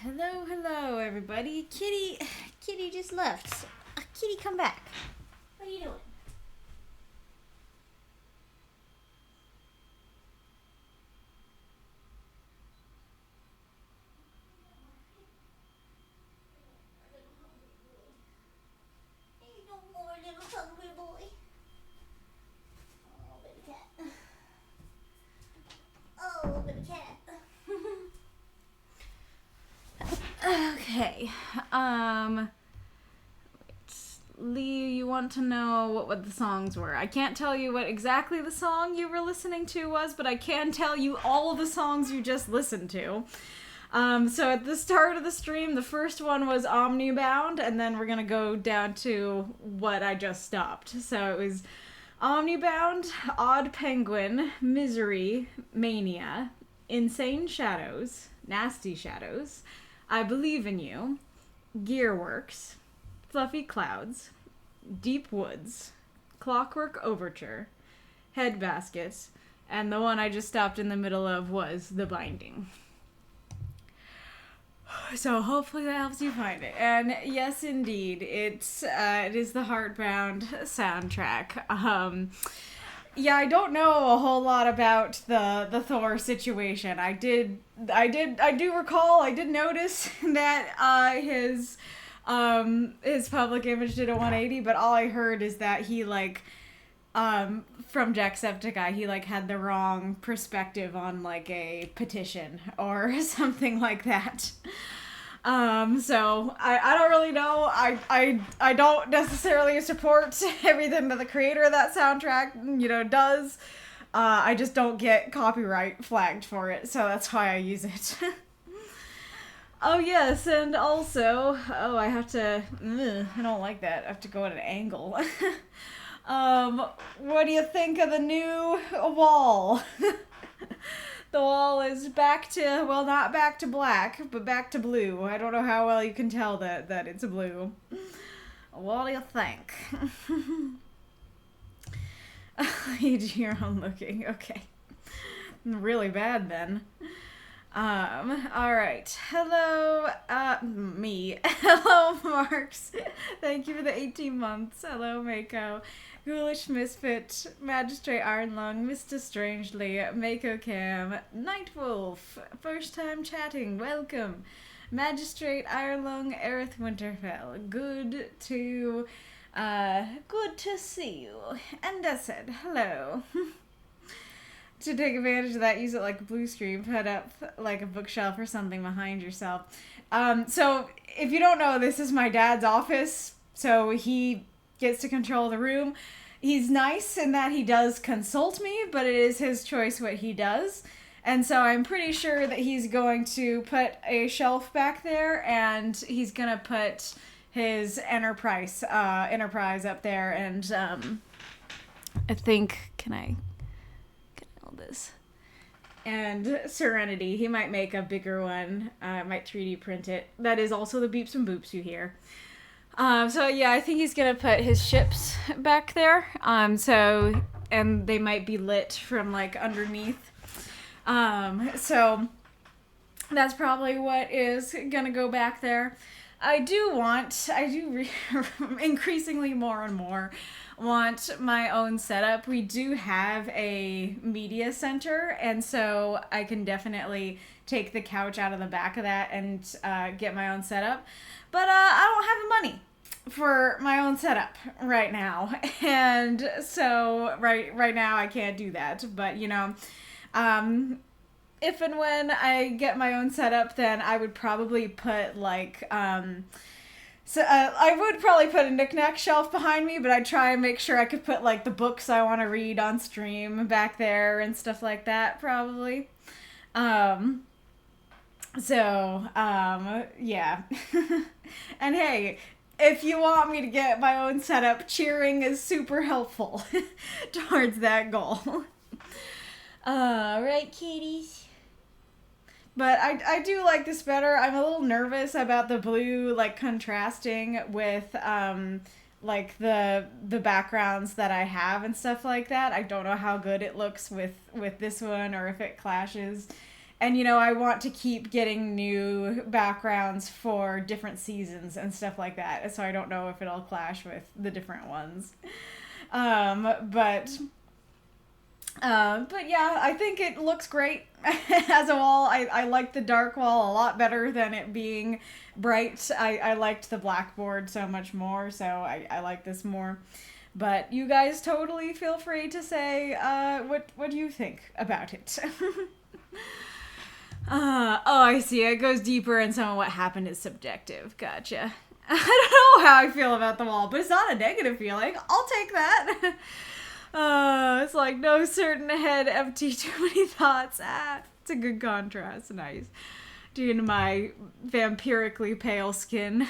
Hello, hello, everybody. Kitty just left. Kitty, come back. What are you doing? Hey, no more little hungry boy. Oh, baby cat. Oh, baby cat. Okay. Lee, you want to know what the songs were. I can't tell you what exactly the song you were listening to was, but I can tell you all of the songs you just listened to. So at the start of the stream, the first one was Omnibound, and then we're gonna go down to what I just stopped. So it was Omnibound, Odd Penguin, Misery, Mania, Insane Shadows, Nasty Shadows, I Believe in You, Gearworks, Fluffy Clouds, Deep Woods, Clockwork Overture, Head Baskets, and the one I just stopped in the middle of was The Binding. So hopefully that helps you find it. And yes, indeed, it is the Heartbound soundtrack. Yeah, I don't know a whole lot about the Thor situation. I do recall, I did notice that his public image did a 180, but all I heard is that he from Jacksepticeye, he had the wrong perspective on a petition or something like that. So I don't really know. I don't necessarily support everything that the creator of that soundtrack, does. I just don't get copyright flagged for it, so that's why I use it. Oh, yes, and also, I have to, I don't like that. I have to go at an angle. What do you think of the new wall? The wall is back to, well, not back to black, but back to blue. I don't know how well you can tell that it's blue. What do you think? You do your own looking. Okay. Really bad then. Alright. Hello, me. Hello, Marks. Thank you for the 18 months. Hello, Mako. Ghoulish Misfit, Magistrate Ironlung, Mr. Strangely, Mako Cam, Nightwolf, first time chatting, welcome. Magistrate Ironlung, Aerith Winterfell, good to see you. And I said, hello. To take advantage of that, use it like a blue screen, put up like a bookshelf or something behind yourself. So if you don't know, this is my dad's office, so he gets to control the room. He's nice in that he does consult me, but it is his choice what he does. And so I'm pretty sure that he's going to put a shelf back there, and he's going to put his enterprise up there, and I think, can I all this? And Serenity, he might make a bigger one, might 3D print it. That is also the beeps and boops you hear. So yeah, I think he's gonna put his ships back there. And they might be lit from underneath. So that's probably what is gonna go back there. I do increasingly more and more want my own setup. We do have a media center, and so I can definitely take the couch out of the back of that and get my own setup. But I don't have the money for my own setup right now, and so right now I can't do that. But if and when I get my own setup, then I would probably put I would probably put a knickknack shelf behind me, but I'd try and make sure I could put the books I want to read on stream back there and stuff like that, probably. Yeah. And hey, if you want me to get my own setup, cheering is super helpful towards that goal. Right, kitties? But I do like this better. I'm a little nervous about the blue, contrasting with, the backgrounds that I have and stuff like that. I don't know how good it looks with this one or if it clashes. And, you know, I want to keep getting new backgrounds for different seasons and stuff like that. So I don't know if it'll clash with the different ones. But yeah, I think it looks great as a wall. I like the dark wall a lot better than it being bright. I liked the blackboard so much more, so I like this more. But you guys totally feel free to say what do you think about it. Oh, I see. It goes deeper, and some of what happened is subjective. Gotcha. I don't know how I feel about the wall, but it's not a negative feeling. I'll take that. It's like no certain head empty, too many thoughts. It's a good contrast. Nice. Due to my vampirically pale skin.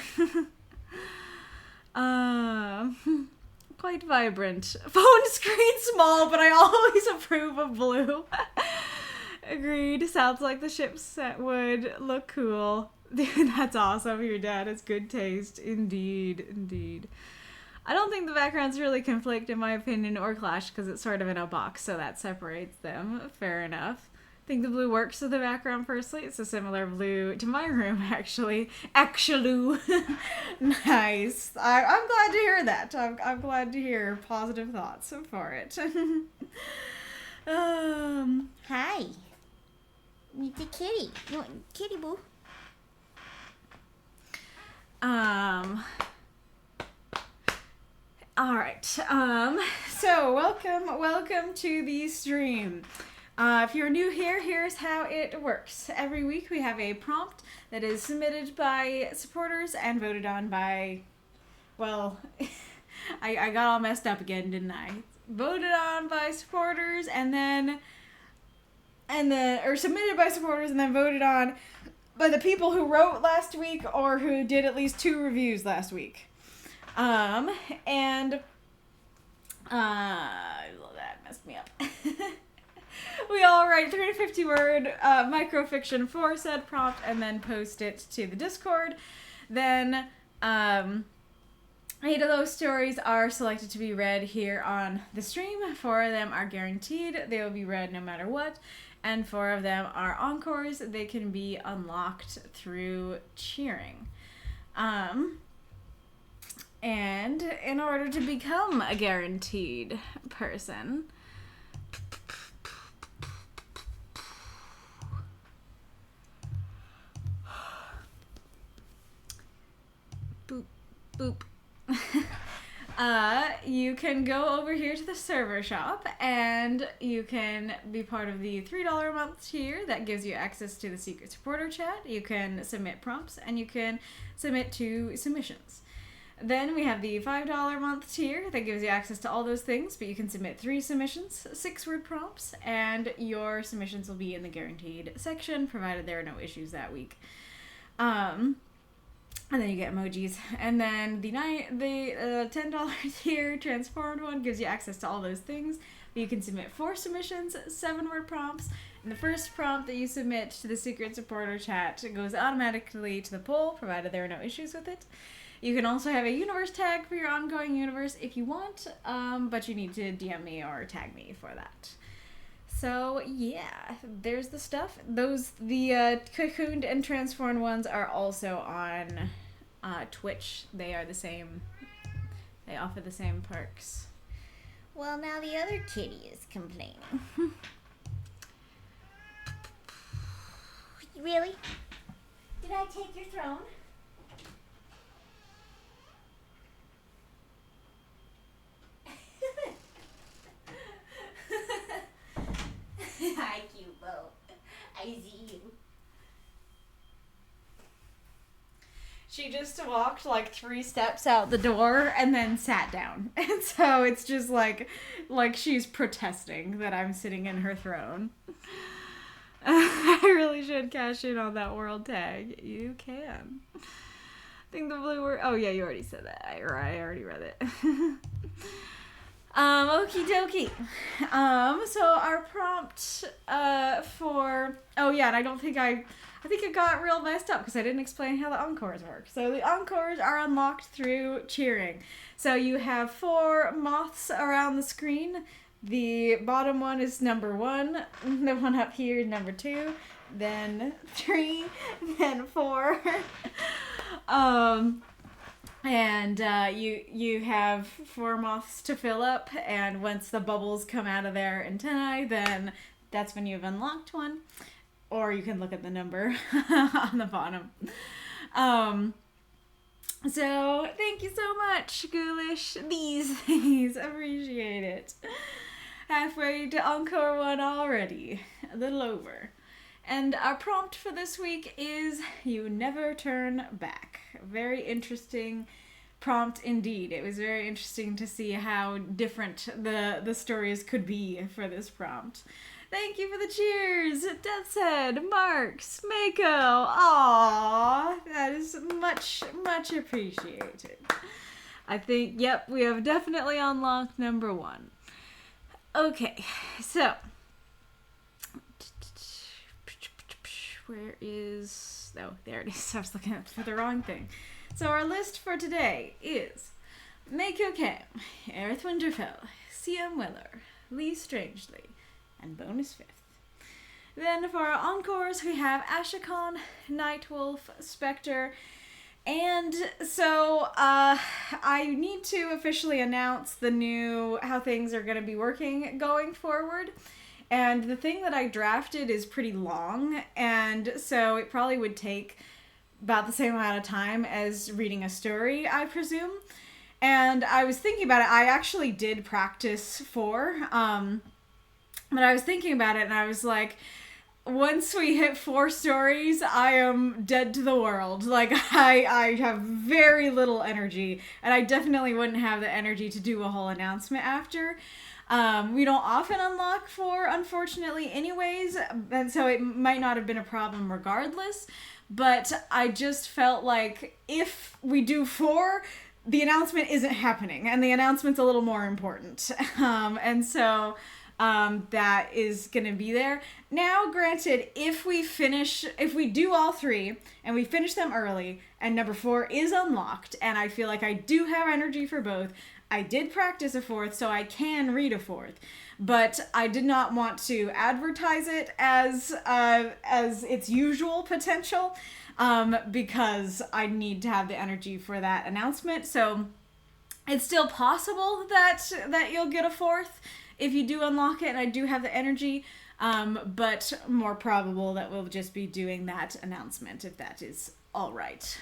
Quite vibrant. Phone screen small, but I always approve of blue. Agreed. Sounds like the ship's set would look cool. Dude, that's awesome. Your dad has good taste. Indeed. Indeed. I don't think the backgrounds really conflict, in my opinion, or clash, because it's sort of in a box, so that separates them. Fair enough. I think the blue works with the background, personally. It's a similar blue to my room, actually. Actually. Nice. I'm glad to hear that. I'm glad to hear positive thoughts for it. Hi. Meet the kitty. You want kitty boo? Alright, so welcome to the stream. If you're new here, here's how it works. Every week we have a prompt that is submitted by supporters and voted on by, well, I got all messed up again, didn't I? Voted on by supporters or submitted by supporters and then voted on by the people who wrote last week or who did at least 2 reviews last week. That messed me up. We all write 350 word microfiction for said prompt and then post it to the Discord. Then 8 of those stories are selected to be read here on the stream. 4 of them are guaranteed. They will be read no matter what. And 4 of them are encores. They can be unlocked through cheering. And in order to become a guaranteed person, boop, boop. You can go over here to the server shop and you can be part of the $3 a month tier that gives you access to the secret supporter chat. You can submit prompts and you can submit 2 submissions. Then we have the $5 a month tier that gives you access to all those things, but you can submit 3 submissions, 6 word prompts, and your submissions will be in the guaranteed section, provided there are no issues that week. And then you get emojis. And then the $10 tier transformed one gives you access to all those things. You can submit 4 submissions, 7 word prompts, and the first prompt that you submit to the secret supporter chat goes automatically to the poll, provided there are no issues with it. You can also have a universe tag for your ongoing universe if you want, but you need to DM me or tag me for that. So yeah, there's the stuff. The cocooned and transformed ones are also on Twitch. They are the same. They offer the same perks. Well, now the other kitty is complaining. Really? Did I take your throne? Hi, cute Bo. I see you. She just walked like 3 steps out the door and then sat down. And so it's just like she's protesting that I'm sitting in her throne. I really should cash in on that world tag. You can. I think the blue word. Oh yeah, you already said that. I already read it. Okie dokie. So our prompt for, oh yeah, and I think it got real messed up because I didn't explain how the encores work. So the encores are unlocked through cheering. So you have 4 moths around the screen. The bottom one is number 1. The one up here is number 2. then 3, then 4. And you have 4 moths to fill up, and once the bubbles come out of their antennae, then that's when you've unlocked one. Or you can look at the number on the bottom. So thank you so much, Ghoulish. These appreciate it. Halfway to Encore 1 already. A little over. And our prompt for this week is You Never Turn Back. Very interesting prompt indeed. It was very interesting to see how different the stories could be for this prompt. Thank you for the cheers! Death's Head, Marks, Mako. Aww, that is much, much appreciated. I think, yep, we have definitely unlocked number 1. Okay, so where is... Oh, there it is. I was looking for the wrong thing. So our list for today is Mako Cam, Aerith Winterfell, CM Willer, Lee Strangely, and bonus 5th. Then for our encores, we have Ashikon, Nightwolf, Spectre, and so I need to officially announce how things are going to be working going forward. And the thing that I drafted is pretty long, and so it probably would take about the same amount of time as reading a story, I presume. And I was thinking about it. I actually did practice 4, but I was thinking about it, and I was like, once we hit 4 stories, I am dead to the world. Like, I have very little energy, and I definitely wouldn't have the energy to do a whole announcement after. We don't often unlock 4, unfortunately, anyways, and so it might not have been a problem regardless, but I just felt like if we do 4, the announcement isn't happening, and the announcement's a little more important, and so that is gonna be there. Now, granted, if we do all 3, and we finish them early, and number 4 is unlocked, and I feel like I do have energy for both, I did practice a 4th, so I can read a 4th, but I did not want to advertise it as its usual potential, because I need to have the energy for that announcement. So it's still possible that you'll get a 4th if you do unlock it, and I do have the energy, but more probable that we'll just be doing that announcement if that is all right.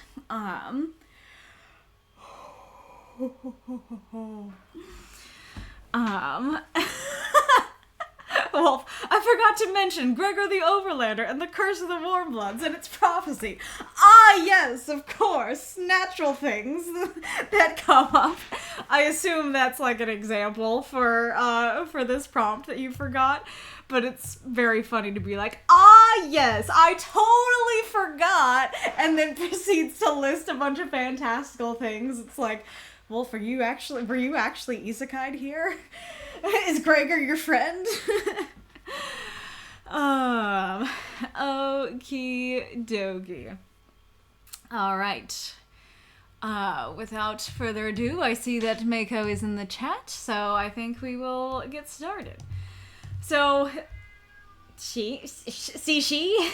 Well, I forgot to mention Gregor the Overlander and the Curse of the Warmbloods and its prophecy. Ah, yes, of course, natural things that come up. I assume that's like an example for this prompt that you forgot, but it's very funny to be like, ah, yes, I totally forgot, and then proceeds to list a bunch of fantastical things. It's like, well, were you actually isekai'd here? Is Gregor your friend? Okie dokie. Alright. Without further ado, I see that Mako is in the chat, so I think we will get started. So, see she,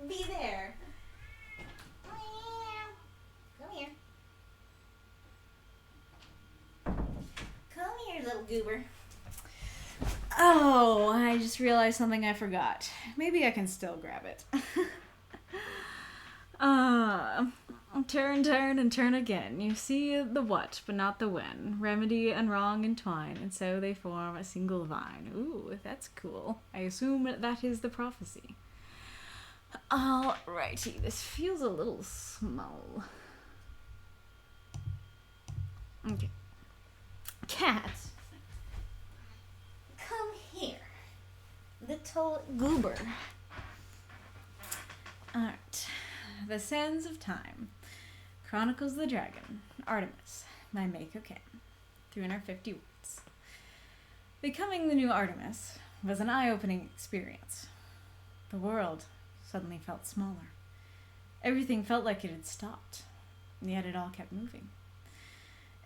be there. Little goober. Oh, I just realized something I forgot. Maybe I can still grab it. Turn, and turn again. You see the what, but not the when. Remedy and wrong entwine, and so they form a single vine. Ooh, that's cool. I assume that is the prophecy. Alrighty, this feels a little small. Okay. Cat. Come here, little goober. Alright. The Sands of Time. Chronicles the Dragon. Artemis. By Mako Cam. 350 words. Becoming the new Artemis was an eye-opening experience. The world suddenly felt smaller. Everything felt like it had stopped, and yet it all kept moving.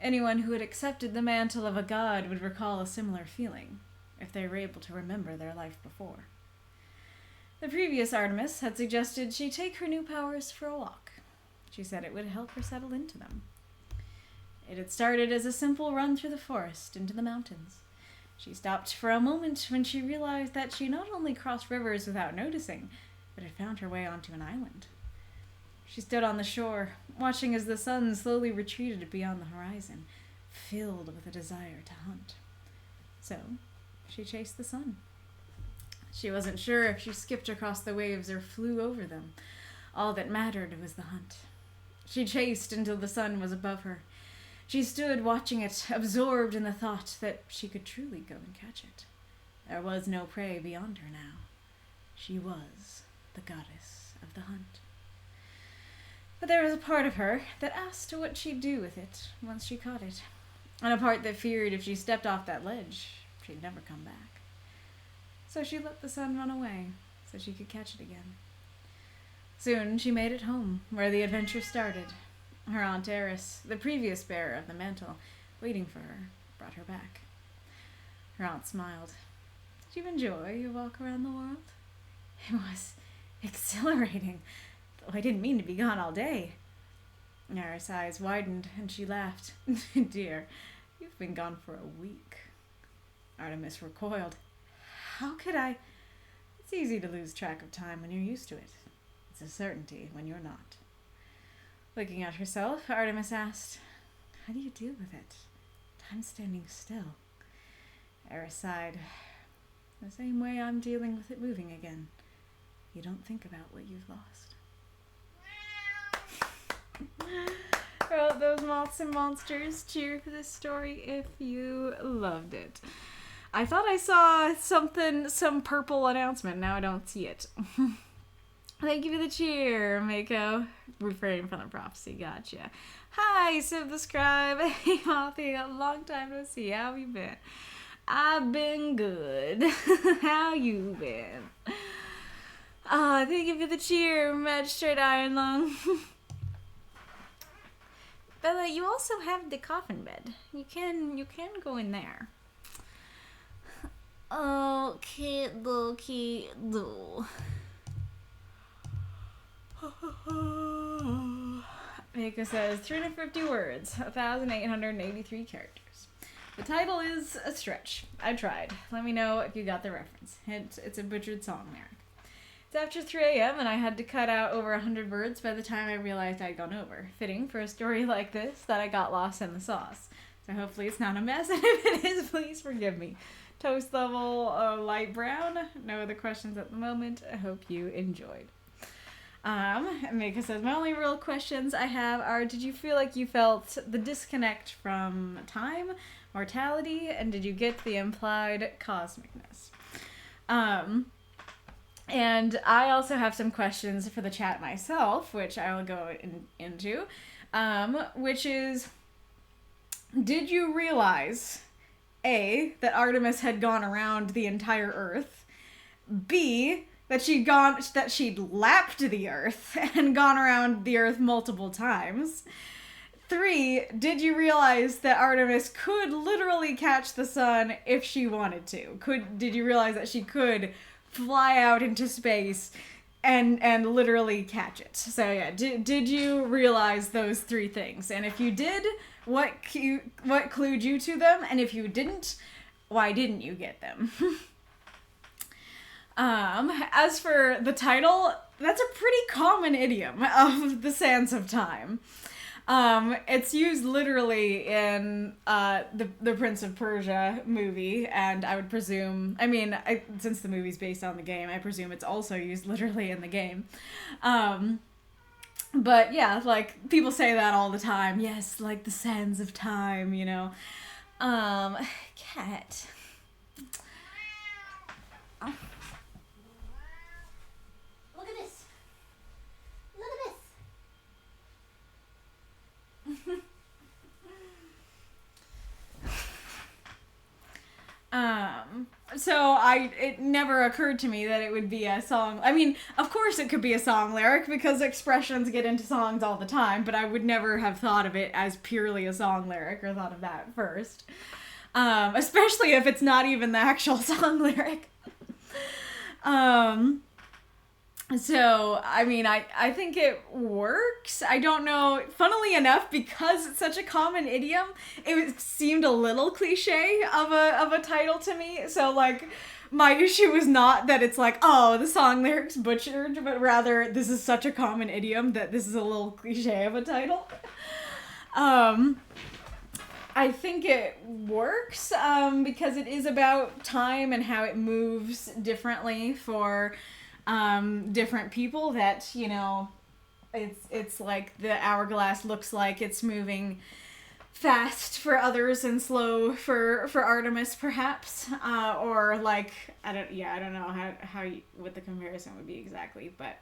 Anyone who had accepted the mantle of a god would recall a similar feeling, if they were able to remember their life before. The previous Artemis had suggested she take her new powers for a walk. She said it would help her settle into them. It had started as a simple run through the forest into the mountains. She stopped for a moment when she realized that she not only crossed rivers without noticing, but had found her way onto an island. She stood on the shore, watching as the sun slowly retreated beyond the horizon, filled with a desire to hunt. So, she chased the sun. She wasn't sure if she skipped across the waves or flew over them. All that mattered was the hunt. She chased until the sun was above her. She stood watching it, absorbed in the thought that she could truly go and catch it. There was no prey beyond her now. She was the goddess of the hunt. But there was a part of her that asked what she'd do with it once she caught it, and a part that feared if she stepped off that ledge, she'd never come back. So she let the sun run away so she could catch it again. Soon she made it home, where the adventure started. Her Aunt Eris, the previous bearer of the mantle, waiting for her, brought her back. Her aunt smiled. Did you enjoy your walk around the world? It was exhilarating, though I didn't mean to be gone all day. Eris' eyes widened, and she laughed. Dear, you've been gone for a week. Artemis recoiled. How could I? It's easy to lose track of time when you're used to it. It's a certainty when you're not. Looking at herself, Artemis asked, how do you deal with it? Time's standing still. Eris sighed. The same way I'm dealing with it moving again. You don't think about what you've lost. Well, those moths and monsters, cheer for this story if you loved it. I thought I saw some purple announcement. Now I don't see it. Thank you for the cheer, Mako. Refrain from the prophecy. Gotcha. Hi, subscribe. Hey, Mothy. A long time no see. How have you been? I've been good. How you been? Thank you for the cheer, Magistrate Iron Lung. Bella, you also have the coffin bed. You can go in there. Okay, Loki, do. Mako says 350 words, 1,883 characters. The title is a stretch. I tried. Let me know if you got the reference. It's a butchered song lyric. It's after 3 a.m. and I had to cut out over 100 words by the time I realized I'd gone over. Fitting for a story like this that I got lost in the sauce. So hopefully it's not a mess, and if it is, please forgive me. Toast level light brown. No other questions at the moment. I hope you enjoyed. Mika says, my only real questions I have are, did you feel like you felt the disconnect from time, mortality, and did you get the implied cosmicness? And I also have some questions for the chat myself, which I will go into, which is, did you realize, A, that Artemis had gone around the entire Earth, B, that she'd lapped the Earth and gone around the Earth multiple times. 3, did you realize that Artemis could literally catch the sun if she wanted to? Did you realize that she could fly out into space and literally catch it? So yeah, did you realize those 3 things? And if you did, what clued you to them? And if you didn't, why didn't you get them? As for the title, that's a pretty common idiom of the Sands of Time. It's used literally in the Prince of Persia movie, and I would presume, since the movie's based on the game, I presume it's also used literally in the game. But yeah, like, people say that all the time. Yes, like the Sands of Time, you know. Cat. Oh. Look at this. Look at this. So it never occurred to me that it would be a song. I mean, of course it could be a song lyric because expressions get into songs all the time, but I would never have thought of it as purely a song lyric or thought of that first. Especially if it's not even the actual song lyric. So, I mean, I think it works. I don't know. Funnily enough, because it's such a common idiom, it seemed a little cliche of a title to me. So, like, my issue was not that it's like, oh, the song lyrics butchered, but rather this is such a common idiom that this is a little cliche of a title. I think it works because it is about time and how it moves differently for different people. That, you know, it's like the hourglass looks like it's moving fast for others and slow for Artemis, perhaps, or like I don't know how what the comparison would be exactly, but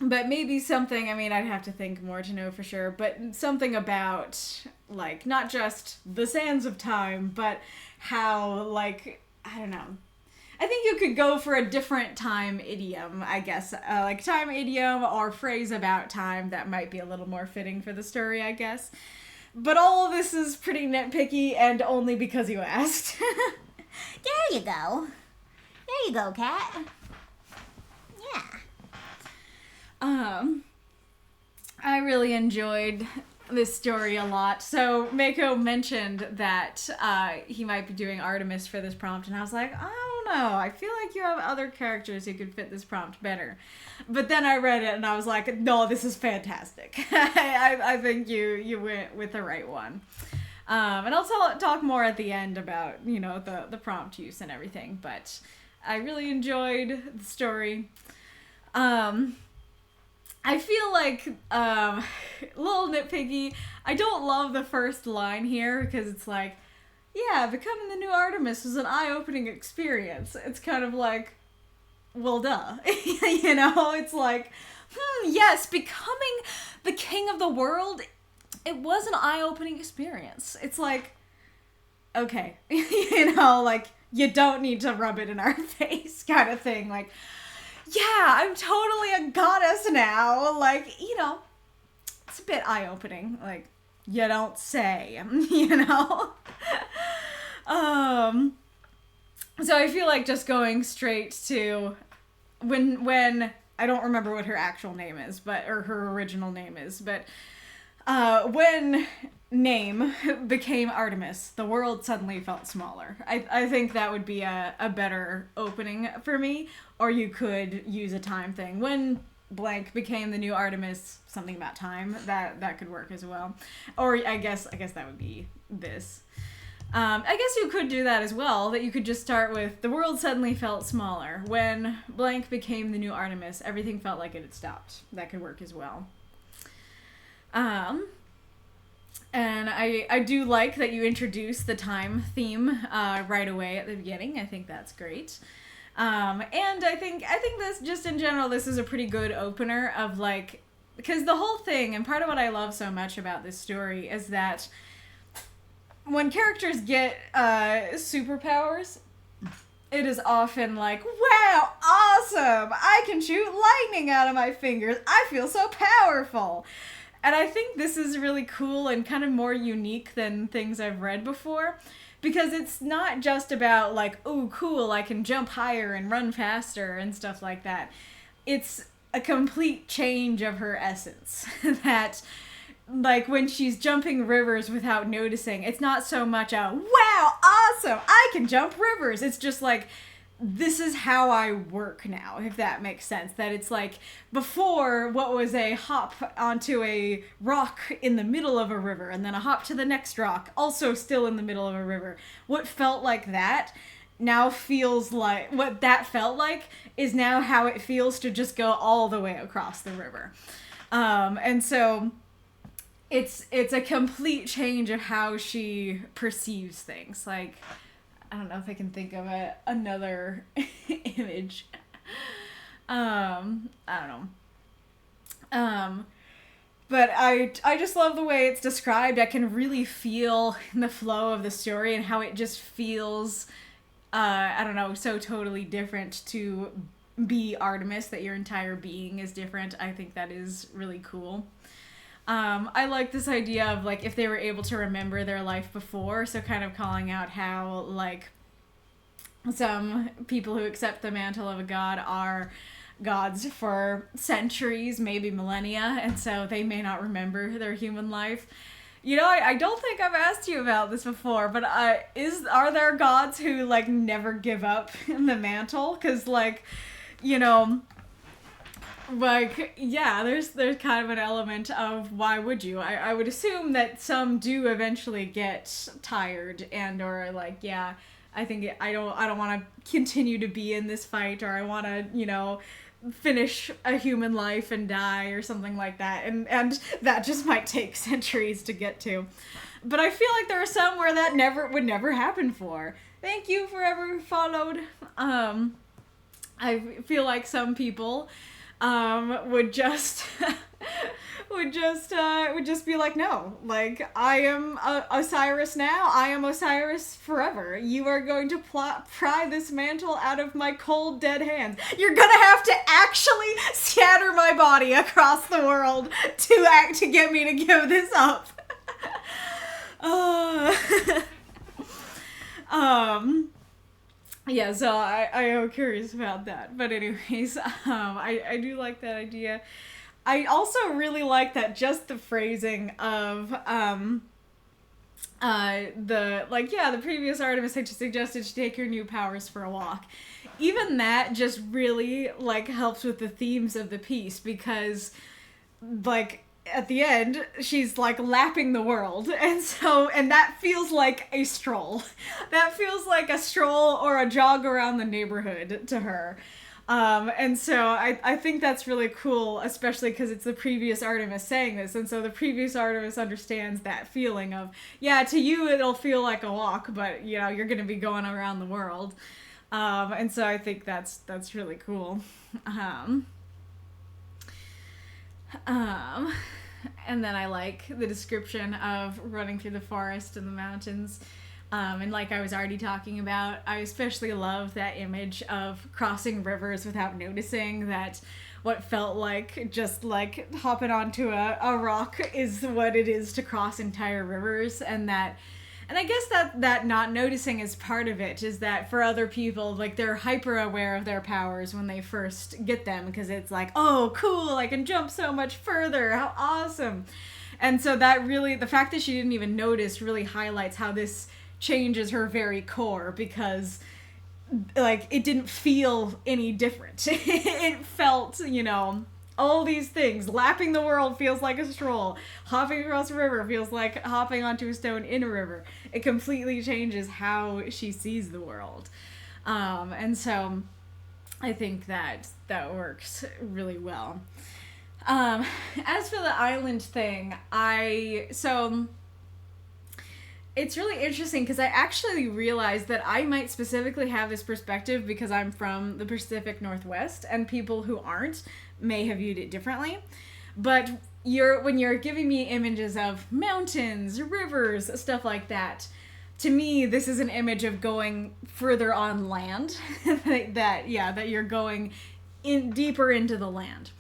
maybe something, I mean, I'd have to think more to know for sure, but something about, like, not just the sands of time, but how, like, I don't know. I think you could go for a different time idiom, I guess. Like, time idiom or phrase about time that might be a little more fitting for the story, I guess. But all of this is pretty nitpicky, and only because you asked. There you go. There you go, Kat. Yeah. I really enjoyed this story a lot. So Mako mentioned that he might be doing Artemis for this prompt, and I was like, I don't know. I feel like you have other characters who could fit this prompt better. But then I read it, and I was like, no, this is fantastic. I think you went with the right one. And I'll talk more at the end about, you know, the prompt use and everything. But I really enjoyed the story. I feel like, a little nitpicky, I don't love the first line here, because it's like, yeah, becoming the new Artemis was an eye-opening experience. It's kind of like, well, duh. You know, it's like, yes, becoming the king of the world, it was an eye-opening experience. It's like, okay, you know, like, you don't need to rub it in our face kind of thing, like, yeah, I'm totally a goddess now. Like, you know, it's a bit eye-opening. Like, you don't say, you know? So I feel like just going straight to when I don't remember what her actual name is, but, or her original name is, but, when name became Artemis, the world suddenly felt smaller. I think that would be a better opening for me, or you could use a time thing. When blank became the new Artemis, something about time, that could work as well. Or I guess that would be this. I guess you could do that as well, that you could just start with, the world suddenly felt smaller. When blank became the new Artemis, everything felt like it had stopped. That could work as well. And I do like that you introduce the time theme right away at the beginning. I think that's great. And I think this, just in general, this is a pretty good opener of, like, because the whole thing, and part of what I love so much about this story is that when characters get superpowers, it is often like, wow, awesome! I can shoot lightning out of my fingers. I feel so powerful. And I think this is really cool and kind of more unique than things I've read before, because it's not just about, like, oh, cool, I can jump higher and run faster and stuff like that. It's a complete change of her essence. That, like, when she's jumping rivers without noticing, it's not so much a, wow, awesome, I can jump rivers. It's just like, this is how I work now, if that makes sense. That it's like, before, what was a hop onto a rock in the middle of a river, and then a hop to the next rock, also still in the middle of a river. What felt like that now feels like, what that felt like is now how it feels to just go all the way across the river. And so it's a complete change of how she perceives things. Like, I don't know if I can think of another image. I don't know. But I just love the way it's described. I can really feel the flow of the story and how it just feels, I don't know, so totally different to be Artemis, that your entire being is different. I think that is really cool. I like this idea of, like, if they were able to remember their life before, so kind of calling out how, like, some people who accept the mantle of a god are gods for centuries, maybe millennia, and so they may not remember their human life. You know, I don't think I've asked you about this before, but are there gods who, like, never give up the mantle? Because, like, you know, like, yeah, there's kind of an element of why would you? I would assume that some do eventually get tired and or like, yeah, I think I don't want to continue to be in this fight, or I want to, you know, finish a human life and die or something like that, and that just might take centuries to get to. But I feel like there are some where that would never happen for. Thank you for ever followed. I feel like some people would just would just be like, no, like, I am Osiris now. I am Osiris forever. You are going to pry this mantle out of my cold, dead hands. You're gonna have to actually scatter my body across the world to get me to give this up. Yeah, so I am curious about that. But anyways, I do like that idea. I also really like that just the phrasing of the previous Artemis had suggested to take your new powers for a walk. Even that just really, like, helps with the themes of the piece, because, like, at the end, she's, like, lapping the world, and that feels like a stroll. That feels like a stroll or a jog around the neighborhood to her. And so I think that's really cool, especially because it's the previous Artemis saying this, and so the previous Artemis understands that feeling of, yeah, to you it'll feel like a walk, but, you know, you're gonna be going around the world. And so I think that's really cool. And then I like the description of running through the forest and the mountains. And like I was already talking about, I especially love that image of crossing rivers without noticing that what felt like just like hopping onto a rock is what it is to cross entire rivers. And I guess that not noticing is part of it, is that for other people, like, they're hyper aware of their powers when they first get them, because it's like, oh, cool, I can jump so much further, how awesome. And so that really, the fact that she didn't even notice really highlights how this changes her very core, because, like, it didn't feel any different. It felt, you know, all these things. Lapping the world feels like a stroll. Hopping across a river feels like hopping onto a stone in a river. It completely changes how she sees the world. And so I think that works really well. As for the island thing, it's really interesting because I actually realized that I might specifically have this perspective because I'm from the Pacific Northwest, and people who aren't may have viewed it differently. But when you're giving me images of mountains, rivers, stuff like that, to me, this is an image of going further on land, that you're going deeper into the land.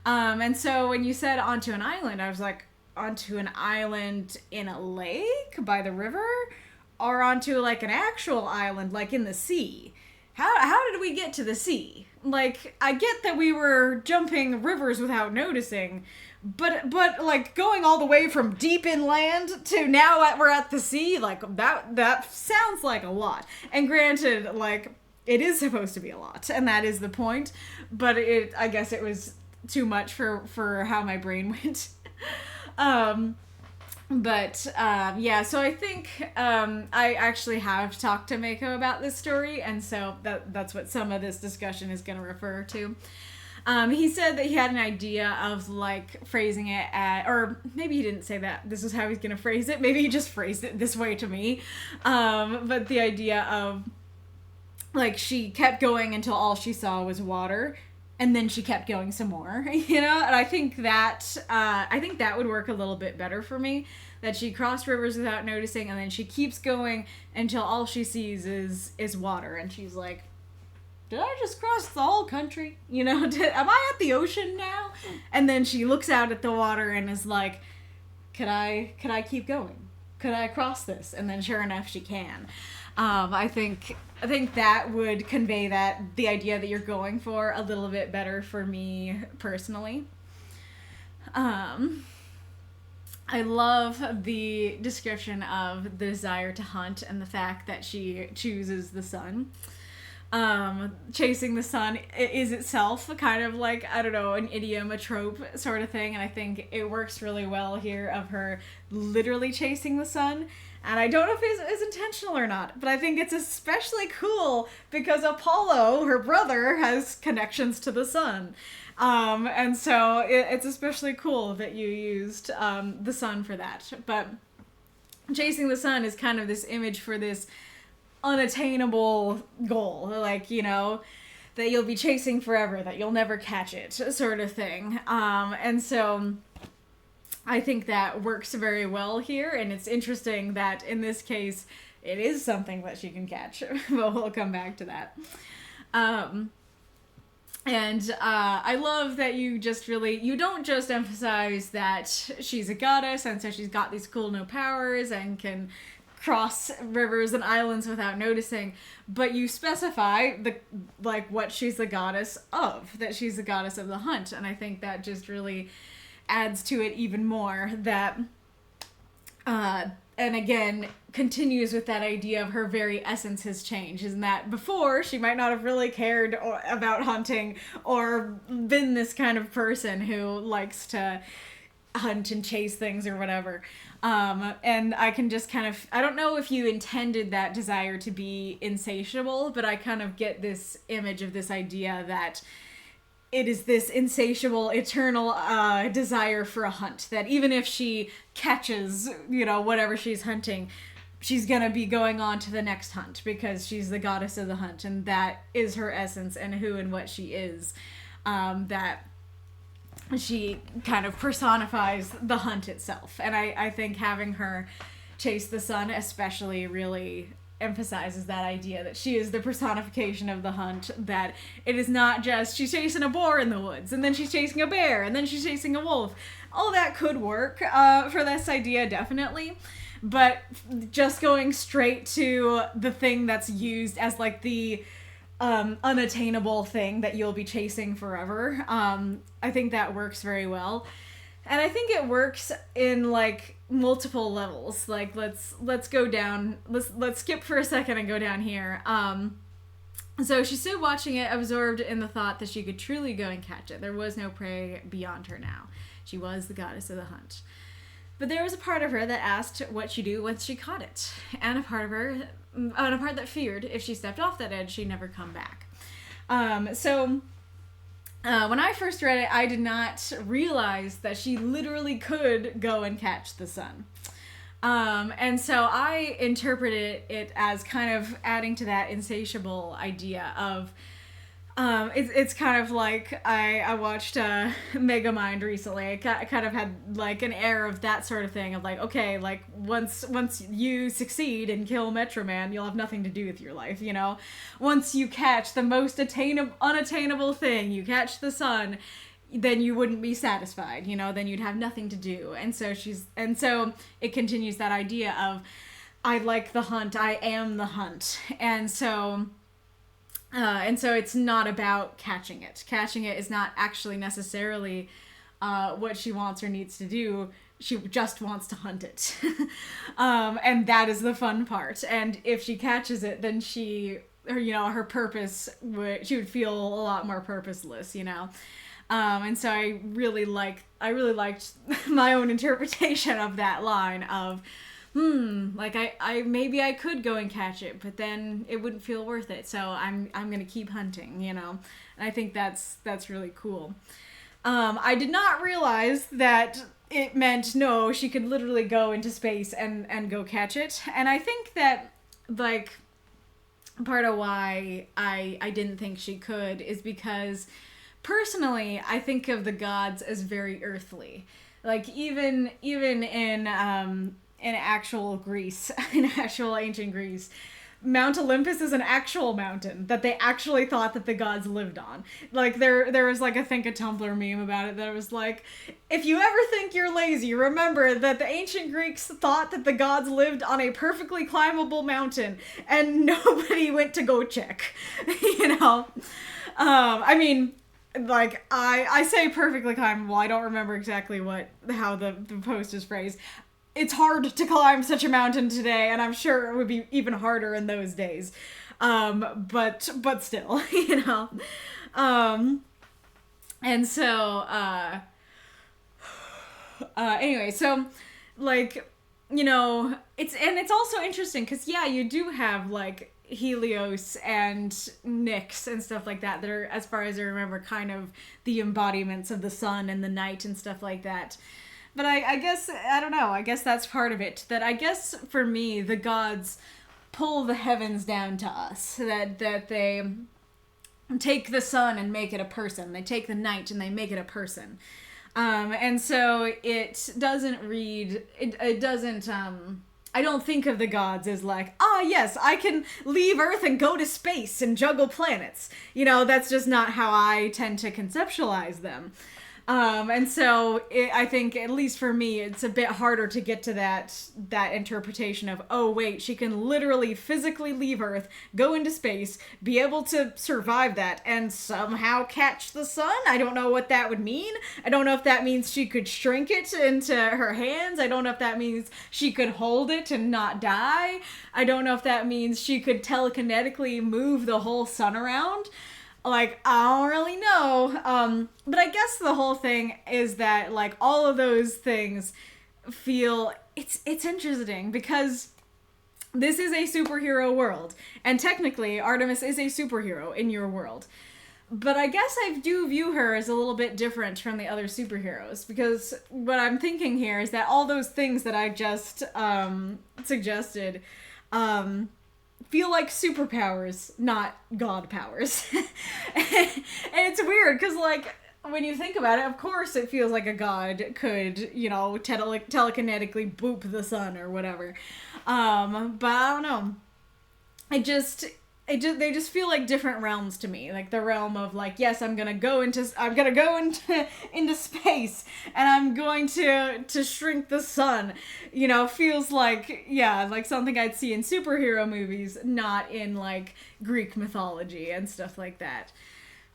And so when you said onto an island, I was like, onto an island in a lake by the river, or onto like an actual island like in the sea? How did we get to the sea? Like, I get that we were jumping rivers without noticing, but like going all the way from deep inland to now we're at the sea, like that sounds like a lot. And granted, like, it is supposed to be a lot, and that is the point, but I guess it was too much for how my brain went. So I think I actually have talked to Mako about this story, and so that's what some of this discussion is going to refer to. He said that he had an idea of, like, phrasing it or maybe he didn't say that this is how he's going to phrase it, maybe he just phrased it this way to me, but the idea of, like, she kept going until all she saw was water, and then she kept going some more, you know? And I think that would work a little bit better for me, that she crossed rivers without noticing, and then she keeps going until all she sees is water, and she's like, did I just cross the whole country? You know, am I at the ocean now? And then she looks out at the water and is like, could I keep going? Could I cross this? And then sure enough, she can. I think that would convey the idea that you're going for a little bit better for me personally. I love the description of the desire to hunt and the fact that she chooses the sun. Chasing the sun is itself kind of like, I don't know, an idiom, a trope sort of thing, and I think it works really well here of her literally chasing the sun. And I don't know if it's intentional or not, but I think it's especially cool because Apollo, her brother, has connections to the sun. And so it's especially cool that you used the sun for that. But chasing the sun is kind of this image for this unattainable goal, like, you know, that you'll be chasing forever, that you'll never catch it, sort of thing. And so I think that works very well here, and it's interesting that in this case it is something that she can catch, but we'll come back to that. And I love that you don't just emphasize that she's a goddess and so she's got these cool new powers and can cross rivers and islands without noticing, but you specify what she's the goddess of, that she's the goddess of the hunt. And I think that just really adds to it even more, that and again continues with that idea of her very essence has changed, and that before she might not have really cared about hunting or been this kind of person who likes to hunt and chase things or whatever. And I can just kind of, I don't know if you intended that desire to be insatiable, but I kind of get this image of this idea that it is this insatiable, eternal desire for a hunt, that even if she catches, you know, whatever she's hunting, she's gonna be going on to the next hunt because she's the goddess of the hunt, and that is her essence and who and what she is. That she kind of personifies the hunt itself. And I think having her chase the sun especially really emphasizes that idea that she is the personification of the hunt, that it is not just she's chasing a boar in the woods and then she's chasing a bear and then she's chasing a wolf. All that could work for this idea, definitely, but just going straight to the thing that's used as like the unattainable thing that you'll be chasing forever, I think that works very well. And I think it works in like multiple levels. Like let's go down. Let's skip for a second and go down here. So she stood watching it, absorbed in the thought that she could truly go and catch it. There was no prey beyond her now. She was the goddess of the hunt. But there was a part of her that asked what she'd do once she caught it, and a part that feared if she stepped off that edge, she'd never come back. When I first read it, I did not realize that she literally could go and catch the sun. And so I interpreted it as kind of adding to that insatiable idea of, it's kind of like I watched Megamind recently. I kind of had like an air of that sort of thing of like, okay, like once you succeed and kill Metro Man, you'll have nothing to do with your life, you know? Once you catch the most unattainable thing, you catch the sun, then you wouldn't be satisfied, you know? Then you'd have nothing to do. And so it continues that idea of, I like the hunt, I am the hunt. And so it's not about catching it. Catching it is not actually necessarily what she wants or needs to do. She just wants to hunt it. And that is the fun part. And if she catches it, then her purpose she would feel a lot more purposeless, you know. And so I really liked my own interpretation of that line of, like I maybe I could go and catch it, but then it wouldn't feel worth it. So I'm gonna keep hunting, you know. And I think that's really cool. I did not realize that it meant no, she could literally go into space and go catch it. And I think that like part of why I didn't think she could is because personally I think of the gods as very earthly. Like even in actual Greece, in actual ancient Greece, Mount Olympus is an actual mountain that they actually thought that the gods lived on. Like there was like I think a Tumblr meme about it that was like, if you ever think you're lazy, remember that the ancient Greeks thought that the gods lived on a perfectly climbable mountain and nobody went to go check. You know? I mean, like I say perfectly climbable. I don't remember exactly how the post is phrased. It's hard to climb such a mountain today, and I'm sure it would be even harder in those days. But still, you know. And so, anyway, so, like, you know, it's also interesting, because, yeah, you do have, like, Helios and Nyx and stuff like that are, as far as I remember, kind of the embodiments of the sun and the night and stuff like that. But I guess, I don't know, I guess that's part of it. That I guess, for me, the gods pull the heavens down to us. That they take the sun and make it a person. They take the night and they make it a person. And so it doesn't read, it doesn't, I don't think of the gods as like, yes, I can leave Earth and go to space and juggle planets. You know, that's just not how I tend to conceptualize them. And so I think, at least for me, it's a bit harder to get to that interpretation of, oh wait, she can literally physically leave Earth, go into space, be able to survive that, and somehow catch the sun. I don't know what that would mean. I don't know if that means she could shrink it into her hands. I don't know if that means she could hold it and not die. I don't know if that means she could telekinetically move the whole sun around. Like, I don't really know. But I guess the whole thing is that, like, all of those things feel... It's interesting, because this is a superhero world. And technically, Artemis is a superhero in your world. But I guess I do view her as a little bit different from the other superheroes. Because what I'm thinking here is that all those things that I just suggested... feel like superpowers, not god powers. And it's weird, because, like, when you think about it, of course it feels like a god could, you know, telekinetically boop the sun or whatever. But I don't know. They just feel like different realms to me. Like the realm of, like, yes, I'm gonna go into space, and I'm going to shrink the sun. You know, feels like, yeah, like something I'd see in superhero movies, not in, like, Greek mythology and stuff like that.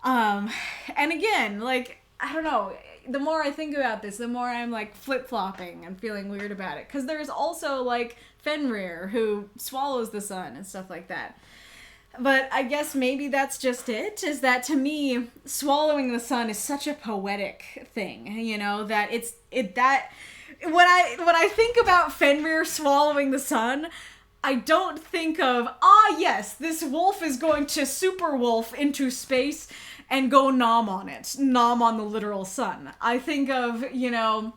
And again, like, I don't know, the more I think about this, the more I'm, like, flip-flopping and feeling weird about it. Because there's also, like, Fenrir, who swallows the sun and stuff like that. But I guess maybe that's just it, is that to me, swallowing the sun is such a poetic thing, you know, that when I think about Fenrir swallowing the sun, I don't think of, yes, this wolf is going to super wolf into space and go nom on the literal sun. I think of, you know,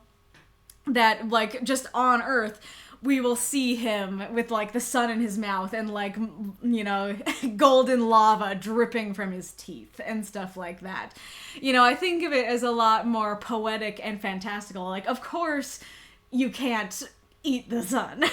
that, like, just on Earth, we will see him with, like, the sun in his mouth and, like, you know, golden lava dripping from his teeth and stuff like that. You know, I think of it as a lot more poetic and fantastical. Like, of course, you can't eat the sun.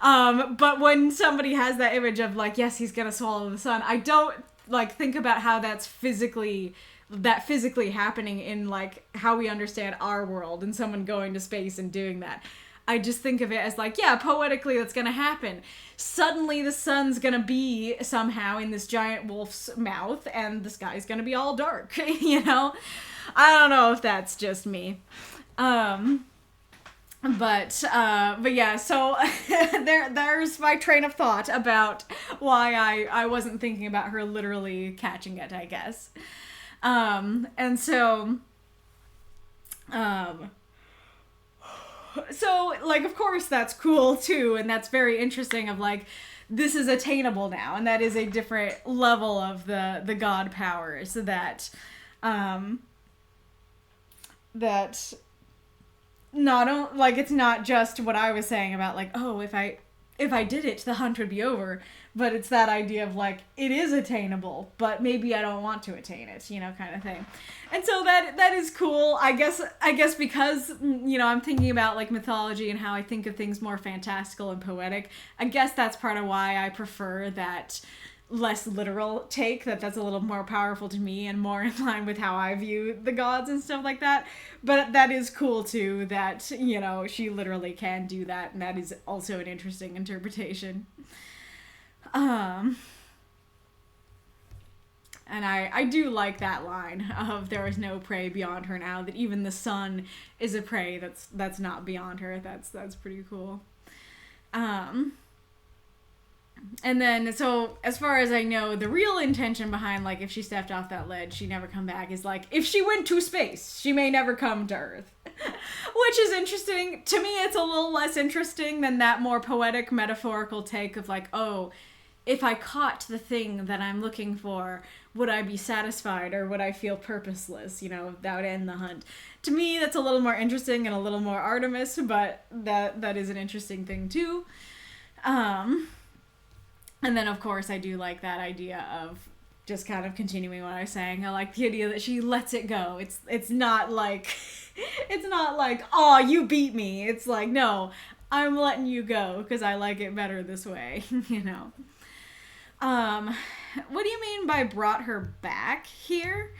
But when somebody has that image of, like, yes, he's gonna swallow the sun, I don't, like, think about how that's physically happening in, like, how we understand our world and someone going to space and doing that. I just think of it as, like, yeah, poetically that's gonna happen. Suddenly the sun's gonna be somehow in this giant wolf's mouth and the sky's gonna be all dark, you know? I don't know if that's just me. But yeah, so there's my train of thought about why I wasn't thinking about her literally catching it, I guess. And so, like, of course that's cool too, and that's very interesting of, like, this is attainable now, and that is a different level of the god powers that not like, it's not just what I was saying about, like, oh, if I if I did it, the hunt would be over. But it's that idea of like, it is attainable, but maybe I don't want to attain it, you know, kind of thing. And so that is cool. I guess because, you know, I'm thinking about like mythology and how I think of things more fantastical and poetic. I guess that's part of why I prefer that less literal take, that's a little more powerful to me and more in line with how I view the gods and stuff like that. But that is cool too, that, you know, she literally can do that, and that is also an interesting interpretation. And I do like that line of there is no prey beyond her now, that even the sun is a prey that's not beyond her. That's pretty cool. And then, so as far as I know, the real intention behind, like, if she stepped off that ledge, she'd never come back, is like, if she went to space, she may never come to Earth. Which is interesting. To me, it's a little less interesting than that more poetic, metaphorical take of like, oh, if I caught the thing that I'm looking for, would I be satisfied, or would I feel purposeless, you know, that would end the hunt. To me, that's a little more interesting and a little more Artemis, but that is an interesting thing too. And then, of course, I do like that idea of just kind of continuing what I was saying. I like the idea that she lets it go. It's not like, it's not like, oh, you beat me. It's like, no, I'm letting you go because I like it better this way, you know. What do you mean by brought her back here?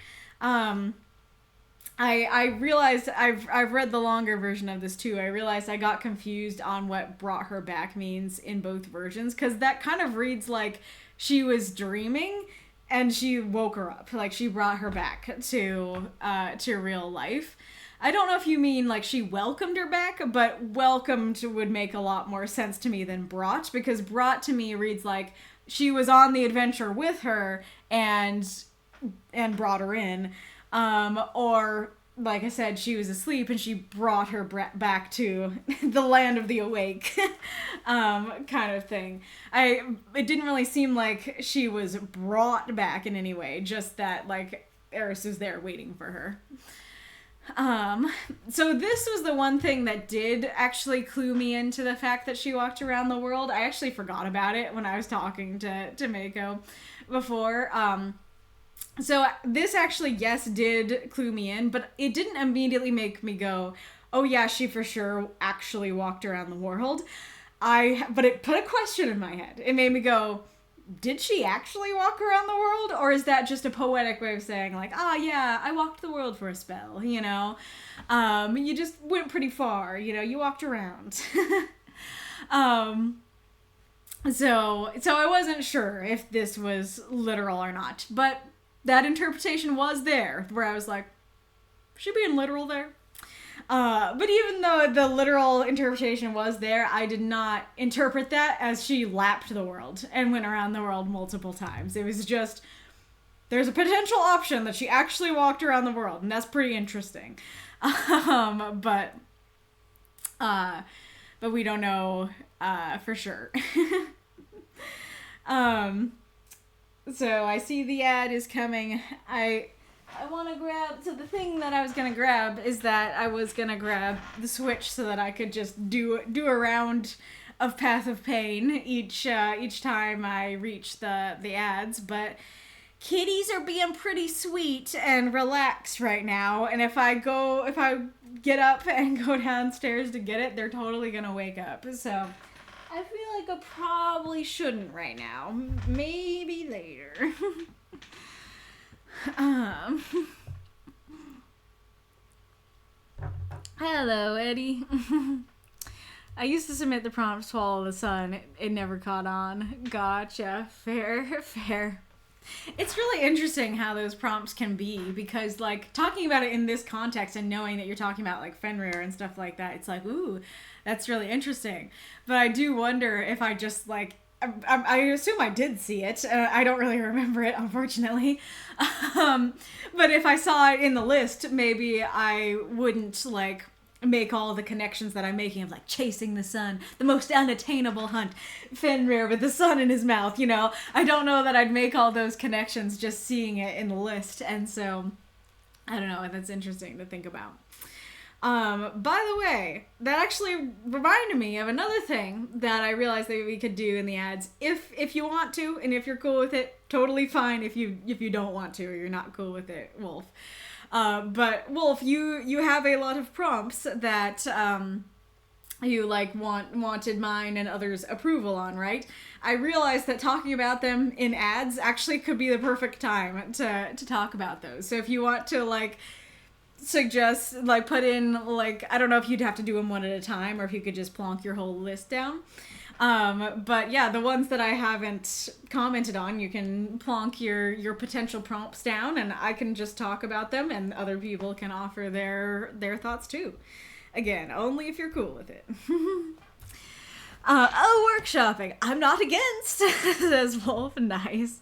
I realized I've read the longer version of this too. I realized I got confused on what brought her back means in both versions, because that kind of reads like she was dreaming and she woke her up, like she brought her back to real life. I don't know if you mean like she welcomed her back, but welcomed would make a lot more sense to me than brought, because brought to me reads like she was on the adventure with her and brought her in. Or, like I said, she was asleep and she brought her back to the land of the awake, kind of thing. It didn't really seem like she was brought back in any way, just that, like, Eris was there waiting for her. So this was the one thing that did actually clue me into the fact that she walked around the world. I actually forgot about it when I was talking to Mako before. So this actually, yes, did clue me in, but it didn't immediately make me go, oh yeah, she for sure actually walked around the world. But it put a question in my head. It made me go, did she actually walk around the world? Or is that just a poetic way of saying like, yeah, I walked the world for a spell, you know? You just went pretty far, you know, you walked around. So I wasn't sure if this was literal or not, but that interpretation was there, where I was like, is she being literal there? But even though the literal interpretation was there, I did not interpret that as she lapped the world and went around the world multiple times. It was just, there's a potential option that she actually walked around the world, and that's pretty interesting. But we don't know for sure. So I see the ad is coming. I want to grab, so the thing that I was going to grab is that I was going to grab the Switch so that I could just do a round of Path of Pain each time I reach the ads, but kitties are being pretty sweet and relaxed right now, and if I get up and go downstairs to get it, they're totally going to wake up, so I feel like I probably shouldn't right now. Maybe later. Hello, Eddie. I used to submit the prompt Swallow the Sun. It never caught on. Gotcha. Fair. It's really interesting how those prompts can be, because, like, talking about it in this context and knowing that you're talking about, like, Fenrir and stuff like that, it's like, ooh, that's really interesting. But I do wonder if I just, like, I assume I did see it. I don't really remember it, unfortunately. But if I saw it in the list, maybe I wouldn't, like, make all the connections that I'm making of like chasing the sun, the most unattainable hunt, Fenrir with the sun in his mouth, you know. I don't know that I'd make all those connections just seeing it in the list, and so I don't know, that's interesting to think about. By the way, that actually reminded me of another thing that I realized that we could do in the ads. If you want to, and if you're cool with it, totally fine. If you don't want to, or you're not cool with it, Wolf. But Wolf, you have a lot of prompts that you like wanted mine and others' approval on, right? I realized that talking about them in ads actually could be the perfect time to talk about those. So if you want to like suggest, like, put in, like, I don't know if you'd have to do them one at a time or if you could just plonk your whole list down. But yeah, the ones that I haven't commented on, you can plonk your potential prompts down and I can just talk about them and other people can offer their thoughts too. Again, only if you're cool with it. Workshopping. I'm not against, says Wolf. Nice.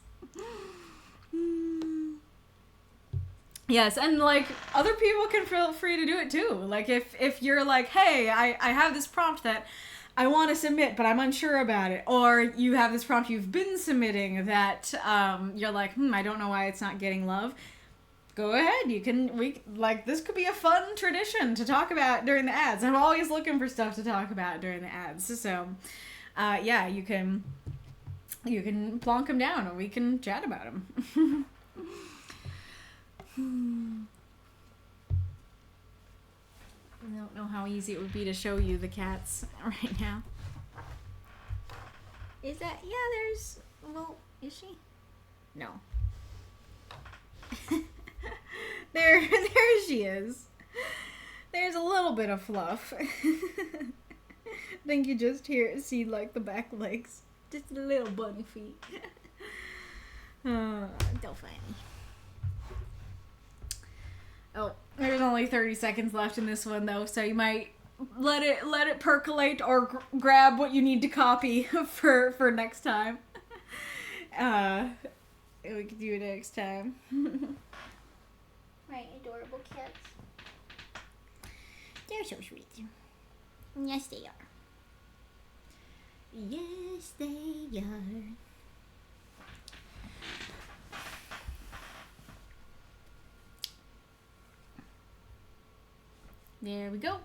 Yes, and like other people can feel free to do it too. Like if you're like, hey, I have this prompt that I want to submit, but I'm unsure about it, or you have this prompt you've been submitting that you're like, I don't know why it's not getting love. Go ahead. This could be a fun tradition to talk about during the ads. I'm always looking for stuff to talk about during the ads. So, yeah, you can plonk them down or we can chat about them. I don't know how easy it would be to show you the cats right now. Is that, yeah, there's, well, is she? No. There she is. There's a little bit of fluff. I think you just see like the back legs. Just a little bunny feet. So funny. Oh, there's only 30 seconds left in this one though, so you might let it percolate or grab what you need to copy for next time. We could do it next time. Right, adorable cats. They're so sweet. Yes, they are. Yes, they are. There we go.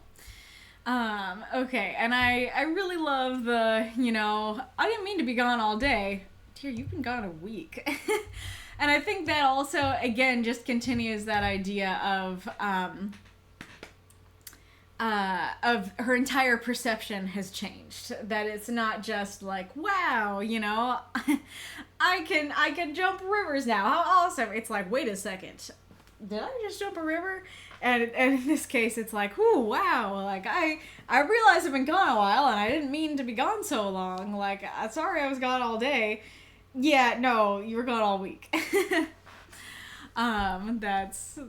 Okay, and I really love the, I didn't mean to be gone all day. Dear, you've been gone a week. And I think that also, again, just continues that idea of her entire perception has changed. That it's not just like, wow, I can jump rivers now. How awesome. It's like, wait a second. Did I just jump a river? And in this case, it's like, ooh, wow. Like, I realize I've been gone a while and I didn't mean to be gone so long. Like, sorry I was gone all day. Yeah, no, you were gone all week. That's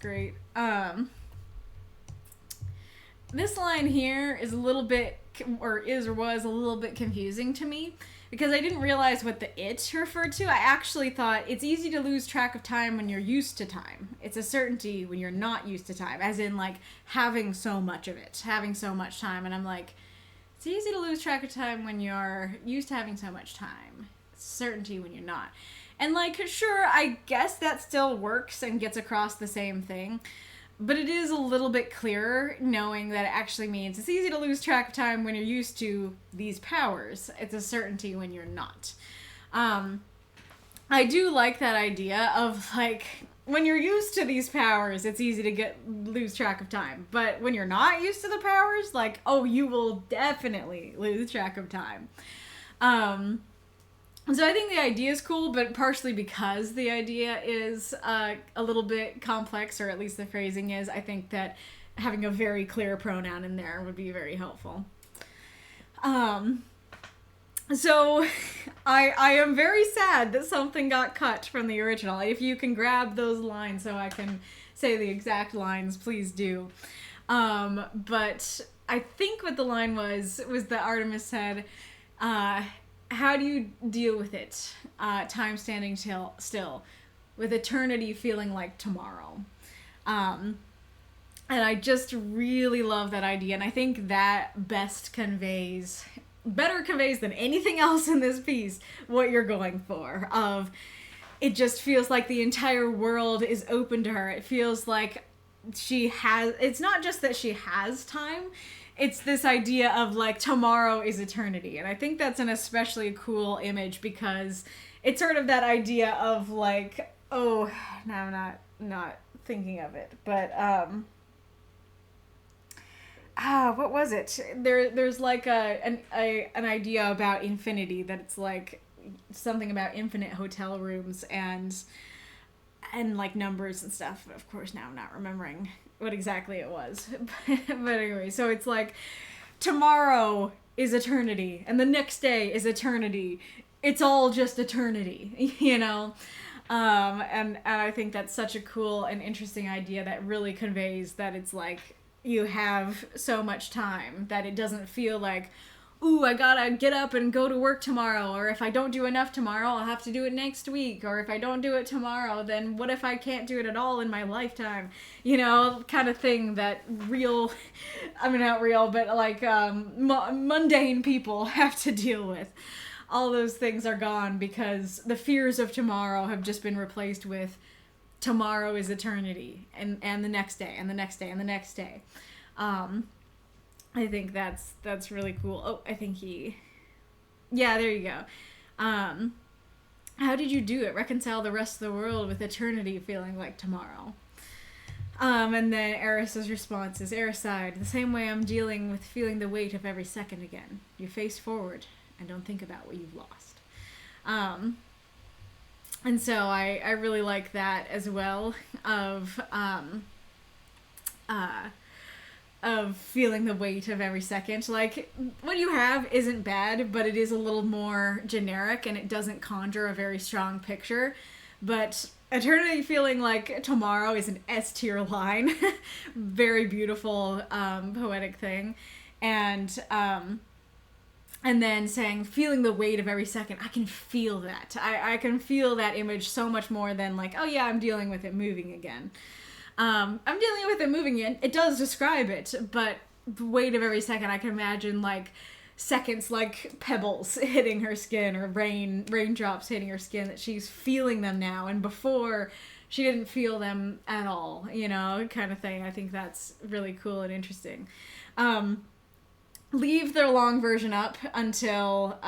great. This line here is a little bit, or was a little bit confusing to me because I didn't realize what the it referred to. I actually thought it's easy to lose track of time when you're used to time. It's a certainty when you're not used to time, as in like having so much of it, having so much time. And I'm like, it's easy to lose track of time when you're used to having so much time. Certainty when you're not. And like, sure, I guess that still works and gets across the same thing, but it is a little bit clearer knowing that it actually means it's easy to lose track of time when you're used to these powers. It's a certainty when you're not. I do like that idea of like, when you're used to these powers, it's easy to lose track of time. But when you're not used to the powers, like, oh, you will definitely lose track of time. So I think the idea is cool, but partially because the idea is a little bit complex, or at least the phrasing is, I think that having a very clear pronoun in there would be very helpful. So I am very sad that something got cut from the original. If you can grab those lines so I can say the exact lines, please do. But I think what the line was that Artemis said, how do you deal with it? Time standing still, with eternity feeling like tomorrow. And I just really love that idea, and I think that better conveys than anything else in this piece what you're going for. It just feels like the entire world is open to her. It feels like it's not just that she has time, it's this idea of like tomorrow is eternity. And I think that's an especially cool image because it's sort of that idea of like, oh, now I'm not thinking of it, but what was it? There's like an idea about infinity, that it's like something about infinite hotel rooms and like numbers and stuff. But of course now I'm not remembering what exactly it was. But anyway, so it's like tomorrow is eternity and the next day is eternity. It's all just eternity, you know? And I think that's such a cool and interesting idea that really conveys that it's like you have so much time that it doesn't feel like, ooh, I gotta get up and go to work tomorrow, or if I don't do enough tomorrow, I'll have to do it next week, or if I don't do it tomorrow, then what if I can't do it at all in my lifetime? You know, kind of thing that real, I mean, not real, but like mundane people have to deal with. All those things are gone because the fears of tomorrow have just been replaced with tomorrow is eternity, and the next day, and the next day, and the next day. I think that's really cool. Oh, I think yeah, there you go. How did you do it? Reconcile the rest of the world with eternity feeling like tomorrow. And then Eris's response is, Eris sighed, the same way I'm dealing with feeling the weight of every second again. You face forward and don't think about what you've lost. And so I really like that as well, of feeling the weight of every second. Like, what you have isn't bad, but it is a little more generic and it doesn't conjure a very strong picture. But eternity feeling like tomorrow is an S-tier line. Very beautiful, poetic thing. And then saying, feeling the weight of every second, I can feel that. I can feel that image so much more than like, oh yeah, I'm dealing with it moving again. I'm dealing with it moving again. It does describe it, but the weight of every second, I can imagine like seconds like pebbles hitting her skin or raindrops hitting her skin, that she's feeling them now. And before, she didn't feel them at all, you know, kind of thing. I think that's really cool and interesting. Leave the long version up until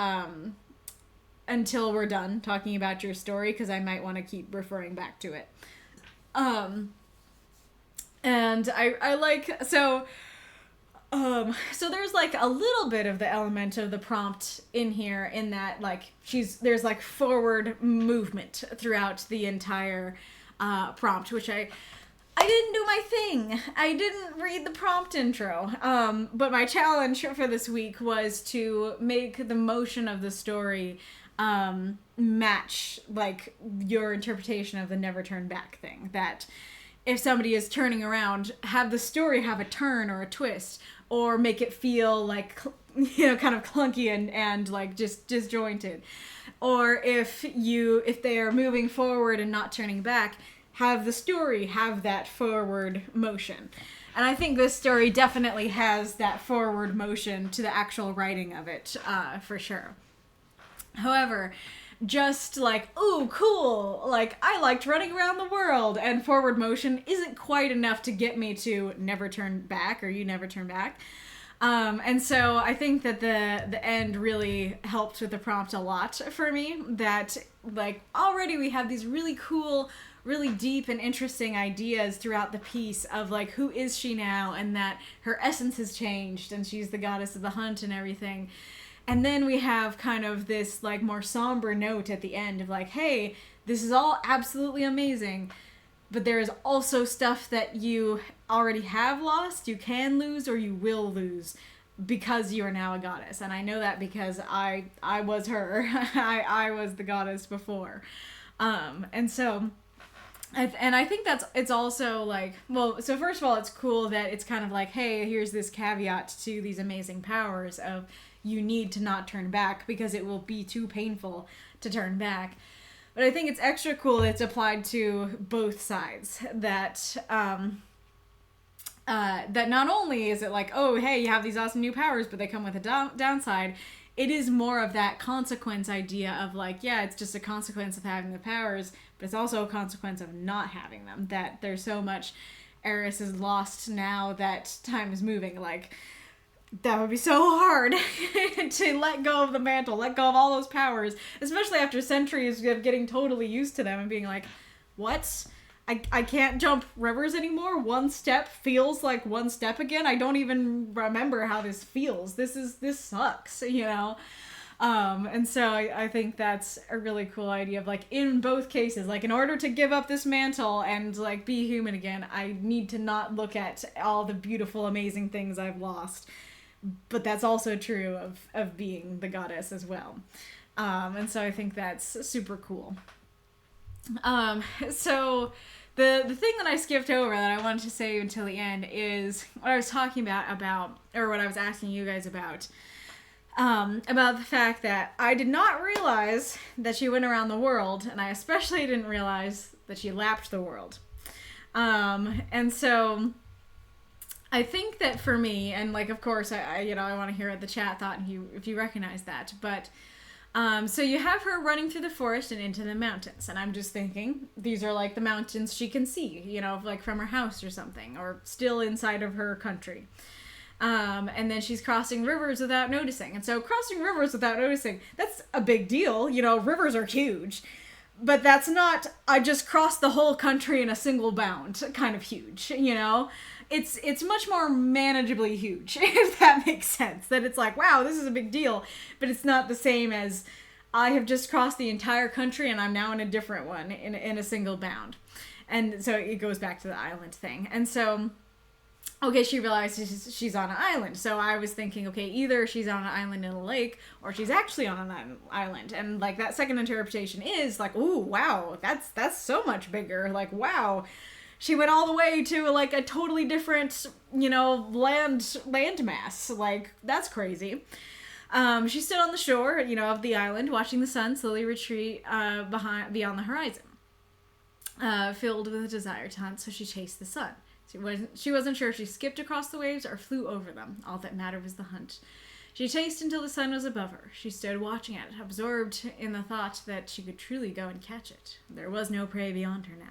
we're done talking about your story, because I might want to keep referring back to it. And I like, so there's like a little bit of the element of the prompt in here, in that like there's like forward movement throughout the entire prompt, which I didn't do my thing. I didn't read the prompt intro. But my challenge for this week was to make the motion of the story match like your interpretation of the never turn back thing. That if somebody is turning around, have the story have a turn or a twist, or make it feel like, you know, kind of clunky and like just disjointed. Or if they are moving forward and not turning back, have the story have that forward motion. And I think this story definitely has that forward motion to the actual writing of it, for sure. However, just like, ooh, cool, like, I liked running around the world, and forward motion isn't quite enough to get me to never turn back, or you never turn back. And so I think that the end really helped with the prompt a lot for me, that, like, already we have these really cool, really deep and interesting ideas throughout the piece of, like, who is she now, and that her essence has changed, and she's the goddess of the hunt and everything. And then we have kind of this, like, more somber note at the end of, like, hey, this is all absolutely amazing, but there is also stuff that you already have lost, you can lose, or you will lose, because you are now a goddess. And I know that because I was her. I was the goddess before. And so... And I think it's also like, well, so first of all, it's cool that it's kind of like, hey, here's this caveat to these amazing powers of you need to not turn back because it will be too painful to turn back. But I think it's extra cool that it's applied to both sides. That that not only is it like, oh, hey, you have these awesome new powers, but they come with a downside. It is more of that consequence idea of like, yeah, it's just a consequence of having the powers, but it's also a consequence of not having them. That there's so much Eris is lost now that time is moving. Like, that would be so hard to let go of the mantle, let go of all those powers, especially after centuries of getting totally used to them and being like, what? I can't jump rivers anymore? One step feels like one step again? I don't even remember how this feels. This sucks, you know? And so I think that's a really cool idea of, like, in both cases, like, in order to give up this mantle and, like, be human again, I need to not look at all the beautiful, amazing things I've lost. But that's also true of being the goddess as well. And so I think that's super cool. So the thing that I skipped over that I wanted to say until the end is what I was talking about, or what I was asking you guys about the fact that I did not realize that she went around the world, and I especially didn't realize that she lapped the world. And so I think that for me, and like, of course, I want to hear what the chat thought if you recognize that, but so you have her running through the forest and into the mountains, and I'm just thinking these are like the mountains she can see, like from her house or something, or still inside of her country. And then she's crossing rivers without noticing. And so crossing rivers without noticing, that's a big deal. Rivers are huge. But that's not, I just crossed the whole country in a single bound kind of huge, It's much more manageably huge, if that makes sense. That it's like, wow, this is a big deal. But it's not the same as I have just crossed the entire country and I'm now in a different one in a single bound. And so it goes back to the island thing. And so, okay, she realizes she's on an island. So I was thinking, okay, either she's on an island in a lake or she's actually on an island. And like that second interpretation is like, ooh, wow, that's so much bigger. Like, wow. She went all the way to like a totally different, land mass. Like, that's crazy. She stood on the shore, of the island, watching the sun slowly retreat beyond the horizon. Filled with a desire to hunt, so she chased the sun. She wasn't sure if she skipped across the waves or flew over them. All that mattered was the hunt. She chased until the sun was above her. She stood watching it, absorbed in the thought that she could truly go and catch it. There was no prey beyond her now.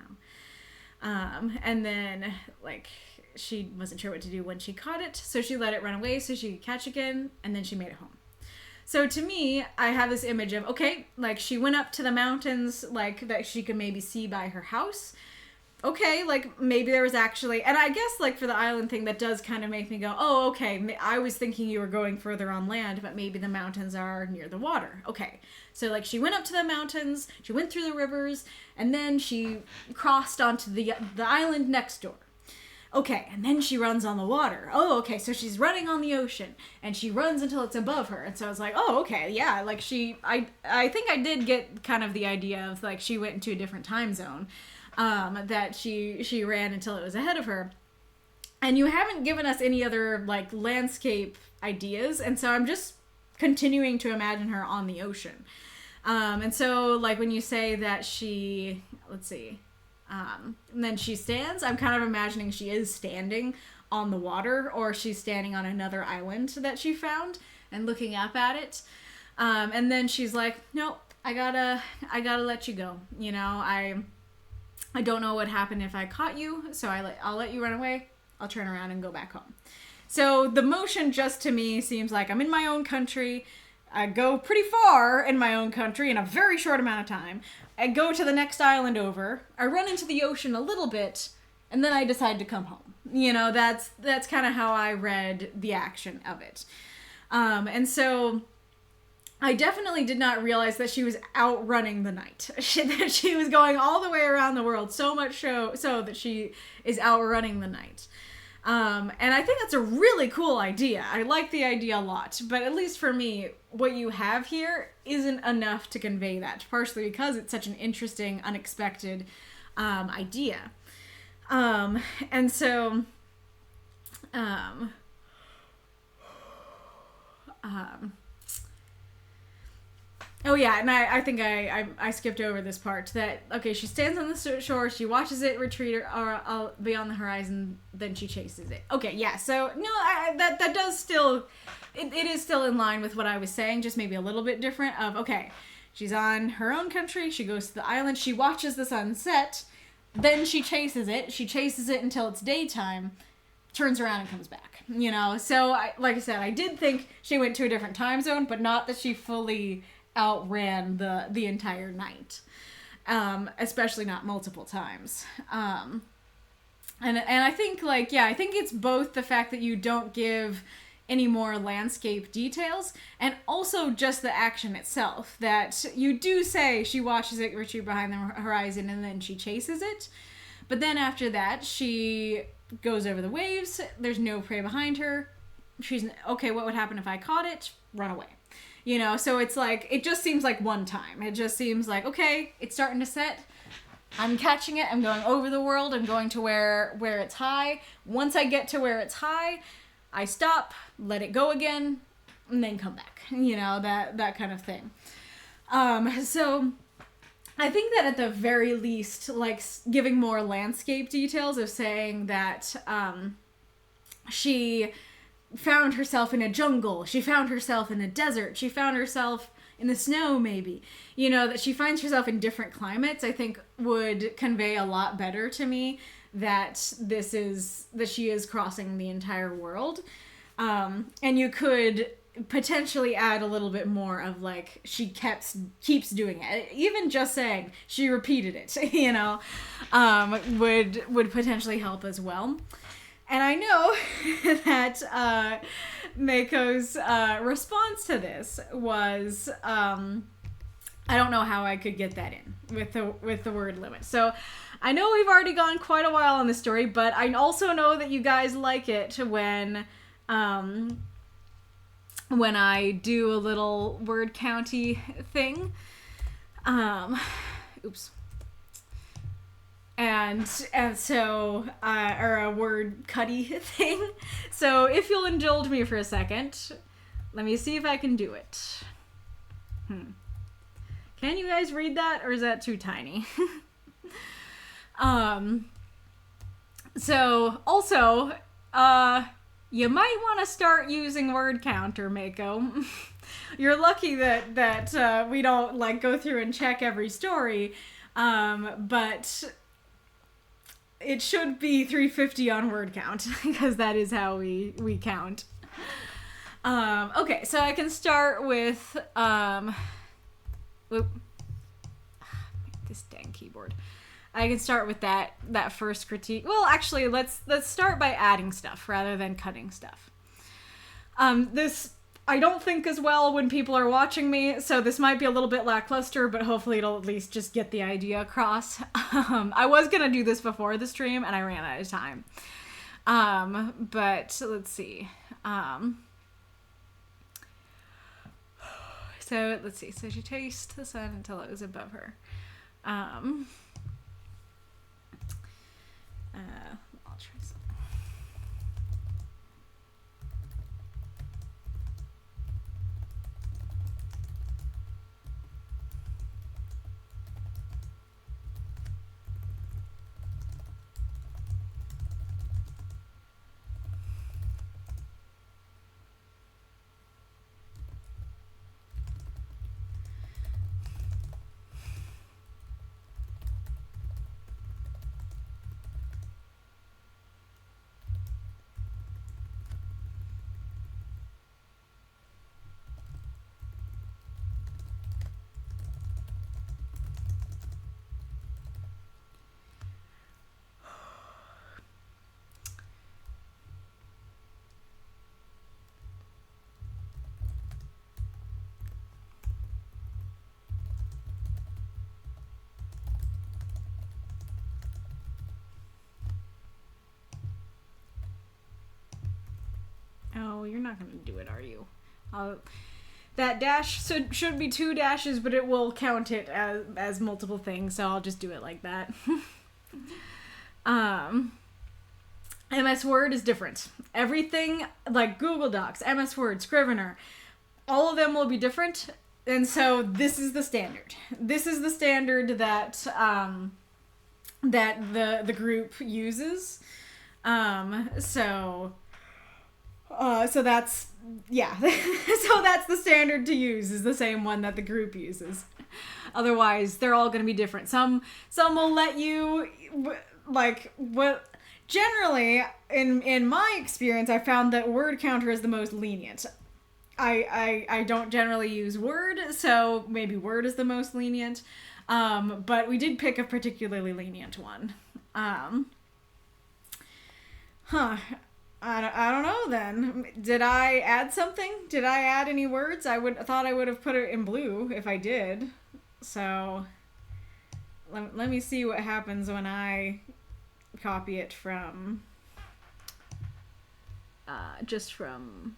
And then, like, she wasn't sure what to do when she caught it, so she let it run away so she could catch again, and then she made it home. So to me, I have this image of, okay, like, she went up to the mountains, like, that she could maybe see by her house. Okay, like, maybe there was actually, and I guess, like, for the island thing, that does kind of make me go, oh, okay, I was thinking you were going further on land, but maybe the mountains are near the water. Okay, so, like, she went up to the mountains, she went through the rivers, and then she crossed onto the island next door. Okay, and then she runs on the water. Oh, okay, so she's running on the ocean, and she runs until it's above her, and so I was like, oh, okay, yeah, like, I think I did get kind of the idea of, like, she went into a different time zone. That she ran until it was ahead of her. And you haven't given us any other, like, landscape ideas, and so I'm just continuing to imagine her on the ocean. And so, like, when you say that she, let's see, and then she stands, I'm kind of imagining she is standing on the water, or she's standing on another island that she found and looking up at it. And then she's like, no, I gotta let you go. I don't know what happened if I caught you, so I'll let you run away. I'll turn around and go back home. So the motion just to me seems like I'm in my own country. I go pretty far in my own country in a very short amount of time. I go to the next island over. I run into the ocean a little bit, and then I decide to come home. That's kind of how I read the action of it. And so I definitely did not realize that she was outrunning the night. That she was going all the way around the world, so much so that she is outrunning the night. And I think that's a really cool idea. I like the idea a lot. But at least for me, what you have here isn't enough to convey that. Partially because it's such an interesting, unexpected idea. And so... Oh yeah, and I think I skipped over this part, that, okay, she stands on the shore, she watches it retreat or beyond the horizon, then she chases it. Okay, yeah, so, no, that does still, it is still in line with what I was saying, just maybe a little bit different of, okay, she's on her own country, she goes to the island, she watches the sun set, Then she chases it. She chases it until it's daytime, turns around and comes back. So like I said, I did think she went to a different time zone, but not that she fully outran the entire night. Especially not multiple times. And I think I think it's both the fact that you don't give any more landscape details, and also just the action itself, that you do say she watches it retreat behind the horizon and then she chases it, but then after that she goes over the waves, there's no prey behind her, she's okay, what would happen if I caught it? Run away. So it's like, it just seems like one time. It just seems like, okay, it's starting to set, I'm catching it, I'm going over the world, I'm going to where it's high. Once I get to where it's high, I stop, let it go again, and then come back. That kind of thing. So I think that at the very least, like, giving more landscape details of saying that she found herself in a jungle, she found herself in a desert, she found herself in the snow, maybe. That she finds herself in different climates, I think would convey a lot better to me that she is crossing the entire world. And you could potentially add a little bit more of, like, she keeps doing it. Even just saying she repeated it, would potentially help as well. And I know that Mako's response to this was, I don't know how I could get that in with the word limit. So I know we've already gone quite a while on this story, but I also know that you guys like it when I do a little word county thing. Oops. And so, or a word cutty thing. So if you'll indulge me for a second, let me see if I can do it. Can you guys read that, or is that too tiny? So also, you might want to start using word counter, Mako. You're lucky that we don't, like, go through and check every story, but it should be 350 on word count, because that is how we count. Okay, so I can start with, this dang keyboard. I can start with that first critique. Well, actually, let's start by adding stuff rather than cutting stuff. This I don't think as well when people are watching me, so this might be a little bit lackluster, but hopefully it'll at least just get the idea across. I was gonna do this before the stream and I ran out of time. But let's see. So let's see. So she chased the sun until it was above her. I'll try something. Oh, you're not going to do it, are you? That dash should be 2 dashes, but it will count it as multiple things, so I'll just do it like that. MS Word is different. Everything, like Google Docs, MS Word, Scrivener, all of them will be different, and so this is the standard. This is the standard that the group uses. So that's, yeah. So that's the standard to use, is the same one that the group uses. Otherwise, they're all going to be different. Some will let you, like, what... Generally, in my experience, I found that word counter is the most lenient. I don't generally use word, so maybe word is the most lenient. But we did pick a particularly lenient one. I don't know then. Did I add something? Did I add any words? Thought I would have put it in blue if I did. So let me see what happens when I copy it from just from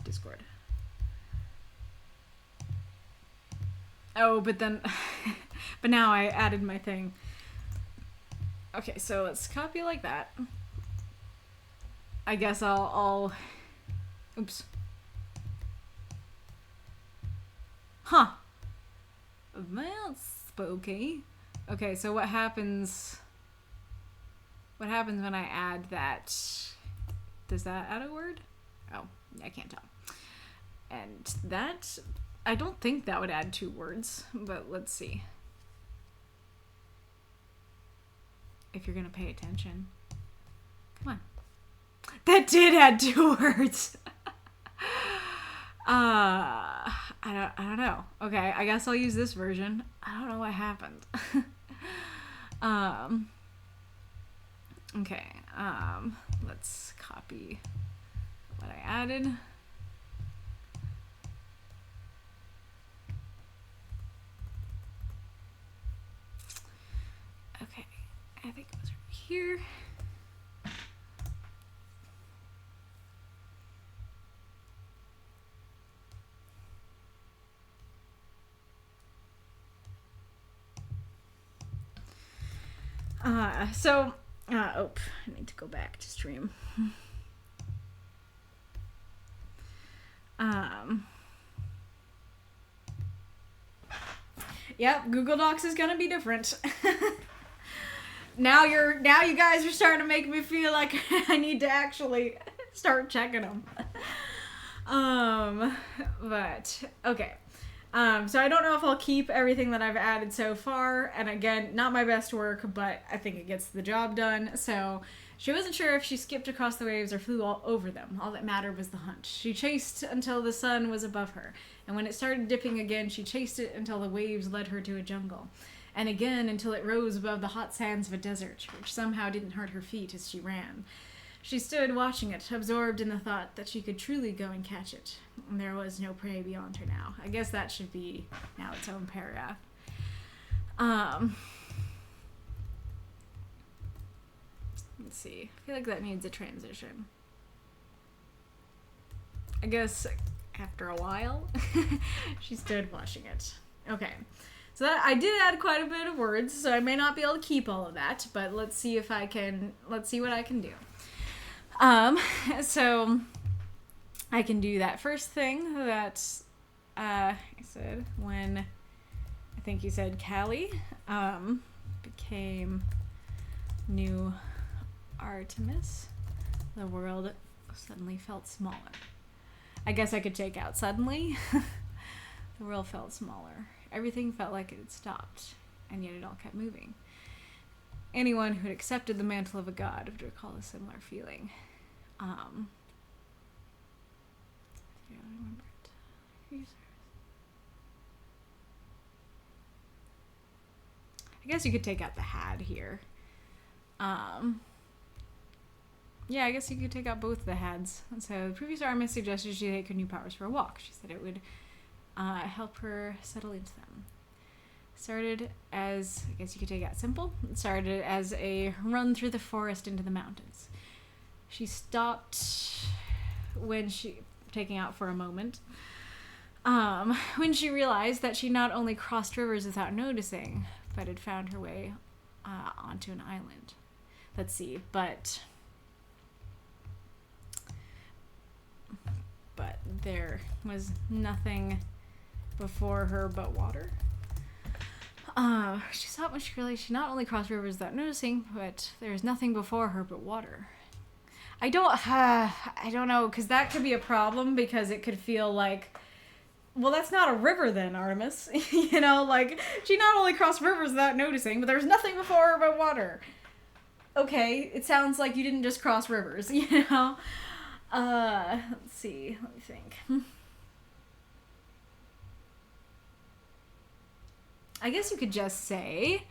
Discord. Oh, but then but now I added my thing. Okay, so let's copy like that. I guess I'll oops. Huh. Well, it's spooky. Okay, so what happens when I add that? Does that add a word? Oh, I can't tell. And that, I don't think that would add 2 words, but let's see. If you're gonna pay attention. Come on. That did add 2 words. I don't know. Okay, I guess I'll use this version. I don't know what happened. Okay, let's copy what I added. Okay, I think it was right here. I need to go back to stream. Yep, Google Docs is gonna be different. Now you guys are starting to make me feel like I need to actually start checking them. But okay. So I don't know if I'll keep everything that I've added so far, and again, not my best work, but I think it gets the job done. So she wasn't sure if she skipped across the waves or flew all over them. All that mattered was the hunt. She chased until the sun was above her, and when it started dipping again, she chased it until the waves led her to a jungle, and again until it rose above the hot sands of a desert, which somehow didn't hurt her feet as she ran. She stood watching it, absorbed in the thought that she could truly go and catch it. And there was no prey beyond her now. I guess that should be now its own paragraph. Let's see. I feel like that needs a transition. I guess after a while, she stood watching it. Okay. So that, I did add quite a bit of words, so I may not be able to keep all of that, but let's see what I can do. So I can do that first thing that I said when I think you said Callie became new Artemis. The world suddenly felt smaller. I guess I could take out suddenly. The world felt smaller. Everything felt like it had stopped, and yet it all kept moving. Anyone who had accepted the mantle of a god would recall a similar feeling. I remember it. I guess you could take out the had here. Yeah, I guess you could take out both the hads. So the previous Artemis suggested she take her new powers for a walk. She said it would help her settle into them. Started as, I guess you could take out simple. It started as a run through the forest into the mountains. She stopped taking out for a moment, when she realized that she not only crossed rivers without noticing, but had found her way onto an island. Let's see, but there was nothing before her but water. She thought when she realized she not only crossed rivers without noticing, but there was nothing before her but water. I don't know, because that could be a problem, because it could feel like Well, that's not a river then, Artemis. You know, like, she not only crossed rivers without noticing, but there's nothing before her but water. Okay, it sounds like you didn't just cross rivers, you know? Let's see. Let me think. I guess you could just say,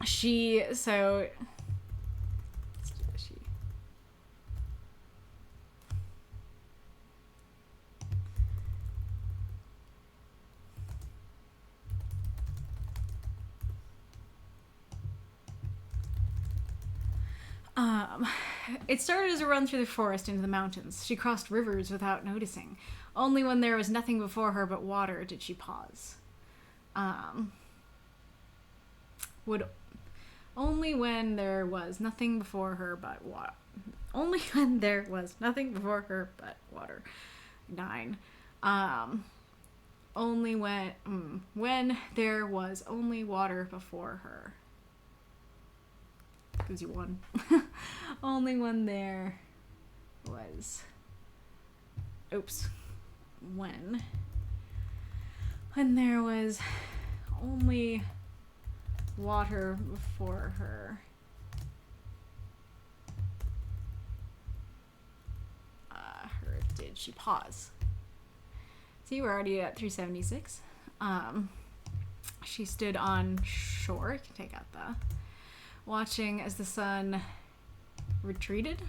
she, so, let's do this, she. It started as a run through the forest into the mountains. She crossed rivers without noticing. Only when there was nothing before her but water did she pause. Only when there was nothing before her but water. Only when there was nothing before her but water. 9. Only when there was only water before her. Gives you 1. Only when there was. Oops. When there was only water before her. Did she pause? See, we're already at 376. She stood on shore. You can take out the. Watching as the sun retreated.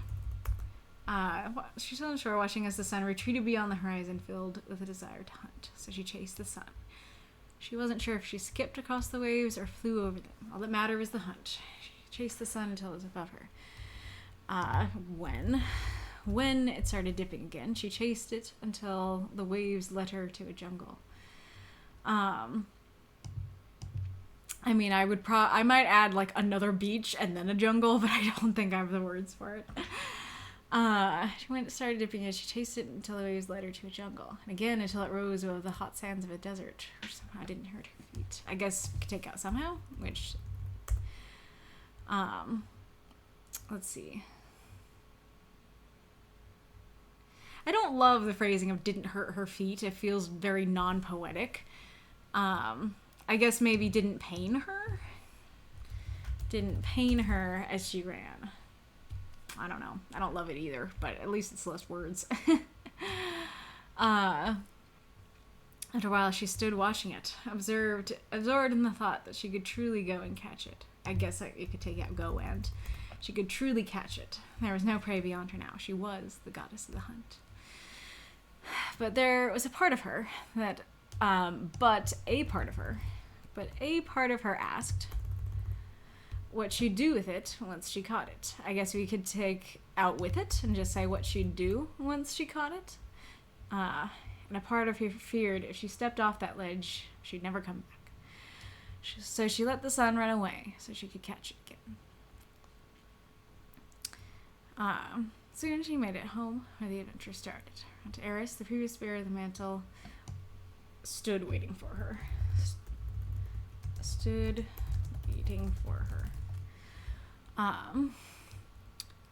She stood on shore watching as the sun retreated beyond the horizon, filled with a desire to hunt. So she chased the sun. She wasn't sure if she skipped across the waves or flew over them. All that mattered was the hunt. She chased the sun until it was above her. When it started dipping again, she chased it until the waves led her to a jungle. I mean, I might add like another beach and then a jungle, but I don't think I have the words for it. When it started dipping in, she chased it until the waves led her to a jungle. And again, until it rose above the hot sands of a desert, which somehow didn't hurt her feet. I guess we could take out somehow, which, let's see. I don't love the phrasing of didn't hurt her feet. It feels very non-poetic. I guess maybe didn't pain her? Didn't pain her as she ran. I don't know. I don't love it either, but at least it's less words. After a while, she stood watching it, absorbed in the thought that she could truly go and catch it. I guess you could take out go and. She could truly catch it. There was no prey beyond her now. She was the goddess of the hunt. But there was a part of her that, but a part of her asked what she'd do with it once she caught it. I guess we could take out with it and just say what she'd do once she caught it. And a part of her feared if she stepped off that ledge, she'd never come back. So she let the sun run away so she could catch it again. Soon she made it home where the adventure started. And Eris, the previous bearer of the mantle, stood waiting for her.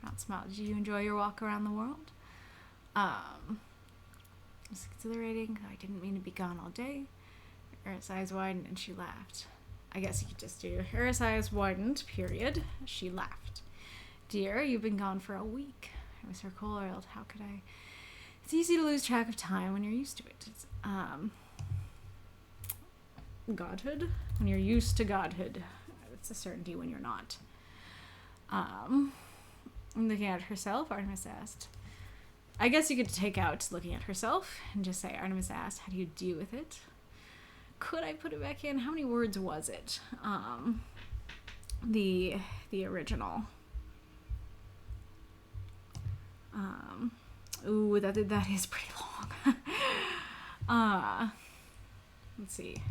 Not smile. Did you enjoy your walk around the world? It was exhilarating. I didn't mean to be gone all day. Eris' eyes widened and she laughed. I guess you could just do Eris' eyes widened, period. She laughed. Dear, you've been gone for a week. I was recoiled. How could I? It's easy to lose track of time when you're used to it. It's, godhood? When you're used to godhood. It's a certainty when you're not. Looking at herself, Artemis asked. I guess you could take out looking at herself and just say, Artemis asked, how do you deal with it? Could I put it back in? How many words was it? The original. Ooh, that is pretty long. Let's see.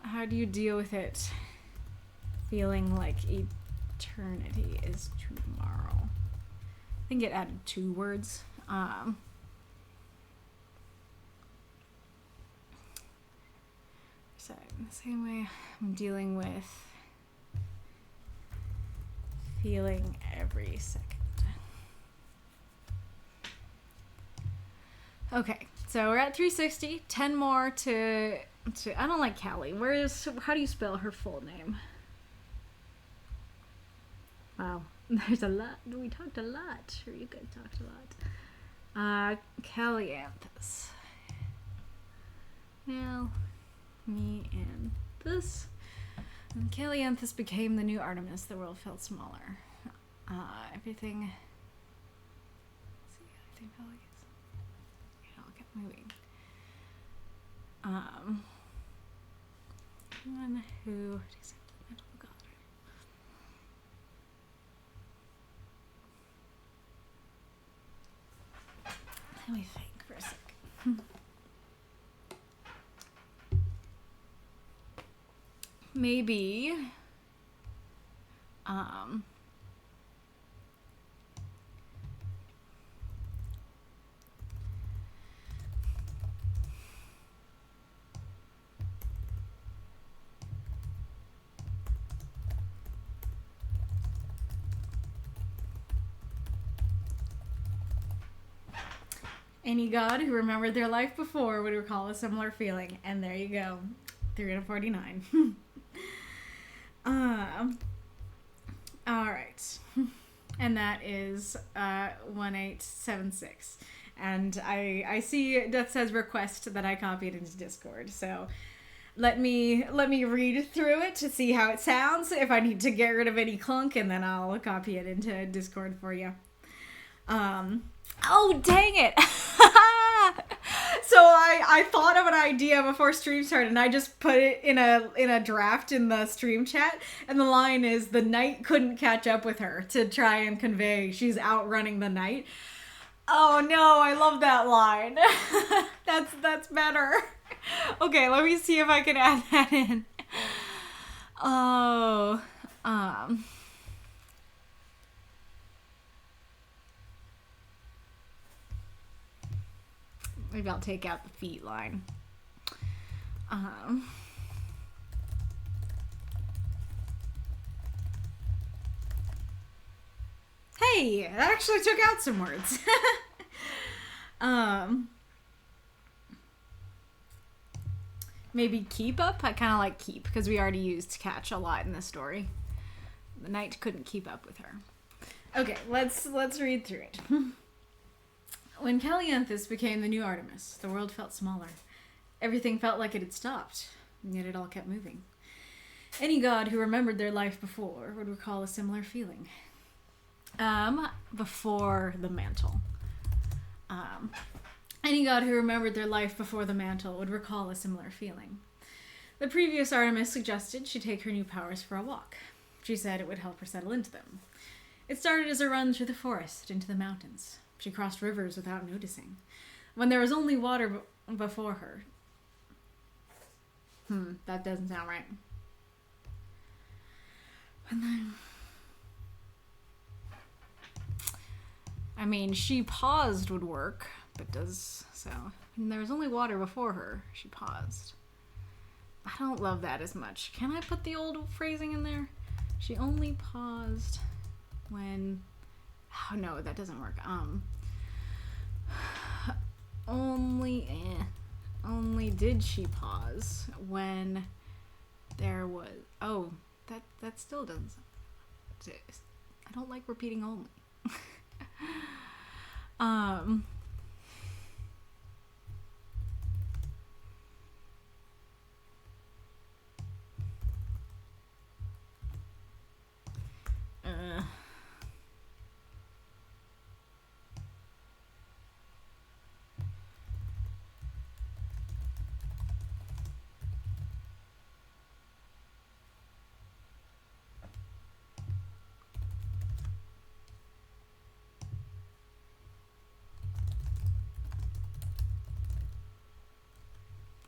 How do you deal with it feeling like eternity is tomorrow? I think it added 2 words. So in the same way I'm dealing with feeling every second. Okay, so we're at 360. 10 more to I don't like Callie. How do you spell her full name? Wow, there's a lot. We talked a lot. Sure, you guys talked a lot. Callianthus. Now, me and this. And Callianthus became the new Artemis. The world felt smaller. Everything. See, everything felt like it all kept moving. One who accepted the mental god. Let me think for a sec. Maybe any god who remembered their life before would recall a similar feeling. And there you go. 349. Alright. And that is 1876. And I see Death says request that I copy it into Discord. So let me read through it to see how it sounds. If I need to get rid of any clunk, and then I'll copy it into Discord for you. Oh, dang it. So I thought of an idea before stream started, and I just put it in a draft in the stream chat, and the line is, the night couldn't catch up with her, to try and convey she's outrunning the night. Oh no, I love that line. That's better. Okay, let me see if I can add that in. Oh, maybe I'll take out the feet line. Hey, that actually took out some words. Maybe keep up? I kind of like keep, because we already used catch a lot in this story. The knight couldn't keep up with her. Okay, let's read through it. When Callianthus became the new Artemis, the world felt smaller. Everything felt like it had stopped, and yet it all kept moving. Any god who remembered their life before would recall a similar feeling. Before the mantle. Any god who remembered their life before the mantle would recall a similar feeling. The previous Artemis suggested she take her new powers for a walk. She said it would help her settle into them. It started as a run through the forest into the mountains. She crossed rivers without noticing. When there was only water before her. That doesn't sound right. I mean, she paused would work, but does so. When there was only water before her, she paused. I don't love that as much. Can I put the old phrasing in there? She only paused when... Oh, no, that doesn't work. Only did she pause when there was... Oh, that still doesn't... I don't like repeating only.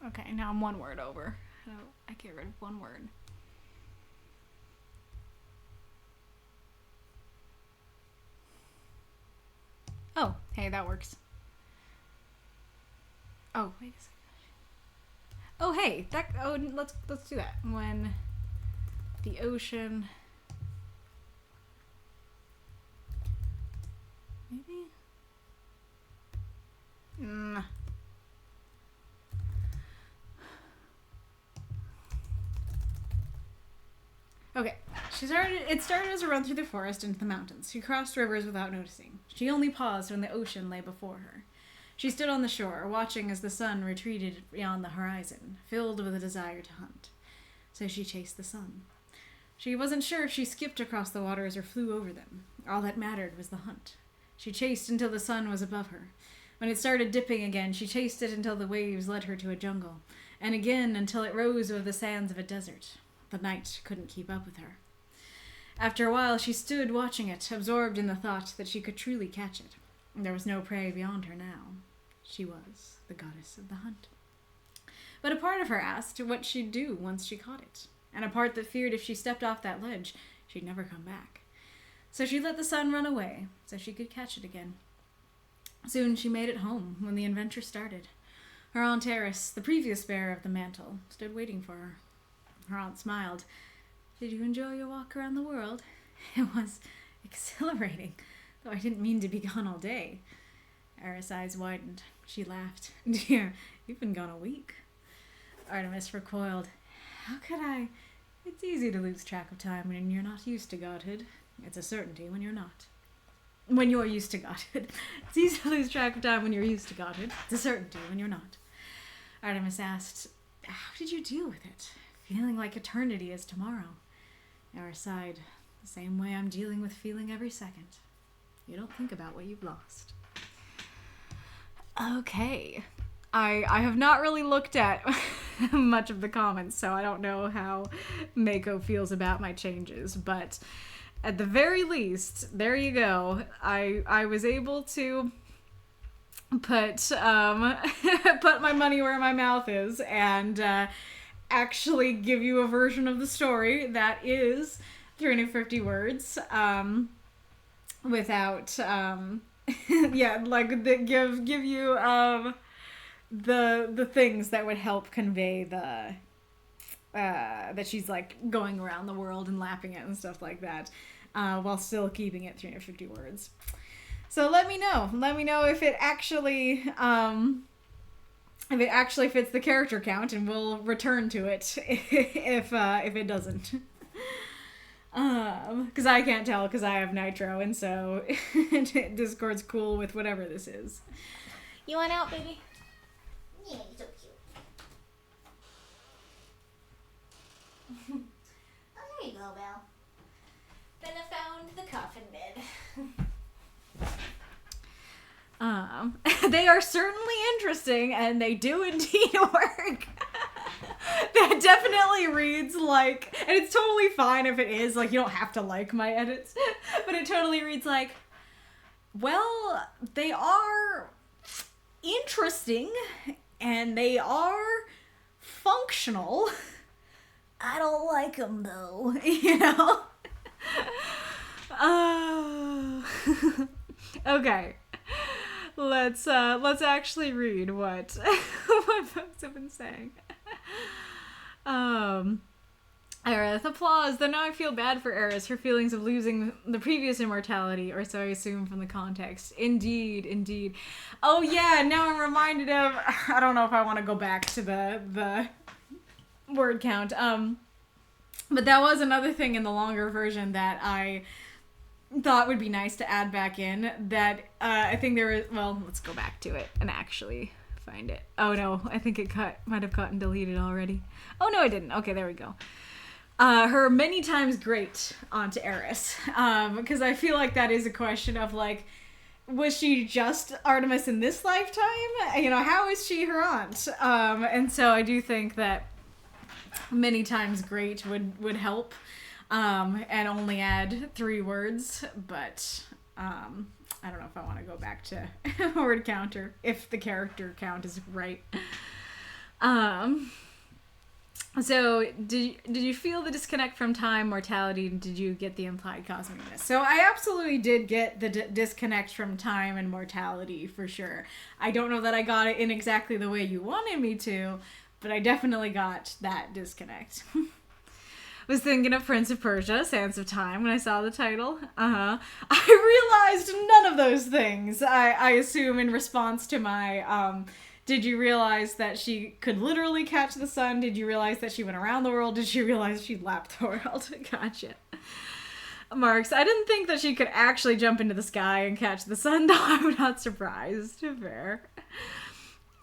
Okay, now I'm one word over. I get rid of one word. Oh, hey, that works. Oh, wait a second. Oh, hey, let's do that. When the ocean... Maybe? It started as a run through the forest into the mountains. She crossed rivers without noticing. She only paused when the ocean lay before her. She stood on the shore, watching as the sun retreated beyond the horizon, filled with a desire to hunt. So she chased the sun. She wasn't sure if she skipped across the waters or flew over them. All that mattered was the hunt. She chased until the sun was above her. When it started dipping again, she chased it until the waves led her to a jungle, and again until it rose over the sands of a desert. The night couldn't keep up with her. After a while, she stood watching it, absorbed in the thought that she could truly catch it. There was no prey beyond her now. She was the goddess of the hunt. But a part of her asked what she'd do once she caught it, and a part that feared if she stepped off that ledge, she'd never come back. So she let the sun run away so she could catch it again. Soon she made it home when the adventure started. Her Aunt Eris, the previous bearer of the mantle, stood waiting for her. Her aunt smiled. "Did you enjoy your walk around the world?" "It was exhilarating, though I didn't mean to be gone all day." Eris' eyes widened. She laughed. "Dear, you've been gone a week." Artemis recoiled. "How could I? It's easy to lose track of time when you're not used to godhood. It's a certainty when you're not. When you're used to godhood. It's easy to lose track of time when you're used to godhood. It's a certainty when you're not." Artemis asked, "How did you deal with it? Feeling like eternity is tomorrow." Eris sighed. "The same way I'm dealing with feeling every second. You don't think about what you've lost." Okay. I have not really looked at much of the comments, so I don't know how Mako feels about my changes, but at the very least, there you go. I was able to put put my money where my mouth is and actually give you a version of the story that is 350 words without yeah, like give you the things that would help convey the that she's like going around the world and lapping it and stuff like that, while still keeping it 350 words. So let me know if it actually fits the character count, and we'll return to it if it doesn't. Because I can't tell because I have Nitro, and so Discord's cool with whatever this is. You want out, baby? Yeah, you're so cute. Oh, there you go, Belle. Then I found the coffin bed. They are certainly interesting, and they do indeed work. That definitely reads like, and it's totally fine if it is, like, you don't have to like my edits, but it totally reads like, well, they are interesting, and they are functional. I don't like them, though. You know? Okay. Let's actually read what folks have been saying. Aerith, applause. Though now I feel bad for Aerith. Her feelings of losing the previous immortality, or so I assume from the context. Indeed. Oh yeah, now I'm reminded of, I don't know if I want to go back to the word count. But that was another thing in the longer version that I thought would be nice to add back in, that I think there was, well, let's go back to it and actually find it. Oh no, I think it might have gotten deleted already. Oh no, it didn't. Okay, there we go. Her many times great onto Eris, because I feel like that is a question of, like, was she just Artemis in this lifetime? You know, how is she her aunt? And so I do think that many times great would help, and only add 3 words, but I don't know if I want to go back to word counter if the character count is right. So did you feel the disconnect from time, mortality, and did you get the implied cosmicness? So I absolutely did get the disconnect from time and mortality for sure. I don't know that I got it in exactly the way you wanted me to, but I definitely got that disconnect. Was thinking of Prince of Persia, Sands of Time, when I saw the title. I realized none of those things. I assume in response to my, did you realize that she could literally catch the sun? Did you realize that she went around the world? Did you realize she lapped the world? Gotcha. Marks, I didn't think that she could actually jump into the sky and catch the sun, though I'm not surprised. Fair.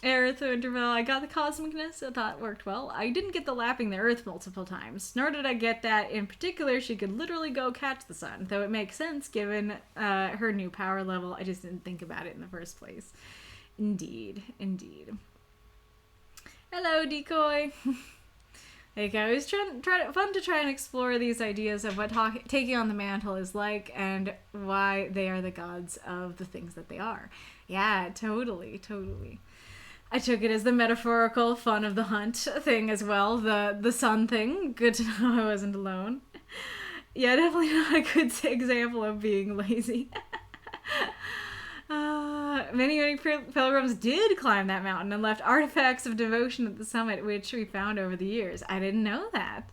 Aerith Winterfell, I got the cosmicness, I thought it worked well. I didn't get the lapping the earth multiple times, nor did I get that, in particular, she could literally go catch the sun, though it makes sense given her new power level. I just didn't think about it in the first place. Indeed, indeed. Hello, Decoy. Like, I was fun to try and explore these ideas of what taking on the mantle is like and why they are the gods of the things that they are. Yeah, totally. I took it as the metaphorical fun of the hunt thing as well, the sun thing. Good to know I wasn't alone. Yeah, definitely not a good example of being lazy. Many pilgrims did climb that mountain and left artifacts of devotion at the summit, which we found over the years. I didn't know that.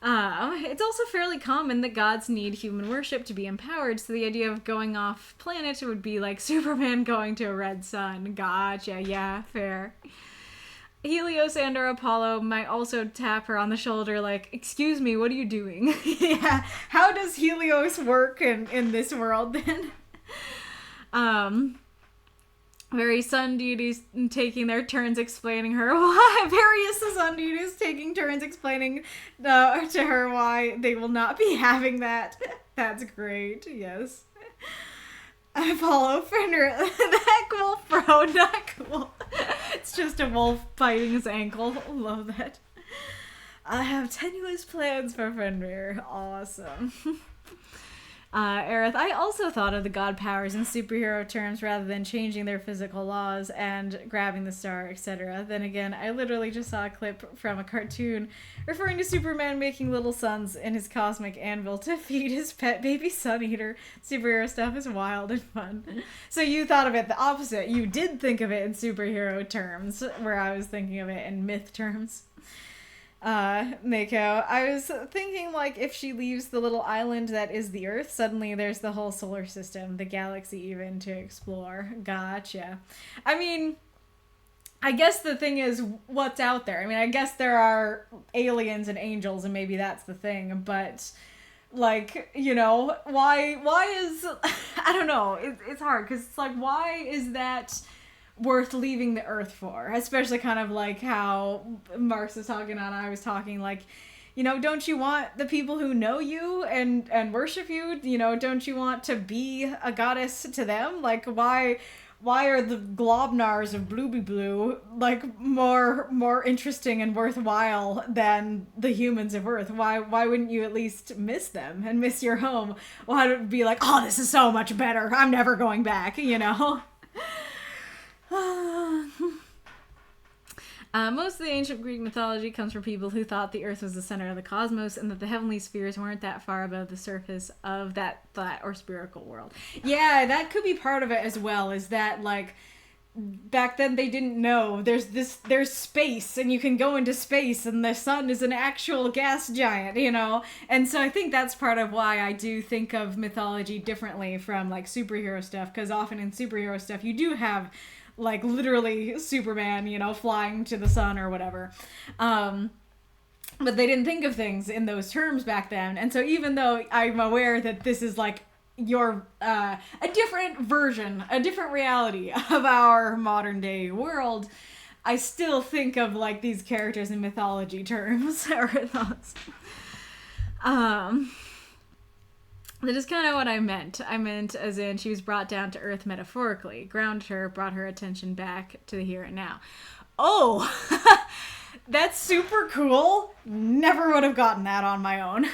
It's also fairly common that gods need human worship to be empowered, so the idea of going off planet would be like Superman going to a red sun. Gotcha, yeah, fair. Helios and or Apollo might also tap her on the shoulder like, excuse me, what are you doing? Yeah, how does Helios work in this world then? Various sun deities taking their turns explaining her why. Various sun deities taking turns explaining to her why they will not be having that. That's great. Yes. Apollo Fenrir. That wolf, bro. Not cool. It's just a wolf biting his ankle. Love that. I have tenuous plans for Fenrir. Awesome. Aerith, I also thought of the god powers in superhero terms rather than changing their physical laws and grabbing the star, etc. Then again, I literally just saw a clip from a cartoon referring to Superman making little suns in his cosmic anvil to feed his pet baby sun eater. Superhero stuff is wild and fun. So you thought of it the opposite. You did think of it in superhero terms, where I was thinking of it in myth terms. Mako, I was thinking, like, if she leaves the little island that is the Earth, suddenly there's the whole solar system, the galaxy even, to explore. Gotcha. I mean, I guess the thing is, what's out there? I mean, I guess there are aliens and angels, and maybe that's the thing, but, like, you know, why is, I don't know, it's hard, because it's like, why is that worth leaving the Earth for? Especially kind of like how Marx was talking and I was talking, like, you know, don't you want the people who know you and worship you, you know, don't you want to be a goddess to them? Like, why are the Globnars of Blooby Blue, like, more interesting and worthwhile than the humans of Earth? Why wouldn't you at least miss them and miss your home? Why would it be like, oh, this is so much better, I'm never going back, you know? Most of the ancient Greek mythology comes from people who thought the Earth was the center of the cosmos and that the heavenly spheres weren't that far above the surface of that flat or spherical world. Yeah, that could be part of it as well, is that, like, back then they didn't know there's space and you can go into space and the sun is an actual gas giant, you know? And so I think that's part of why I do think of mythology differently from, like, superhero stuff, because often in superhero stuff you do have, like, literally Superman, you know, flying to the sun or whatever. But they didn't think of things in those terms back then. And so even though I'm aware that this is, like, a different version, a different reality of our modern day world, I still think of, like, these characters in mythology terms or thoughts. That is kind of what I meant. I meant as in she was brought down to earth metaphorically, grounded her, brought her attention back to the here and now. Oh, that's super cool. Never would have gotten that on my own.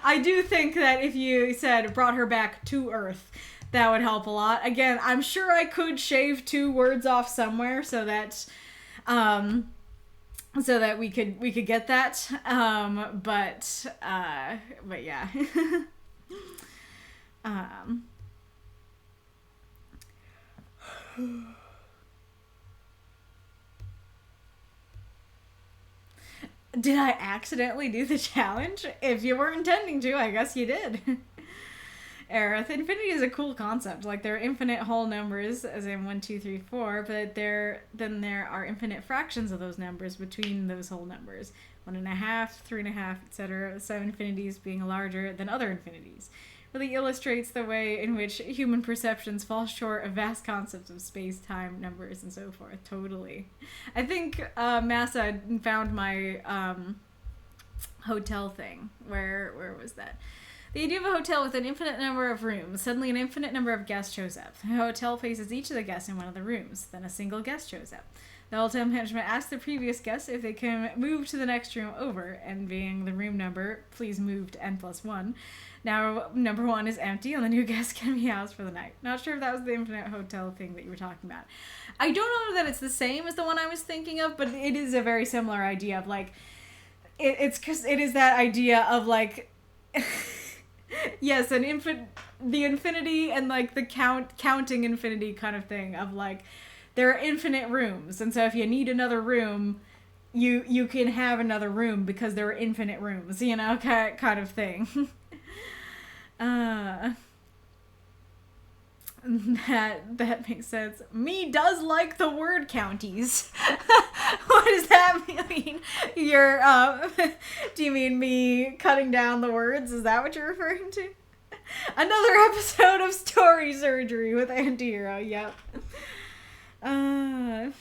I do think that if you said brought her back to earth, that would help a lot. Again, I'm sure I could shave 2 words off somewhere so that we could get that. But yeah. Did I accidentally do the challenge? If you weren't intending to, I guess you did. Aerith, infinity is a cool concept. Like, there are infinite whole numbers, as in 1, 2, 3, 4, but there are infinite fractions of those numbers between those whole numbers, 1.5, 3.5, etc. Some infinities being larger than other infinities. Really illustrates the way in which human perceptions fall short of vast concepts of space, time, numbers, and so forth. Totally. I think Massa found my hotel thing. Where was that? The idea of a hotel with an infinite number of rooms. Suddenly an infinite number of guests shows up. The hotel places each of the guests in one of the rooms. Then a single guest shows up. The hotel management asks the previous guests if they can move to the next room over, and being the room number, please move to n+1. Now, number 1 is empty, and the new guest can be housed for the night. Not sure if that was the infinite hotel thing that you were talking about. I don't know that it's the same as the one I was thinking of, but it is a very similar idea of, like, it's because it is that idea of, like, yes, the infinity and, like, the counting infinity kind of thing of, like, there are infinite rooms, and so if you need another room, you can have another room because there are infinite rooms, you know, kind of thing. That makes sense. Me does like the word counties. What does that mean? You're do you mean me cutting down the words? Is that what you're referring to? Another episode of Story Surgery with Antihero. Yep. I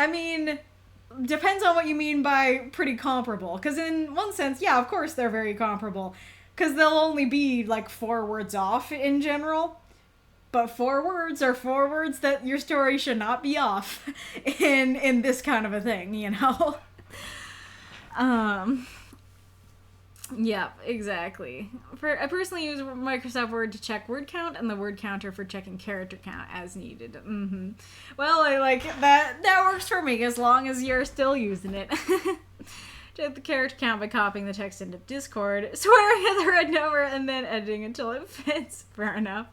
mean, depends on what you mean by pretty comparable. Because in one sense, yeah, of course they're very comparable. Because they'll only be like 4 words off in general. But 4 words are 4 words that your story should not be off in this kind of a thing, you know? Yep, exactly. I personally use Microsoft Word to check word count and the word counter for checking character count as needed. Well, I like that. That works for me as long as you're still using it. Check the character count by copying the text into Discord, swearing at the right number, and then editing until it fits. Fair enough.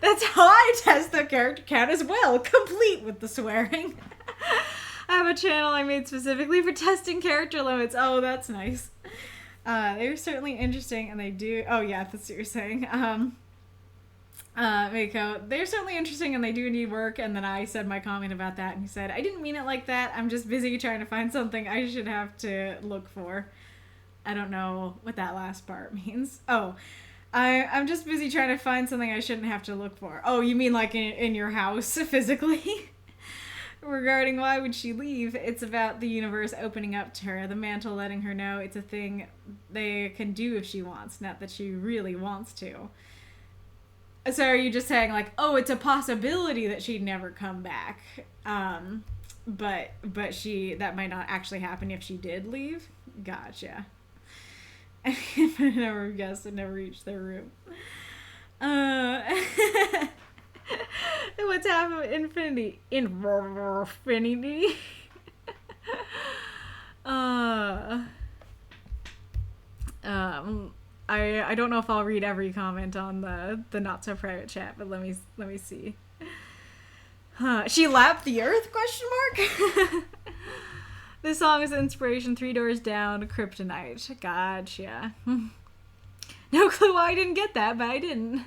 That's how I test the character count as well, complete with the swearing. I have a channel I made specifically for testing character limits. Oh, that's nice. They're certainly interesting, and they do... Oh, yeah, that's what you're saying. Mako, they're certainly interesting, and they do need work, and then I said my comment about that, and he said, I didn't mean it like that. I'm just busy trying to find something I should have to look for. I don't know what that last part means. Oh, I'm just busy trying to find something I shouldn't have to look for. Oh, you mean like in your house, physically? Regarding why would she leave, it's about the universe opening up to her, the mantle letting her know it's a thing they can do if she wants, not that she really wants to. So are you just saying, like, oh, it's a possibility that she'd never come back, but that might not actually happen if she did leave? Gotcha. Infinite number of guests would never reach their room. What's half of infinity? Infinity. I don't know if I'll read every comment on the not so private chat, but let me see. She lapped the earth? Question mark. This song is inspiration. 3 Doors Down, Kryptonite. Gotcha. No clue why I didn't get that, but I didn't.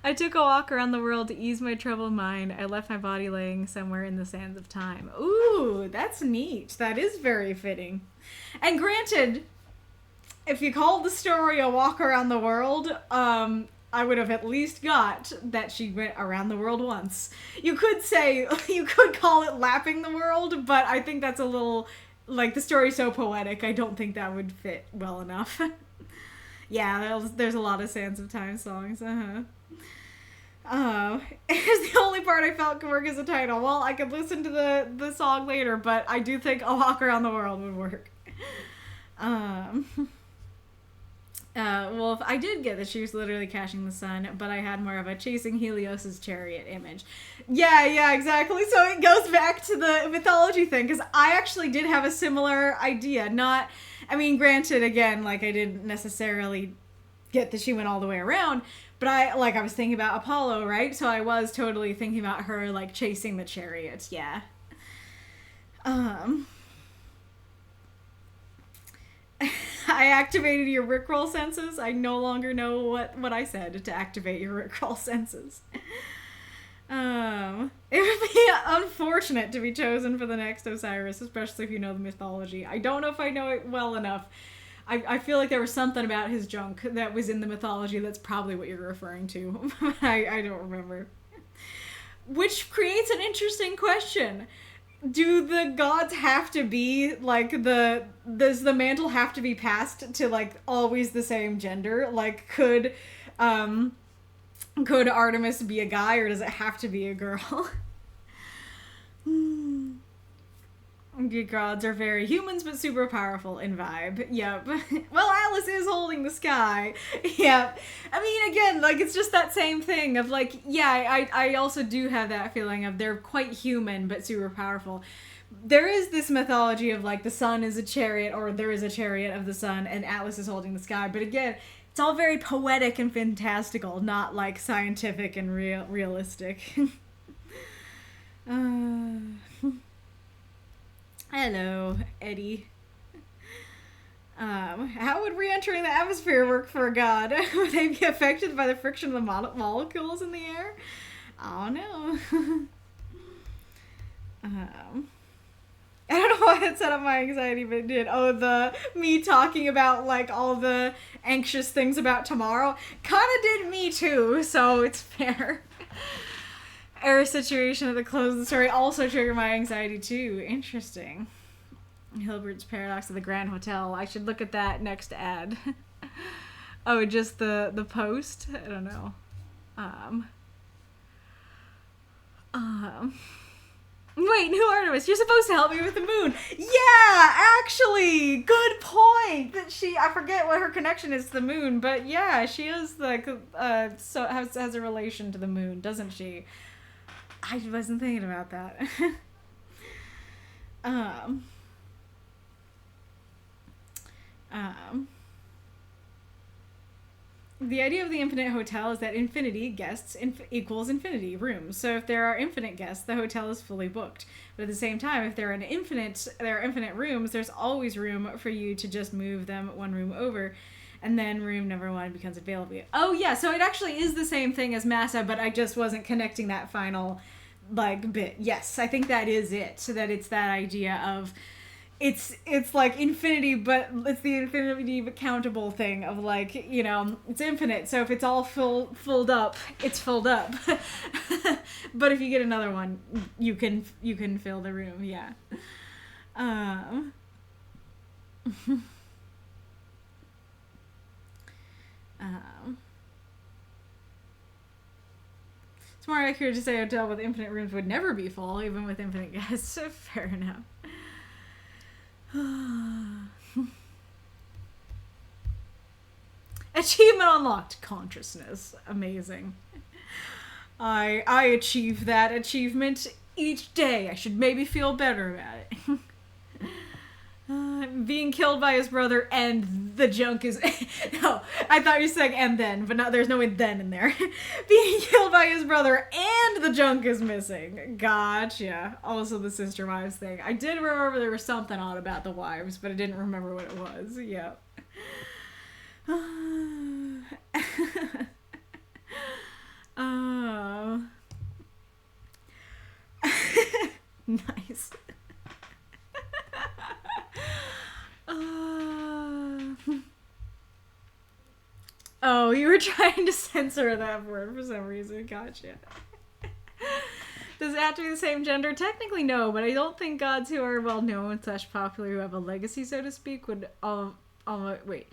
I took a walk around the world to ease my troubled mind. I left my body laying somewhere in the sands of time. Ooh, that's neat. That is very fitting. And granted, if you called the story A Walk Around the World, I would have at least got that she went around the world once. You could call it Lapping the World, but I think that's a little, like, the story's so poetic, I don't think that would fit well enough. Yeah, there's a lot of Sands of Time songs, It's the only part I felt could work as a title. Well, I could listen to the song later, but I do think A Walk Around the World would work. Well, I did get that she was literally catching the sun, but I had more of a chasing Helios's chariot image. Yeah, exactly. So it goes back to the mythology thing, because I actually did have a similar idea. Granted, again, like, I didn't necessarily get that she went all the way around, but I was thinking about Apollo, right? So I was totally thinking about her, like, chasing the chariot, yeah. I I activated your Rickroll senses. I no longer know what I said to activate your Rickroll senses. It would be unfortunate to be chosen for the next Osiris, especially if you know the mythology. I don't know if I know it well enough. I feel like there was something about his junk that was in the mythology that's probably what you're referring to. I don't remember. Which creates an interesting question. Do the gods have to be, like, does the mantle have to be passed to, like, always the same gender? Like, could Artemis be a guy, or does it have to be a girl? The gods are very humans, but super powerful in vibe. Yep. Well, Atlas is holding the sky. Yep. I mean, again, like, it's just that same thing of, like, yeah, I also do have that feeling of they're quite human, but super powerful. There is this mythology of, like, the sun is a chariot, or there is a chariot of the sun, and Atlas is holding the sky. But again, it's all very poetic and fantastical, not, like, scientific and realistic. Hello, Eddie. How would re-entering the atmosphere work for a god? Would they be affected by the friction of the molecules in the air? I don't know. I don't know why it set up my anxiety, but it did. Oh, me talking about, like, all the anxious things about tomorrow kinda did me too, so it's fair. Air situation at the close of the story also triggered my anxiety too. Interesting. Hilbert's Paradox of the Grand Hotel. I should look at that next ad. Oh, just the post? I don't know. Wait, new Artemis, you're supposed to help me with the moon. Yeah, actually, good point. That I forget what her connection is to the moon, but yeah, she is like, so has a relation to the moon, doesn't she? I wasn't thinking about that. The idea of the infinite hotel is that infinity guests equals infinity rooms. So if there are infinite guests, the hotel is fully booked. But at the same time, if there are infinite rooms, there's always room for you to just move them one room over. And then room number one becomes available. Oh yeah, so it actually is the same thing as Massa, but I just wasn't connecting that final, like, bit. Yes, I think that is it. So that it's that idea of, it's like infinity, but it's the infinity but countable thing of, like, you know, it's infinite. So if it's all filled up, it's filled up. But if you get another one, you can fill the room. Yeah. It's more accurate to say a hotel with infinite rooms would never be full, even with infinite guests. Fair enough. Achievement unlocked. Consciousness. Amazing. I achieve that achievement each day. I should maybe feel better about it. Being killed by his brother and the junk is... No, I thought you were saying and then, but there's no then in there. Being killed by his brother and the junk is missing. Gotcha. Also the sister wives thing. I did remember there was something odd about the wives, but I didn't remember what it was. Yep. Oh. Nice. Oh, you were trying to censor that word for some reason. Gotcha. Does it have to be the same gender? Technically, no, but I don't think gods who are well known / popular who have a legacy, so to speak, would wait.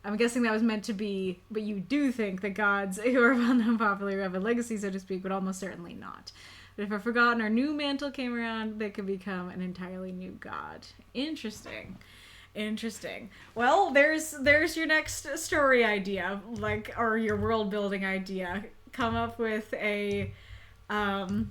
I'm guessing that was meant to be, but you do think that gods who are well known, popular, who have a legacy, so to speak, would almost certainly not. But if a forgotten or new mantle came around, they could become an entirely new god. Interesting. Well, there's your next story idea, like, or your world building idea. Come up with a god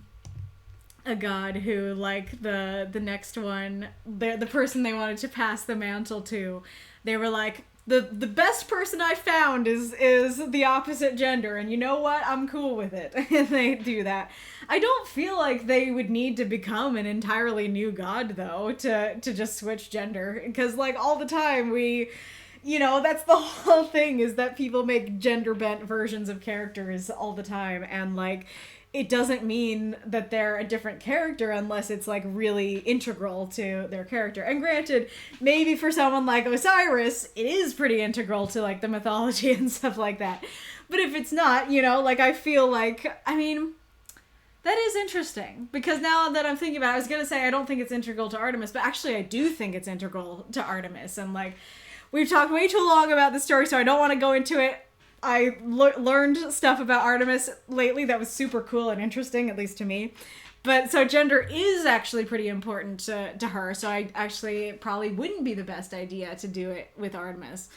who, like, the next one, the person they wanted to pass the mantle to, they were like, the best person I found is the opposite gender, and you know what? I'm cool with it. And they do that. I don't feel like they would need to become an entirely new god, though, to just switch gender. Because, like, all the time You know, that's the whole thing, is that people make gender bent versions of characters all the time, and like it doesn't mean that they're a different character unless it's like really integral to their character. And granted, maybe for someone like Osiris, it is pretty integral to like the mythology and stuff like that. But if it's not, you know, like I feel like, I mean, that is interesting, because now that I'm thinking about it, I was going to say I don't think it's integral to Artemis, but actually I do think it's integral to Artemis. And like, we've talked way too long about the story, so I don't want to go into it. I learned stuff about Artemis lately that was super cool and interesting, at least to me. But so gender is actually pretty important to her, so I actually probably wouldn't be the best idea to do it with Artemis.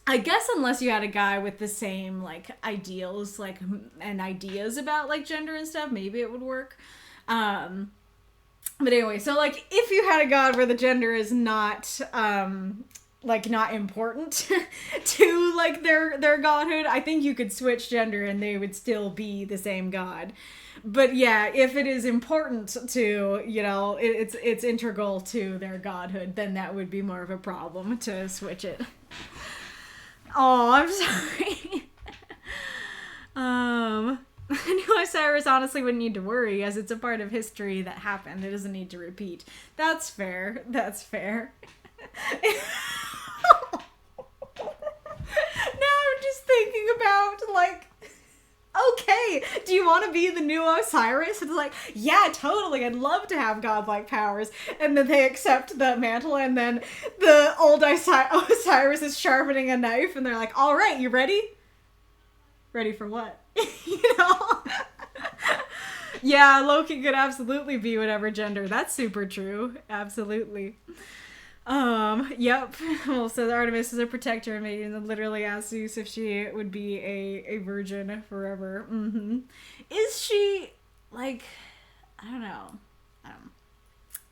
I guess unless you had a guy with the same like ideals like and ideas about like gender and stuff, maybe it would work. But anyway, so like if you had a god where the gender is not like not important to like their godhood, I think you could switch gender and they would still be the same god. But yeah, if it is important to, you know, it's integral to their godhood, then that would be more of a problem to switch it. Oh, I'm sorry. I knew Osiris honestly wouldn't need to worry, as it's a part of history that happened. It doesn't need to repeat. That's fair. That's fair. Now I'm just thinking about, like, okay, do you want to be the new Osiris? It's like, yeah, totally, I'd love to have godlike powers. And then they accept the mantle, and then the old Osiris is sharpening a knife, and they're like, all right, you ready? Ready for what? You know? Yeah, Loki could absolutely be whatever gender. That's super true. Absolutely. Yep. Well, so Artemis is a protector of me, and literally asked Zeus if she would be a virgin forever. Mm-hmm. Is she, like, I don't know.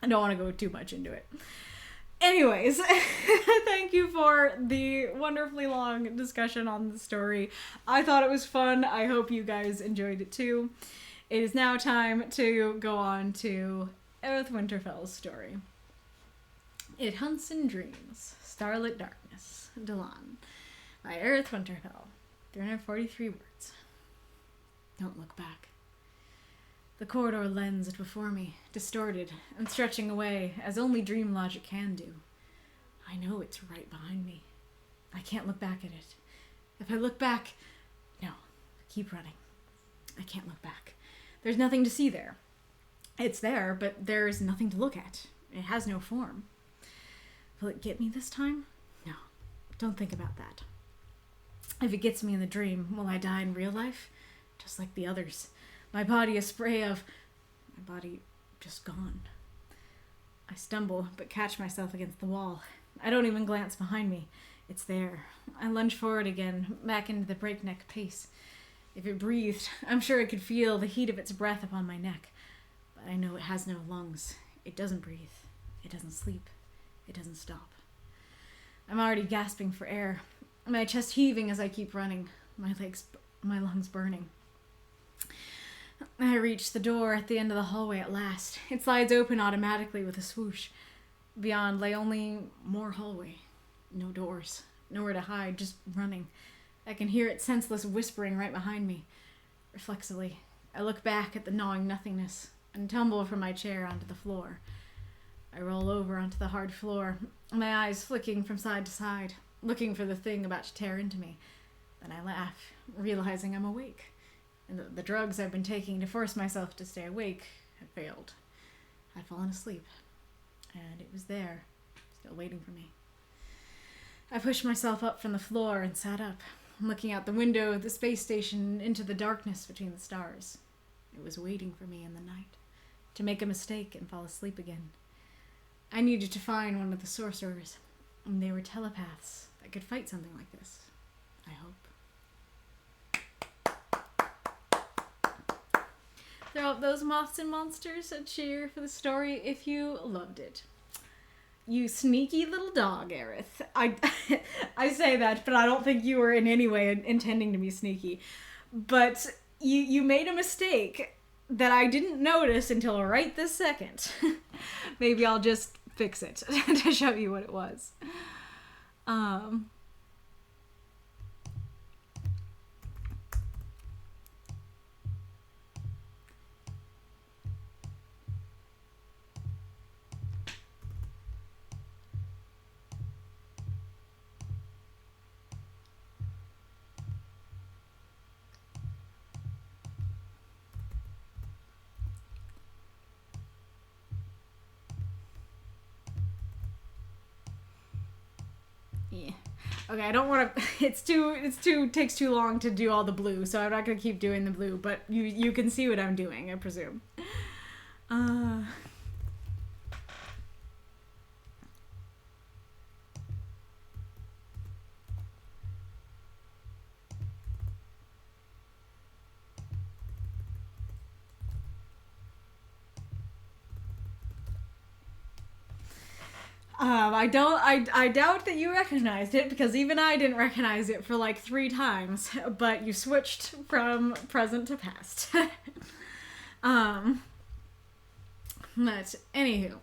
I don't want to go too much into it. Anyways, thank you for the wonderfully long discussion on the story. I thought it was fun. I hope you guys enjoyed it too. It is now time to go on to Aerith Winterfell's story. It Hunts in Dreams, Starlit Darkness, Dalan, by Aerith Winterfell, 343 words. Don't look back. The corridor lensed before me, distorted and stretching away as only dream logic can do. I know it's right behind me. I can't look back at it. If I look back... No, keep running. I can't look back. There's nothing to see there. It's there, but there's nothing to look at. It has no form. Will it get me this time? No, don't think about that. If it gets me in the dream, will I die in real life? Just like the others. My body a spray of... My body just gone. I stumble, but catch myself against the wall. I don't even glance behind me. It's there. I lunge forward again, back into the breakneck pace. If it breathed, I'm sure I could feel the heat of its breath upon my neck. But I know it has no lungs. It doesn't breathe. It doesn't sleep. It doesn't stop. I'm already gasping for air, my chest heaving as I keep running, my lungs burning. I reach the door at the end of the hallway at last. It slides open automatically with a swoosh. Beyond lay only more hallway. No doors. Nowhere to hide, just running. I can hear its senseless whispering right behind me. Reflexively, I look back at the gnawing nothingness and tumble from my chair onto the floor. I roll over onto the hard floor, my eyes flicking from side to side, looking for the thing about to tear into me. Then I laugh, realizing I'm awake, and the drugs I've been taking to force myself to stay awake had failed. I'd fallen asleep, and it was there, still waiting for me. I pushed myself up from the floor and sat up, looking out the window of the space station into the darkness between the stars. It was waiting for me in the night, to make a mistake and fall asleep again. I needed to find one of the sorcerers, and they were telepaths that could fight something like this. I hope. Throw up those moths and monsters and cheer for the story if you loved it. You sneaky little dog, Aerith. I say that, but I don't think you were in any way intending to be sneaky. But you made a mistake that I didn't notice until right this second. Maybe I'll just fix it to show you what it was. Um, yeah. Okay, I don't want to. Takes too long to do all the blue, so I'm not gonna keep doing the blue. But you can see what I'm doing, I presume. Uh. I doubt that you recognized it because even I didn't recognize it for like 3 times, but you switched from present to past. um, but anywho,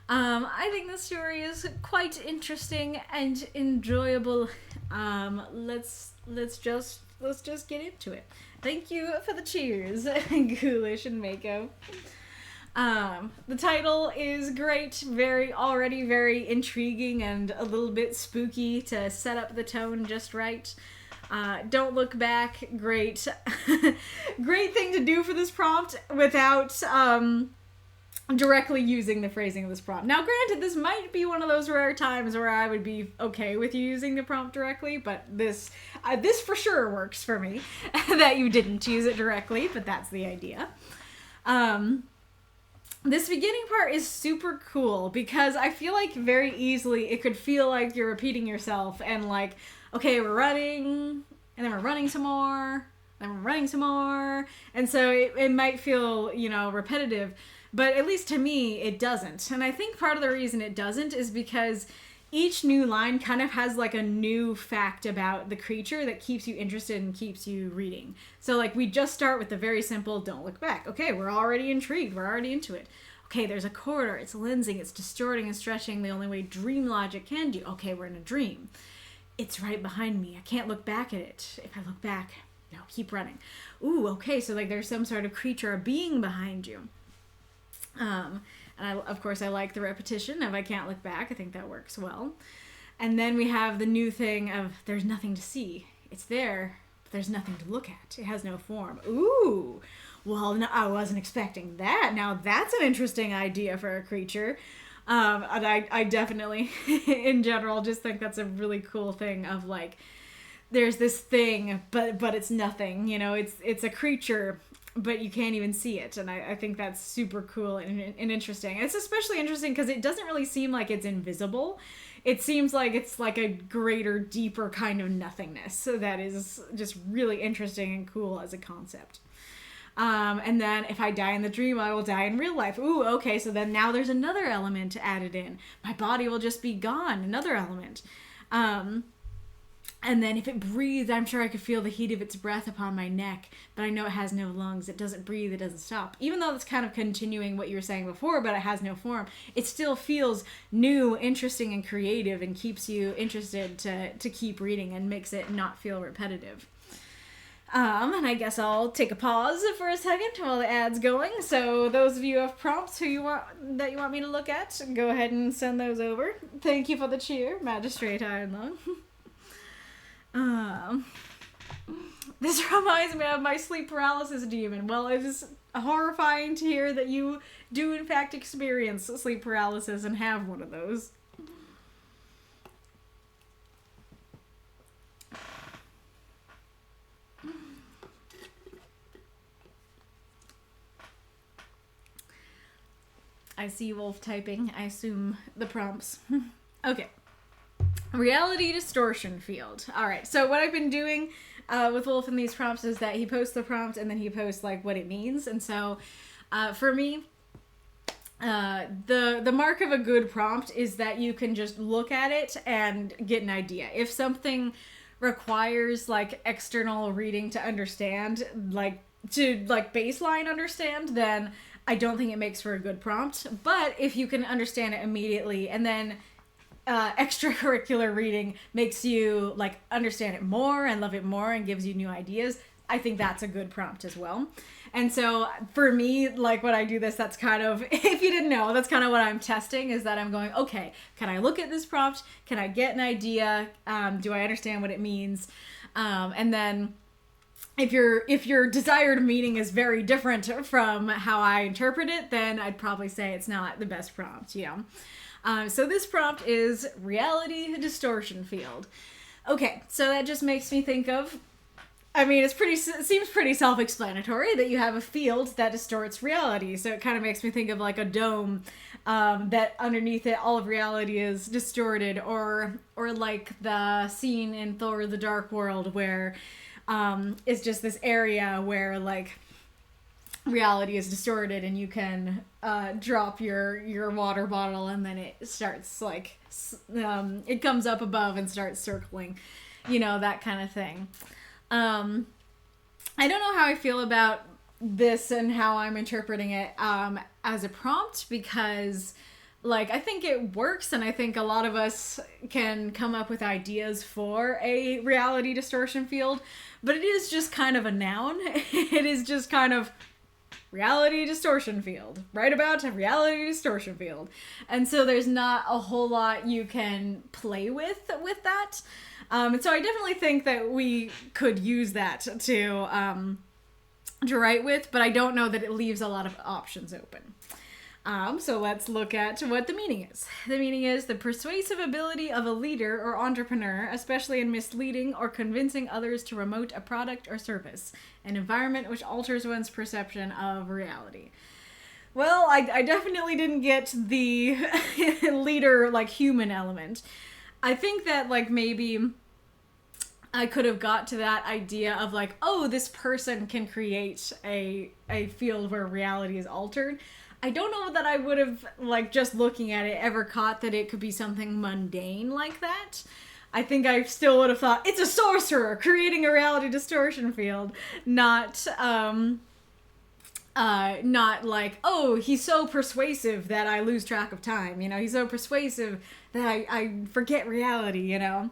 I think the story is quite interesting and enjoyable. Let's just get into it. Thank you for the cheers, Ghoulish and Mako. The title is great, already very intriguing and a little bit spooky to set up the tone just right. Don't Look Back, great. Great thing to do for this prompt without, directly using the phrasing of this prompt. Now, granted, this might be one of those rare times where I would be okay with you using the prompt directly, but this for sure works for me, that you didn't use it directly, but that's the idea. This beginning part is super cool because I feel like very easily it could feel like you're repeating yourself and like, okay, we're running, and then we're running some more, and we're running some more, and so it might feel, repetitive, but at least to me, it doesn't. And I think part of the reason it doesn't is because each new line kind of has like a new fact about the creature that keeps you interested and keeps you reading. So like we just start with the very simple don't look back. Okay, we're already intrigued. We're already into it. Okay, there's a corridor. It's lensing. It's distorting and stretching the only way dream logic can do. Okay, we're in a dream. It's right behind me. I can't look back at it. If I look back, no, keep running. Ooh, okay, so like there's some sort of creature or being behind you. And of course I like the repetition of I can't look back. I think that works well. And then we have the new thing of there's nothing to see. It's there, but there's nothing to look at. It has no form. Ooh, well, no, I wasn't expecting that. Now that's an interesting idea for a creature. And I definitely, in general, just think that's a really cool thing of like, there's this thing, but it's nothing. It's a creature, but you can't even see it. And I think that's super cool and interesting. It's especially interesting because it doesn't really seem like it's invisible. It seems like it's like a greater, deeper kind of nothingness. So that is just really interesting and cool as a concept. And then if I die in the dream, I will die in real life. Ooh, okay, so then now there's another element added in. My body will just be gone, another element. And then if it breathed, I'm sure I could feel the heat of its breath upon my neck, but I know it has no lungs. It doesn't breathe. It doesn't stop. Even though it's kind of continuing what you were saying before, but it has no form, it still feels new, interesting, and creative and keeps you interested to keep reading and makes it not feel repetitive. And I guess I'll take a pause for a second while the ad's going. So those of you who have prompts that you want me to look at, go ahead and send those over. Thank you for the cheer, Magistrate Ironlung. This reminds me of my sleep paralysis demon. Well, it is horrifying to hear that you do in fact experience sleep paralysis and have one of those. I see Wolf typing. I assume the prompts. Okay. Reality distortion field. All right. So what I've been doing with Wolf in these prompts is that he posts the prompt and then he posts like what it means. And so for me, the mark of a good prompt is that you can just look at it and get an idea. If something requires like external reading to understand, like to like baseline understand, then I don't think it makes for a good prompt. But if you can understand it immediately and then extracurricular reading makes you like understand it more and love it more and gives you new ideas, I think that's a good prompt as well. And so for me, like when I do this, that's kind of, if you didn't know, that's kind of what I'm testing, is that I'm going, okay, can I look at this prompt? Can I get an idea? Do I understand what it means? And then if your desired meaning is very different from how I interpret it, then I'd probably say it's not the best prompt, you know? So this prompt is reality distortion field. Okay, so that just makes me think of, I mean, it seems pretty self-explanatory that you have a field that distorts reality. So it kind of makes me think of like a dome that underneath it, all of reality is distorted, or like the scene in Thor: The Dark World where it's just this area where like reality is distorted and you can drop your water bottle and then it starts like it comes up above and starts circling, you know, that kind of thing. I don't know how I feel about this and how I'm interpreting it as a prompt, because like I think it works and I think a lot of us can come up with ideas for a reality distortion field, but it is just kind of a noun. It is just kind of reality distortion field, right about a reality distortion field. And so there's not a whole lot you can play with that. And so I definitely think that we could use that to write with, but I don't know that it leaves a lot of options open. So let's look at what the meaning is. The meaning is the persuasive ability of a leader or entrepreneur, especially in misleading or convincing others to promote a product or service, an environment which alters one's perception of reality. Well, I definitely didn't get the leader, like, human element. I think that, like, maybe I could have got to that idea of like, oh, this person can create a field where reality is altered. I don't know that I would have, like, just looking at it, ever caught that it could be something mundane like that. I think I still would have thought, it's a sorcerer creating a reality distortion field, not like, oh, he's so persuasive that I lose track of time, you know, he's so persuasive that I forget reality, you know.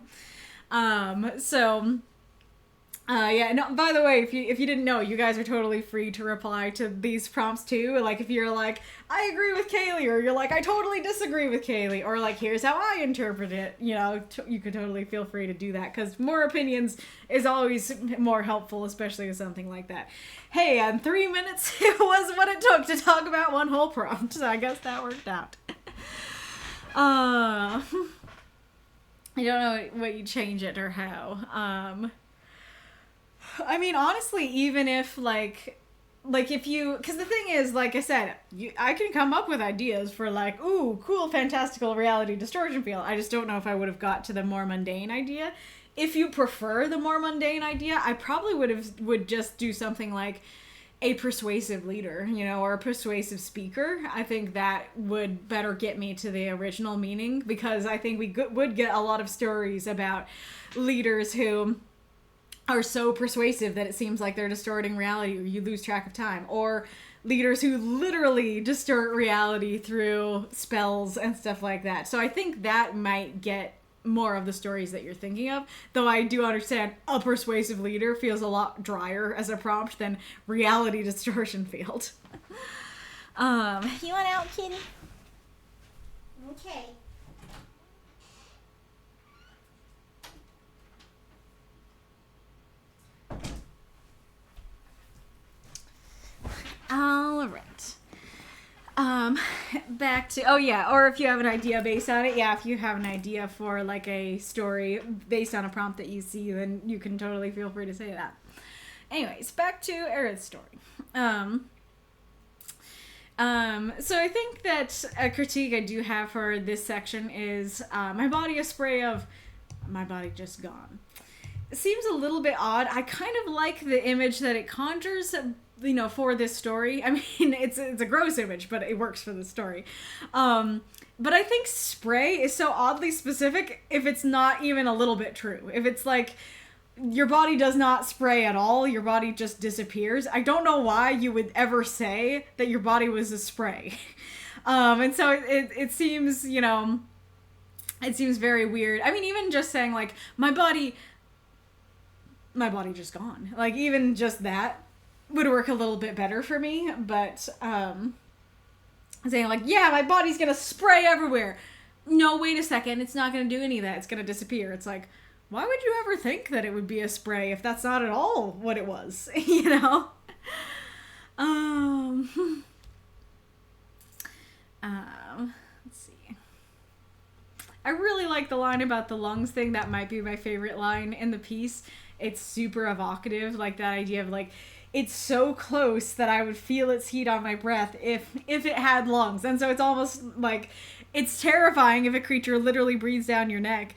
Yeah, no, by the way, if you didn't know, you guys are totally free to reply to these prompts too. Like, if you're like, I agree with Kaylee, or you're like, I totally disagree with Kaylee, or like, here's how I interpret it, you know, you could totally feel free to do that, because more opinions is always more helpful, especially with something like that. Hey, and 3 minutes was what it took to talk about one whole prompt, so I guess that worked out. I don't know what you change it or how. I mean, honestly, even if like if you, because the thing is, like I said, I can come up with ideas for like, ooh, cool, fantastical reality distortion field. I just don't know if I would have got to the more mundane idea. If you prefer the more mundane idea, I probably would just do something like a persuasive leader, you know, or a persuasive speaker. I think that would better get me to the original meaning, because I think we would get a lot of stories about leaders who are so persuasive that it seems like they're distorting reality, or you lose track of time, or leaders who literally distort reality through spells and stuff like that. So I think that might get more of the stories that you're thinking of, though I do understand a persuasive leader feels a lot drier as a prompt than reality distortion field. You want out, kitty? Okay. All right. Back to, oh yeah, or if you have an idea based on it, yeah, if you have an idea for like a story based on a prompt that you see, then you can totally feel free to say that. Anyways, back to Aerith's story. So I think that a critique I do have for this section is my body a spray of my body just gone. It seems a little bit odd. I kind of like the image that it conjures, you know, for this story. I mean, it's a gross image, but it works for the story. But I think spray is so oddly specific if it's not even a little bit true. If it's like, your body does not spray at all, your body just disappears. I don't know why you would ever say that your body was a spray. And so it seems, you know, it seems very weird. I mean, even just saying, like, my body just gone. Like, even just that would work a little bit better for me. But, saying, like, yeah, my body's gonna spray everywhere. No, wait a second. It's not gonna do any of that. It's gonna disappear. It's like, why would you ever think that it would be a spray if that's not at all what it was? You know? Let's see. I really like the line about the lungs thing. That might be my favorite line in the piece. It's super evocative, like that idea of like, it's so close that I would feel its heat on my breath if it had lungs. And so it's almost like, it's terrifying if a creature literally breathes down your neck.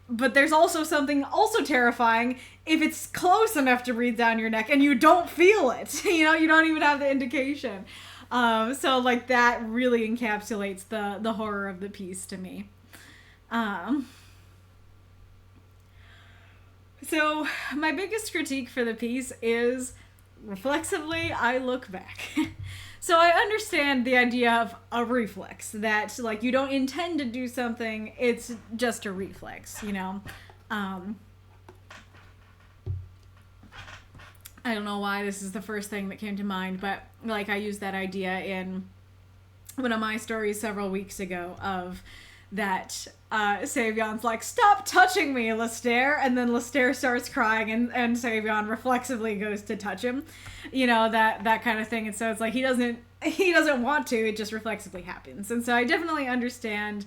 But there's also something also terrifying if it's close enough to breathe down your neck and you don't feel it. You know, you don't even have the indication. So like that really encapsulates the horror of the piece to me. So my biggest critique for the piece is reflexively I look back. So I understand the idea of a reflex, that like you don't intend to do something, it's just a reflex, you know. I don't know why this is the first thing that came to mind, but like I used that idea in one of my stories several weeks ago of that Savion's like, stop touching me, Lestaire, and then Lestaire starts crying and Savion reflexively goes to touch him, you know, that kind of thing. And so it's like he doesn't want to, it just reflexively happens. And so I definitely understand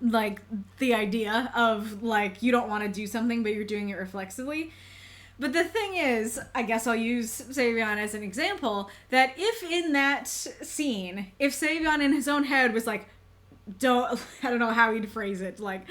like the idea of like you don't want to do something but you're doing it reflexively. But the thing is, I guess I'll use Savion as an example, that if in that scene, if Savion in his own head was like, I don't know how he'd phrase it, like,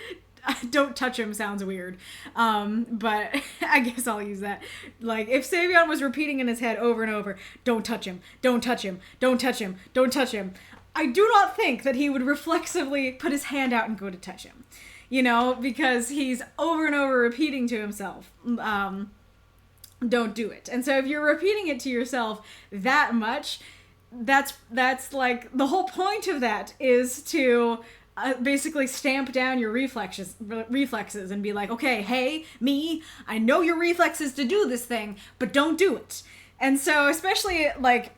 don't touch him sounds weird, but I guess I'll use that. Like, if Savion was repeating in his head over and over, don't touch him, don't touch him, don't touch him, don't touch him, I do not think that he would reflexively put his hand out and go to touch him, you know, because he's over and over repeating to himself, don't do it. And so if you're repeating it to yourself that much, that's like the whole point of that is to basically stamp down your reflexes and be like, okay, hey, me, I know your reflexes to do this thing, but don't do it. And so especially like,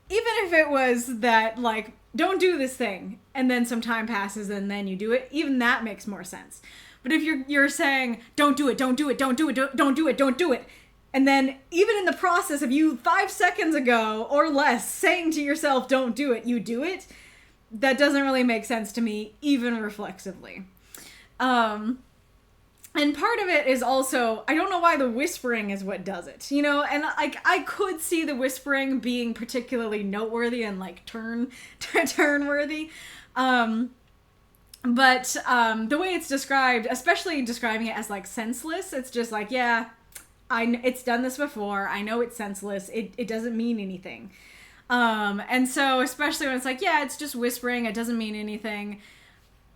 even if it was that like, don't do this thing, and then some time passes and then you do it, even that makes more sense. But if you're saying, don't do it, don't do it, don't do it, don't do it, don't do it, and then even in the process of you 5 seconds ago or less saying to yourself, don't do it, you do it, that doesn't really make sense to me, even reflexively. And part of it is also, I don't know why the whispering is what does it, you know, and like I could see the whispering being particularly noteworthy and like turn-worthy. But the way it's described, especially describing it as like senseless, it's just like, yeah, it's done this before. I know it's senseless. It doesn't mean anything. And so especially when it's like, yeah, it's just whispering. It doesn't mean anything.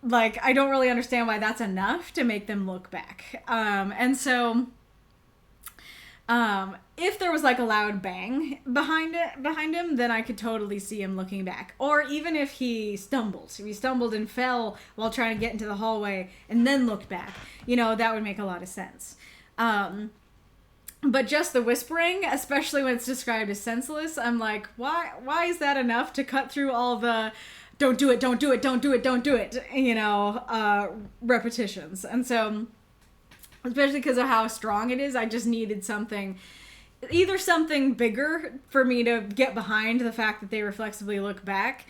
Like, I don't really understand why that's enough to make them look back. And so, if there was like a loud bang behind him, then I could totally see him looking back. Or even if he stumbled and fell while trying to get into the hallway and then looked back, you know, that would make a lot of sense. But just the whispering, especially when it's described as senseless, I'm like, why is that enough to cut through all the don't do it, don't do it, don't do it, don't do it, you know, repetitions. And so, especially because of how strong it is, I just needed something bigger for me to get behind the fact that they reflexively look back,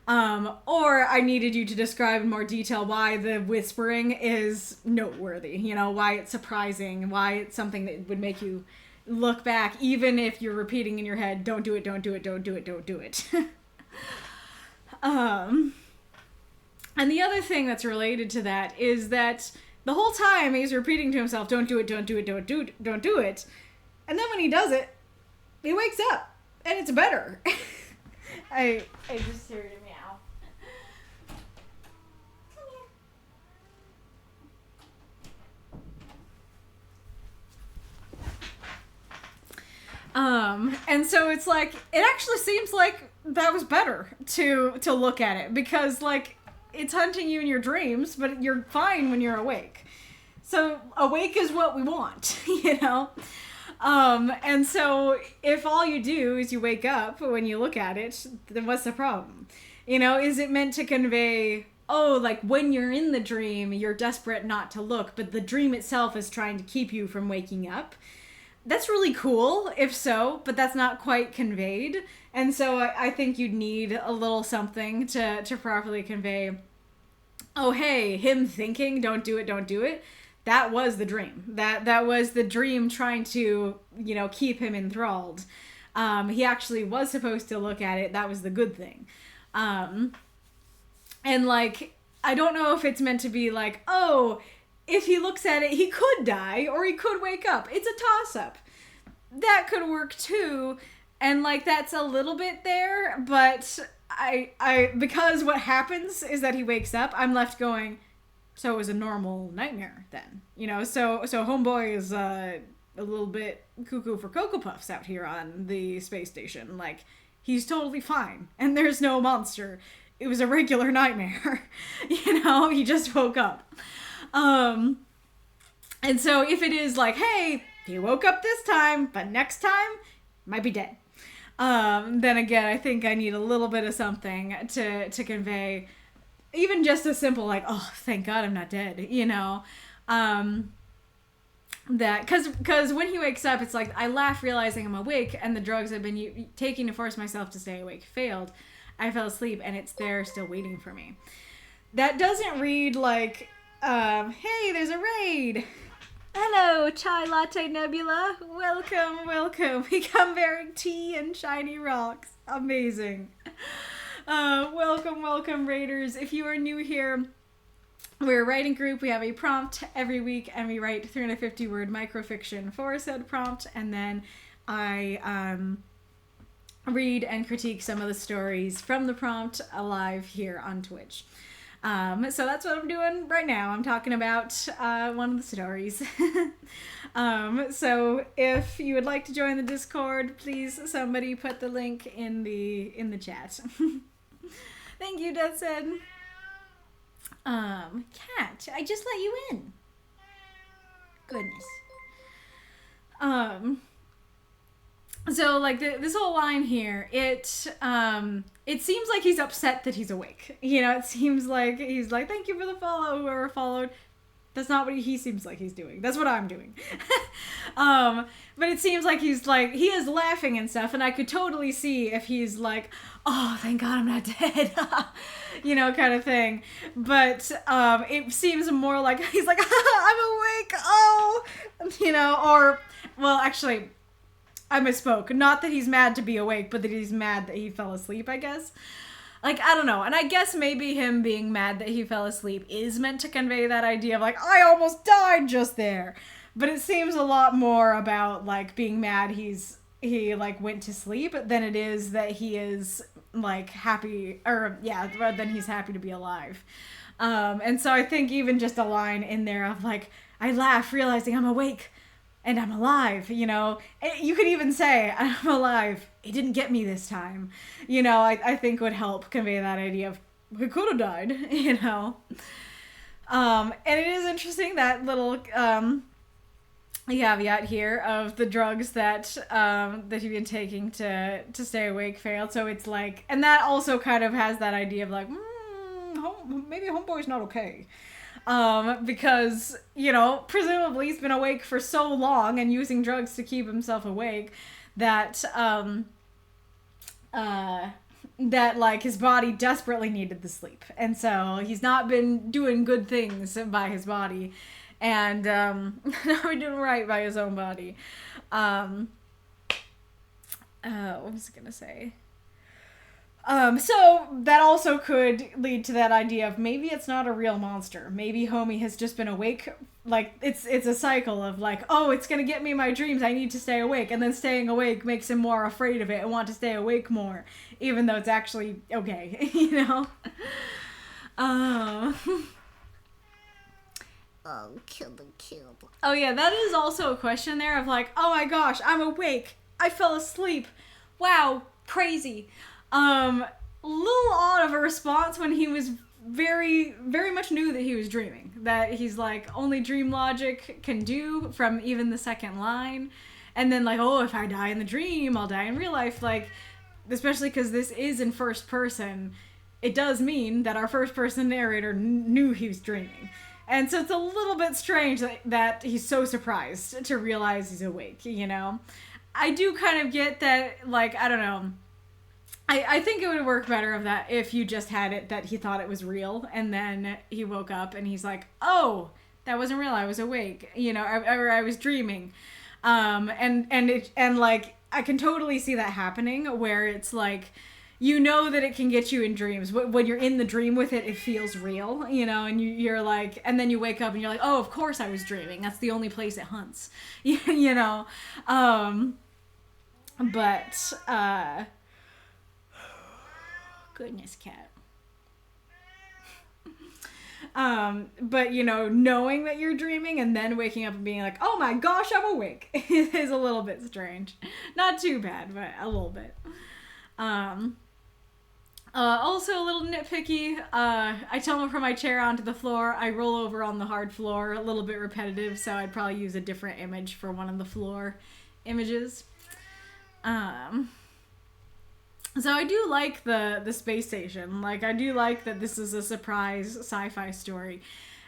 or I needed you to describe in more detail why the whispering is noteworthy, you know, why it's surprising, why it's something that would make you look back, even if you're repeating in your head, don't do it, don't do it, don't do it, don't do it. And the other thing that's related to that is that the whole time he's repeating to himself, don't do it, don't do it, don't do it, don't do it. And then when he does it, he wakes up and it's better. I just heard him meow. And so it's like, it actually seems like that was better to look at it, because like, it's hunting you in your dreams, but you're fine when you're awake. So awake is what we want, you know? And so if all you do is you wake up when you look at it, then what's the problem? You know, is it meant to convey, oh, like when you're in the dream, you're desperate not to look, but the dream itself is trying to keep you from waking up? That's really cool, if so, but that's not quite conveyed. And so I think you'd need a little something to properly convey, oh, hey, him thinking, don't do it. That was the dream. That was the dream trying to, you know, keep him enthralled. He actually was supposed to look at it. That was the good thing. And like, I don't know if it's meant to be like, oh, if he looks at it, he could die or he could wake up. It's a toss-up. That could work too. And like, that's a little bit there, but I because what happens is that he wakes up, I'm left going, so it was a normal nightmare then, you know? So homeboy is a little bit cuckoo for Cocoa Puffs out here on the space station. Like, he's totally fine, and there's no monster. It was a regular nightmare, you know? He just woke up. And so if it is like, hey, he woke up this time, but next time might be dead. Then again, I think I need a little bit of something to convey. Even just a simple like, oh, thank God I'm not dead, you know? That, cause when he wakes up, it's like, I laugh realizing I'm awake and the drugs I've been taking to force myself to stay awake failed. I fell asleep and it's there still waiting for me. That doesn't read like, hey, there's a raid. Hello, Chai Latte Nebula. Welcome. We come bearing tea and shiny rocks. Amazing. Welcome, Raiders. If you are new here, we're a writing group. We have a prompt every week, and we write 350-word microfiction for said prompt, and then I read and critique some of the stories from the prompt live here on Twitch. So that's what I'm doing right now. I'm talking about one of the stories. So if you would like to join the Discord, please somebody put the link in the chat. Thank you, Death said. Cat, I just let you in. Goodness. So like this whole line here, it seems like he's upset that he's awake. You know, it seems like he's like, thank you for the follow, whoever followed. That's not what he seems like he's doing. That's what I'm doing. But it seems like he's like, he is laughing and stuff, and I could totally see if he's like, oh, thank God I'm not dead, you know, kind of thing. But it seems more like he's like, I'm awake, oh, you know, or, well, actually, I misspoke. Not that he's mad to be awake, but that he's mad that he fell asleep, I guess. Like, I don't know. And I guess maybe him being mad that he fell asleep is meant to convey that idea of like, I almost died just there. But it seems a lot more about like being mad he like went to sleep than it is that he is like happy, or yeah, than he's happy to be alive. And so I think even just a line in there of like, I laugh realizing I'm awake and I'm alive, you know. You could even say, I'm alive. It didn't get me this time. You know, I think would help convey that idea of, we could have died, you know. And it is interesting, that little caveat here of the drugs that that he'd been taking to stay awake failed. So it's like, and that also kind of has that idea of like, maybe homeboy's not okay. Because, you know, presumably he's been awake for so long and using drugs to keep himself awake that, that, like, his body desperately needed the sleep. And so he's not been doing good things by his body. And, not been doing right by his own body. What was I gonna say? So that also could lead to that idea of maybe it's not a real monster. Maybe homie has just been awake. Like, it's a cycle of like, oh, it's gonna get me in my dreams, I need to stay awake. And then staying awake makes him more afraid of it and want to stay awake more. Even though it's actually okay, you know? Oh, kill. Oh yeah, that is also a question there of like, oh my gosh, I'm awake. I fell asleep. Wow, crazy. Little odd of a response when he was very, very much knew that he was dreaming. That he's like, only dream logic can do from even the second line. And then like, oh, if I die in the dream, I'll die in real life. Like, especially because this is in first person, it does mean that our first person narrator knew he was dreaming. And so it's a little bit strange that he's so surprised to realize he's awake, you know? I do kind of get that, like, I don't know. I think it would work better if you just had it that he thought it was real, and then he woke up and he's like, oh, that wasn't real, I was awake, you know, or I was dreaming. And like, I can totally see that happening, where it's like, you know that it can get you in dreams. When you're in the dream with it, it feels real, you know, and you're like, and then you wake up and you're like, oh, of course I was dreaming. That's the only place it hunts, you know? Goodness, cat. But, you know, knowing that you're dreaming and then waking up and being like, oh my gosh, I'm awake, is a little bit strange. Not too bad, but a little bit. Also a little nitpicky, I tumble from my chair onto the floor, I roll over on the hard floor, a little bit repetitive, so I'd probably use a different image for one of the floor images. So I do like the space station. Like, I do like that this is a surprise sci-fi story.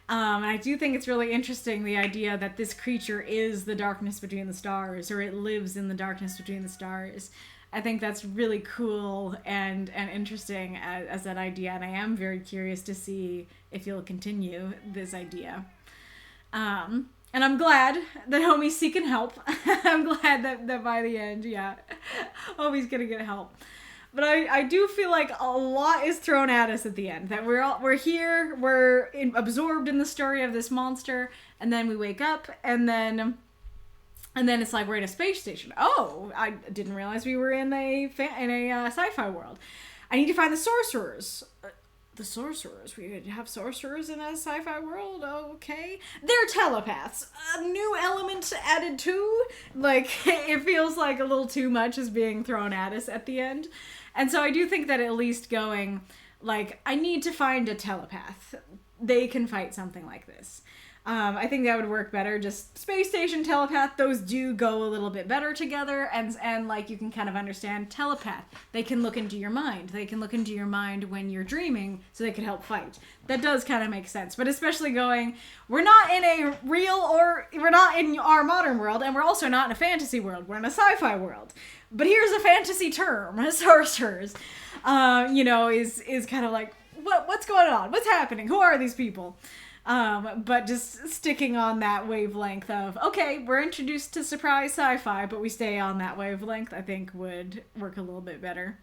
And I do think it's really interesting, the idea that this creature is the darkness between the stars, or it lives in the darkness between the stars. I think that's really cool and interesting as that idea, and I am very curious to see if you'll continue this idea. And I'm glad that Homie's seeking help. I'm glad that by the end, yeah, Homie's gonna get help. But I do feel like a lot is thrown at us at the end. That we're here, absorbed in the story of this monster, and then we wake up, and then it's like we're in a space station. Oh, I didn't realize we were in a sci-fi world. I need to find the sorcerers. The sorcerers? We would have sorcerers in a sci-fi world? Okay. They're telepaths. A new element added too. Like, it feels like a little too much is being thrown at us at the end. And so I do think that at least going, like, I need to find a telepath. They can fight something like this. I think that would work better. Just space station, telepath, those do go a little bit better together, and like, you can kind of understand telepath. They can look into your mind. They can look into your mind when you're dreaming, so they can help fight. That does kind of make sense. But especially going, we're not in a we're not in our modern world, and we're also not in a fantasy world. We're in a sci-fi world. But here's a fantasy term, sorcerers, you know, is kind of like, what's going on? What's happening? Who are these people? But just sticking on that wavelength of, okay, we're introduced to surprise sci-fi, but we stay on that wavelength, I think would work a little bit better.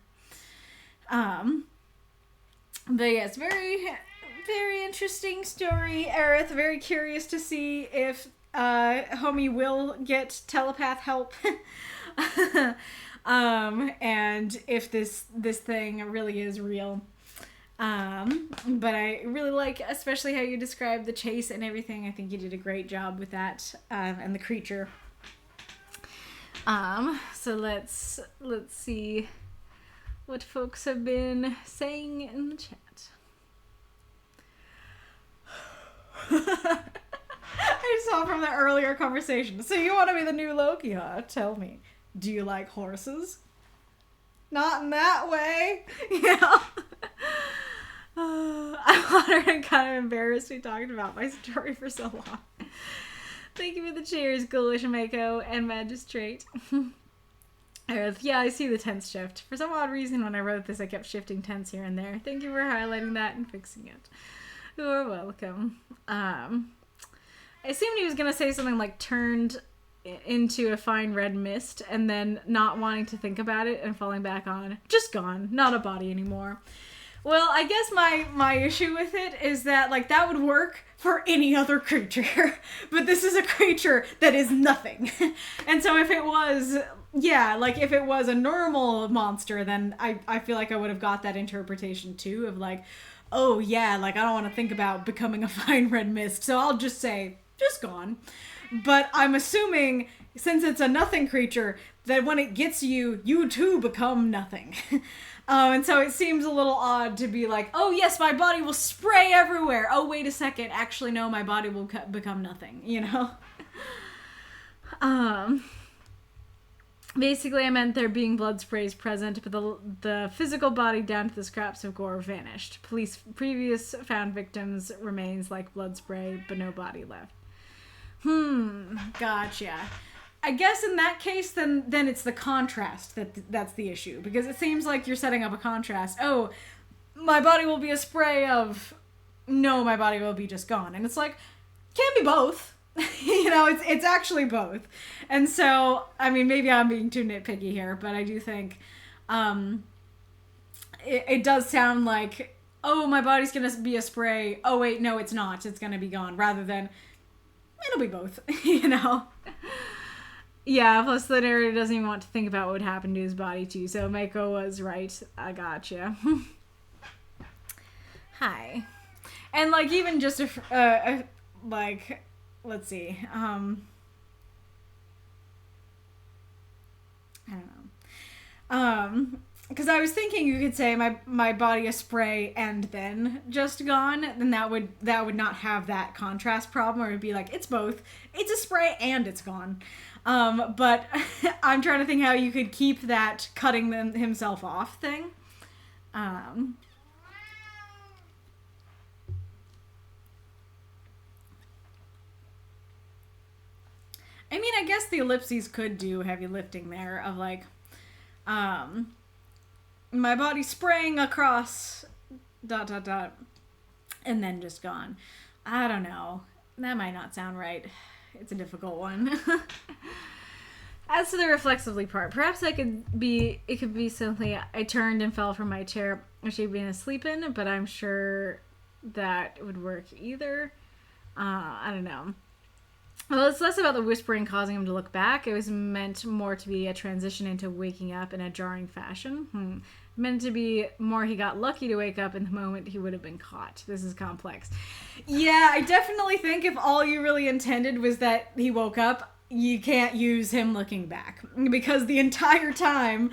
But yes, very, very interesting story, Aerith. Very curious to see if, Homie will get telepath help. And if this thing really is real. But I really like, especially how you describe the chase and everything. I think you did a great job with that, and the creature. So let's see what folks have been saying in the chat. I saw from the earlier conversation. So you want to be the new Loki, huh? Tell me, do you like horses? Not in that way. Yeah. I'm honored and kind of embarrassed we talked about my story for so long. Thank you for the cheers, Ghoulish Mako and Magistrate. Earth, yeah, I see the tense shift. For some odd reason, when I wrote this, I kept shifting tense here and there. Thank you for highlighting that and fixing it. You're welcome. I assumed he was going to say something like turned into a fine red mist and then not wanting to think about it and falling back on. Just gone. Not a body anymore. Well, I guess my issue with it is that, like, that would work for any other creature. But this is a creature that is nothing. And so if it was, yeah, like, if it was a normal monster, then I feel like I would have got that interpretation, too, of, like, oh, yeah, like, I don't want to think about becoming a fine red mist, so I'll just say, just gone. But I'm assuming, since it's a nothing creature, that when it gets you, you too become nothing. And so it seems a little odd to be like, oh yes, my body will spray everywhere. Oh, wait a second. Actually, no, my body will become nothing, you know? Basically, I meant there being blood sprays present, but the physical body down to the scraps of gore vanished. Police previous found victims' remains like blood spray, but no body left. Gotcha. I guess in that case, then it's the contrast that's the issue, because it seems like you're setting up a contrast. Oh, my body will be a spray of, no, my body will be just gone, and it's like, can't be both. You know, it's actually both. And so, I mean, maybe I'm being too nitpicky here, but I do think it does sound like, oh, my body's gonna be a spray. Oh, wait, no, it's not. It's gonna be gone. Rather than, it'll be both, you know? Yeah, plus the narrator doesn't even want to think about what would happen to his body, too. So Mako was right. I gotcha. Hi. And, like, even just like... Let's see. I don't know. Because I was thinking you could say my body a spray and then just gone. Then that would not have that contrast problem, or it'd be like, it's both. It's a spray and it's gone. But I'm trying to think how you could keep that cutting himself off thing. I mean, I guess the ellipses could do heavy lifting there of like, my body spraying across ... and then just gone. I don't know. That might not sound right. It's a difficult one. As to the reflexively part, perhaps it could be simply I turned and fell from my chair or she'd been asleep in, but I'm sure that would work either. I don't know. Well, it's less about the whispering causing him to look back. It was meant more to be a transition into waking up in a jarring fashion. Meant to be more he got lucky to wake up in the moment he would have been caught. This is complex. Yeah, I definitely think if all you really intended was that he woke up, you can't use him looking back. Because the entire time,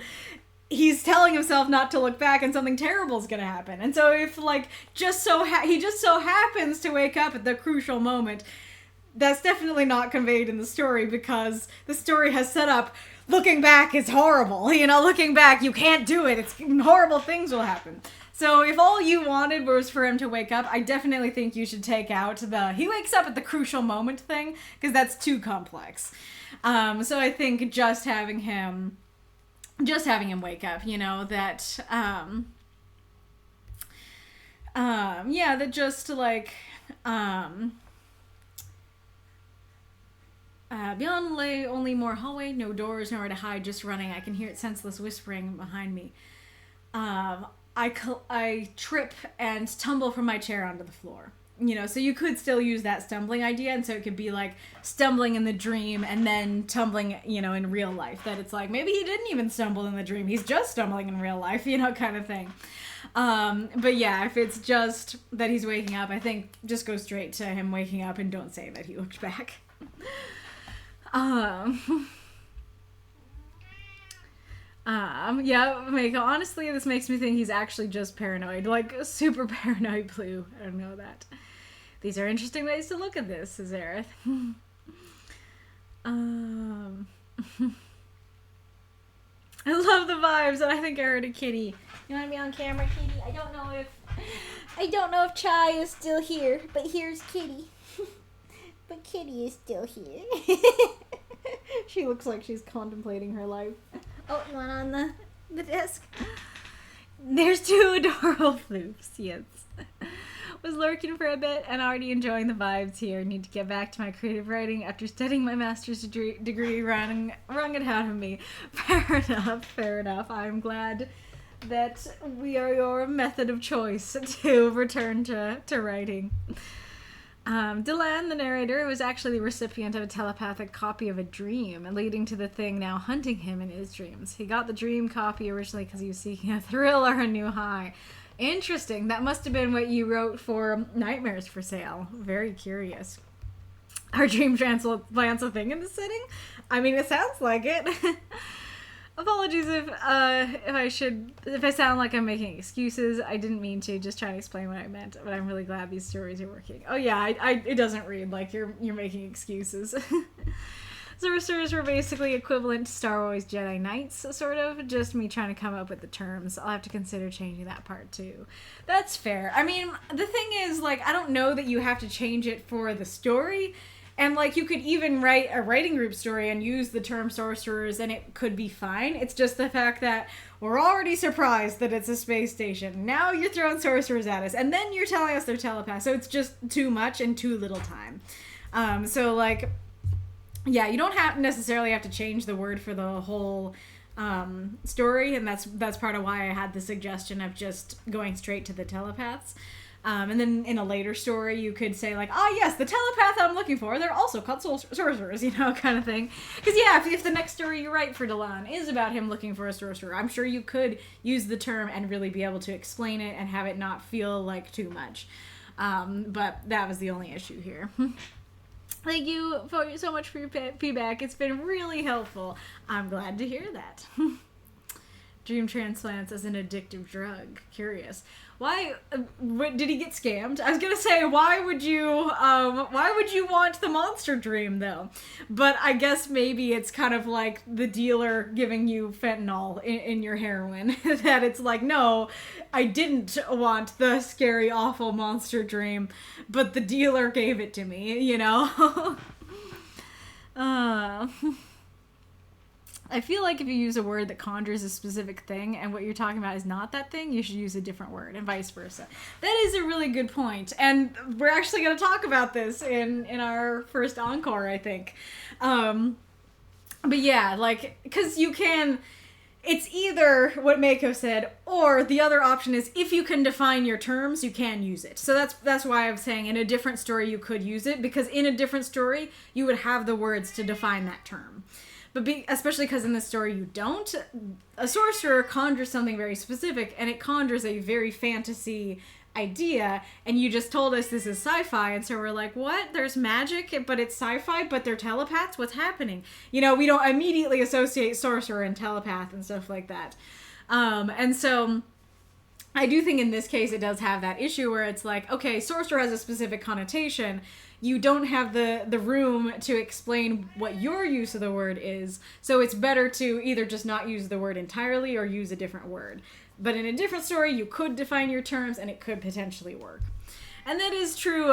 he's telling himself not to look back and something terrible is going to happen. And so if, like, he just so happens to wake up at the crucial moment, that's definitely not conveyed in the story, because the story has set up looking back is horrible. You know, looking back, you can't do it. It's horrible things will happen. So if all you wanted was for him to wake up, I definitely think you should take out the he wakes up at the crucial moment thing, because that's too complex. So I think just having him wake up, you know, that that just like beyond lay only more hallway, no doors, nowhere to hide, just running. I can hear its senseless whispering behind me. I trip and tumble from my chair onto the floor. You know, so you could still use that stumbling idea, and so it could be like stumbling in the dream and then tumbling, you know, in real life. That it's like, maybe he didn't even stumble in the dream, he's just stumbling in real life, you know, kind of thing. But yeah, if it's just that he's waking up, I think just go straight to him waking up and don't say that he looked back. Yeah, Mako, honestly, this makes me think he's actually just paranoid, like super paranoid Blue. I don't know that. These are interesting ways to look at this, Azereth. I love the vibes, and I think I heard a kitty. You want to be on camera, Kitty? I don't know if Chai is still here, but here's Kitty. But Kitty is still here. She looks like she's contemplating her life. Oh, you want on the desk? There's two adorable floops, yes. Was lurking for a bit and already enjoying the vibes here. Need to get back to my creative writing after studying my master's degree wrung it out of me. Fair enough. I'm glad that we are your method of choice to return to writing. Delenn, the narrator, was actually the recipient of a telepathic copy of a dream, leading to the thing now hunting him in his dreams. He got the dream copy originally because he was seeking a thrill or a new high. Interesting. That must have been what you wrote for Nightmares for Sale. Very curious. Are dream transplants a thing in the setting? I mean, it sounds like it. Apologies if I sound like I'm making excuses. I didn't mean to. Just trying to explain what I meant. But I'm really glad these stories are working. Oh yeah, it doesn't read like you're making excuses. Sorcerers were basically equivalent to Star Wars Jedi Knights, sort of. Just me trying to come up with the terms. I'll have to consider changing that part too. That's fair. I mean, the thing is, like, I don't know that you have to change it for the story. And, like, you could even write a writing group story and use the term sorcerers and it could be fine. It's just the fact that we're already surprised that it's a space station. Now you're throwing sorcerers at us. And then you're telling us they're telepaths. So it's just too much and too little time. So, like... Yeah, you don't necessarily have to change the word for the whole story, and that's part of why I had the suggestion of just going straight to the telepaths. And then in a later story, you could say, like, yes, the telepath I'm looking for, they're also called sorcerers, kind of thing. Because, yeah, if the next story you write for Delan is about him looking for a sorcerer, I'm sure you could use the term and really be able to explain it and have it not feel like too much. But that was the only issue here. Thank you so much for your feedback. It's been really helpful. I'm glad to hear that. Dream transplants as an addictive drug. Curious. Why did he get scammed? I was gonna say, why would you want the monster dream though? But I guess maybe it's kind of like the dealer giving you fentanyl in your heroin. That it's like, no, I didn't want the scary, awful monster dream, but the dealer gave it to me, I feel like if you use a word that conjures a specific thing and what you're talking about is not that thing, you should use a different word, and vice versa. That is a really good point, and we're actually going to talk about this in our first encore, I think. But yeah, like, because you can... It's either what Mako said, or the other option is if you can define your terms, you can use it. So that's why I'm saying in a different story you could use it, because in a different story you would have the words to define that term. But especially because in this story you don't. A sorcerer conjures something very specific, and it conjures a very fantasy idea, and you just told us this is sci-fi, and so we're like, what? There's magic, but it's sci-fi, but they're telepaths? What's happening? We don't immediately associate sorcerer and telepath and stuff like that. And so... I do think in this case it does have that issue where it's like, okay, sorcerer has a specific connotation. You don't have the room to explain what your use of the word is, so it's better to either just not use the word entirely or use a different word. But in a different story, you could define your terms and it could potentially work. And that is true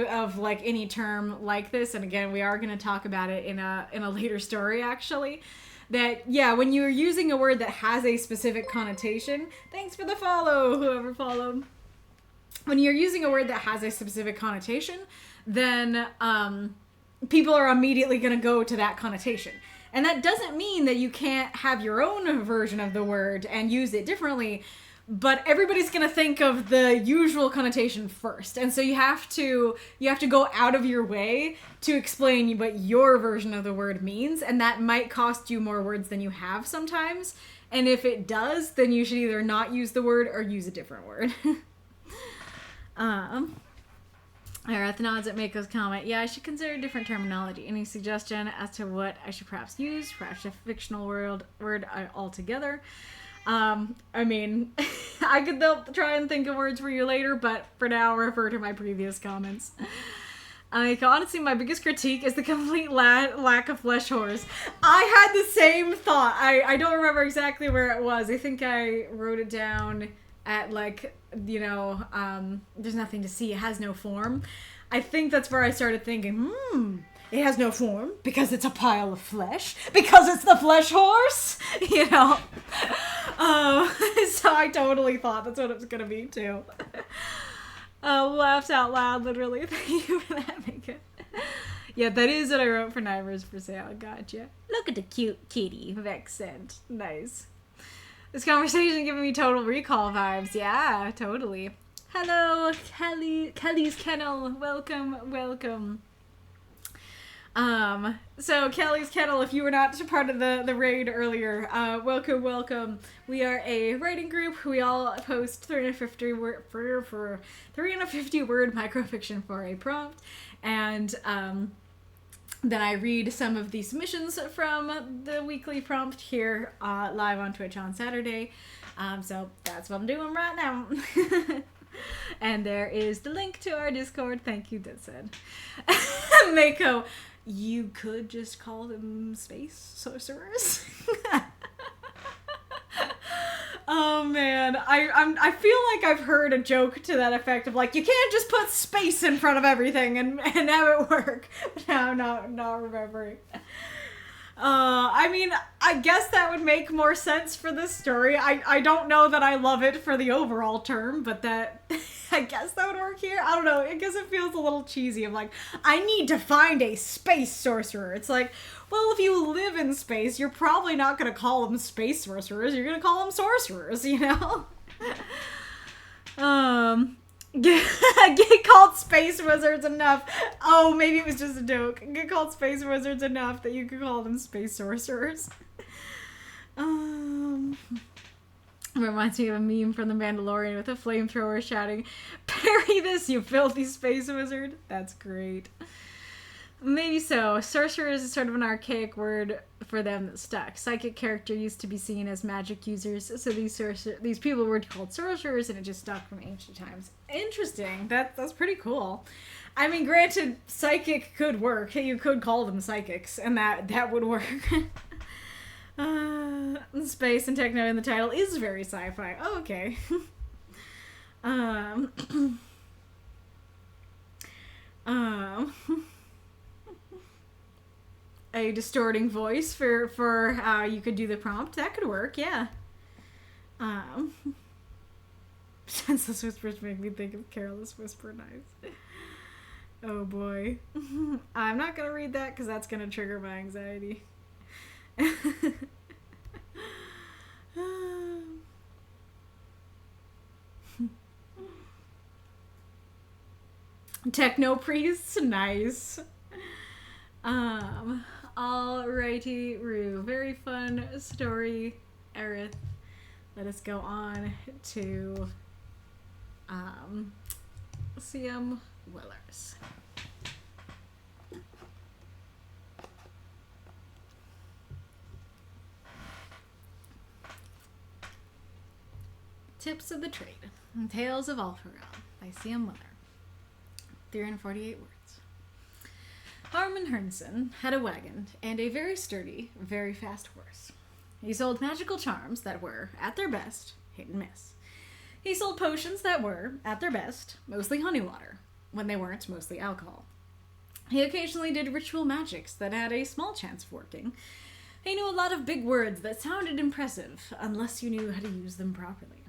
of like any term like this, and again, we are going to talk about it in a later story actually. That, yeah, when you're using a word that has a specific connotation, thanks for the follow, whoever followed. When you're using a word that has a specific connotation, then people are immediately going to go to that connotation. And that doesn't mean that you can't have your own version of the word and use it differently, but everybody's going to think of the usual connotation first. And so you have to go out of your way to explain what your version of the word means, and that might cost you more words than you have sometimes. And if it does, then you should either not use the word or use a different word. Alright, the nods at Mako's comment. Yeah, I should consider different terminology. Any suggestion as to what I should perhaps use? Perhaps a fictional word altogether? I mean, I could try and think of words for you later, but for now, refer to my previous comments. Honestly, my biggest critique is the complete lack of flesh horse. I had the same thought. I don't remember exactly where it was. I think I wrote it down at, like, there's nothing to see. It has no form. I think that's where I started thinking, it has no form because it's a pile of flesh, because it's the flesh horse, so I totally thought that's what it was going to be, too. Laughed out loud, literally. Thank you for that, Mika. Yeah, that is what I wrote for Nightmares for Sale. Gotcha. Look at the cute kitty. Vexent. Nice. This conversation giving me Total Recall vibes. Yeah, totally. Hello, Kelly's Kennel. Welcome. So Kelly's Kennel, if you were not part of the raid earlier, welcome. We are a writing group. We all post 350 word microfiction for a prompt, and Then I read some of the submissions from the weekly prompt here live on Twitch on Saturday. So that's what I'm doing right now. And there is the link to our Discord. Thank you, that said. Mako, you could just call them space sorcerers. Oh man, I feel like I've heard a joke to that effect of like, you can't just put space in front of everything and have it work. But now I'm not remembering. I mean, I guess that would make more sense for this story. I don't know that I love it for the overall term, but that I guess that would work here. I don't know. I guess it feels a little cheesy. I'm like, I need to find a space sorcerer. It's like, well, if you live in space, you're probably not going to call them space sorcerers. You're going to call them sorcerers, you know? Get called space wizards enough. Oh, maybe it was just a joke. Get called space wizards enough that you could call them space sorcerers. Reminds me of a meme from The Mandalorian with a flamethrower shouting, "Parry this, you filthy space wizard." That's great. Maybe so. Sorcerers is sort of an archaic word for them that stuck. Psychic character used to be seen as magic users, so these people were called sorcerers, and it just stuck from ancient times. Interesting. That's pretty cool. I mean, granted, psychic could work. You could call them psychics, and that would work. Space and techno in the title is very sci-fi. Oh, okay. A distorting voice for how you could do the prompt. That could work, yeah. Senseless whispers make me think of careless whisper knives. Oh boy. I'm not gonna read that because that's gonna trigger my anxiety. Techno priests, nice. Alrighty, Rue. Very fun story, Aerith. Let us go on to CM Willers. Tips of the Trade. Tales of Alpharel by CM Willer. 348 words. Harmon Hernson had a wagon and a very sturdy, very fast horse. He sold magical charms that were, at their best, hit and miss. He sold potions that were, at their best, mostly honey water, when they weren't, mostly alcohol. He occasionally did ritual magics that had a small chance of working. He knew a lot of big words that sounded impressive, unless you knew how to use them properly.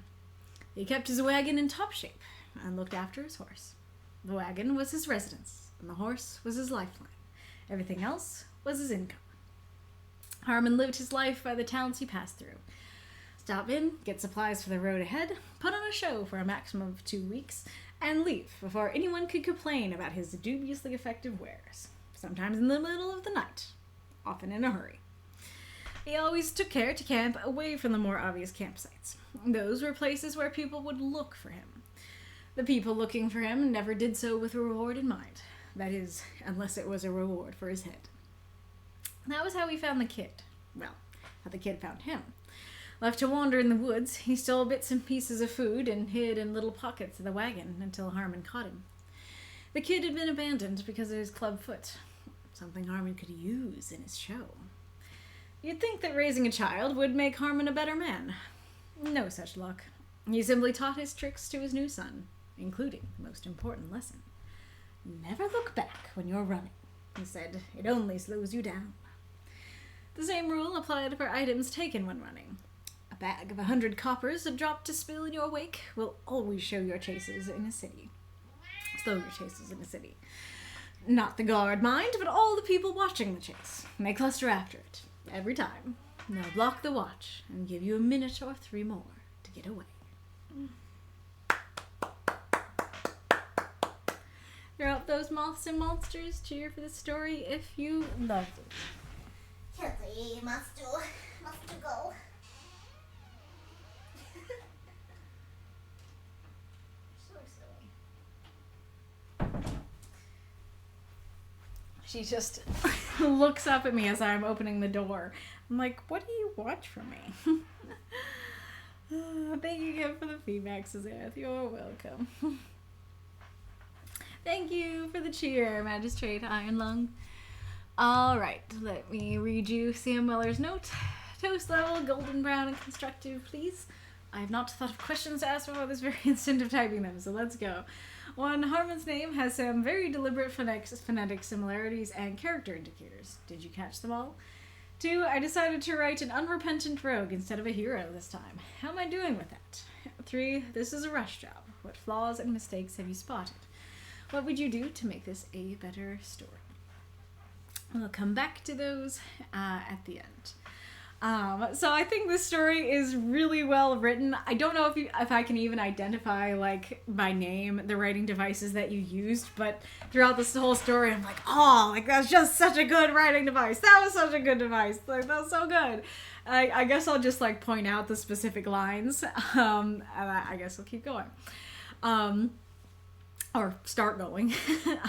He kept his wagon in top shape and looked after his horse. The wagon was his residence, and the horse was his lifeline. Everything else was his income. Harmon lived his life by the towns he passed through. Stop in, get supplies for the road ahead, put on a show for a maximum of 2 weeks, and leave before anyone could complain about his dubiously effective wares. Sometimes in the middle of the night, often in a hurry. He always took care to camp away from the more obvious campsites. Those were places where people would look for him. The people looking for him never did so with a reward in mind. That is, unless it was a reward for his head. That was how he found the kid. Well, how the kid found him. Left to wander in the woods, he stole bits and pieces of food and hid in little pockets of the wagon until Harmon caught him. The kid had been abandoned because of his club foot, something Harmon could use in his show. You'd think that raising a child would make Harmon a better man. No such luck. He simply taught his tricks to his new son, including the most important lesson. Never look back when you're running, he said. It only slows you down. The same rule applied for items taken when running. A bag of 100 coppers dropped to spill in your wake will always show your chases in a city. Slow your chases in a city. Not the guard, mind, but all the people watching the chase. They cluster after it, every time. They'll block the watch and give you a minute or 3 more to get away. Throughout those moths and monsters, cheer for the story if you loved it. Guilty, must go. So silly. She just looks up at me as I'm opening the door. I'm like, what do you want from me? Thank you again for the feedback, Suzanne. You're welcome. Thank you for the cheer, Magistrate Iron Lung. Alright, let me read you Sam Weller's note. Toast level, golden brown, and constructive, please. I have not thought of questions to ask before this very instant of typing them, so let's go. 1. Harmon's name has some very deliberate phonetic similarities and character indicators. Did you catch them all? 2. I decided to write an unrepentant rogue instead of a hero this time. How am I doing with that? 3. This is a rush job. What flaws and mistakes have you spotted? What would you do to make this a better story? We'll come back to those at the end. So I think this story is really well written. I don't know if I can even identify, like, by name the writing devices that you used, but throughout this whole story, I'm like, oh, like, that's just such a good writing device. That was such a good device. Like, that was so good. I guess I'll just, like, point out the specific lines, and I guess I'll keep going. Or start going.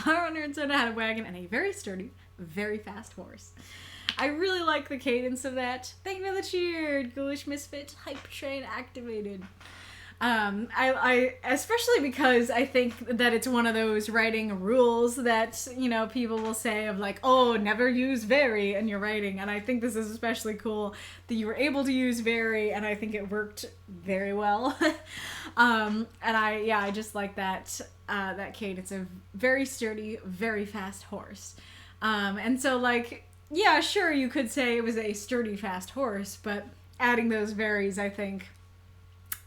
Our owner had a wagon and a very sturdy, very fast horse. I really like the cadence of that. Thank you for the cheer. Ghoulish Misfit, hype train activated. I especially because I think that it's one of those writing rules that, you know, people will say of like, oh, never use very in your writing. And I think this is especially cool that you were able to use very, and I think it worked very well. And I just like that cadence of very sturdy, very fast horse. And so, like, yeah, sure, you could say it was a sturdy, fast horse, but adding those varies, I think,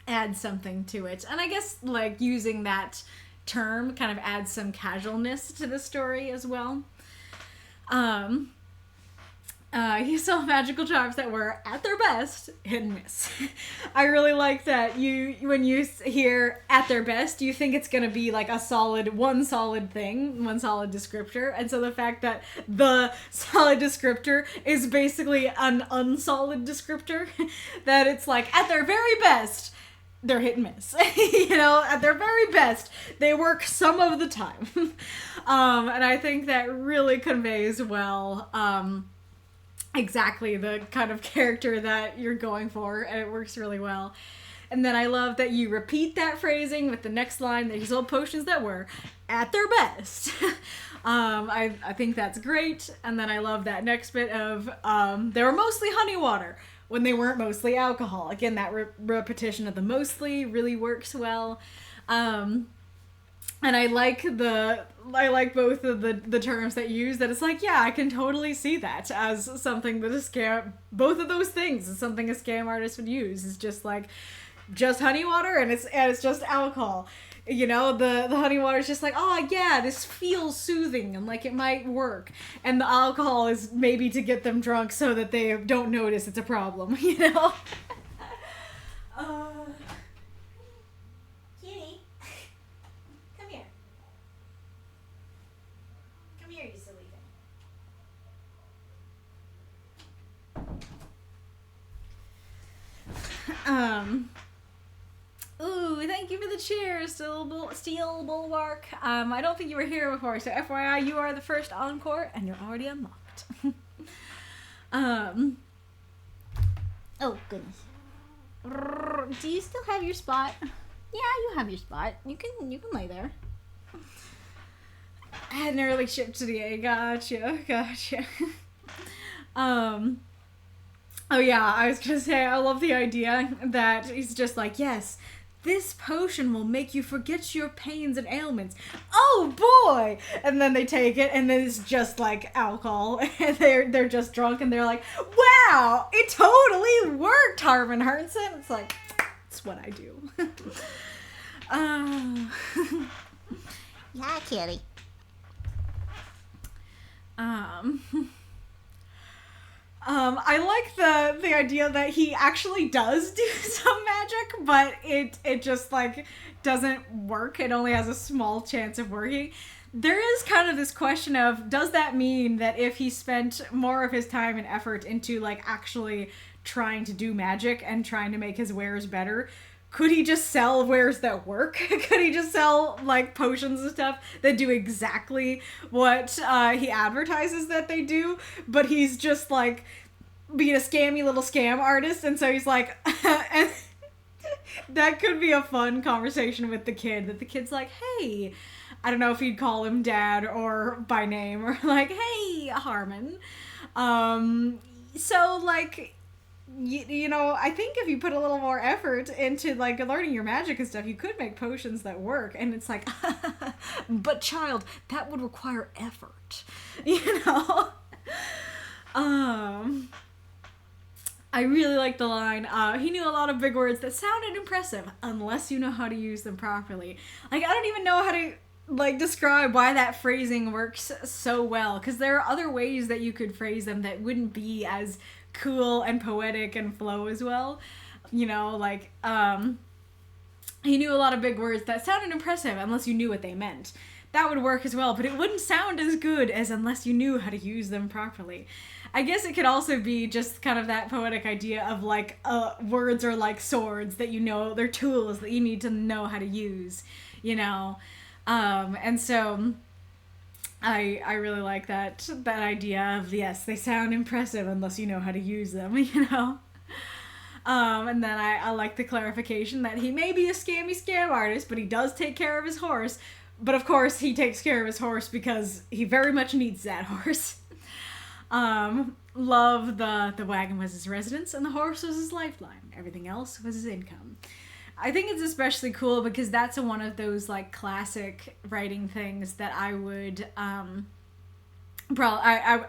adds something to it. And I guess, like, using that term kind of adds some casualness to the story as well. He saw magical charms that were, at their best, hit and miss. I really like that when you hear at their best, you think it's going to be like one solid thing, one solid descriptor. And so the fact that the solid descriptor is basically an unsolid descriptor, that it's like, at their very best, they're hit and miss. You know, at their very best, they work some of the time. And I think that really conveys well, exactly the kind of character that you're going for, and it works really well. And then I love that you repeat that phrasing with the next line, that he sold potions that were at their best. I think that's great. And then I love that next bit of they were mostly honey water when they weren't mostly alcohol. Again, that repetition of the mostly really works well. And I like both of the terms that you use, that it's like, yeah, I can totally see that as something that both of those things is something a scam artist would use. It's just like, just honey water and it's just alcohol. You know, the honey water is just like, oh yeah, this feels soothing and like it might work. And the alcohol is maybe to get them drunk so that they don't notice it's a problem, you know? Kitty, come here. Come here, you silly thing. Ooh, thank you for the cheer, Steel Bulwark. I don't think you were here before, so FYI, you are the first encore, and you're already unlocked. Oh, goodness. Do you still have your spot? Yeah, you have your spot. You can lay there. I had an early shift today. Gotcha. Oh yeah, I was gonna say, I love the idea that he's just like, yes, this potion will make you forget your pains and ailments. Oh boy! And then they take it, and then it's just like alcohol, and they're just drunk, and they're like, wow, it totally worked, Harmon Herndson. It's like, it's what I do. Yeah, kitty. I like the idea that he actually does do some magic, but it just like doesn't work. It only has a small chance of working. There is kind of this question of, does that mean that if he spent more of his time and effort into like actually trying to do magic and trying to make his wares better, could he just sell wares that work? Could he just sell like potions and stuff that do exactly what he advertises that they do? But he's just like being a scammy little scam artist, and so he's like, and that could be a fun conversation with the kid. That the kid's like, hey, I don't know if he'd call him dad or by name, or like, hey, Harmon. So like, you know, I think if you put a little more effort into like learning your magic and stuff, you could make potions that work. And it's like, but child, that would require effort, you know. I really like the line, he knew a lot of big words that sounded impressive unless you know how to use them properly. Like, I don't even know how to like describe why that phrasing works so well, because there are other ways that you could phrase them that wouldn't be as cool and poetic and flow as well. You know, like, he knew a lot of big words that sounded impressive unless you knew what they meant. That would work as well, but it wouldn't sound as good as unless you knew how to use them properly. I guess it could also be just kind of that poetic idea of like, words are like swords that you know, they're tools that you need to know how to use, you know? And so I really like that idea of, yes, they sound impressive unless you know how to use them, you know? And then I like the clarification that he may be a scam artist, but he does take care of his horse. But of course, he takes care of his horse because he very much needs that horse. Love the wagon was his residence and the horse was his lifeline. Everything else was his income. I think it's especially cool because that's one of those like classic writing things that I would I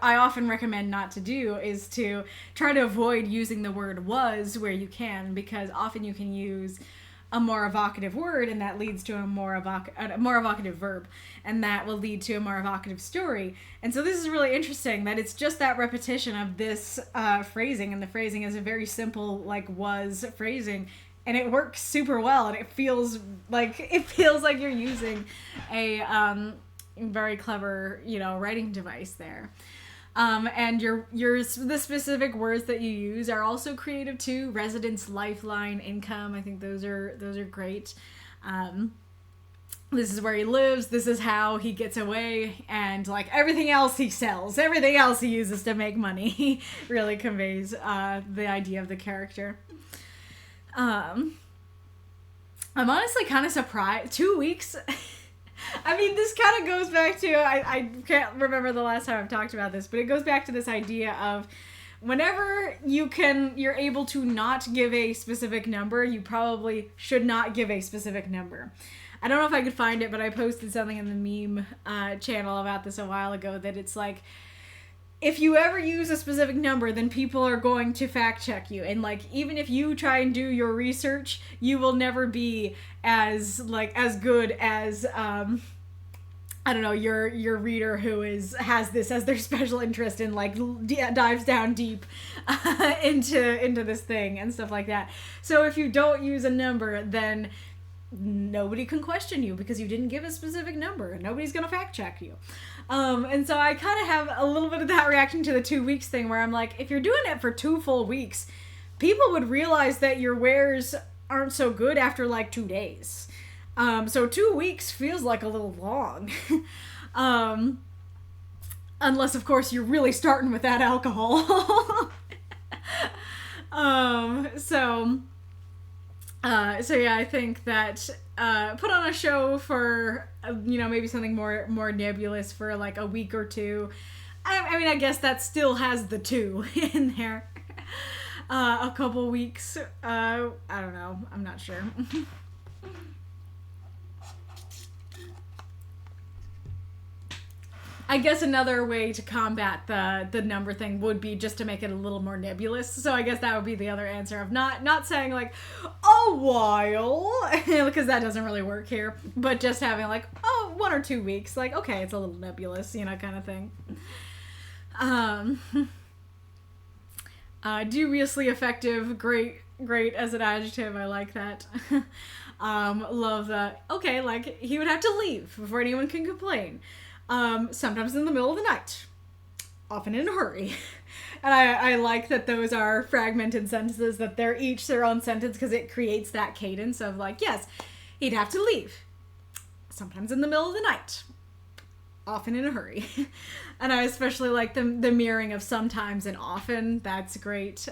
often recommend not to do, is to try to avoid using the word was where you can, because often you can use a more evocative word and that leads to a more evocative verb, and that will lead to a more evocative story. And so this is really interesting that it's just that repetition of this phrasing, and the phrasing is a very simple like was phrasing, and it works super well, and it feels like you're using a very clever, you know, writing device there. And the specific words that you use are also creative too. Residence, lifeline, income. I think those are great. This is where he lives. This is how he gets away, and like everything else he sells, everything else he uses to make money, really conveys the idea of the character. I'm honestly kind of surprised. 2 weeks. I mean, this kind of goes back to, I can't remember the last time I've talked about this, but it goes back to this idea of whenever you're able to not give a specific number, you probably should not give a specific number. I don't know if I could find it, but I posted something in the meme channel about this a while ago, that it's like, if you ever use a specific number, then people are going to fact check you. And like, even if you try and do your research, you will never be as good as, I don't know, your reader who has this as their special interest and like dives down deep into this thing and stuff like that. So if you don't use a number, then nobody can question you because you didn't give a specific number, and nobody's gonna fact check you. And so I kind of have a little bit of that reaction to the 2 weeks thing, where I'm like, if you're doing it for 2 full weeks, people would realize that your wares aren't so good after like 2 days. So 2 weeks feels like a little long. Unless of course you're really starting with that alcohol. So yeah, I think that put on a show for maybe something more nebulous for like a week or two. I mean, I guess that still has the 2 in there. A couple weeks. I don't know. I'm not sure. I guess another way to combat the number thing would be just to make it a little more nebulous. So I guess that would be the other answer of not saying like a while, because that doesn't really work here, but just having like 1 or 2 weeks, like, okay, it's a little nebulous, kind of thing. Dubiously effective, great as an adjective. I like that. Love that. Okay, like he would have to leave before anyone can complain. Sometimes in the middle of the night. often in a hurry. And I like that those are fragmented sentences, that they're each their own sentence, because it creates that cadence of like, yes, he'd have to leave. Sometimes in the middle of the night. Often in a hurry. And I especially like the mirroring of sometimes and often. That's great.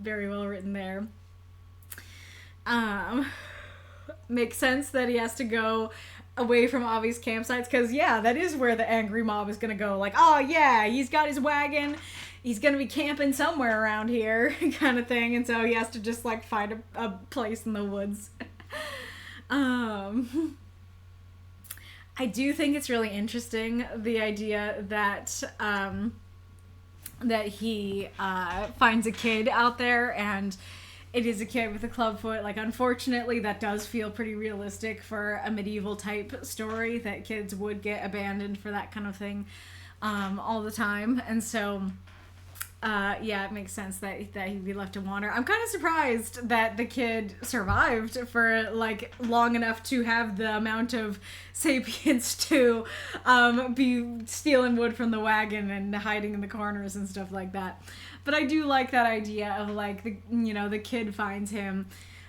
Very well written there. Makes sense that he has to go away from Avi's campsites, because yeah, that is where the angry mob is gonna go. Like, oh yeah, he's got his wagon, he's gonna be camping somewhere around here, kind of thing, and so he has to just like find a place in the woods. I do think it's really interesting, the idea that that he finds a kid out there, and it is a kid with a clubfoot. Like, unfortunately, that does feel pretty realistic for a medieval type story, that kids would get abandoned for that kind of thing all the time. And so, yeah, it makes sense that he'd be left to wander. I'm kind of surprised that the kid survived for, like, long enough to have the amount of sapience to be stealing wood from the wagon and hiding in the corners and stuff like that. But I do like that idea of, like, the kid finds him,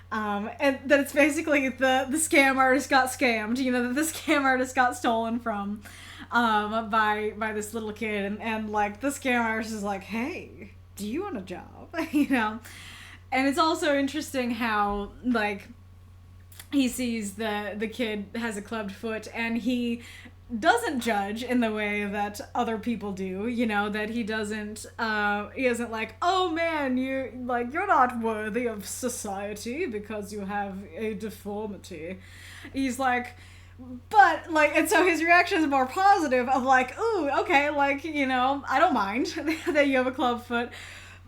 and that it's basically the scam artist got scammed, that the scam artist got stolen from, by this little kid, and like, the scam artist is like, hey, do you want a job? And it's also interesting how, like, he sees the kid has a clubbed foot, and he doesn't judge in the way that other people do, that he isn't like, oh man, you're not worthy of society because you have a deformity. He's like, but, like, and so his reaction is more positive of like, ooh, okay, like, I don't mind that you have a club foot,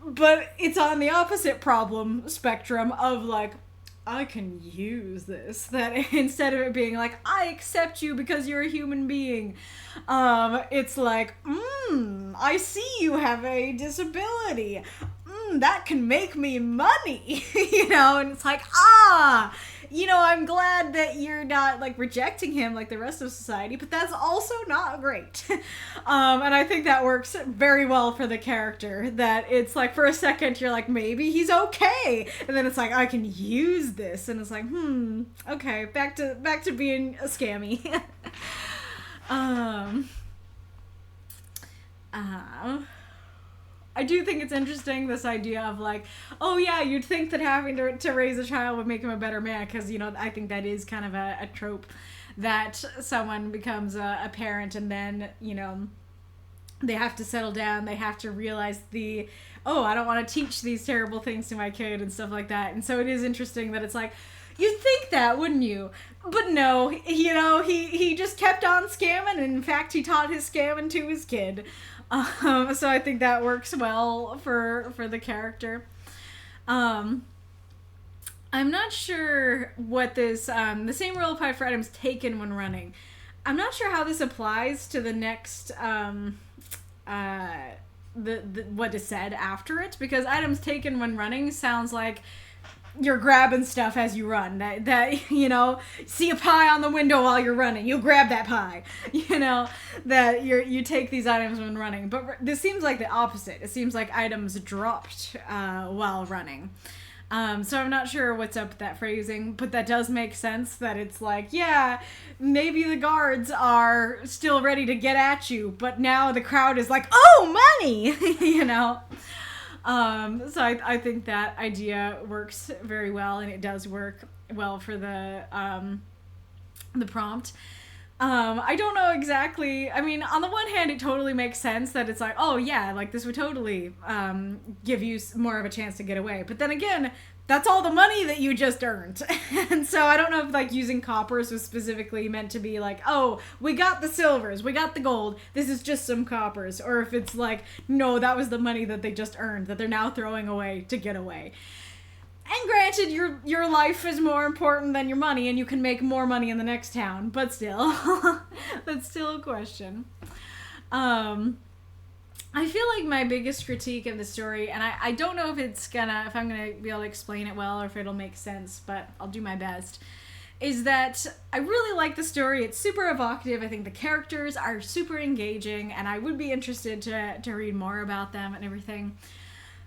but it's on the opposite problem spectrum of like, I can use this. That instead of it being like, I accept you because you're a human being, it's like, I see you have a disability. That can make me money, and it's like, I'm glad that you're not, like, rejecting him like the rest of society, but that's also not great. And I think that works very well for the character, that it's like, for a second, you're like, maybe he's okay, and then it's like, I can use this, and it's like, okay, back to being a scammy. I do think it's interesting, this idea of like, oh yeah, you'd think that having to raise a child would make him a better man, because, I think that is kind of a trope, that someone becomes a parent and then, they have to settle down, they have to realize I don't want to teach these terrible things to my kid and stuff like that. And so it is interesting that it's like, you'd think that, wouldn't you? But no, he just kept on scamming, and in fact he taught his scamming to his kid. So I think that works well for the character. I'm not sure what this, the same rule applied for items taken when running. I'm not sure how this applies to the next, what is said after it, because items taken when running sounds like you're grabbing stuff as you run. That see a pie on the window while you're running, you grab that pie. That you take these items when running. But this seems like the opposite. It seems like items dropped while running. So I'm not sure what's up with that phrasing, but that does make sense, that it's like, yeah, maybe the guards are still ready to get at you, but now the crowd is like, oh, money, So I think that idea works very well, and it does work well for the prompt. I don't know exactly. I mean, on the one hand, it totally makes sense that it's like, oh yeah, like this would totally give you more of a chance to get away. But then again, that's all the money that you just earned. And so I don't know if like using coppers was specifically meant to be like, oh, we got the silvers, we got the gold, this is just some coppers. Or if it's like, no, that was the money that they just earned, that they're now throwing away to get away. And granted, your life is more important than your money, and you can make more money in the next town, but still, that's still a question. I feel like my biggest critique of the story, and I don't know if I'm gonna be able to explain it well or if it'll make sense, but I'll do my best, is that I really like the story. It's super evocative. I think the characters are super engaging, and I would be interested to read more about them and everything.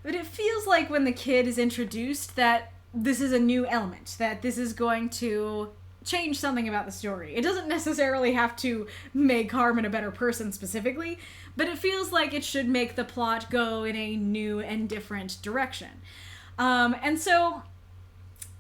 But it feels like when the kid is introduced that this is a new element, that this is going to change something about the story. It doesn't necessarily have to make Harmon a better person specifically, but it feels like it should make the plot go in a new and different direction. And so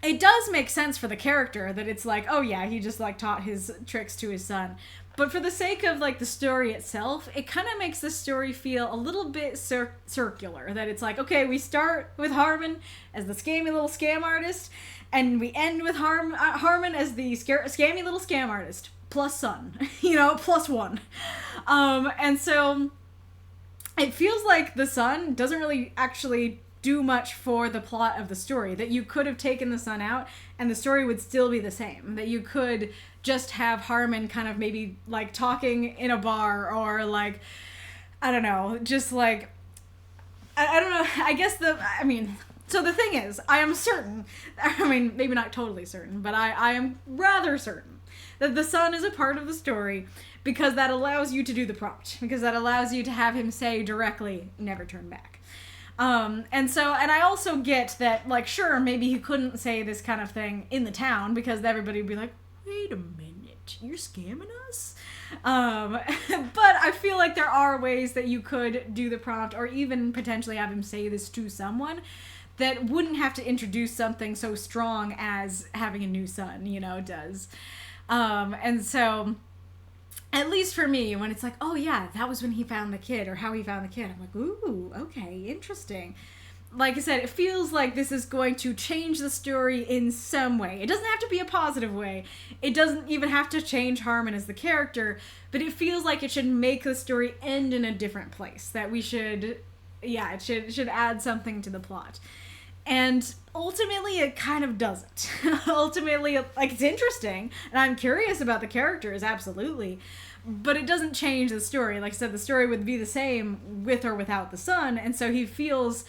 it does make sense for the character that it's like, oh yeah, he just like taught his tricks to his son. But for the sake of like the story itself, it kind of makes the story feel a little bit circular. That it's like, okay, we start with Harmon as the scammy little scam artist, and we end with Harmon as the scammy little scam artist plus son, plus one. And so it feels like the son doesn't really actually do much for the plot of the story, that you could have taken the son out and the story would still be the same, that you could just have Harmon kind of maybe like talking in a bar, or like, I don't know, just like, I don't know, so the thing is, I am certain, maybe not totally certain, but I am rather certain that the son is a part of the story because that allows you to do the prompt, because that allows you to have him say directly, never turn back. And I also get that, like, sure, maybe he couldn't say this kind of thing in the town because everybody would be like, wait a minute, you're scamming us? But I feel like there are ways that you could do the prompt, or even potentially have him say this to someone that wouldn't have to introduce something so strong as having a new son, does. And so, at least for me, when it's like, oh yeah, that was when he found the kid, or how he found the kid, I'm like, ooh, okay, interesting. Like I said, it feels like this is going to change the story in some way. It doesn't have to be a positive way. It doesn't even have to change Harmon as the character, but it feels like it should make the story end in a different place. That we should, it should add something to the plot. And ultimately, it kind of doesn't. Ultimately, like, it's interesting, and I'm curious about the characters, absolutely, but it doesn't change the story. Like I said, the story would be the same with or without the son, and so he feels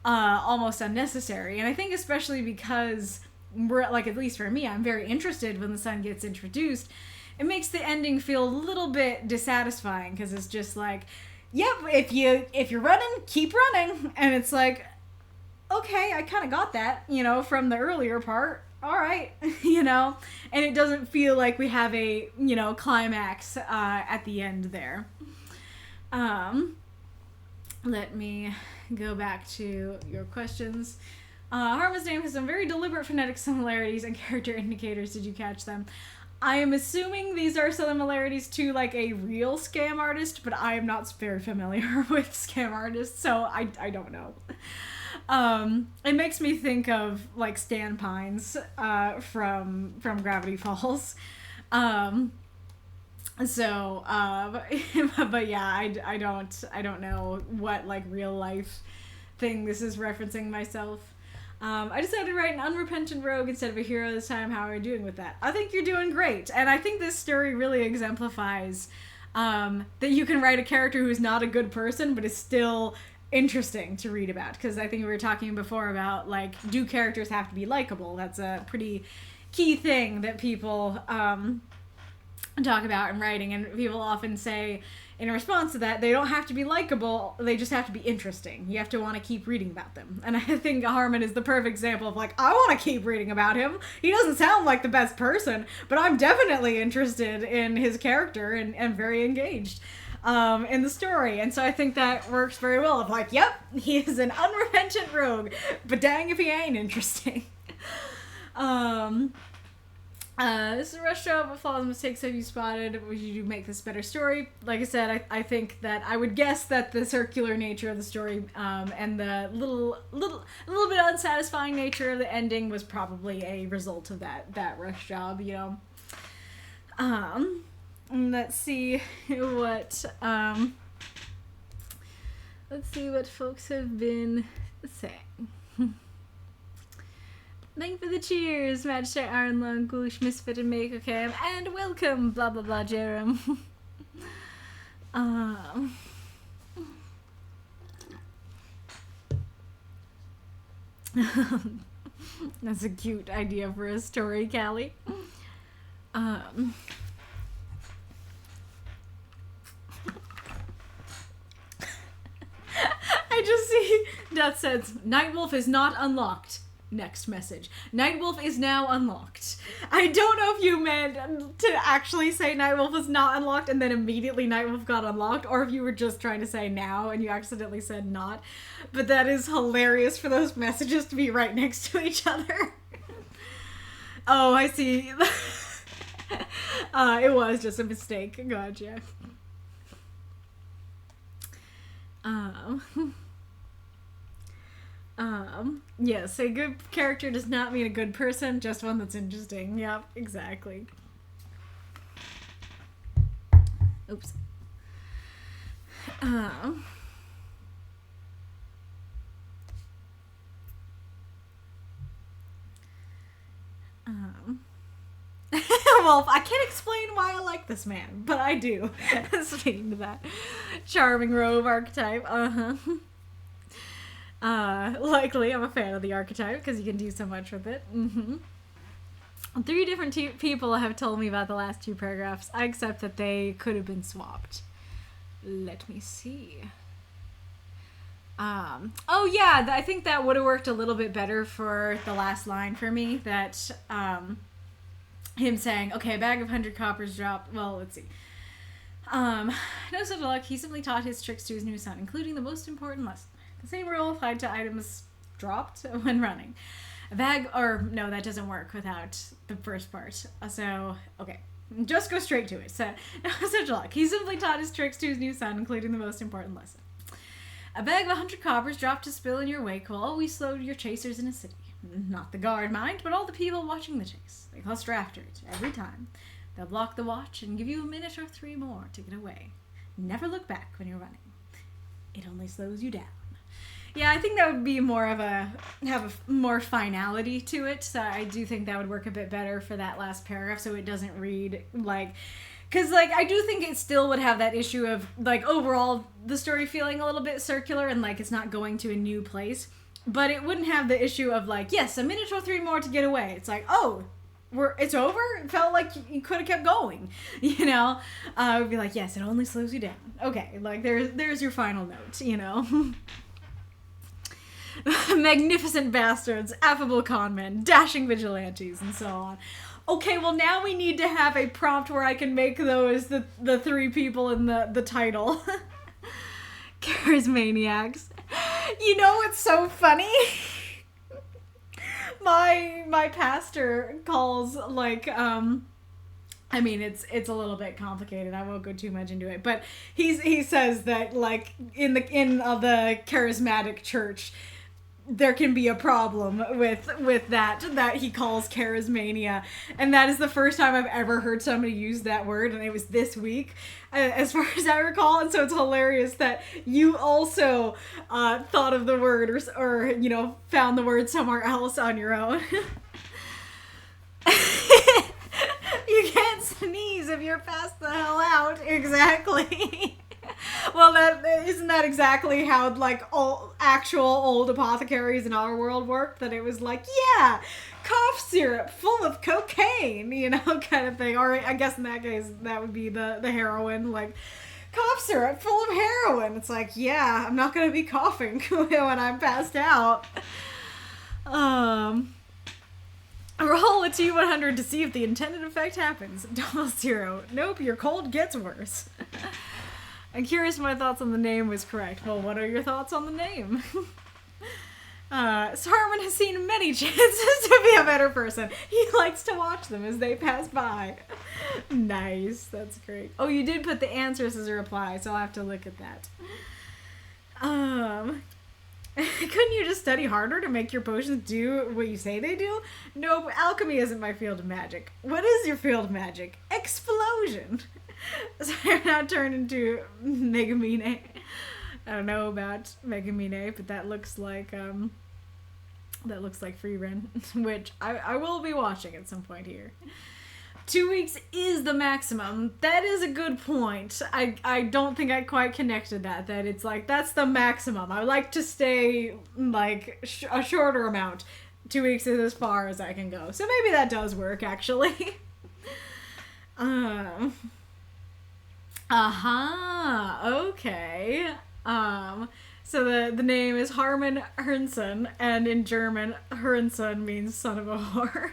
almost unnecessary. And I think especially because we're, like, at least for me, I'm very interested when the son gets introduced, it makes the ending feel a little bit dissatisfying, because it's just like, yep, if you're running, keep running, and it's like, okay, I kind of got that, from the earlier part. All right, and it doesn't feel like we have a, climax at the end there. Let me go back to your questions. Harmon's name has some very deliberate phonetic similarities and character indicators. Did you catch them? I am assuming these are similarities to, like, a real scam artist, but I am not very familiar with scam artists, so I don't know. It makes me think of, like, Stan Pines from Gravity Falls. But yeah, I don't know what, like, real life thing this is referencing myself. I decided to write an unrepentant rogue instead of a hero this time. How are you doing with that? I think you're doing great, and I think this story really exemplifies that you can write a character who's not a good person but is still interesting to read about, because I think we were talking before about, like, do characters have to be likable? That's a pretty key thing that people talk about in writing, and people often say in response to that, they don't have to be likable, they just have to be interesting. You have to want to keep reading about them. And I think Harmon is the perfect example of, like, I want to keep reading about him. He doesn't sound like the best person, but I'm definitely interested in his character and very engaged in the story. And so I think that works very well. Of like, yep, he is an unrepentant rogue, but dang if he ain't interesting. This is a rush job. What flaws and mistakes have you spotted? Would you make this a better story? Like I said, I think that I would guess that the circular nature of the story and the little bit unsatisfying nature of the ending was probably a result of that rush job, Let's see what folks have been saying. Thank you for the cheers, Magister Iron Lung, Ghoulish Misfit and Make Cam, and welcome, blah blah blah, Jerem. That's a cute idea for a story, Callie. Um... I just see Death says, Nightwolf is not unlocked. Next message. Nightwolf is now unlocked. I don't know if you meant to actually say Nightwolf was not unlocked and then immediately Nightwolf got unlocked, or if you were just trying to say now and you accidentally said not. But that is hilarious for those messages to be right next to each other. Oh, I see. It was just a mistake. Gotcha. Yes, a good character does not mean a good person, just one that's interesting. Yep, exactly. Oops. Well, I can't explain why I like this man, but I do. Speaking to that charming robe archetype, likely I'm a fan of the archetype because you can do so much with it. 3 different people have told me about the last 2 paragraphs. I accept that they could have been swapped. Let me see. Oh yeah, I think that would have worked a little bit better for the last line for me. That him saying, okay, a bag of 100 coppers dropped. Well, let's see. No such luck. He simply taught his tricks to his new son, including the most important lesson. The same rule applied to items dropped when running. A bag, or no, that doesn't work without the first part. So, okay. Just go straight to it. So, no such luck. He simply taught his tricks to his new son, including the most important lesson. A bag of 100 coppers dropped to spill in your wake will always slow your chasers in a city. Not the guard, mind, but all the people watching the chase. They cluster after it every time. They'll block the watch and give you a minute or 3 more to get away. Never look back when you're running. It only slows you down. Yeah, I think that would be more of have a more finality to it. So I do think that would work a bit better for that last paragraph, so it doesn't read like, because like I do think it still would have that issue of like overall the story feeling a little bit circular and like it's not going to a new place, but it wouldn't have the issue of like, yes, a minute or 3 more to get away. It's like, oh, it's over? It felt like you could have kept going, you know? It would be like, yes, it only slows you down. Okay, like there's your final note, you know? Magnificent bastards, affable conmen, dashing vigilantes, and so on. Okay, well now we need to have a prompt where I can make those the 3 people in the title. Charismaniacs. You know what's so funny? My pastor calls like I mean it's a little bit complicated. I won't go too much into it, but he says that like in the charismatic church there can be a problem with that he calls charismania, and that is the first time I've ever heard somebody use that word, and it was this week as far as I recall. And so it's hilarious that you also thought of the word or you know found the word somewhere else on your own. You can't sneeze if you're passed the hell out. Exactly. Well, isn't that exactly how like actual old apothecaries in our world worked? That it was like, yeah, cough syrup full of cocaine, you know, kind of thing. Or I guess in that case that would be the heroin, like cough syrup full of heroin. It's like, yeah, I'm not gonna be coughing when I'm passed out. Roll a T100 to see if the intended effect happens. 00. Nope, your cold gets worse. I'm curious if my thoughts on the name was correct. Well, what are your thoughts on the name? Sarman has seen many chances to be a better person. He likes to watch them as they pass by. Nice. That's great. Oh, you did put the answers as a reply, so I'll have to look at that. Couldn't you just study harder to make your potions do what you say they do? Nope, alchemy isn't my field of magic. What is your field of magic? Explosion. So you're not turned into Megamine. I don't know about Megamine, but that looks like Freeren, which I will be watching at some point here. 2 weeks is the maximum. That is a good point. I don't think I quite connected that it's like that's the maximum. I like to stay like a shorter amount. 2 weeks is as far as I can go. So maybe that does work actually. Um. Okay. So the name is Harman Hernsson, and in German, Hernsson means son of a whore.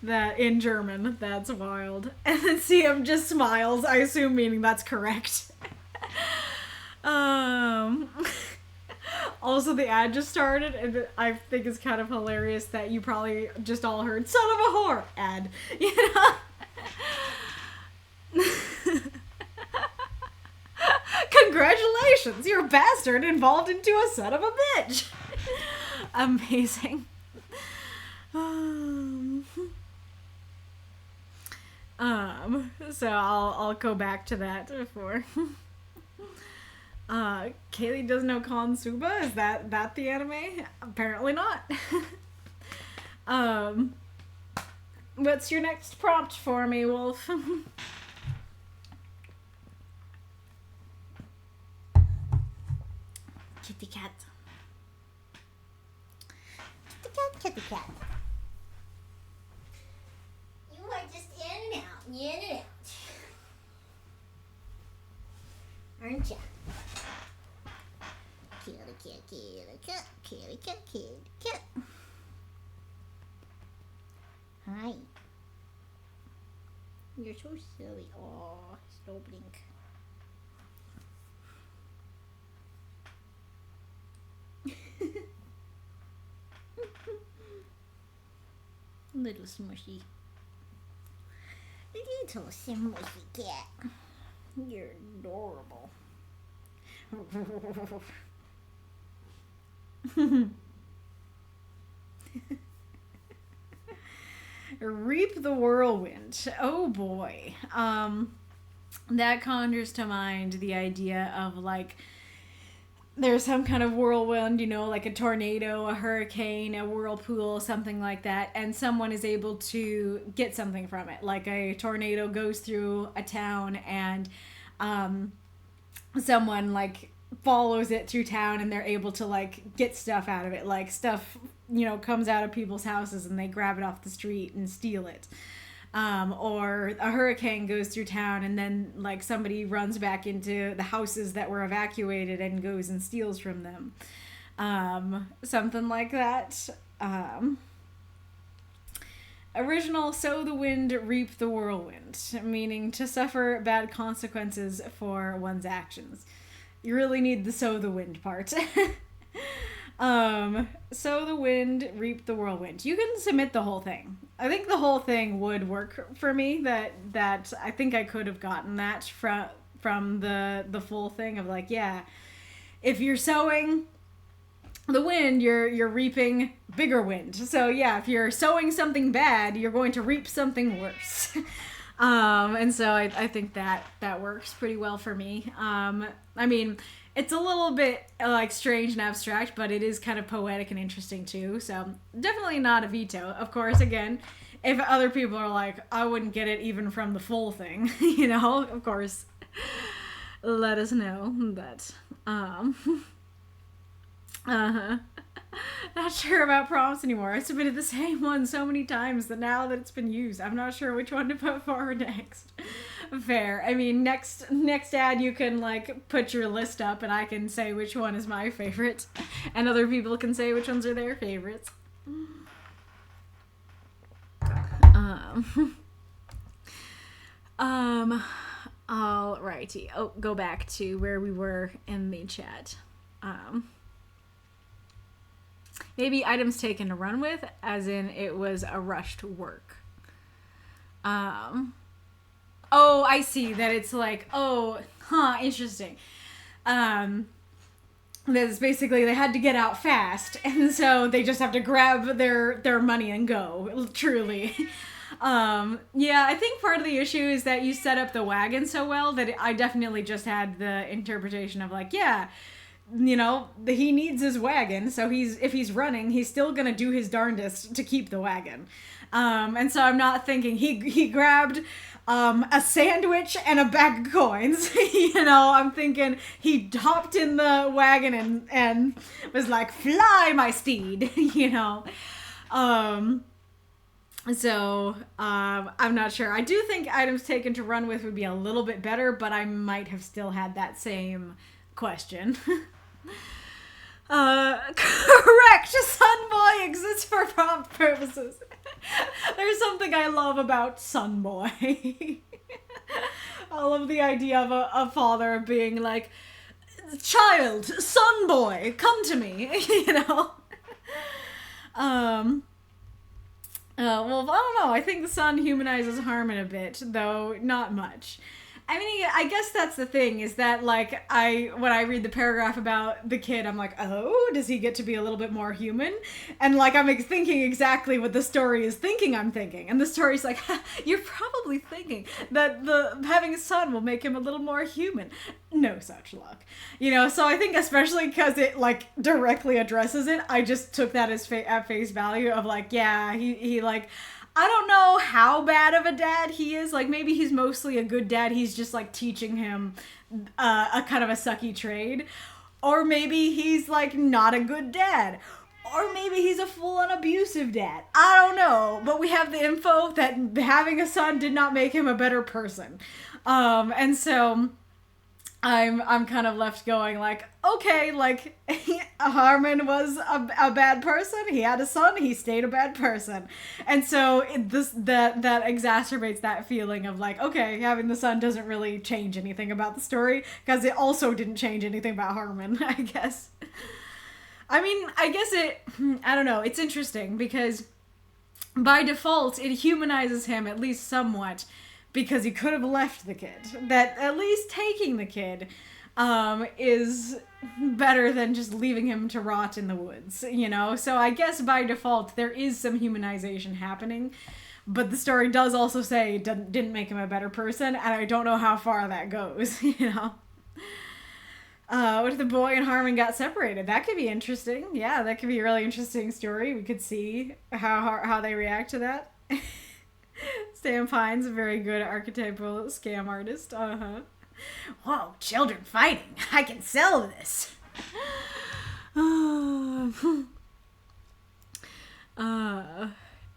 That in German, that's wild. And then CM just smiles, I assume meaning that's correct. Also, the ad just started, and I think it's kind of hilarious that you probably just all heard "son of a whore" ad, you know. Congratulations, you're a bastard involved into a son of a bitch. Amazing. So I'll go back to that before. Kaylee doesn't know Konosuba? Is that the anime? Apparently not. What's your next prompt for me, Wolf? Kitty cat. Kitty cat, kitty cat. You are just in and out, in and out. Aren't ya? Kitty cat, kitty cat, kitty cat, kitty cat. Hi. You're so silly. Oh, slow blink. Little smushy. Little smushy cat. You're adorable. Reap the whirlwind. Oh boy. That conjures to mind the idea of like there's some kind of whirlwind, you know, like a tornado, a hurricane, a whirlpool, something like that, and someone is able to get something from it. Like a tornado goes through a town and someone like follows it through town and they're able to like get stuff out of it. Like stuff, you know, comes out of people's houses and they grab it off the street and steal it. Or a hurricane goes through town and then like somebody runs back into the houses that were evacuated and goes and steals from them. Something like that. Original sow the wind, reap the whirlwind, meaning to suffer bad consequences for one's actions. You really need the sow the wind part. Sow the wind, reap the whirlwind. You can submit the whole thing. I think the whole thing would work for me. That I think I could have gotten that from the full thing of like, yeah, if you're sowing the wind, you're reaping bigger wind. So yeah, if you're sowing something bad, you're going to reap something worse. And so I think that works pretty well for me. I mean, it's a little bit like strange and abstract, but it is kind of poetic and interesting too. So definitely not a veto. Of course, again, if other people are like, I wouldn't get it even from the full thing, you know, of course, let us know. But not sure about prompts anymore. I submitted the same one so many times that now that it's been used, I'm not sure which one to put forward next. Fair. I mean, next ad you can like put your list up and I can say which one is my favorite and other people can say which ones are their favorites. Alrighty. Oh, go back to where we were in the chat. Maybe items taken to run with, as in it was a rushed work. Oh, I see that it's like, interesting. That's basically they had to get out fast, and so they just have to grab their money and go, truly. Yeah, I think part of the issue is that you set up the wagon so well that I definitely just had the interpretation of like, yeah, you know, he needs his wagon, so if he's running, he's still gonna do his darndest to keep the wagon. And so I'm not thinking he grabbed a sandwich and a bag of coins. You know, I'm thinking he hopped in the wagon and was like, fly, my steed, you know. So, I'm not sure. I do think items taken to run with would be a little bit better, but I might have still had that same question. Correct! Sun Boy exists for prompt purposes. There's something I love about Sun Boy. I love the idea of a father being like, child, Sun Boy, come to me, you know? Well, I don't know. I think the sun humanizes Harmon a bit, though not much. I mean, I guess that's the thing, is that, like, when I read the paragraph about the kid, I'm like, oh, does he get to be a little bit more human? And, like, I'm thinking exactly what the story is thinking I'm thinking. And the story's like, you're probably thinking that having a son will make him a little more human. No such luck. You know, so I think especially because it, like, directly addresses it, I just took that as at face value of, like, yeah, he like... I don't know how bad of a dad he is. Like, maybe he's mostly a good dad. He's just, like, teaching him a kind of a sucky trade. Or maybe he's, like, not a good dad. Or maybe he's a full-on abusive dad. I don't know. But we have the info that having a son did not make him a better person. And so... I'm kind of left going like, okay, like, Harmon was a bad person. He had a son. He stayed a bad person. And so that exacerbates that feeling of like, okay, having the son doesn't really change anything about the story, because it also didn't change anything about Harmon, I guess. I mean, I guess I don't know. It's interesting because by default, it humanizes him at least somewhat, because he could have left the kid. That at least taking the kid is better than just leaving him to rot in the woods, you know? So I guess by default, there is some humanization happening. But the story does also say it didn't make him a better person, and I don't know how far that goes, you know? What if the boy and Harmon got separated? That could be interesting. Yeah, that could be a really interesting story. We could see how they react to that. Sam Pine's a very good archetypal scam artist. Whoa, children fighting. I can sell this.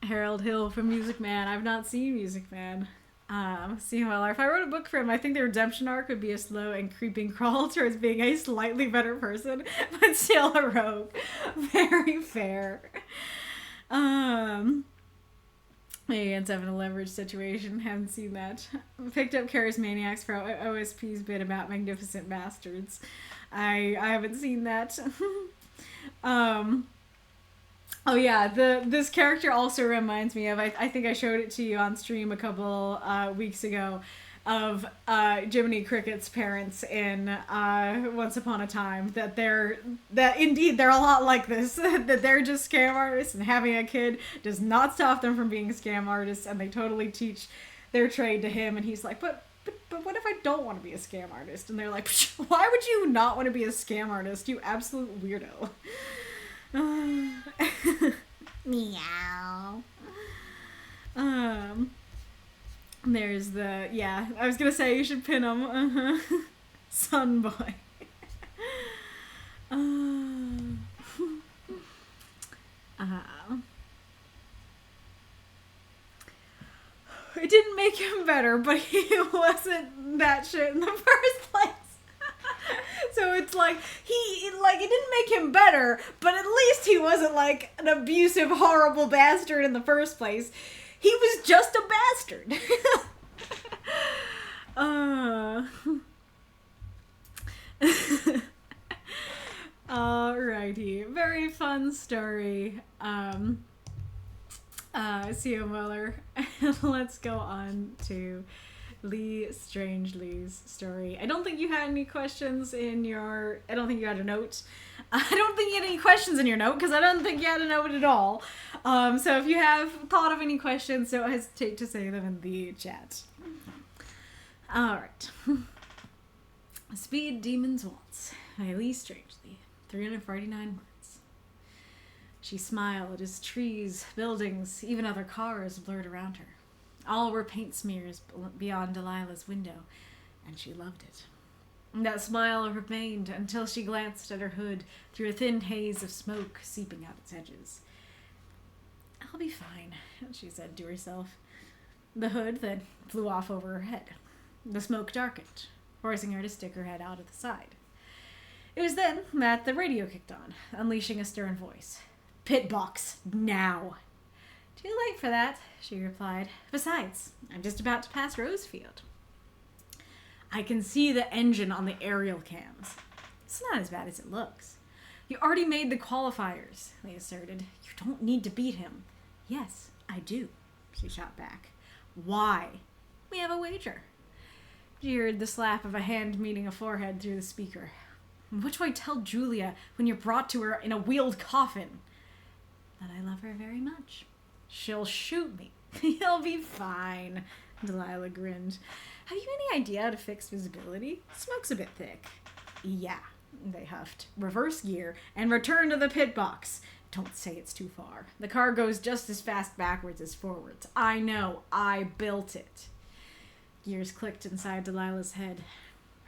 Harold Hill from Music Man. I've not seen Music Man. CMLR. If I wrote a book for him, I think the redemption arc would be a slow and creeping crawl towards being a slightly better person, but still a rogue. Very fair. Maybe against having a leverage situation. Haven't seen that. Picked up Charismaniacs for OSP's bit about Magnificent Bastards. I haven't seen that. Oh yeah, this character also reminds me of, I think I showed it to you on stream a couple weeks ago, of Jiminy Cricket's parents in Once Upon a Time, that indeed they're a lot like this, that they're just scam artists, and having a kid does not stop them from being scam artists, and they totally teach their trade to him, and he's like, but what if I don't want to be a scam artist? And they're like, why would you not want to be a scam artist, you absolute weirdo? Meow. There's I was gonna say you should pin him. Sun Boy. It didn't make him better, but he wasn't that shit in the first place. So it's like, it didn't make him better, but at least he wasn't like an abusive, horrible bastard in the first place. He was just a bastard. Alrighty. Very fun story. C.O. Muller. Let's go on to Lee Strangely's story. I don't think you had any questions in your... I don't think you had a note. I don't think you had any questions in your note, because I don't think you had a note at all. So if you have thought of any questions, don't hesitate to say them in the chat. Alright. Speed Demons Waltz by Lee Strangely. 349 words. She smiled as trees, buildings, even other cars blurred around her. All were paint smears beyond Delilah's window, and she loved it. That smile remained until she glanced at her hood through a thin haze of smoke seeping out its edges. I'll be fine, she said to herself. The hood then flew off over her head. The smoke darkened, forcing her to stick her head out of the side. It was then that the radio kicked on, unleashing a stern voice. Pit box, now. Too late for that, she replied. Besides, I'm just about to pass Rosefield. I can see the engine on the aerial cams. It's not as bad as it looks. You already made the qualifiers, they asserted. You don't need to beat him. Yes, I do, she shot back. Why? We have a wager. She heard the slap of a hand meeting a forehead through the speaker. What do I tell Julia when you're brought to her in a wheeled coffin? That I love her very much. She'll shoot me. You'll be fine, Delilah grinned. Have you any idea how to fix visibility? Smoke's a bit thick. Yeah, they huffed. Reverse gear and return to the pit box. Don't say it's too far. The car goes just as fast backwards as forwards. I know. I built it. Gears clicked inside Delilah's head.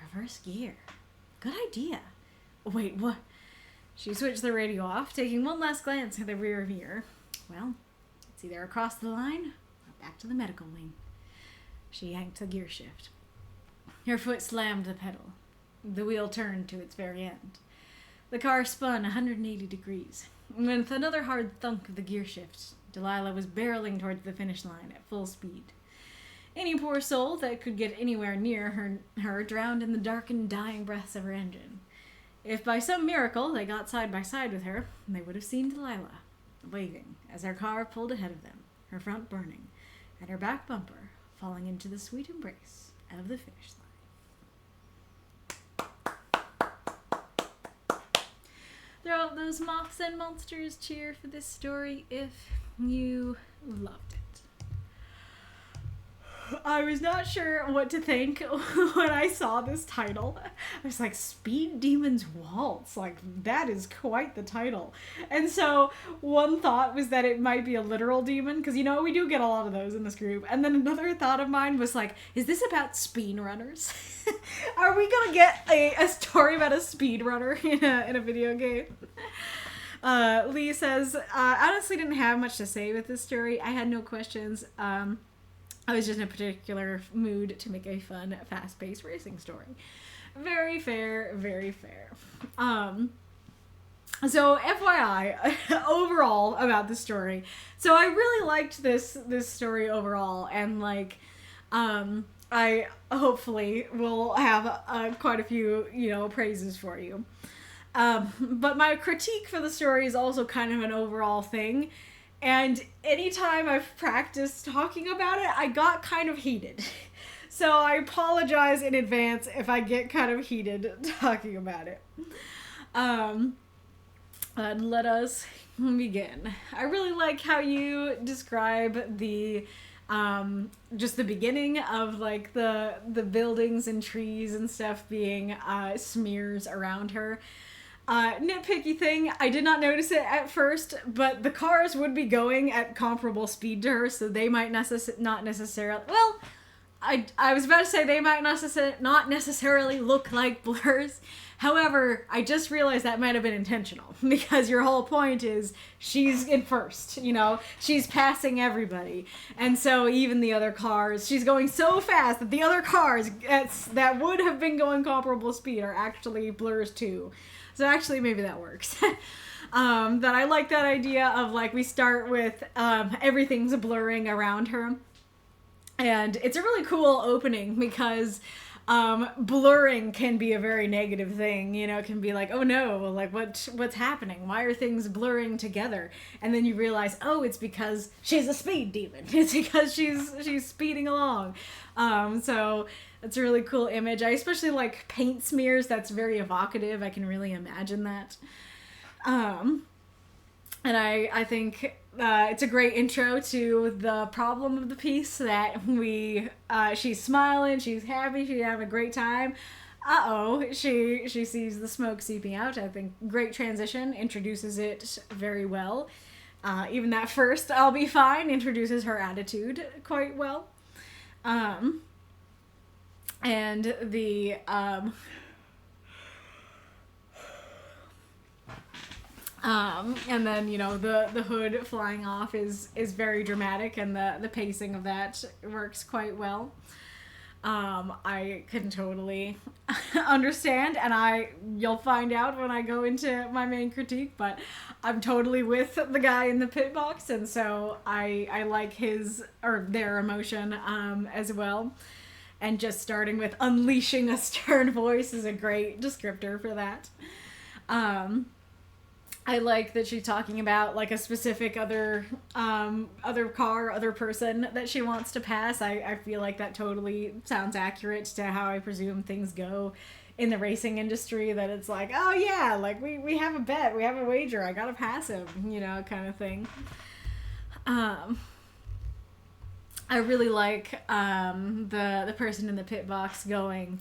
Reverse gear. Good idea. Wait, what? She switched the radio off, taking one last glance at the rear mirror. Well, it's either across the line or back to the medical wing. She yanked the gear shift. Her foot slammed the pedal. The wheel turned to its very end. The car spun 180 degrees. With another hard thunk of the gear shift, Delilah was barreling towards the finish line at full speed. Any poor soul that could get anywhere near her drowned in the darkened, dying breaths of her engine. If by some miracle they got side by side with her, they would have seen Delilah, waving as her car pulled ahead of them, her front burning, and her back bumper falling into the sweet embrace of the finish line. Throughout those moths and monsters, cheer for this story if you loved it. I was not sure what to think when I saw this title. I was like, Speed Demon's Waltz. Like, that is quite the title. And so one thought was that it might be a literal demon, because, you know, we do get a lot of those in this group. And then another thought of mine was like, is this about speedrunners? Are we going to get a story about a speedrunner in a video game? Lee says, I honestly didn't have much to say with this story. I had no questions. I was just in a particular mood to make a fun, fast-paced racing story. Very fair, very fair. So FYI, overall about the story. So I really liked this story overall, and like, I hopefully will have quite a few, praises for you. But my critique for the story is also kind of an overall thing. And anytime I've practiced talking about it, I got kind of heated. So I apologize in advance if I get kind of heated talking about it. And let us begin. I really like how you describe the just the beginning of like the buildings and trees and stuff being smears around her. Nitpicky thing, I did not notice it at first, but the cars would be going at comparable speed to her, so they might not necessarily, well, I was about to say they might not necessarily look like blurs. However, I just realized that might have been intentional, because your whole point is she's in first, she's passing everybody. And so even the other cars, she's going so fast that the other cars that would have been going comparable speed are actually blurs too. So actually, maybe that works. That I like that idea of like we start with everything's blurring around her. And it's a really cool opening because blurring can be a very negative thing. It can be like, oh no, like what's happening? Why are things blurring together? And then you realize, oh, it's because she's a speed demon. It's because she's speeding along. So it's a really cool image. I especially like paint smears. That's very evocative. I can really imagine that. And I think it's a great intro to the problem of the piece, that she's smiling, she's happy, she's having a great time. She sees the smoke seeping out. I think great transition, introduces it very well. Even that first "I'll be fine" introduces her attitude quite well. And And then, you know, the hood flying off is very dramatic, and the pacing of that works quite well. I can totally understand, and you'll find out when I go into my main critique, but I'm totally with the guy in the pit box, and so I like his, or their emotion, as well. And just starting with unleashing a stern voice is a great descriptor for that. I like that she's talking about like a specific other car, other person that she wants to pass. I feel like that totally sounds accurate to how I presume things go in the racing industry, that it's like, oh yeah, like we have a bet, we have a wager, I gotta pass him, you know, kind of thing. I really like the person in the pit box going,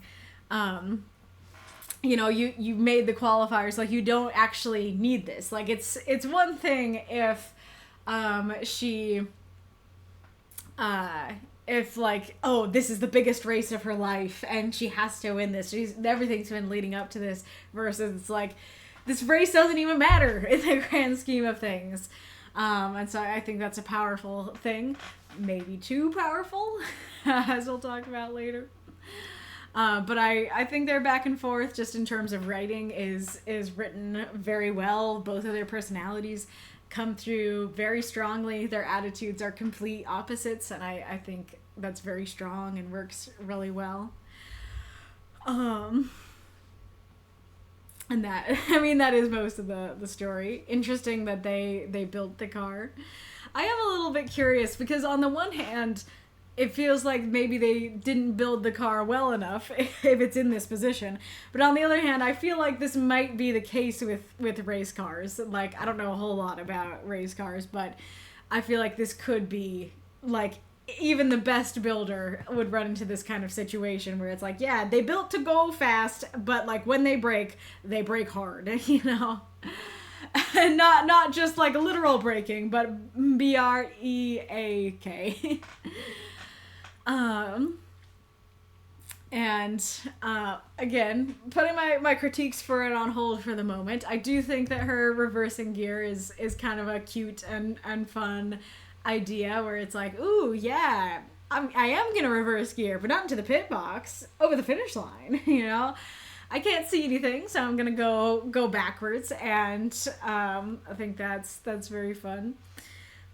you know, you made the qualifiers, like you don't actually need this. Like it's one thing if she if like, oh, this is the biggest race of her life and she has to win this. Everything's been leading up to this, versus it's like this race doesn't even matter in the grand scheme of things. And so I think that's a powerful thing, maybe too powerful, as we'll talk about later. But I think their back and forth, just in terms of writing, is written very well. Both of their personalities come through very strongly. Their attitudes are complete opposites, and I think that's very strong and works really well. And that, I mean, that is most of the story. Interesting that they built the car. I am a little bit curious, because on the one hand, it feels like maybe they didn't build the car well enough if it's in this position. But on the other hand, I feel like this might be the case with race cars. Like, I don't know a whole lot about race cars, but I feel like this could be, like, even the best builder would run into this kind of situation where it's like, yeah, they built to go fast, but, like, when they brake hard, you know? And not just, like, literal braking, but B-R-E-A-K. Again, putting my critiques for it on hold for the moment, I do think that her reversing gear is kind of a cute and fun idea, where it's like, ooh, yeah, I am gonna reverse gear, but not into the pit box, over the finish line, you know? I can't see anything, so I'm gonna go backwards, and I think that's very fun.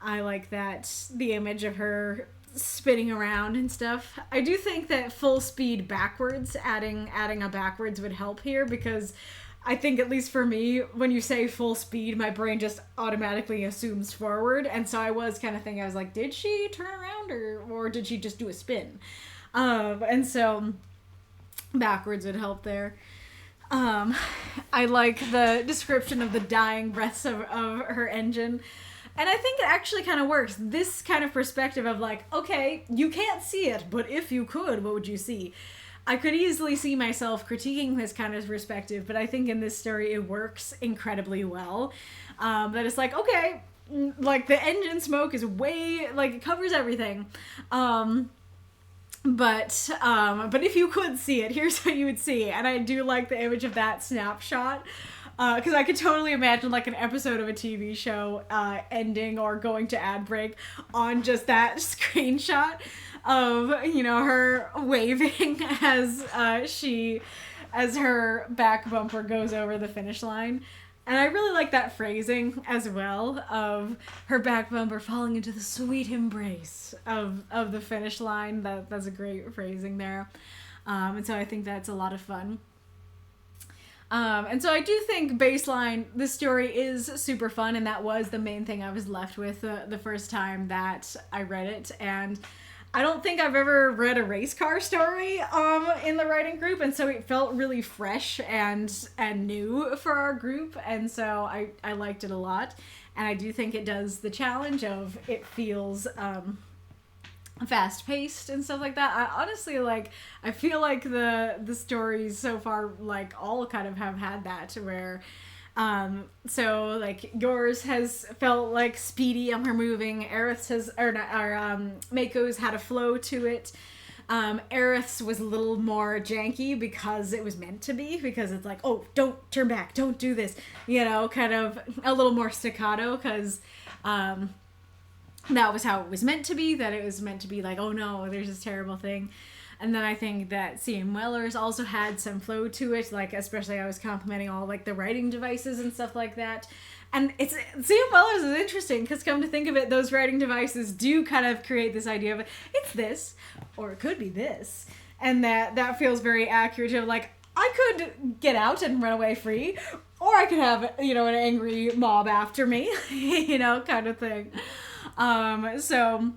I like that, the image of her spinning around and stuff. I do think that full speed backwards, adding a backwards would help here, because I think, at least for me, when you say full speed, my brain just automatically assumes forward, and so I was kind of thinking, I was like, did she turn around or did she just do a spin? And so backwards would help there. I like the description of the dying breaths of her engine. And I think it actually kind of works. This kind of perspective of like, okay, you can't see it, but if you could, what would you see? I could easily see myself critiquing this kind of perspective, but I think in this story it works incredibly well. That it's like, okay, like the engine smoke is way, like it covers everything. But if you could see it, here's what you would see. And I do like the image of that snapshot. Because I could totally imagine like an episode of a TV show ending or going to ad break on just that screenshot of, you know, her waving as her back bumper goes over the finish line. And I really like that phrasing as well, of her back bumper falling into the sweet embrace of the finish line. That's a great phrasing there. And so I think that's a lot of fun. And so I do think baseline, this story is super fun, and that was the main thing I was left with the first time that I read it. And I don't think I've ever read a race car story in the writing group, and so it felt really fresh and new for our group, and so I liked it a lot. And I do think it does the challenge of, it feels fast paced and stuff like that. I honestly, like, I feel like the stories so far, like, all kind of have had that, where so like yours has felt like speedy on her moving, Aerith's has, or not, Mako's had a flow to it. Aerith's was a little more janky because it was meant to be, because it's like, oh, don't turn back, don't do this, kind of a little more staccato, because that was how it was meant to be, that it was meant to be like, oh no, there's this terrible thing. And then I think that C.M. Weller's also had some flow to it, like, especially I was complimenting all, like, the writing devices and stuff like that. And C.M. Weller's is interesting, because come to think of it, those writing devices do kind of create this idea of, it's this, or it could be this. And that feels very accurate of, like, I could get out and run away free, or I could have, an angry mob after me, kind of thing. So,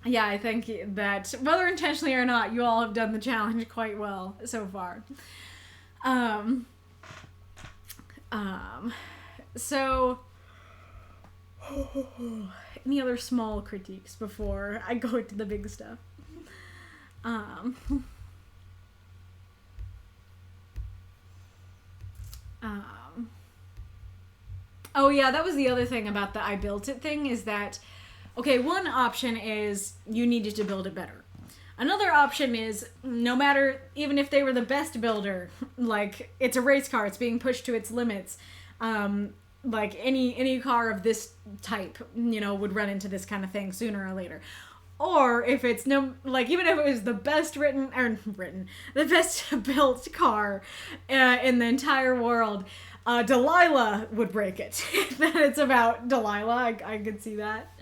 yeah, I think that, whether intentionally or not, you all have done the challenge quite well so far. So, any other small critiques before I go into the big stuff? Oh yeah, that was the other thing about the I built it thing, is that, okay, one option is you needed to build it better. Another option is, no matter, even if they were the best builder, like, it's a race car, it's being pushed to its limits, like, any car of this type, would run into this kind of thing sooner or later. Or if it's even if it was the best the best built car in the entire world, Delilah would break it. That it's about Delilah, I could see that.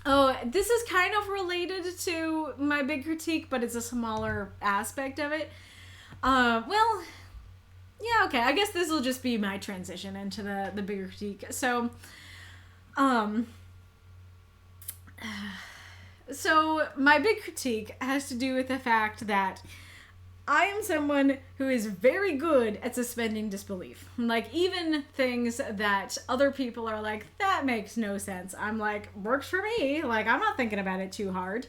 Oh, this is kind of related to my big critique, but it's a smaller aspect of it. Well, yeah, okay, I guess this will just be my transition into the bigger critique. So, so my big critique has to do with the fact that I am someone who is very good at suspending disbelief. Like, even things that other people are like, that makes no sense, I'm like, works for me. Like, I'm not thinking about it too hard.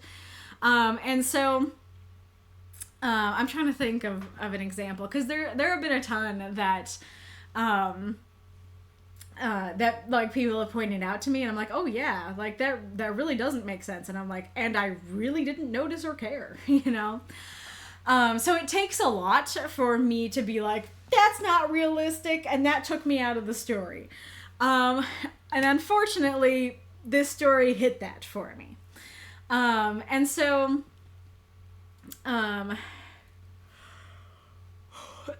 And so, I'm trying to think of an example, because there have been a ton that, that, like, people have pointed out to me, and I'm like, oh yeah, like, that really doesn't make sense. And I'm like, and I really didn't notice or care, So it takes a lot for me to be like, that's not realistic, and that took me out of the story. And unfortunately, this story hit that for me. And so,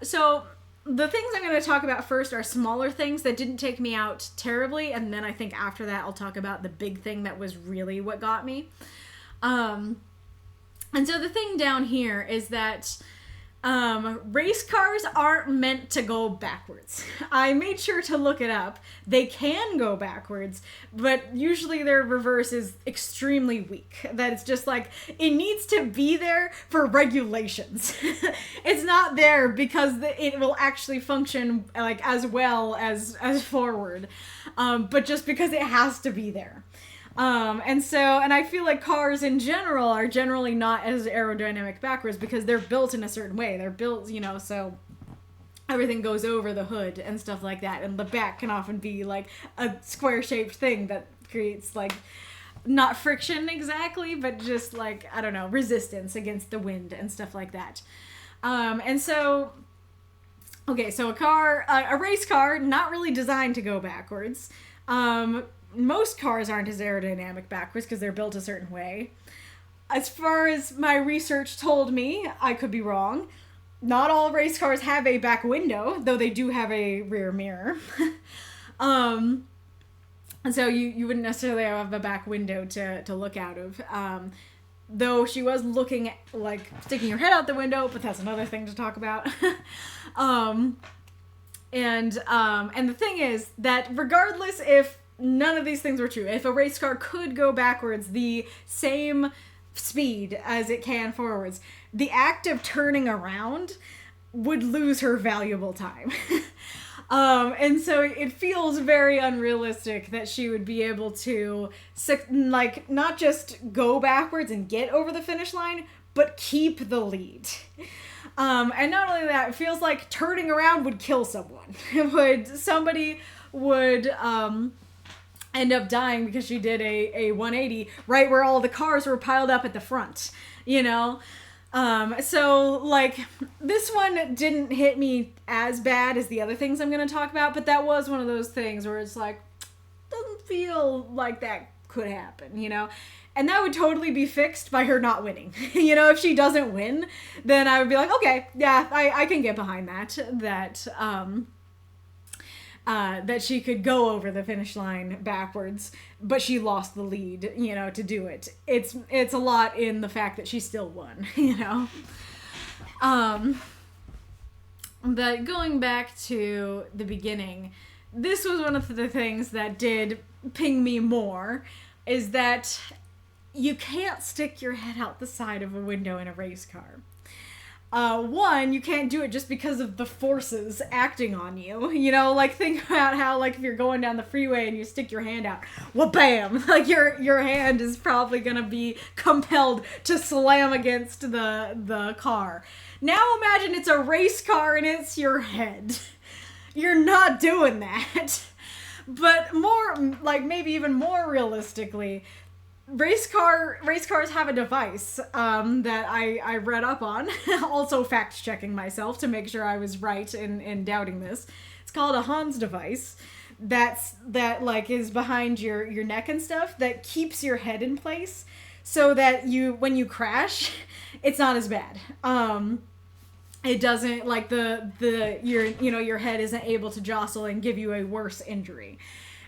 so the things I'm going to talk about first are smaller things that didn't take me out terribly, and then I think after that I'll talk about the big thing that was really what got me. And so the thing down here is that race cars aren't meant to go backwards. I made sure to look it up. They can go backwards, but usually their reverse is extremely weak. That it's just like, it needs to be there for regulations. It's not there because it will actually function like as well as forward, but just because it has to be there. And I feel like cars in general are generally not as aerodynamic backwards because they're built in a certain way. They're built, so everything goes over the hood and stuff like that. And the back can often be like a square shaped thing that creates like, not friction exactly, but just like, I don't know, resistance against the wind and stuff like that. Okay, so a race car, not really designed to go backwards. Most cars aren't as aerodynamic backwards because they're built a certain way. As far as my research told me, I could be wrong. Not all race cars have a back window, though they do have a rear mirror. And so you wouldn't necessarily have a back window to look out of. Though she was looking at, like, sticking her head out the window, but that's another thing to talk about. And the thing is that regardless if none of these things were true, if a race car could go backwards the same speed as it can forwards, the act of turning around would lose her valuable time. And so it feels very unrealistic that she would be able to, like, not just go backwards and get over the finish line, but keep the lead. And not only that, it feels like turning around would kill someone. Somebody would end up dying because she did a 180 right where all the cars were piled up at the front, you know? So, like, this one didn't hit me as bad as the other things I'm going to talk about, but that was one of those things where it's like, doesn't feel like that could happen, you know? And that would totally be fixed by her not winning. You know, if she doesn't win, then I would be like, okay, yeah, I can get behind that she could go over the finish line backwards, but she lost the lead, you know, to do it. It's a lot in the fact that she still won, you know. But going back to the beginning, this was one of the things that did ping me more, is that you can't stick your head out the side of a window in a race car. One, you can't do it just because of the forces acting on you. You know, like, think about how, like, if you're going down the freeway and you stick your hand out, well, bam! Like, your hand is probably gonna be compelled to slam against the car. Now imagine it's a race car and it's your head. You're not doing that. But more, like, maybe even more realistically, race cars have a device that I read up on, also fact checking myself to make sure I was right in doubting this. It's called a Hans device that like is behind your neck and stuff, that keeps your head in place so that when you crash, it's not as bad. It doesn't, like, your head isn't able to jostle and give you a worse injury.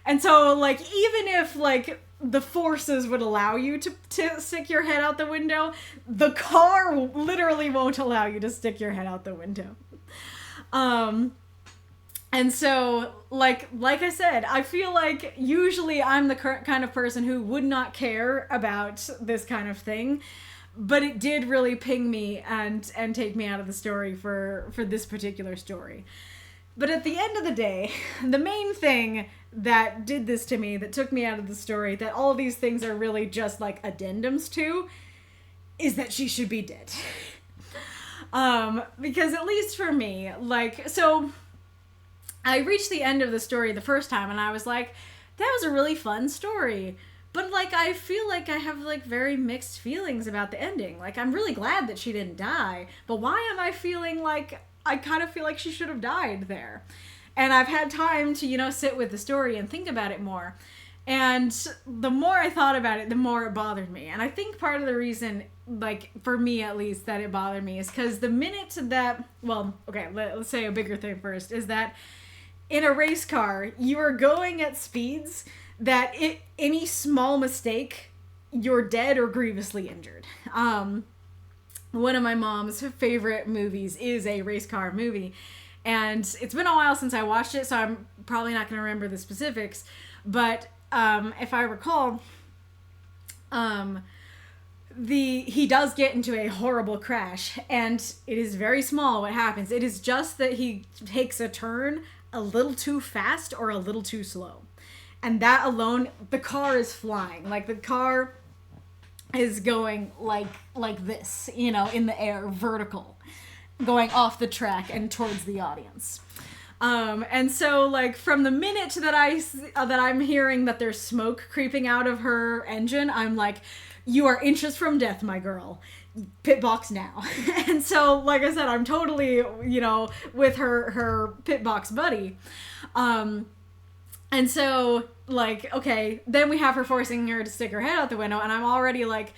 And so, like, even if, like, the forces would allow you to stick your head out the window, the car literally won't allow you to stick your head out the window. And so, like I said, I feel like usually I'm the kind of person who would not care about this kind of thing, but it did really ping me and take me out of the story for this particular story. But at the end of the day, the main thing that did this to me, that took me out of the story, that all these things are really just like addendums to, is that she should be dead. Because at least for me, like, so I reached the end of the story the first time and I was like, that was a really fun story. But, like, I feel like I have, like, very mixed feelings about the ending. Like, I'm really glad that she didn't die, but why am I feeling like, I kind of feel like she should have died there? And I've had time to, you know, sit with the story and think about it more. And the more I thought about it, the more it bothered me. And I think part of the reason, like, for me at least, that it bothered me is because the minute that, well, okay, let's say a bigger thing first, is that in a race car, you are going at speeds that any small mistake, you're dead or grievously injured. One of my mom's favorite movies is a race car movie, and it's been a while since I watched it, so I'm probably not going to remember the specifics, but if I recall, he does get into a horrible crash, and it is very small what happens. It is just that he takes a turn a little too fast or a little too slow. And that alone, the car is flying. Like, the car is going like this, you know, in the air, vertical, going off the track and towards the audience. And so, like, from the minute that I'm hearing that there's smoke creeping out of her engine, I'm like, you are inches from death, my girl. Pit box now. And so, like I said, I'm totally, you know, with her pit box buddy. And so, like, okay, then we have her forcing her to stick her head out the window, and I'm already like,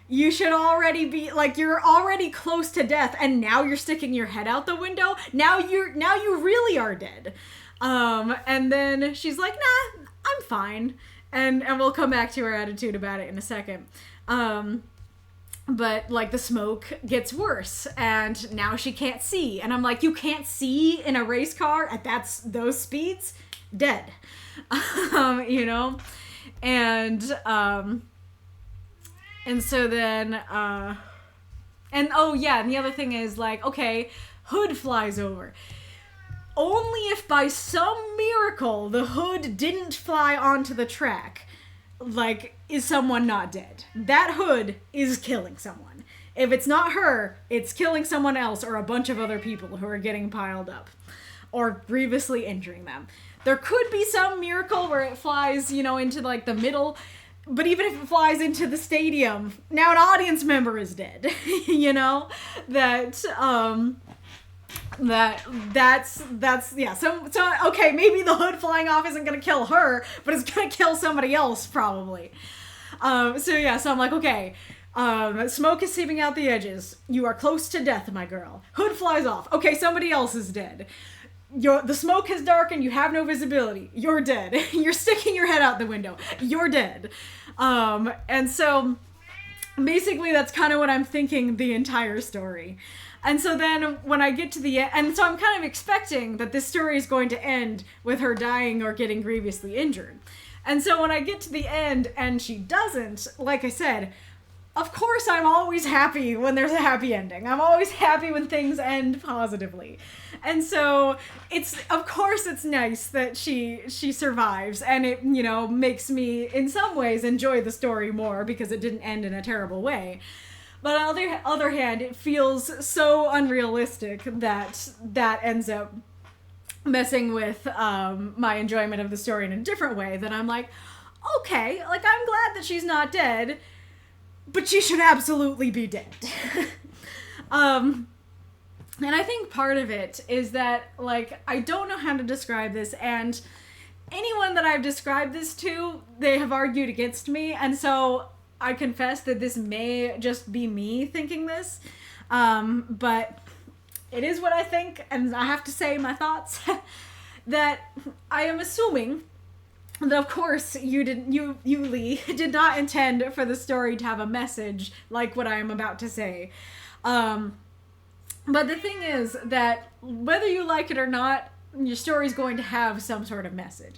you should already be, like, you're already close to death, and now you're sticking your head out the window? Now you really are dead. And then she's like, nah, I'm fine. And we'll come back to her attitude about it in a second. But, like, the smoke gets worse, and now she can't see. And I'm like, you can't see in a race car at those speeds? Dead. You know? And so then, and oh yeah, and the other thing is, like, okay, hood flies over. Only if by some miracle the hood didn't fly onto the track, like, is someone not dead. That hood is killing someone. If it's not her, it's killing someone else or a bunch of other people who are getting piled up or grievously injuring them. There could be some miracle where it flies, you know, into like the middle. But even if it flies into the stadium, now an audience member is dead. You know, that's yeah. So okay, maybe the hood flying off isn't gonna kill her, but it's gonna kill somebody else probably. So I'm like, okay. Smoke is seeping out the edges. You are close to death, my girl. Hood flies off. Okay, somebody else is dead. The smoke has darkened. You have no visibility. You're dead. You're sticking your head out the window. You're dead. And so basically that's kind of what I'm thinking the entire story. And so then when I get to the end, and so I'm kind of expecting that this story is going to end with her dying or getting grievously injured. And so when I get to the end and she doesn't, like I said, of course I'm always happy when there's a happy ending. I'm always happy when things end positively. And so of course it's nice that she survives, and it, you know, makes me in some ways enjoy the story more because it didn't end in a terrible way. But on the other hand, it feels so unrealistic that ends up messing with my enjoyment of the story in a different way, that I'm like, okay, like I'm glad that she's not dead, but she should absolutely be dead. And I think part of it is that, like, I don't know how to describe this, and anyone that I've described this to, they have argued against me, and so I confess that this may just be me thinking this, but it is what I think, and I have to say my thoughts, that I am assuming that, of course, you, Lee, did not intend for the story to have a message like what I am about to say. But the thing is that whether you like it or not, your story's going to have some sort of message.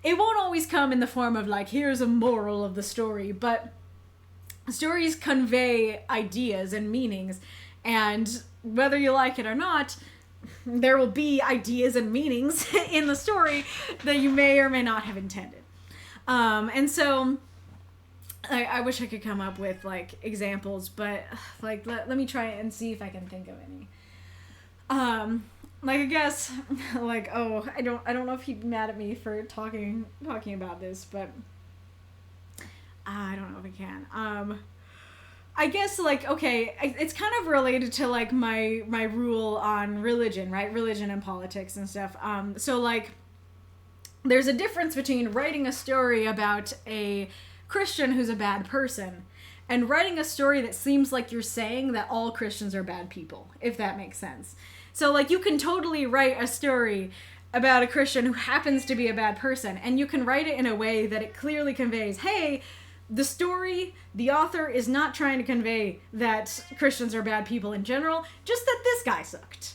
It won't always come in the form of, like, here's a moral of the story, but stories convey ideas and meanings, and whether you like it or not, there will be ideas and meanings in the story that you may or may not have intended. And so I wish I could come up with, like, examples, but, like, let me try and see if I can think of any. Like, I guess, like, I don't know if he'd be mad at me for talking about this, but I don't know if I can. I guess, like, okay, it's kind of related to, like, my rule on religion, right? Religion and politics and stuff. So, like, there's a difference between writing a story about a Christian who's a bad person and writing a story that seems like you're saying that all Christians are bad people, if that makes sense. So, like, you can totally write a story about a Christian who happens to be a bad person, and you can write it in a way that it clearly conveys, hey, the story, the author is not trying to convey that Christians are bad people in general, just that this guy sucked.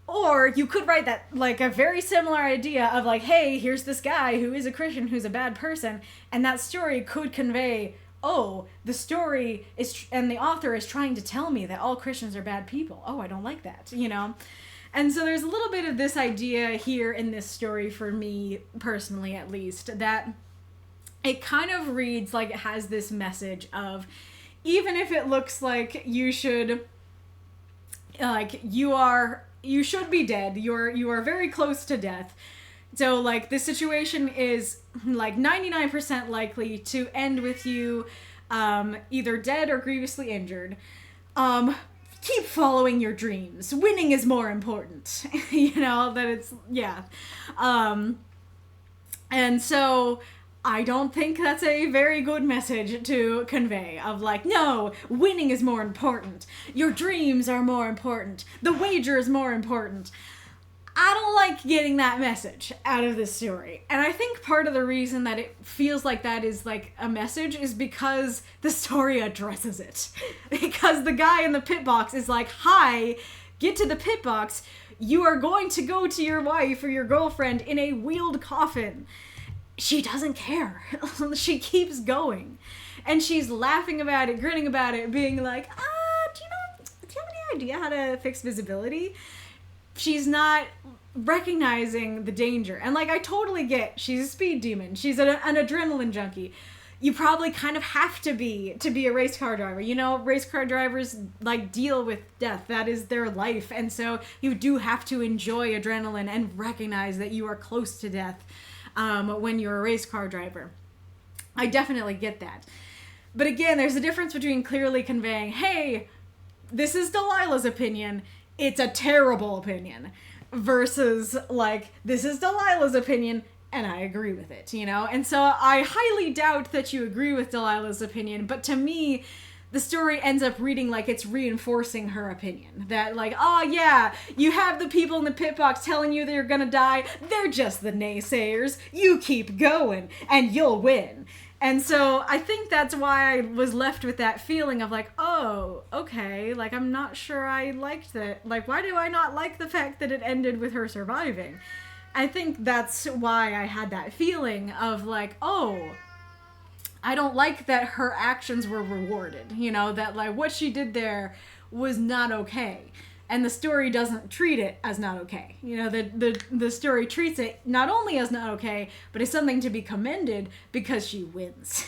Or you could write that, like, a very similar idea of, like, hey, here's this guy who is a Christian who's a bad person, and that story could convey, oh, the story is, and the author is trying to tell me that all Christians are bad people. Oh, I don't like that, you know? And so there's a little bit of this idea here in this story, for me, personally at least, that it kind of reads like it has this message of, even if it looks like you should, like, you should be dead, you are very close to death, so, like, the situation is, like, 99% likely to end with you either dead or grievously injured. Keep following your dreams. Winning is more important. You know, that it's, yeah. And so I don't think that's a very good message to convey of, like, no, winning is more important. Your dreams are more important. The wager is more important. I don't like getting that message out of this story. And I think part of the reason that it feels like that is, like, a message is because the story addresses it. Because the guy in the pit box is like, hi, get to the pit box. You are going to go to your wife or your girlfriend in a wheeled coffin. She doesn't care. She keeps going. And she's laughing about it, grinning about it, being like, do you have any idea how to fix visibility? She's not recognizing the danger. And, like, I totally get, she's a speed demon. She's an adrenaline junkie. you probably kind of have to be a race car driver. You know, race car drivers like deal with death. That is their life. And so you do have to enjoy adrenaline and recognize that you are close to death when you're a race car driver. I definitely get that. But again, there's a difference between clearly conveying, hey, this is Delilah's opinion, it's a terrible opinion, versus like, this is Delilah's opinion, and I agree with it, you know? And so I highly doubt that you agree with Delilah's opinion, but to me, the story ends up reading like it's reinforcing her opinion. That like, oh yeah, you have the people in the pit box telling you they're gonna die, they're just the naysayers, you keep going, and you'll win. And so I think that's why I was left with that feeling of like, oh, okay, like I'm not sure I liked that. Like, why do I not like the fact that it ended with her surviving? I think that's why I had that feeling of like, oh, I don't like that her actions were rewarded. You know, that like what she did there was not okay. And the story doesn't treat it as not okay. You know, the story treats it not only as not okay, but as something to be commended because she wins.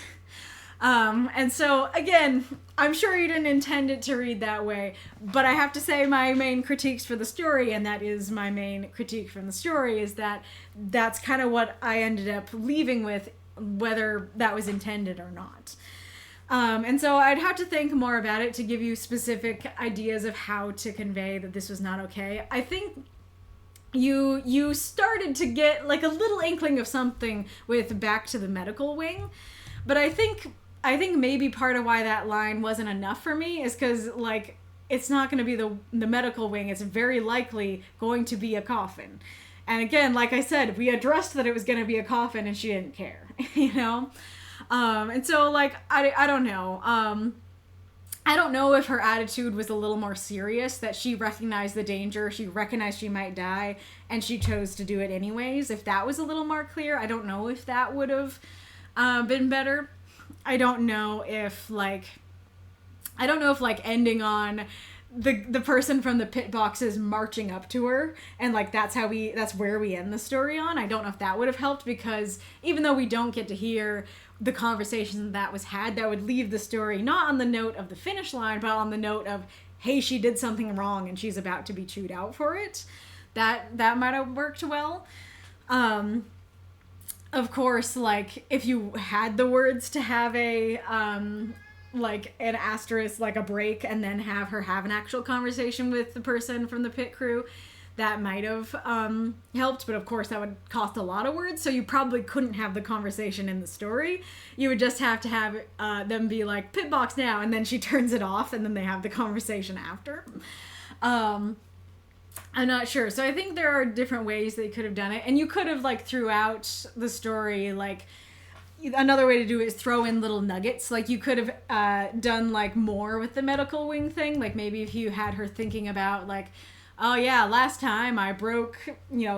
And so, again, I'm sure you didn't intend it to read that way, but I have to say my main critiques for the story, and that is my main critique from the story, is that that's kind of what I ended up leaving with, whether that was intended or not. And so I'd have to think more about it to give you specific ideas of how to convey that this was not okay. I think you started to get like a little inkling of something with Back to the Medical Wing, but I think maybe part of why that line wasn't enough for me is because like it's not going to be the medical wing. It's very likely going to be a coffin. And again, like I said, we addressed that it was going to be a coffin and she didn't care, you know? And so, like, I don't know. I don't know if her attitude was a little more serious, that she recognized the danger, she recognized she might die, and she chose to do it anyways. If that was a little more clear, I don't know if that would have been better. I don't know if, like, ending on the person from the pit boxes marching up to her and like that's where we end the story on. I don't know if that would have helped, because even though we don't get to hear the conversation that was had, that would leave the story not on the note of the finish line, but on the note of, hey, she did something wrong and she's about to be chewed out for it. That might have worked well. Of course, like if you had the words to have a like an asterisk, like a break, and then have her have an actual conversation with the person from the pit crew, that might have helped, but of course that would cost a lot of words, so you probably couldn't have the conversation in the story. You would just have to have them be like, pit box now, and then she turns it off, and then they have the conversation after. I'm not sure. So I think there are different ways they could have done it, and you could have, like, throughout the story, like, another way to do it is throw in little nuggets. Like, you could have done, like, more with the medical wing thing. Like, maybe if you had her thinking about, like, oh yeah, last time I broke,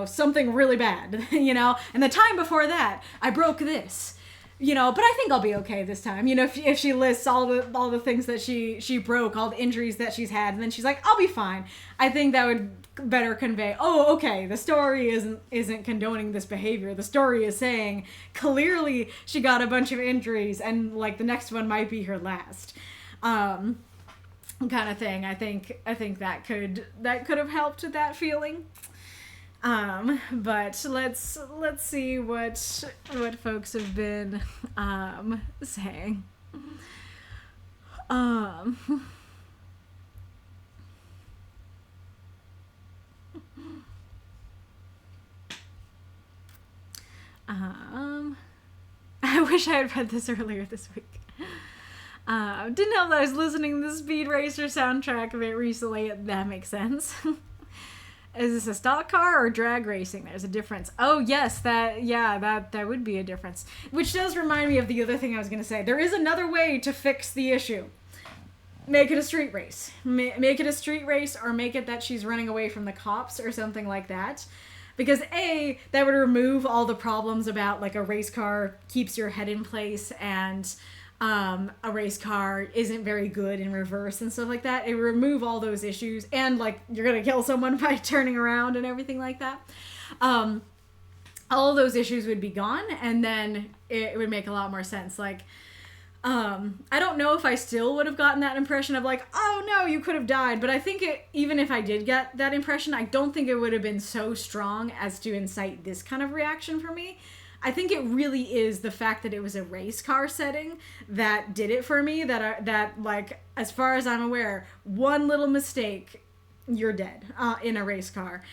something really bad, and the time before that, I broke this, but I think I'll be okay this time. If she lists all the things that she broke, all the injuries that she's had, and then she's like, I'll be fine. I think that would better convey, oh, okay, the story isn't condoning this behavior. The story is saying, clearly she got a bunch of injuries, and, like, the next one might be her last. Kind of thing. I think that could have helped with that feeling. But let's see what folks have been saying. I wish I had read this earlier this week. Didn't know that I was listening to the Speed Racer soundtrack of it recently. That makes sense. Is this a stock car or drag racing? There's a difference. Oh, yes, that would be a difference. Which does remind me of the other thing I was going to say. There is another way to fix the issue. Make it a street race. Make it a street race, or make it that she's running away from the cops or something like that. Because A, that would remove all the problems about, like, a race car keeps your head in place and a race car isn't very good in reverse and stuff like that. It would remove all those issues, and, like, you're gonna kill someone by turning around and everything like that. all those issues would be gone, and then it would make a lot more sense. Like, I don't know if I still would have gotten that impression of like, oh no, you could have died. But I think even if I did get that impression, I don't think it would have been so strong as to incite this kind of reaction for me. I think it really is the fact that it was a race car setting that did it for me. That like, as far as I'm aware, one little mistake, you're dead in a race car.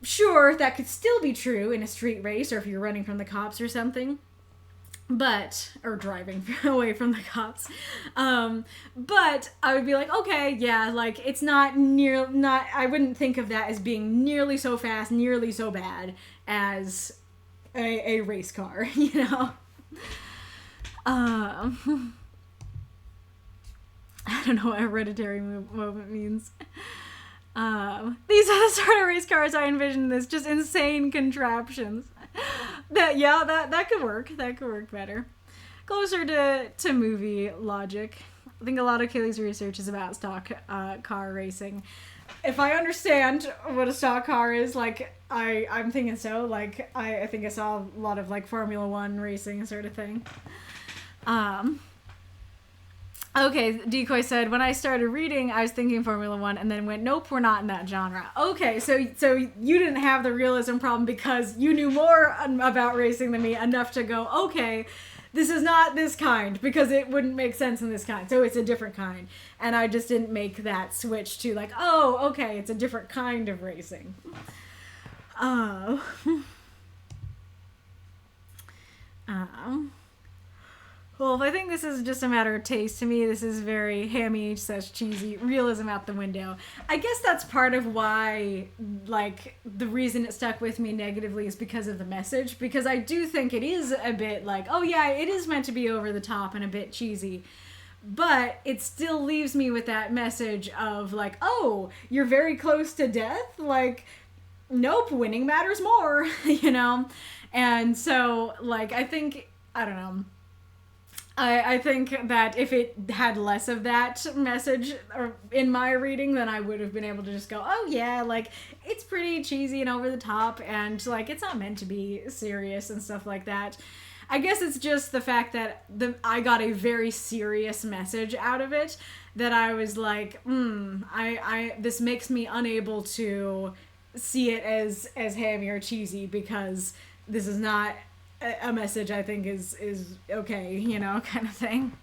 Sure, that could still be true in a street race or if you're running from the cops or something. Or driving away from the cops. But I would be like, okay, yeah, like, it's not, I wouldn't think of that as being nearly so fast, nearly so bad as a race car, you know? I don't know what hereditary moment means. These are the sort of race cars I envision this, just insane contraptions. That could work. That could work better. Closer to movie logic. I think a lot of Kaylee's research is about stock car racing. If I understand what a stock car is, like, I'm thinking so. Like, I think I saw a lot of, like, Formula One racing sort of thing. Okay, Decoy said, when I started reading, I was thinking Formula One, and then went, nope, we're not in that genre. Okay, so you didn't have the realism problem because you knew more about racing than me, enough to go, okay, this is not this kind, because it wouldn't make sense in this kind, so it's a different kind. And I just didn't make that switch to, like, oh, okay, it's a different kind of racing. Well, if I think this is just a matter of taste, to me, this is very Hammy H says cheesy, realism out the window. I guess that's part of why, like, the reason it stuck with me negatively is because of the message, because I do think it is a bit like, oh yeah, it is meant to be over the top and a bit cheesy, but it still leaves me with that message of, like, oh, you're very close to death? Like, nope, winning matters more, you know? And so, like, I think, I don't know, I think that if it had less of that message in my reading, then I would have been able to just go, oh yeah, like, it's pretty cheesy and over the top, and, like, it's not meant to be serious and stuff like that. I guess it's just the fact that I got a very serious message out of it, that I was like, this makes me unable to see it as hammy or cheesy, because this is not a message I think is okay, you know, kind of thing.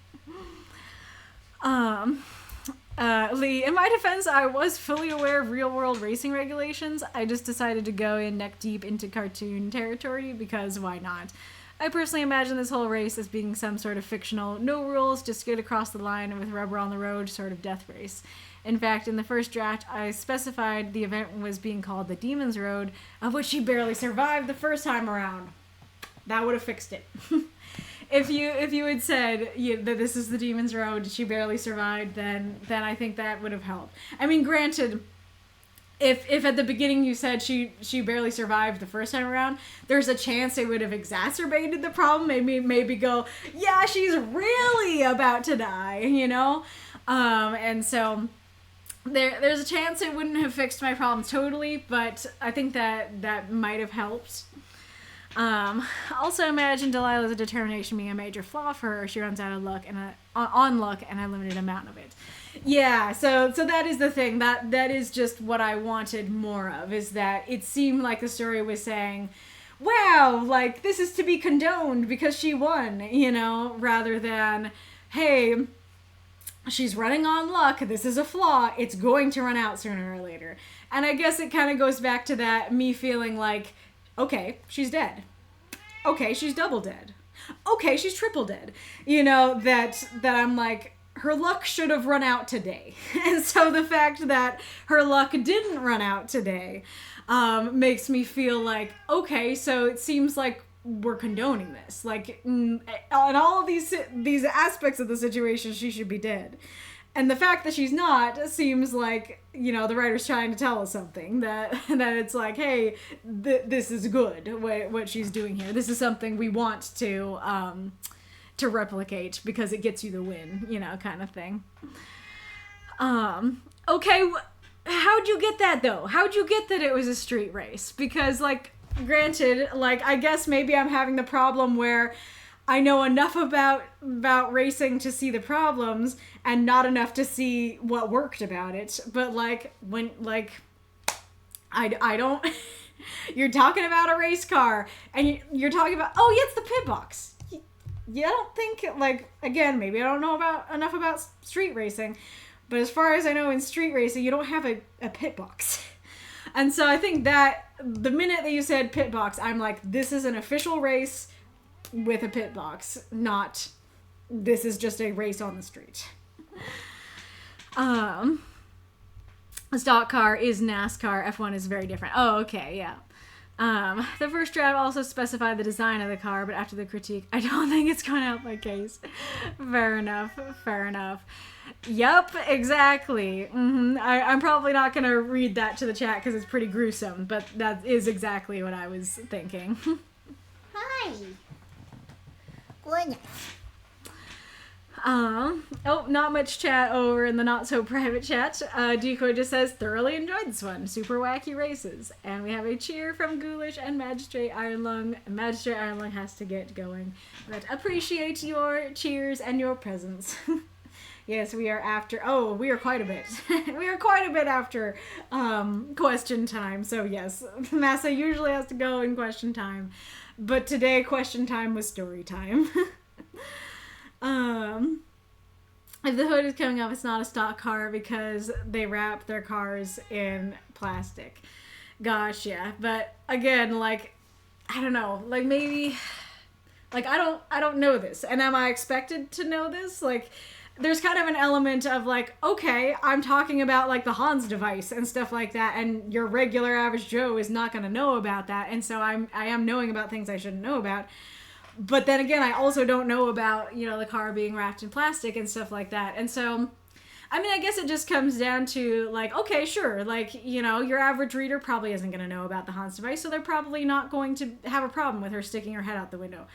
Lee, in my defense, I was fully aware of real-world racing regulations. I just decided to go in neck-deep into cartoon territory, because why not? I personally imagine this whole race as being some sort of fictional, no rules, just get across the line with rubber on the road sort of death race. In fact, in the first draft, I specified the event was being called the Demon's Road, of which she barely survived the first time around. That would have fixed it. If you had said that this is the Demon's Road, she barely survived, then I think that would have helped. I mean, granted, if at the beginning you said she barely survived the first time around, there's a chance it would have exacerbated the problem. Maybe go, yeah, she's really about to die, you know? And so there's a chance it wouldn't have fixed my problem totally, but I think that might have helped. Also imagine Delilah's determination being a major flaw for her. She runs out of luck and a limited amount of it. Yeah, so that is the thing. That is just what I wanted more of, is that it seemed like the story was saying, wow, like, this is to be condoned because she won, you know, rather than, hey, she's running on luck, this is a flaw, it's going to run out sooner or later. And I guess it kind of goes back to that, me feeling like, okay, she's dead. Okay, she's double dead. Okay, she's triple dead. You know, that I'm like, her luck should have run out today. And so the fact that her luck didn't run out today makes me feel like, okay, so it seems like we're condoning this. Like, in all of these aspects of the situation, she should be dead. And the fact that she's not seems like, you know, the writer's trying to tell us something, that it's like, hey, this is good, what she's doing here. This is something we want to replicate because it gets you the win, you know, kind of thing. Okay, how'd you get that, though? How'd you get that it was a street race? Because, like, granted, like, I guess maybe I'm having the problem where I know enough about racing to see the problems and not enough to see what worked about it. But like when like I don't you're talking about a race car and you're talking about, oh yeah, it's the pit box. Yeah, I don't think, like, again, maybe I don't know enough about street racing, but as far as I know, in street racing you don't have a pit box. And so I think that the minute that you said pit box, I'm like, this is an official race with a pit box, not this is just a race on the street. A stock car is NASCAR, F1 is very different. Oh, okay, yeah. The first draft also specified the design of the car, but after the critique, I don't think it's going to help my case. Fair enough. Yup, exactly. I'm probably not going to read that to the chat because it's pretty gruesome, but that is exactly what I was thinking. Hi. Goodness. Oh, not much chat over in the not so private chat. Decoy just says, thoroughly enjoyed this one. Super wacky races. And we have a cheer from Ghoulish and Magistrate Ironlung. Magistrate Ironlung has to get going. But appreciate your cheers and your presence. Yes, we are after, we are quite a bit. We are quite a bit after, question time. So yes, Massa usually has to go in question time. But today, question time was story time. If the hood is coming off, it's not a stock car because they wrap their cars in plastic. Gosh, yeah. But again, like, I don't know. Like, maybe, like, I don't know this. And am I expected to know this? Like, there's kind of an element of like, okay, I'm talking about like the Hans device and stuff like that, and your regular average Joe is not going to know about that. And so I am knowing about things I shouldn't know about. But then again, I also don't know about, the car being wrapped in plastic and stuff like that. And so, I mean, I guess it just comes down to, like, okay, sure, like, your average reader probably isn't going to know about the Hans device, so they're probably not going to have a problem with her sticking her head out the window.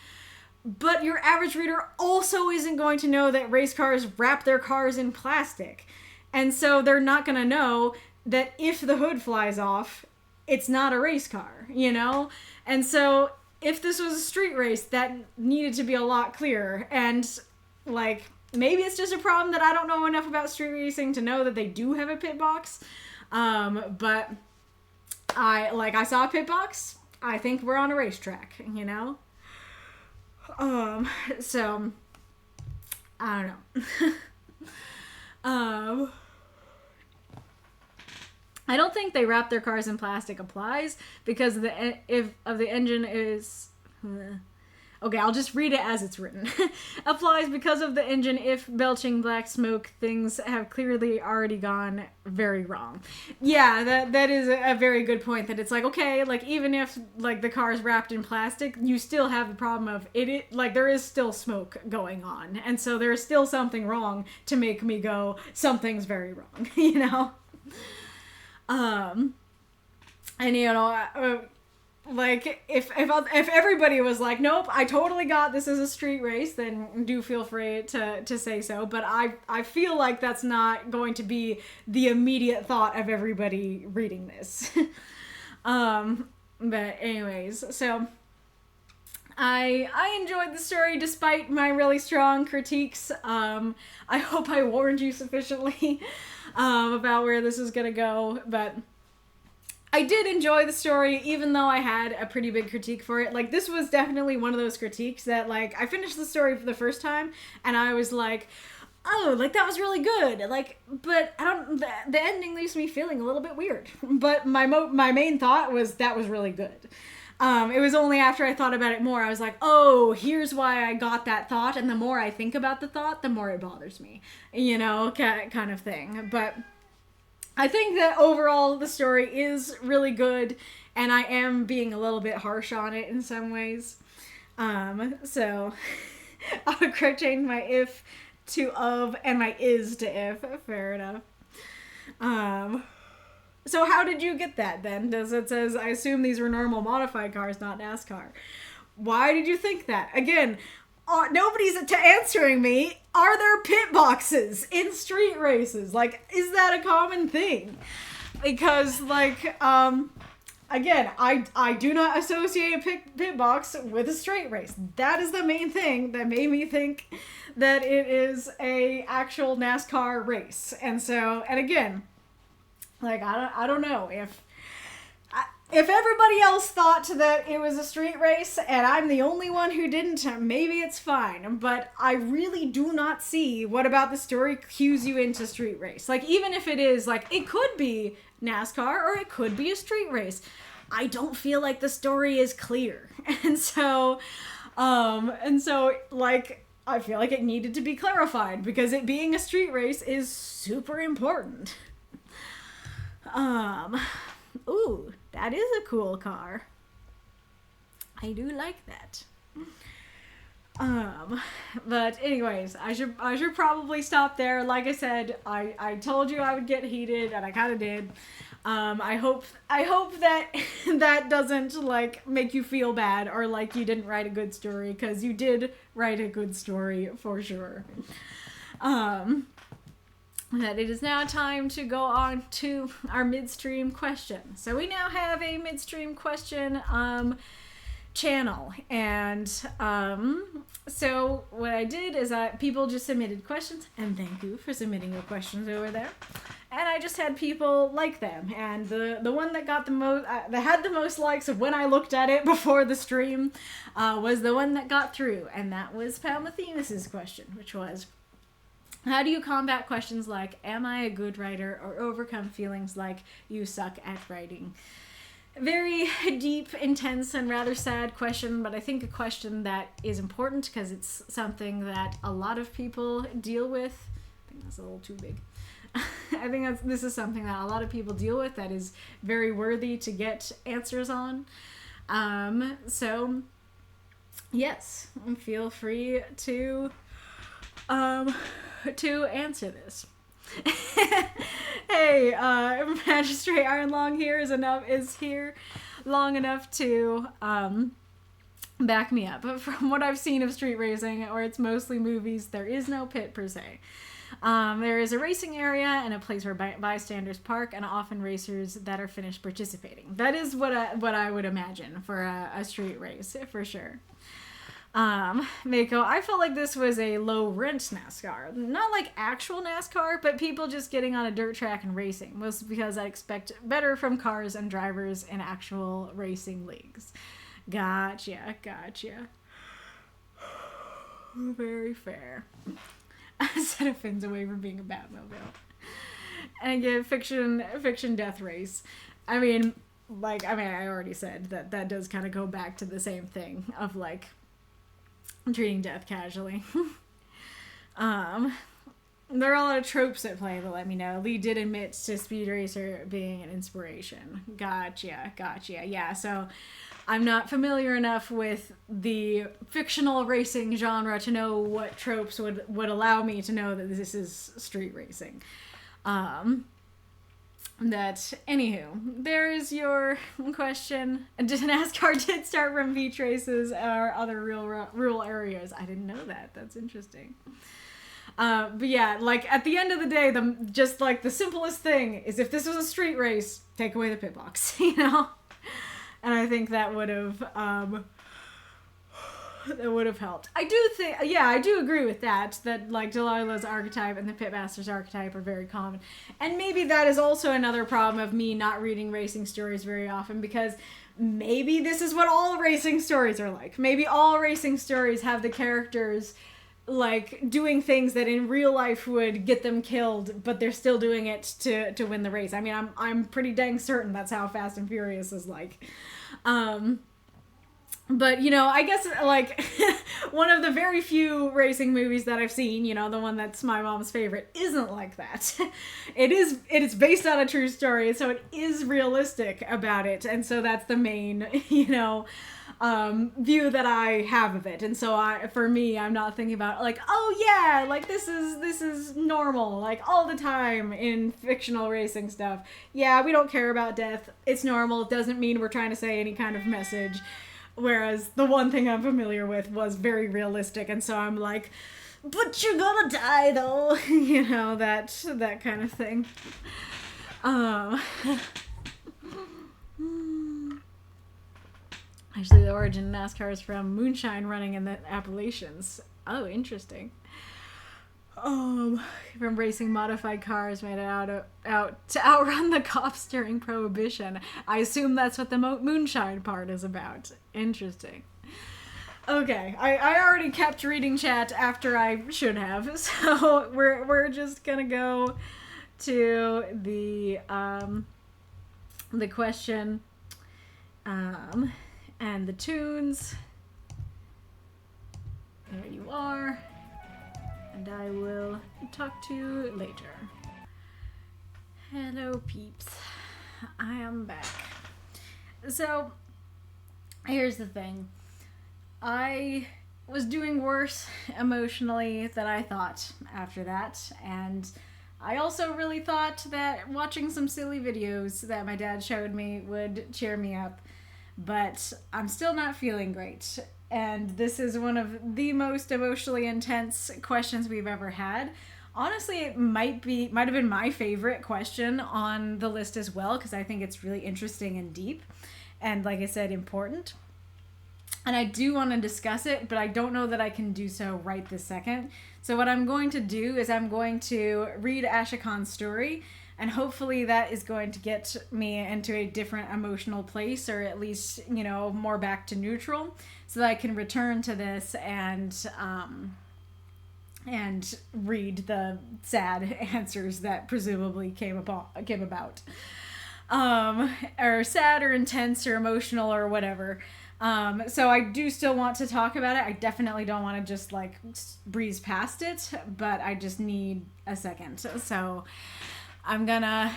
But your average reader also isn't going to know that race cars wrap their cars in plastic. And so they're not going to know that if the hood flies off, it's not a race car, And so if this was a street race, that needed to be a lot clearer. And, like, maybe it's just a problem that I don't know enough about street racing to know that they do have a pit box. But I saw a pit box. I think we're on a racetrack, So, I don't know. I don't think they wrap their cars in plastic applies because the engine is... Okay, I'll just read it as it's written. Applies because of the engine if belching black smoke, things have clearly already gone very wrong. Yeah, that is a very good point, that it's like, okay, like, even if, like, the car is wrapped in plastic, you still have the problem of like, there is still smoke going on. And so there is still something wrong to make me go, something's very wrong, And, like, if everybody was like, nope, I totally got this as a street race, then do feel free to say so. But I feel like that's not going to be the immediate thought of everybody reading this. But anyways, so I enjoyed the story despite my really strong critiques. I hope I warned you sufficiently about where this is gonna go, but I did enjoy the story, even though I had a pretty big critique for it. Like, this was definitely one of those critiques that, like, I finished the story for the first time, and I was like, oh, like, that was really good. Like, but the ending leaves me feeling a little bit weird. But my main thought was that was really good. It was only after I thought about it more, I was like, oh, here's why I got that thought, and the more I think about the thought, the more it bothers me. Kind of thing. But I think that overall the story is really good, and I am being a little bit harsh on it in some ways. So I'll change my if to of and my is to if. Fair enough. So how did you get that then? It says, I assume these were normal modified cars, not NASCAR. Why did you think that? Again, nobody's answering me. Are there pit boxes in street races? Like, is that a common thing? Because, like, again, I do not associate a pit box with a straight race. That is the main thing that made me think that it is a actual NASCAR race. And so, and again, like, I don't know if everybody else thought that it was a street race and I'm the only one who didn't, maybe it's fine. But I really do not see what about the story cues you into street race. Like, even if it is, like, it could be NASCAR or it could be a street race. I don't feel like the story is clear. And so, like, I feel like it needed to be clarified because it being a street race is super important. Ooh, that is a cool car. I do like that. But anyways, I should probably stop there. Like I said, I told you I would get heated, and I kind of did. I hope that that doesn't, like, make you feel bad or like you didn't write a good story, because you did write a good story for sure. That it is now time to go on to our midstream question. So we now have a midstream question channel, and so what I did is people just submitted questions, and thank you for submitting your questions over there. And I just had people like them, and the one that got the most that had the most likes when I looked at it before the stream was the one that got through, and that was Palmathemus's question, which was, how do you combat questions like, am I a good writer, or overcome feelings like you suck at writing? Very deep, intense, and rather sad question, but I think a question that is important because it's something that a lot of people deal with. I think that's a little too big. I think this is something that a lot of people deal with that is very worthy to get answers on. So, yes, feel free to answer this. Hey, Magistrate Ironlong here is here long enough to back me up. But from what I've seen of street racing, or it's mostly movies, there is no pit per se. There is a racing area and a place where bystanders park, and often racers that are finished participating. That is what I would imagine for a street race, for sure. Mako, I felt like this was a low rent NASCAR. Not like actual NASCAR, but people just getting on a dirt track and racing. Mostly because I expect better from cars and drivers in actual racing leagues. Gotcha. Very fair. I set a fins away from being a Batmobile. And again, fiction death race. I mean, I already said that does kind of go back to the same thing of, like, treating death casually. There are a lot of tropes at play that let me know. Lee did admit to Speed Racer being an inspiration. Gotcha. Yeah, so I'm not familiar enough with the fictional racing genre to know what tropes would allow me to know that this is street racing. Anywho, there is your question. NASCAR did start from beach races or other rural areas. I didn't know that. That's interesting. But yeah, like, at the end of the day, the simplest thing is, if this was a street race, take away the pit box, you know? And I think that would have helped. I do agree with that, like, Delilah's archetype and the Pitmaster's archetype are very common. And maybe that is also another problem of me not reading racing stories very often, because maybe this is what all racing stories are like. Maybe all racing stories have the characters, like, doing things that in real life would get them killed, but they're still doing it to win the race. I mean, I'm pretty dang certain that's how Fast and Furious is like. But, you know, I guess, like, one of the very few racing movies that I've seen, you know, the one that's my mom's favorite, isn't like that. It is based on a true story, so it is realistic about it, and so that's the main, you know, view that I have of it. And so for me, I'm not thinking about, like, oh yeah, like, this is normal, like, all the time in fictional racing stuff. Yeah, we don't care about death. It's normal. It doesn't mean we're trying to say any kind of message. Whereas the one thing I'm familiar with was very realistic, and so I'm like, but you're gonna die though, you know, that kind of thing. Actually, the origin of NASCAR is from moonshine running in the Appalachians. Oh, interesting. From racing modified cars made out to outrun the cops during Prohibition. I assume that's what the moonshine part is about. Interesting. Okay, I already kept reading chat after I should have, so we're just gonna go to the question, and the tunes. There you are. And I will talk to you later. Hello, peeps. I am back. So, here's the thing. I was doing worse emotionally than I thought after that, and I also really thought that watching some silly videos that my dad showed me would cheer me up, but I'm still not feeling great. And this is one of the most emotionally intense questions we've ever had. Honestly, it might have been my favorite question on the list as well, because I think it's really interesting and deep, and like I said, important. And I do want to discuss it, but I don't know that I can do so right this second. So what I'm going to do is I'm going to read Ashikan's story, and hopefully that is going to get me into a different emotional place, or at least, more back to neutral, so that I can return to this and read the sad answers that presumably came about. Or sad or intense or emotional or whatever. So I do still want to talk about it. I definitely don't want to just breeze past it, but I just need a second. So I'm gonna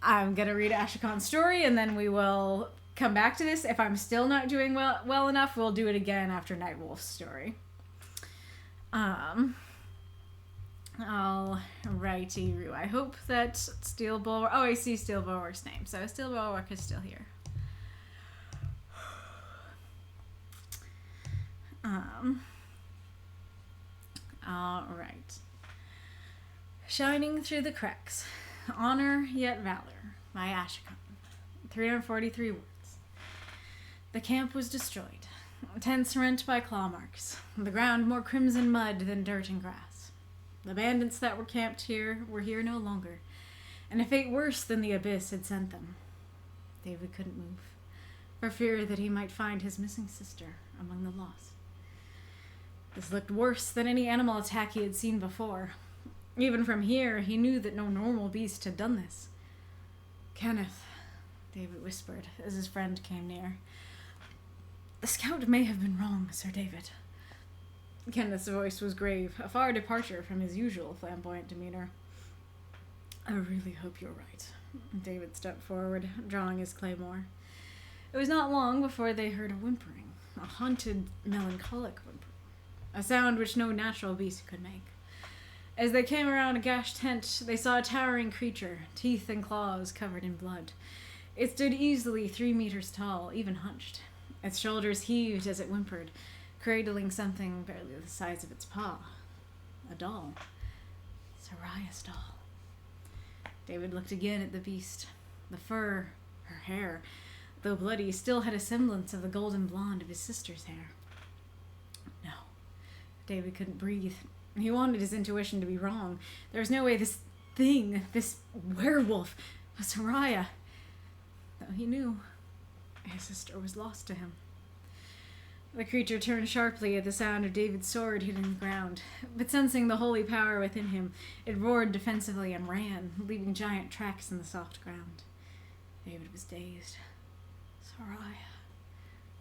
read Ashikan's story, and then we will come back to this. If I'm still not doing well enough, we'll do it again after Nightwolf's story. Alrighty, I hope that Steel Bulwark... Oh, I see Steel Bulwark's name, so Steel Bulwark is still here. Alright. Shining through the cracks. Honor yet valor. By Ashikan. 343 words. The camp was destroyed. Tents rent by claw marks. The ground more crimson mud than dirt and grass. The bandits that were camped here were here no longer, and a fate worse than the abyss had sent them. David couldn't move, for fear that he might find his missing sister among the lost. This looked worse than any animal attack he had seen before. Even from here, he knew that no normal beast had done this. Kenneth, David whispered as his friend came near. The scout may have been wrong, Sir David. Kenneth's voice was grave, a far departure from his usual flamboyant demeanor. I really hope you're right. David stepped forward, drawing his claymore. It was not long before they heard a whimpering, a haunted, melancholic whimpering, a sound which no natural beast could make. As they came around a gashed tent, they saw a towering creature, teeth and claws covered in blood. It stood easily 3 meters tall, even hunched. Its shoulders heaved as it whimpered, cradling something barely the size of its paw. A doll. Soraya's doll. David looked again at the beast. The fur, her hair, though bloody, still had a semblance of the golden blonde of his sister's hair. No. David couldn't breathe. He wanted his intuition to be wrong. There was no way this thing, this werewolf, was Soraya. Though he knew his sister was lost to him. The creature turned sharply at the sound of David's sword hitting the ground, but sensing the holy power within him, it roared defensively and ran, leaving giant tracks in the soft ground. David was dazed. Soraya.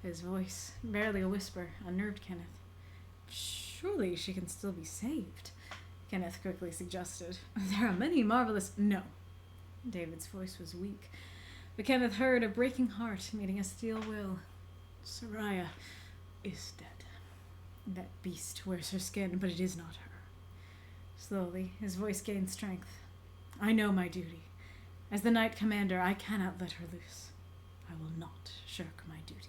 His voice, barely a whisper, unnerved Kenneth. Surely she can still be saved, Kenneth quickly suggested. There are many marvelous... No. David's voice was weak, but Kenneth heard a breaking heart meeting a steel will. Soraya is dead. That beast wears her skin, but it is not her. Slowly, his voice gained strength. I know my duty. As the Knight Commander, I cannot let her loose. I will not shirk my duty.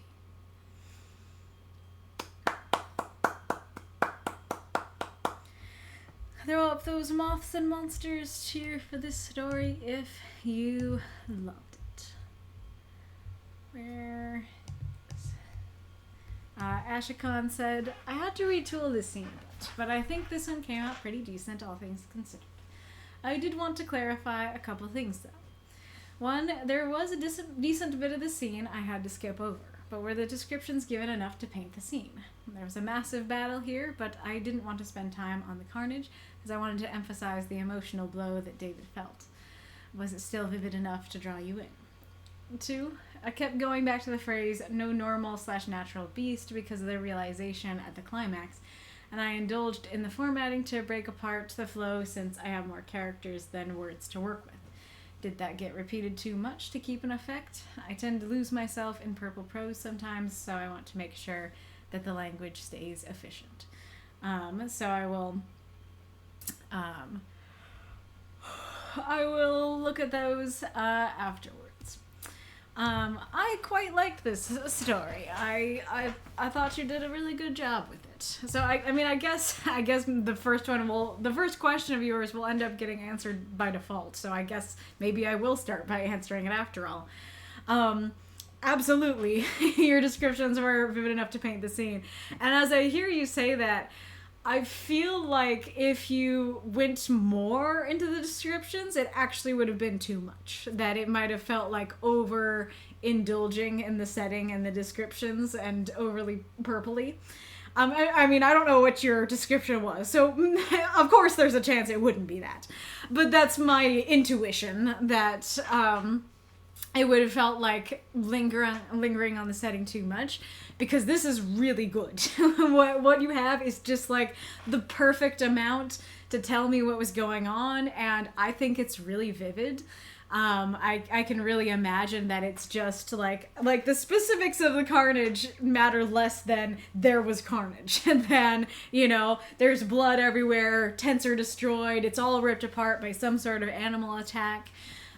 Throw up those moths and monsters. Cheer for this story if you loved it. Where is Ashikon said, I had to retool this scene a bit, but I think this one came out pretty decent, all things considered. I did want to clarify a couple things, though. One, there was a decent bit of the scene I had to skip over, but were the descriptions given enough to paint the scene? There was a massive battle here, but I didn't want to spend time on the carnage, because I wanted to emphasize the emotional blow that David felt. Was it still vivid enough to draw you in? 2, I kept going back to the phrase, no normal/natural beast, because of the realization at the climax, and I indulged in the formatting to break apart the flow since I have more characters than words to work with. Did that get repeated too much to keep an effect? I tend to lose myself in purple prose sometimes, so I want to make sure that the language stays efficient. So I will look at those afterwards. I quite liked this story. I thought you did a really good job with it. So I guess the first question of yours will end up getting answered by default. So I guess maybe I will start by answering it after all. Absolutely, your descriptions were vivid enough to paint the scene. And as I hear you say that, I feel like if you went more into the descriptions, it actually would have been too much. That it might have felt like over indulging in the setting and the descriptions and overly purpley. I mean, I don't know what your description was, so of course there's a chance it wouldn't be that. But that's my intuition, that it would have felt like lingering on the setting too much, because this is really good. What you have is just like the perfect amount to tell me what was going on, and I think it's really vivid. I can really imagine that it's just like the specifics of the carnage matter less than there was carnage. And then, there's blood everywhere, tents are destroyed, it's all ripped apart by some sort of animal attack.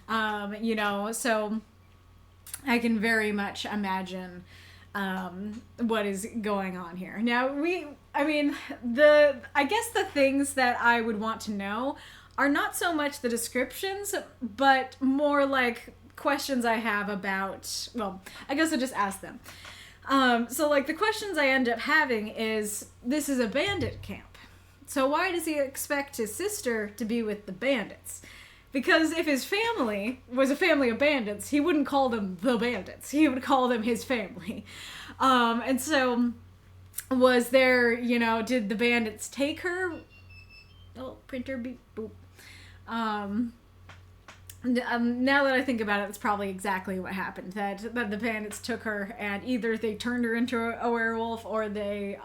So I can very much imagine what is going on here. Now, I guess the things that I would want to know are not so much the descriptions, but more like questions I have about, well, I guess I'll just ask them. So the questions I end up having is, this is a bandit camp. So why does he expect his sister to be with the bandits? Because if his family was a family of bandits, he wouldn't call them the bandits. He would call them his family. And so was there, did the bandits take her? Oh, printer beep boop. Now that I think about it, that's probably exactly what happened. That the bandits took her, and either they turned her into a werewolf, or they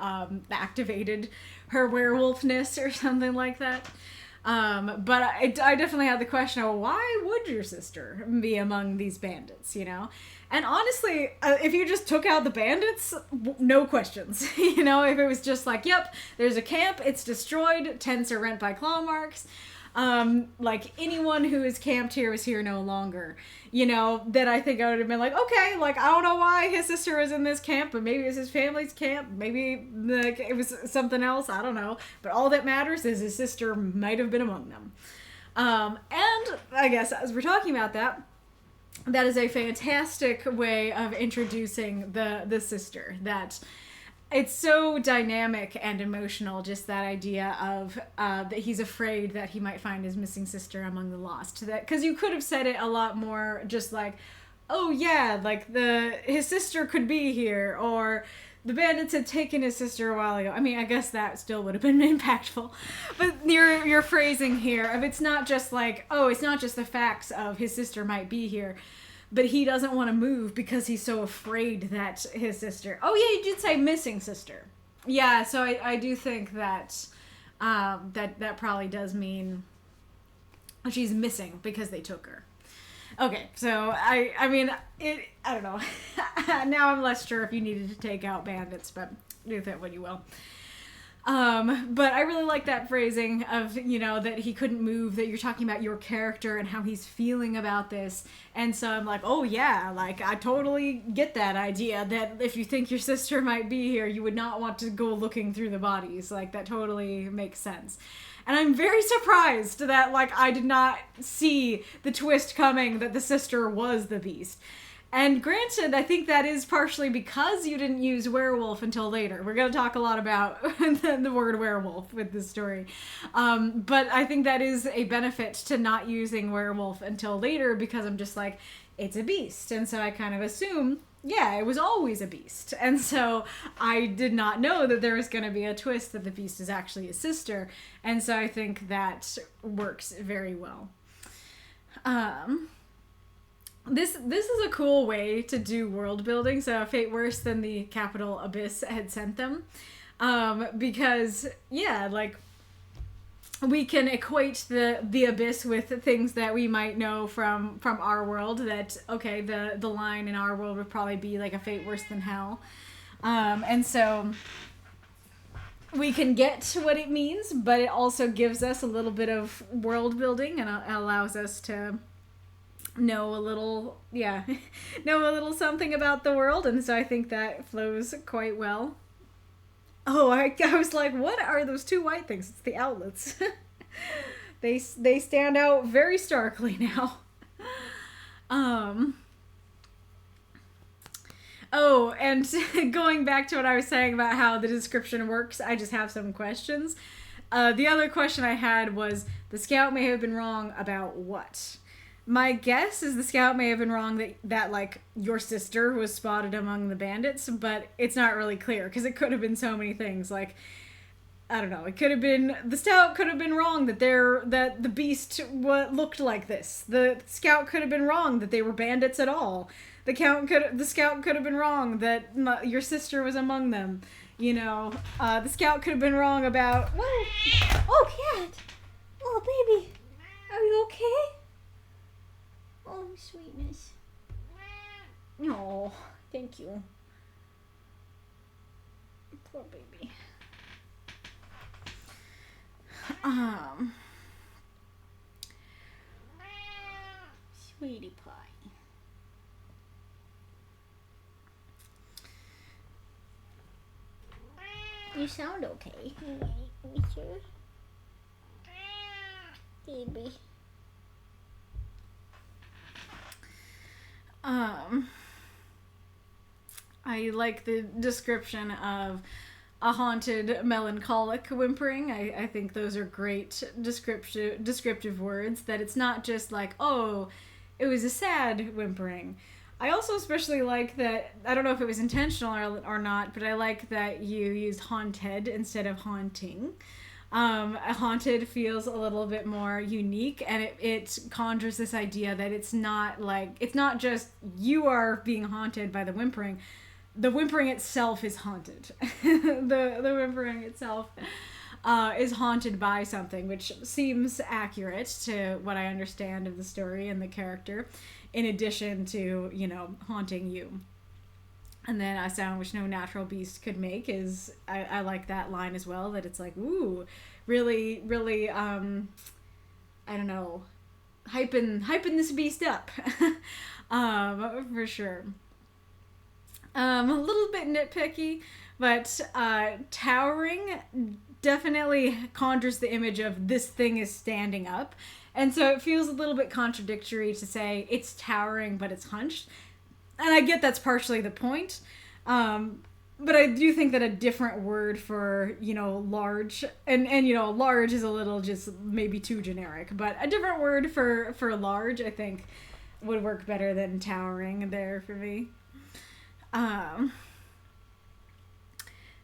activated her werewolfness or something like that. But I definitely had the question of, why would your sister be among these bandits, And honestly, if you just took out the bandits, no questions. If it was just like, yep, there's a camp, it's destroyed, tents are rent by claw marks. Anyone who is camped here is here no longer, then I think I would have been like, okay, I don't know why his sister was in this camp, but maybe it was his family's camp, maybe it was something else, I don't know, but all that matters is his sister might have been among them. And I guess as we're talking about that is a fantastic way of introducing the sister, that it's so dynamic and emotional, just that idea of that he's afraid that he might find his missing sister among the lost. That, because you could have said it a lot more just like, oh yeah, his sister could be here, or the bandits had taken his sister a while ago. I mean, I guess that still would have been impactful. But your phrasing here of, it's not just like, oh, it's not just the facts of his sister might be here, but he doesn't want to move because he's so afraid that his sister... Oh, yeah, you did say missing sister. Yeah, so I do think that that probably does mean she's missing because they took her. Okay, so I don't know. Now I'm less sure if you needed to take out bandits, but do with it what you will. But I really like that phrasing of, that he couldn't move, that you're talking about your character and how he's feeling about this. And so I'm like, oh yeah, I totally get that idea that if you think your sister might be here, you would not want to go looking through the bodies. That totally makes sense. And I'm very surprised that, I did not see the twist coming that the sister was the beast. And granted, I think that is partially because you didn't use werewolf until later. We're going to talk a lot about the word werewolf with this story. But I think that is a benefit to not using werewolf until later, because I'm just like, it's a beast. And so I kind of assume, yeah, it was always a beast. And so I did not know that there was going to be a twist that the beast is actually a sister. And so I think that works very well. This is a cool way to do world building. So Fate Worse Than the Capital Abyss had sent them. Because, yeah, like, we can equate the abyss with things that we might know from our world, that, okay, the line in our world would probably be like a fate worse than hell. And so we can get what it means, but it also gives us a little bit of world building and allows us to know a little something about the world. And so I think that flows quite well. Oh, I was like, what are those two white things? It's the outlets. They stand out very starkly now. Oh, and going back to what I was saying about how the description works, I just have some questions. The other question I had was, the scout may have been wrong about what? My guess is the scout may have been wrong that like, your sister was spotted among the bandits, but it's not really clear, because it could have been so many things. Like, I don't know, it could have been, the scout could have been wrong that the beast looked like this. The scout could have been wrong that they were bandits at all. The scout could have been wrong that your sister was among them. You know, the scout could have been wrong about, whoa, oh, cat, oh, baby, are you okay? Oh, sweetness. Oh, thank you. Poor baby. Sweetie pie. You sound okay. Me too. Baby. I like the description of a haunted, melancholic whimpering. I think those are great descriptive words, that it's not just like, oh, it was a sad whimpering. I also especially like that, I don't know if it was intentional or not, but I like that you used haunted instead of haunting. Haunted feels a little bit more unique, and it conjures this idea that it's not just you are being haunted by the whimpering. The whimpering itself is haunted. the whimpering itself is haunted by something, which seems accurate to what I understand of the story and the character, in addition to, haunting you. And then a sound which no natural beast could make is, I like that line as well, that it's like, ooh, really, really, I don't know, hyping this beast up. For sure. A little bit nitpicky, but towering definitely conjures the image of this thing is standing up. And so it feels a little bit contradictory to say it's towering, but it's hunched. And I get that's partially the point. But I do think that a different word for, large, and large is a little just maybe too generic, but a different word for large, I think, would work better than towering there for me.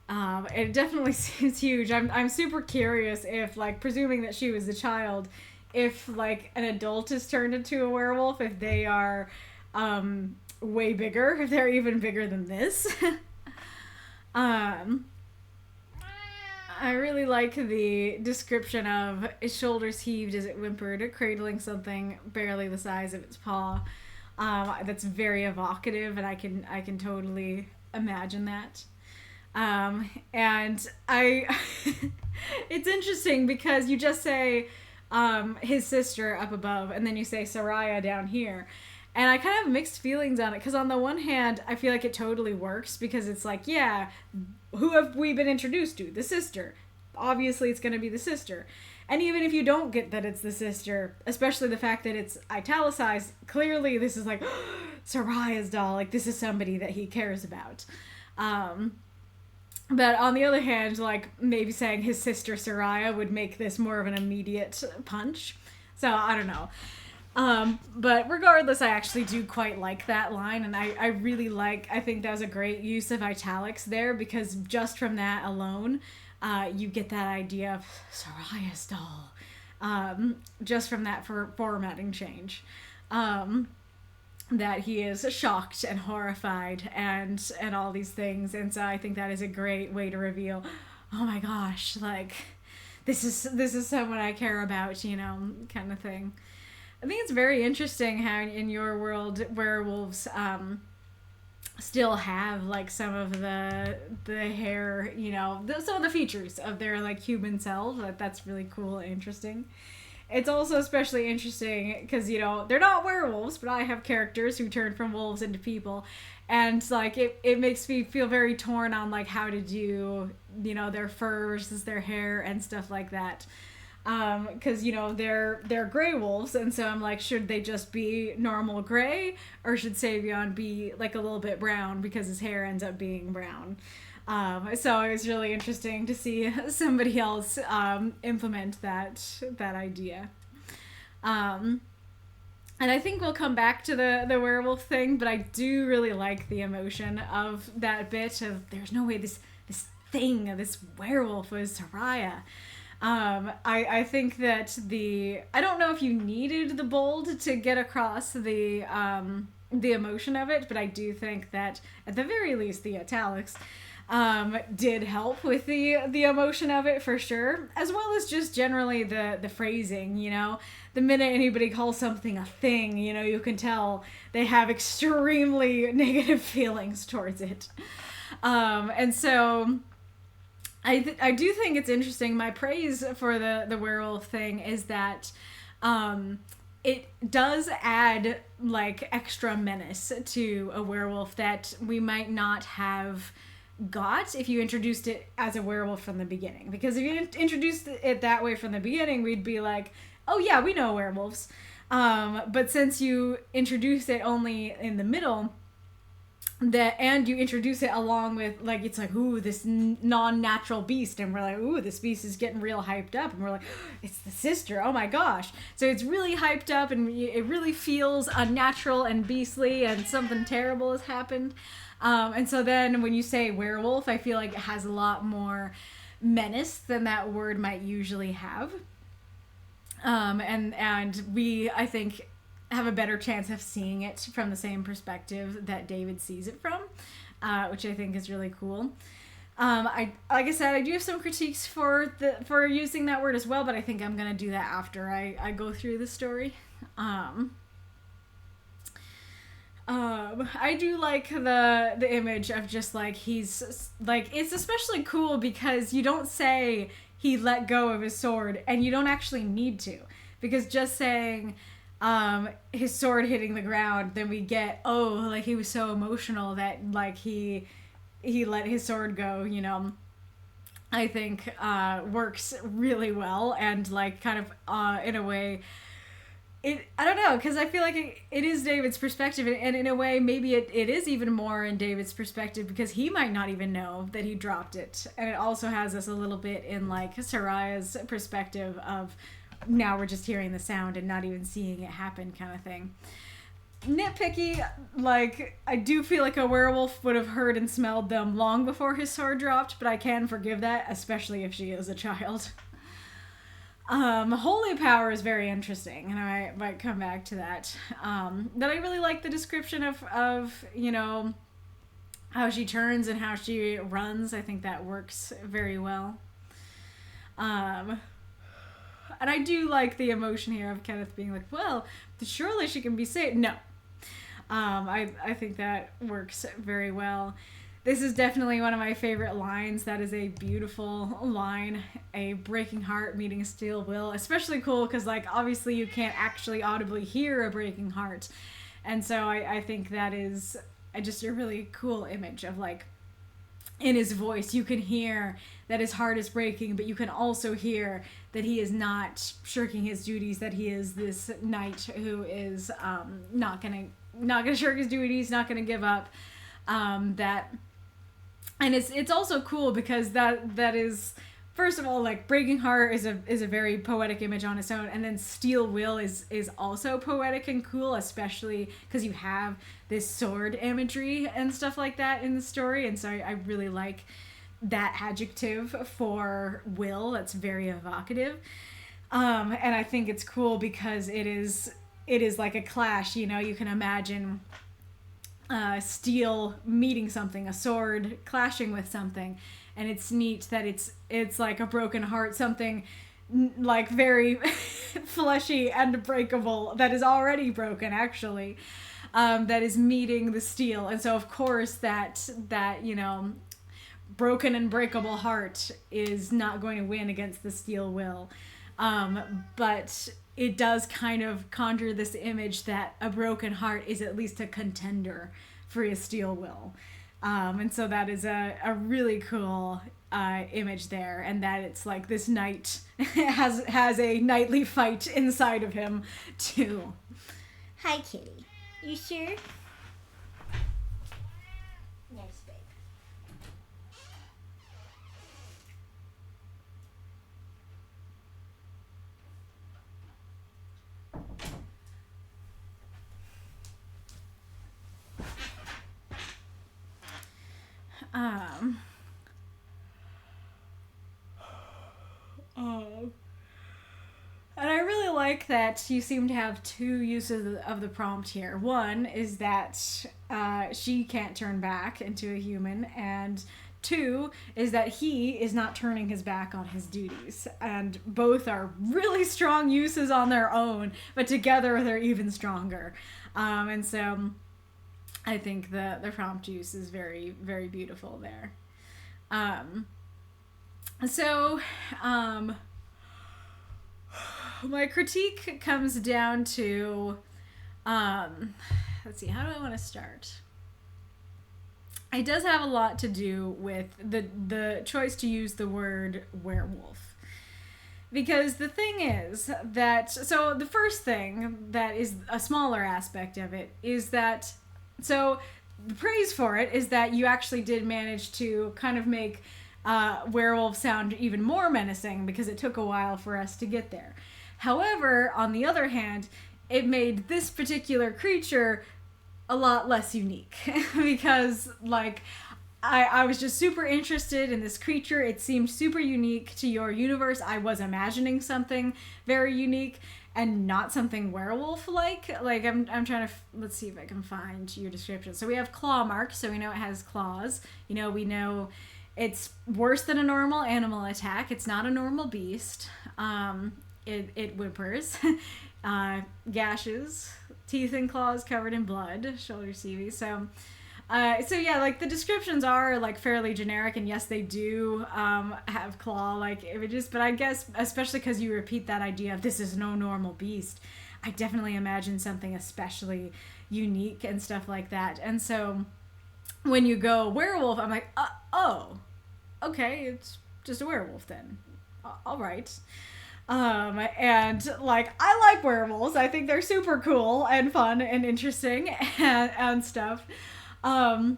It definitely seems huge. I'm super curious if, like, presuming that she was a child, if, like, an adult is turned into a werewolf, if they are, way bigger, if they're even bigger than this. I really like the description of its shoulders heaved as it whimpered, cradling something barely the size of its paw. That's very evocative, and I can totally imagine that. And it's interesting because you just say his sister up above, and then you say Soraya down here. And I kind of have mixed feelings on it, because on the one hand, I feel like it totally works, because it's like, yeah, who have we been introduced to? The sister. Obviously, it's going to be the sister. And even if you don't get that it's the sister, especially the fact that it's italicized, clearly this is like Soraya's doll. Like, this is somebody that he cares about. But on the other hand, like, maybe saying his sister Soraya would make this more of an immediate punch. So, I don't know. But regardless, I actually do quite like that line, and I really I think that was a great use of italics there, because just from that alone, you get that idea of Soraya's doll. Just from that formatting change. That he is shocked and horrified and all these things, and so I think that is a great way to reveal, oh my gosh, like, this is someone I care about, you know, kind of thing. I think it's very interesting how in your world werewolves still have like some of the hair, you know, some of the features of their like human selves. That's really cool and interesting. It's also especially interesting because, you know, they're not werewolves, but I have characters who turn from wolves into people, and like it makes me feel very torn on like how to do, you know, their fur versus their hair and stuff like that. Because, you know, they're gray wolves, and so I'm like, should they just be normal gray, or should Savion be like a little bit brown because his hair ends up being brown? So it was really interesting to see somebody else implement that idea. And I think we'll come back to the werewolf thing, but I do really like the emotion of that bit of, there's no way this werewolf was Soraya. I think that I don't know if you needed the bold to get across the emotion of it, but I do think that at the very least the italics did help with the emotion of it for sure, as well as just generally the phrasing, you know. The minute anybody calls something a thing, you know, you can tell they have extremely negative feelings towards it. And so I do think it's interesting. My praise for the werewolf thing is that it does add like extra menace to a werewolf that we might not have got if you introduced it as a werewolf from the beginning. Because if you introduced it that way from the beginning, we'd be like, oh yeah, we know werewolves. But since you introduce it only in the middle, and you introduce it along with, like, it's like, ooh, this non-natural beast, and we're like, ooh, this beast is getting real hyped up, and we're like, it's the sister, oh my gosh. So it's really hyped up, and it really feels unnatural and beastly, and something terrible has happened. And so then when you say werewolf, I feel like it has a lot more menace than that word might usually have. And we, I think, have a better chance of seeing it from the same perspective that David sees it from, which I think is really cool. Like I said, I do have some critiques for using that word as well, but I think I'm gonna do that after I go through the story. I do like the image of just like, he's like, it's especially cool because you don't say he let go of his sword, and you don't actually need to, because just saying his sword hitting the ground, then we get, oh, like he was so emotional that like he let his sword go, you know. I think works really well, and like kind of in a way, I don't know, because I feel like it is David's perspective, and in a way maybe it is even more in David's perspective, because he might not even know that he dropped it, and it also has us a little bit in like Soraya's perspective of, now we're just hearing the sound and not even seeing it happen, kind of thing. Nitpicky, like, I do feel like a werewolf would have heard and smelled them long before his sword dropped, but I can forgive that, especially if she is a child. Holy power is very interesting, and I might come back to that. But I really like the description of, you know, how she turns and how she runs. I think that works very well. And I do like the emotion here of Kenneth being like, well, surely she can be saved. No. I think that works very well. This is definitely one of my favorite lines. That is a beautiful line. A breaking heart meeting a steel will. Especially cool because, like, obviously you can't actually audibly hear a breaking heart. And so I think that is just a really cool image of, like, in his voice. You can hear that his heart is breaking, but you can also hear that he is not shirking his duties, that he is this knight who is not gonna shirk his duties, not gonna give up. That, and it's also cool because that is, first of all, like, breaking heart is a very poetic image on its own, and then steel will is also poetic and cool, especially because you have this sword imagery and stuff like that in the story, and so I really like that adjective for will. That's very evocative, and I think it's cool because it is like a clash. You know, you can imagine steel meeting something, a sword clashing with something, and it's neat that it's like a broken heart, something like very fleshy and breakable that is already broken, actually, that is meeting the steel. And so of course that you know, broken and breakable heart is not going to win against the steel will, but it does kind of conjure this image that a broken heart is at least a contender for a steel will. And so that is a really cool image there, and that it's like this knight has a knightly fight inside of him too. Hi, kitty. You sure? Nice, babe. And I really like that you seem to have two uses of the prompt here. One is that she can't turn back into a human, and two is that he is not turning his back on his duties. And both are really strong uses on their own, but together they're even stronger. And so I think the prompt use is very, very beautiful there. My critique comes down to, let's see, how do I want to start? It does have a lot to do with the choice to use the word werewolf. Because the thing is that, so the first thing that is a smaller aspect of it is that, so the praise for it is that you actually did manage to kind of make werewolf sound even more menacing, because it took a while for us to get there. However, on the other hand, it made this particular creature a lot less unique because, like, I was just super interested in this creature. It seemed super unique to your universe. I was imagining something very unique and not something werewolf-like. Like, I'm trying to, let's see if I can find your description. So we have claw marks, so we know it has claws. You know, we know it's worse than a normal animal attack. It's not a normal beast. It whimpers. Gashes, teeth and claws covered in blood, shoulder CV. So yeah, like, the descriptions are, like, fairly generic, and yes, they do have claw-like images, but I guess, especially because you repeat that idea of this is no normal beast, I definitely imagine something especially unique and stuff like that. And so when you go werewolf, I'm like, oh, okay, it's just a werewolf then. All right. And, like, I like werewolves. I think they're super cool and fun and interesting and stuff. So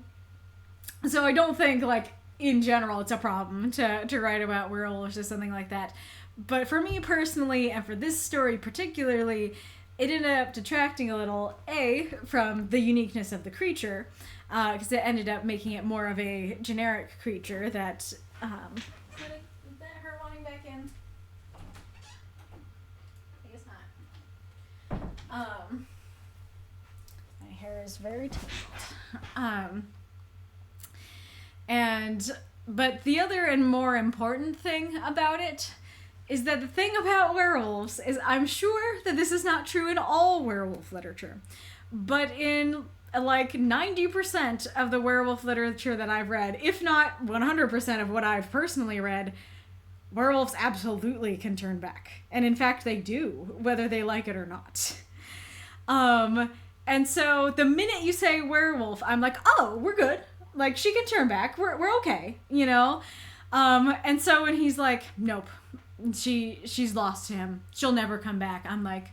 I don't think, like, in general it's a problem to write about werewolves or something like that. But for me personally, and for this story particularly, it ended up detracting a little, from the uniqueness of the creature, because it ended up making it more of a generic creature that, is that her wanting back in? I guess not. My hair is very tangled. But the other and more important thing about it is that the thing about werewolves is, I'm sure that this is not true in all werewolf literature, but in, like, 90% of the werewolf literature that I've read, if not 100% of what I've personally read, werewolves absolutely can turn back. And in fact, they do, whether they like it or not. And so the minute you say werewolf, I'm like, oh, we're good. Like, she can turn back. We're okay, you know? And so when he's like, nope, she's lost him. She'll never come back. I'm like,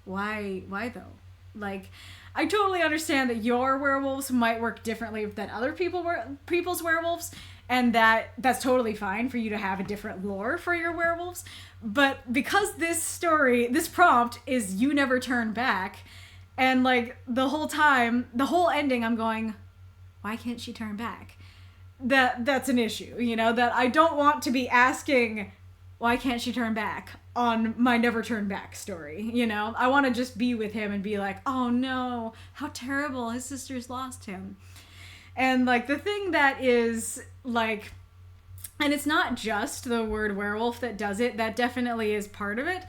why though? Like, I totally understand that your werewolves might work differently than other people's werewolves, and that's totally fine for you to have a different lore for your werewolves. But because this prompt is you never turn back, and like the whole ending, I'm going, why can't she turn back? That's an issue, you know, that I don't want to be asking, why can't she turn back on my never turn back story, you know? I want to just be with him and be like, oh no, how terrible, his sister's lost him. And like the thing that is like, and it's not just the word werewolf that does it, that definitely is part of it,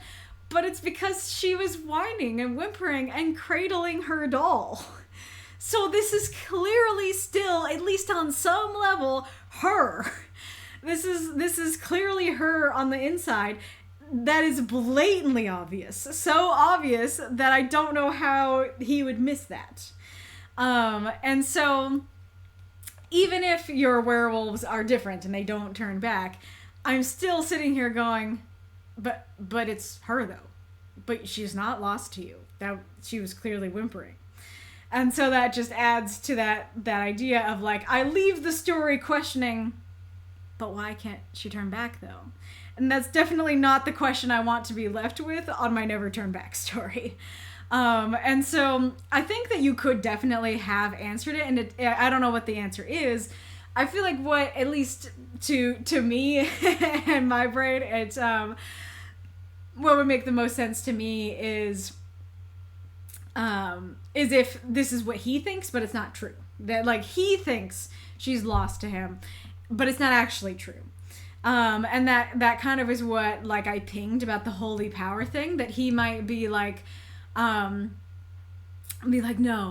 but it's because she was whining and whimpering and cradling her doll. So this is clearly still, at least on some level, her. This is clearly her on the inside. That is blatantly obvious. So obvious that I don't know how he would miss that. And so even if your werewolves are different and they don't turn back, I'm still sitting here going, but it's her though. But she's not lost to you. That she was clearly whimpering. And so that just adds to that idea of like, I leave the story questioning, but why can't she turn back though? And that's definitely not the question I want to be left with on my never turn back story. And so I think that you could definitely have answered it, and I don't know what the answer is. I feel like what, at least to me and my brain, it's what would make the most sense to me is if this is what he thinks, but it's not true. That like he thinks she's lost to him, but it's not actually true. And that kind of is what like I pinged about the holy power thing, that he might be like, no,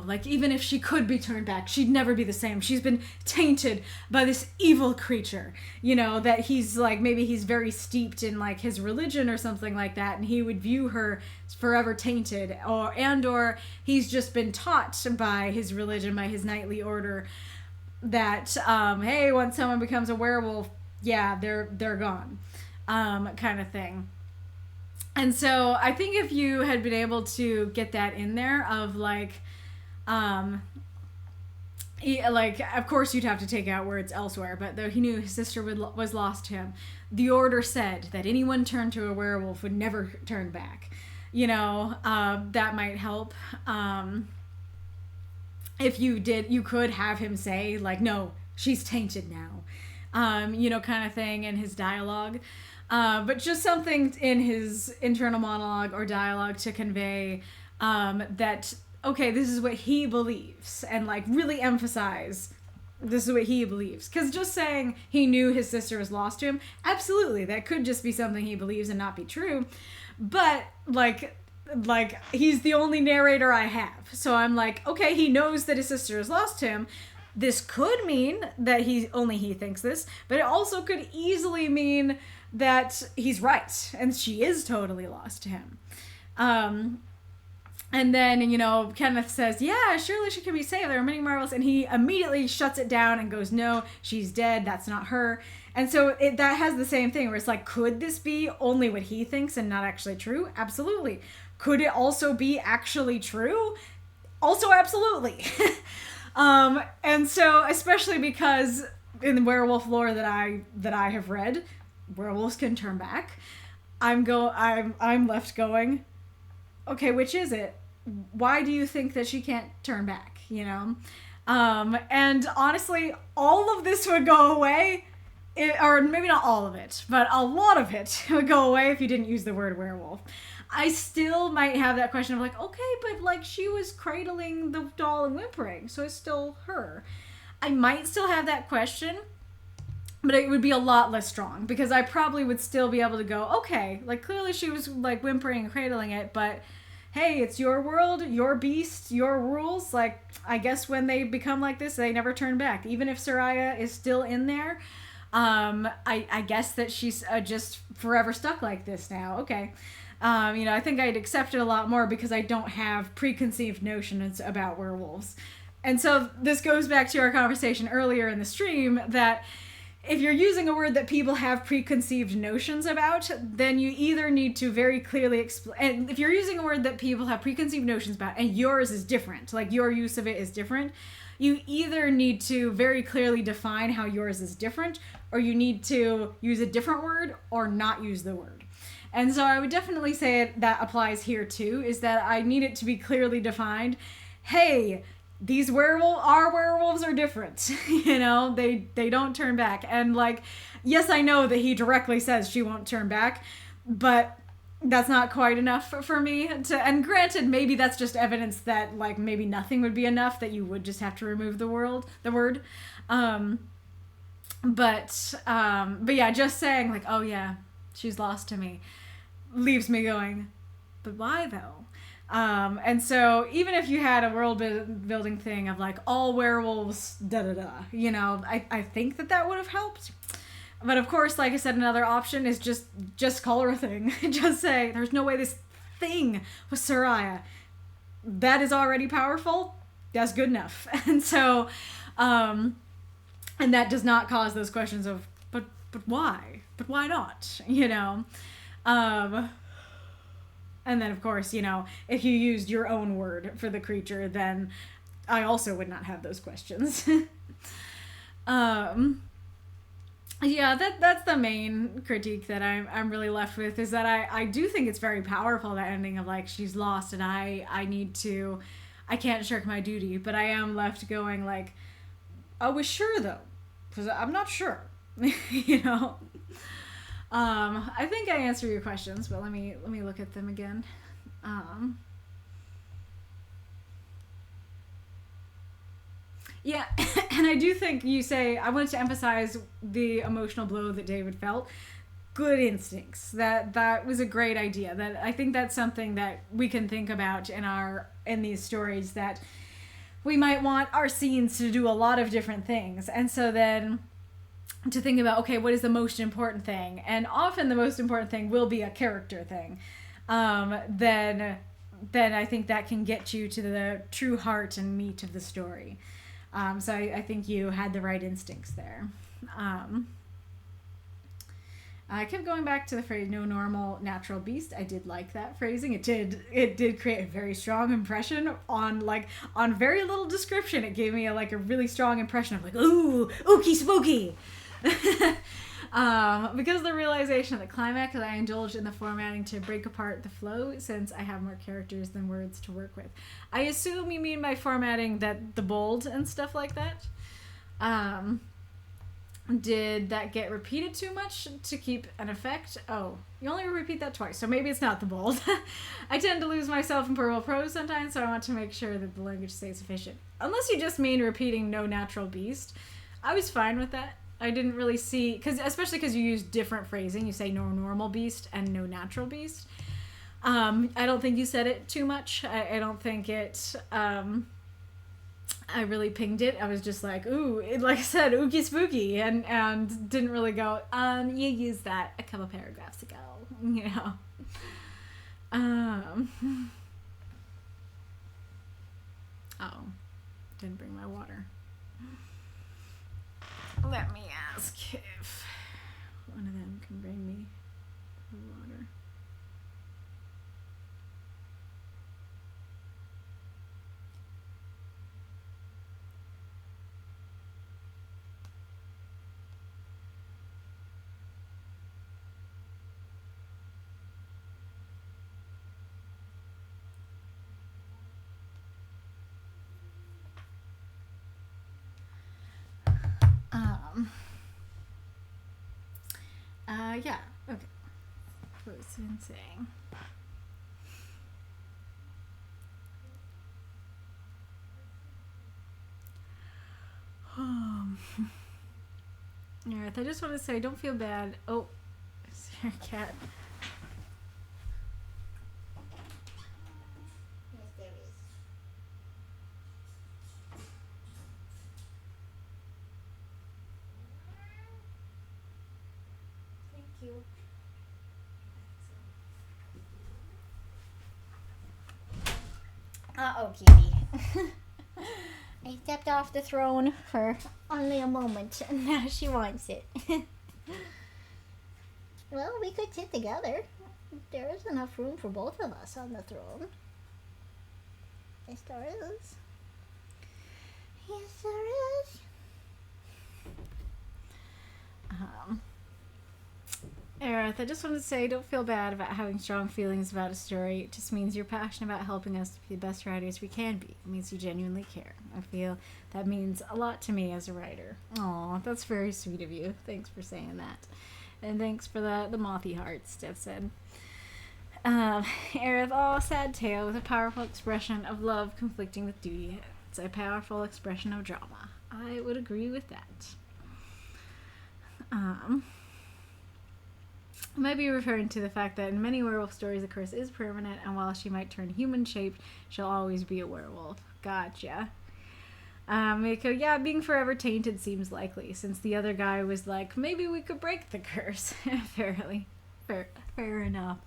like even if she could be turned back, she'd never be the same. She's been tainted by this evil creature, you know, that he's like, maybe he's very steeped in like his religion or something like that, and he would view her forever tainted, or he's just been taught by his religion, by his knightly order, that hey, once someone becomes a werewolf, yeah, they're gone, kind of thing. And so I think if you had been able to get that in there of like, like, of course you'd have to take out words elsewhere, but though he knew his sister was lost to him, the order said that anyone turned to a werewolf would never turn back. You know, that might help. If you did, you could have him say like, no, she's tainted now, you know, kind of thing in his dialogue. But just something in his internal monologue or dialogue to convey that, okay, this is what he believes, and like really emphasize this is what he believes. Because just saying he knew his sister was lost to him, absolutely, that could just be something he believes and not be true. But like he's the only narrator I have. So I'm like, okay, he knows that his sister is lost to him. This could mean that he thinks this, but it also could easily mean that he's right and she is totally lost to him. And then, you know, Kenneth says, yeah, surely she can be saved. There are many marvels. And he immediately shuts it down and goes, no, she's dead. That's not her. And so that has the same thing where it's like, could this be only what he thinks and not actually true? Absolutely. Could it also be actually true? Also, absolutely. And so, especially because in the werewolf lore that I have read, werewolves can turn back. I'm left going, okay, which is it? Why do you think that she can't turn back? You know? And honestly, all of this would go away, or maybe not all of it, but a lot of it would go away if you didn't use the word werewolf. I still might have that question of like, okay, but like she was cradling the doll and whimpering, so it's still her. I might still have that question, but it would be a lot less strong, because I probably would still be able to go, okay, like clearly she was like whimpering and cradling it, but hey, it's your world, your beast, your rules. Like, I guess when they become like this, they never turn back. Even if Soraya is still in there, I guess that she's just forever stuck like this now. Okay. I think I'd accept it a lot more because I don't have preconceived notions about werewolves. And so this goes back to our conversation earlier in the stream that if you're using a word that people have preconceived notions about, then you either need to very clearly explain. And if you're using a word that people have preconceived notions about and yours is different, like your use of it is different, you either need to very clearly define how yours is different, or you need to use a different word or not use the word. And so I would definitely say that applies here too, is that I need it to be clearly defined. Hey, these werewolves are different. You know, they don't turn back. And like, yes, I know that he directly says she won't turn back, but that's not quite enough for me to, and granted, maybe that's just evidence that like maybe nothing would be enough, that you would just have to remove the word. But yeah, just saying like, oh yeah, she's lost to me, leaves me going, but why though? And so even if you had a world building thing of like all werewolves, you know, I think that would have helped. But of course, like I said, another option is just call her a thing. Just say, there's no way this thing was Soraya. That is already powerful. That's good enough. And so, and that does not cause those questions of, but why? But why not? You know? And then, of course, you know, if you used your own word for the creature, then I also would not have those questions. Yeah, that's the main critique that I'm really left with, is that I do think it's very powerful, that ending of, like, she's lost and I can't shirk my duty, but I am left going, like, I was sure, though, because I'm not sure, you know? I think I answered your questions, but let me look at them again. Yeah, and I do think you say, I wanted to emphasize the emotional blow that David felt. Good instincts. That was a great idea. That I think that's something that we can think about in these stories, that we might want our scenes to do a lot of different things. And so then to think about, okay, what is the most important thing? And often the most important thing will be a character thing. Then I think that can get you to the true heart and meat of the story. So I think you had the right instincts there. I kept going back to the phrase "no normal natural beast." I did like that phrasing. It did create a very strong impression on very little description. It gave me a really strong impression of like, ooh, ooky spooky. Because of the realization of the climax, that I indulged in the formatting to break apart the flow, since I have more characters than words to work with. I assume you mean by formatting that the bold and stuff like that. Did that get repeated too much to keep an effect? Oh, you only repeat that twice, so maybe it's not the bold. I tend to lose myself in purple prose sometimes, so I want to make sure that the language stays efficient. Unless you just mean repeating "no natural beast." I was fine with that. I didn't really see, especially because you use different phrasing. You say "no normal beast" and "no natural beast." I don't think you said it too much. I don't think it... I really pinged it. I was just like, ooh, like I said, ooky spooky, and didn't really go, you used that a couple paragraphs ago, you know. Oh, didn't bring my water. Let me ask if one of them can bring me the water. Yeah, okay. What was I saying? Earth, I just want to say, don't feel bad. Oh, is there a cat? Yes, there is. Thank you. Oh, cutie. I stepped off the throne for only a moment, and now she wants it. Well, we could sit together. There is enough room for both of us on the throne. Yes, there is. Yes, there is. Aerith, I just wanted to say, don't feel bad about having strong feelings about a story. It just means you're passionate about helping us to be the best writers we can be. It means you genuinely care. I feel that means a lot to me as a writer. Aw, that's very sweet of you. Thanks for saying that. And thanks for the mothy heart, Steph said. Aerith, oh, sad tale with a powerful expression of love conflicting with duty. It's a powerful expression of drama. I would agree with that. Might be referring to the fact that in many werewolf stories the curse is permanent, and while she might turn human-shaped, she'll always be a werewolf. Gotcha. Mako, yeah, being forever tainted seems likely, since the other guy was like, maybe we could break the curse. Fair enough.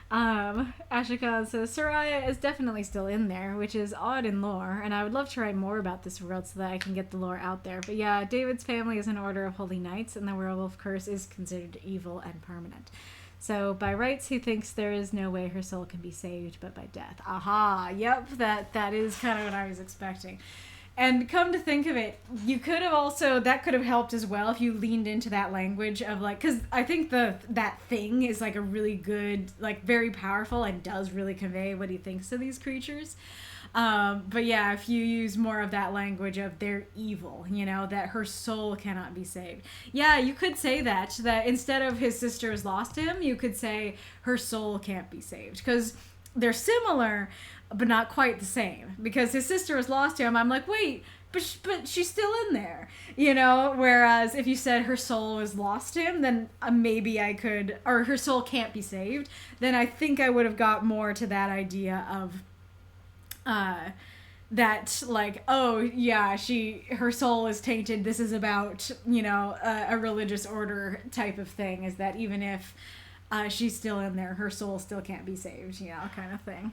Ashika says, Soraya is definitely still in there, which is odd in lore, and I would love to write more about this world so that I can get the lore out there. But yeah, David's family is an order of holy knights, and the werewolf curse is considered evil and permanent. So by rights, he thinks there is no way her soul can be saved but by death. Aha, yep, that is kind of what I was expecting. And come to think of it, you could have also, that could have helped as well if you leaned into that language of like, because I think that thing is like a really good, like very powerful and does really convey what he thinks of these creatures. But yeah, if you use more of that language of they're evil, you know, that her soul cannot be saved. Yeah, you could say that instead of his sister has lost him, you could say her soul can't be saved. Because they're similar, but not quite the same, because his sister has lost him. I'm like, wait, but she's still in there, you know. Whereas if you said her soul has lost him, then maybe I could, or her soul can't be saved, then I think I would have got more to that idea of that, like, oh yeah, her soul is tainted, this is about, you know, a religious order type of thing, is that even if she's still in there, her soul still can't be saved, you know, kind of thing.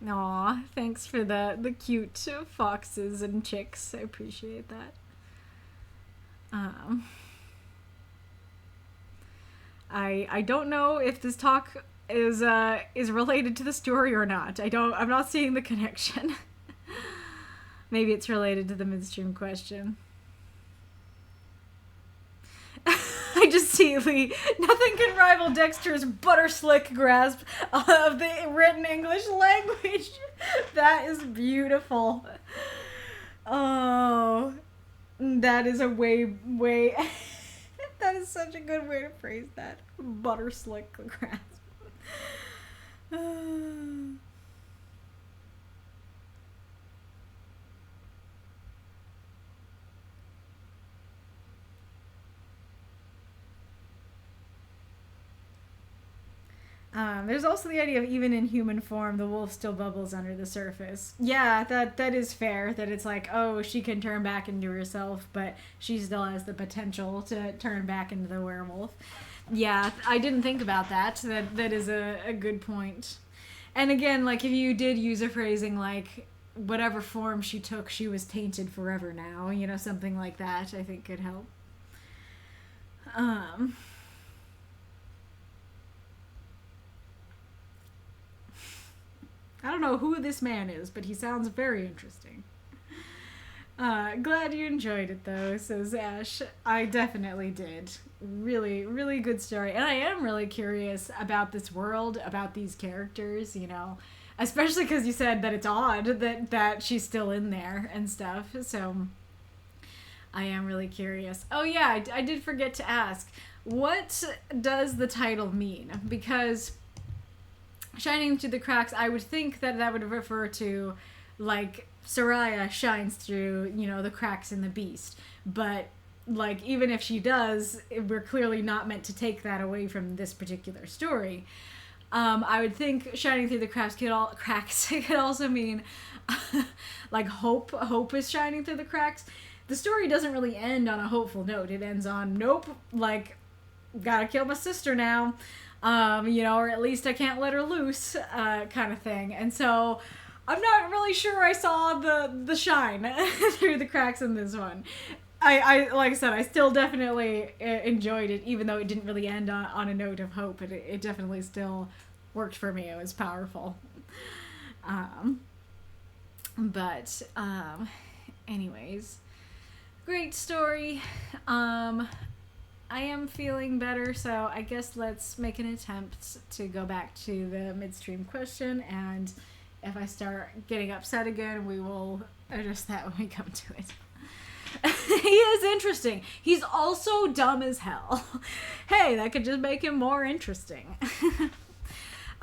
Aw, thanks for the cute foxes and chicks. I appreciate that. I don't know if this talk is related to the story or not. I'm not seeing the connection. Maybe it's related to the midstream question. I just see Lee. Nothing can rival Dexter's butter-slick grasp of the written English language. That is beautiful. Oh, that is a way. That is such a good way to phrase that. Butter-slick grasp. There's also the idea of even in human form, the wolf still bubbles under the surface. Yeah, that is fair, that it's like, oh, she can turn back into herself, but she still has the potential to turn back into the werewolf. Yeah, I didn't think about that. That is a good point. And again, like, if you did use a phrasing like, whatever form she took, she was tainted forever now, you know, something like that, I think could help. I don't know who this man is, but he sounds very interesting. Glad you enjoyed it, though, says Ash. I definitely did. Really, really good story. And I am really curious about this world, about these characters, you know. Especially because you said that it's odd that she's still in there and stuff. So I am really curious. Oh, yeah, I did forget to ask. What does the title mean? Because shining through the cracks, I would think that would refer to, like, Soraya shines through, you know, the cracks in the beast. But, like, even if she does, we're clearly not meant to take that away from this particular story. I would think shining through the cracks could also mean, like, hope. Hope is shining through the cracks. the story doesn't really end on a hopeful note. It ends on, nope, like, gotta kill my sister now, or at least I can't let her loose, kind of thing. And so I'm not really sure I saw the shine through the cracks in this one. I like I said, I still definitely enjoyed it, even though it didn't really end on a note of hope. It definitely still worked for me. It was powerful. But anyways, great story. I am feeling better, so I guess let's make an attempt to go back to the midstream question, and if I start getting upset again, we will address that when we come to it. He is interesting. He's also dumb as hell. Hey, that could just make him more interesting.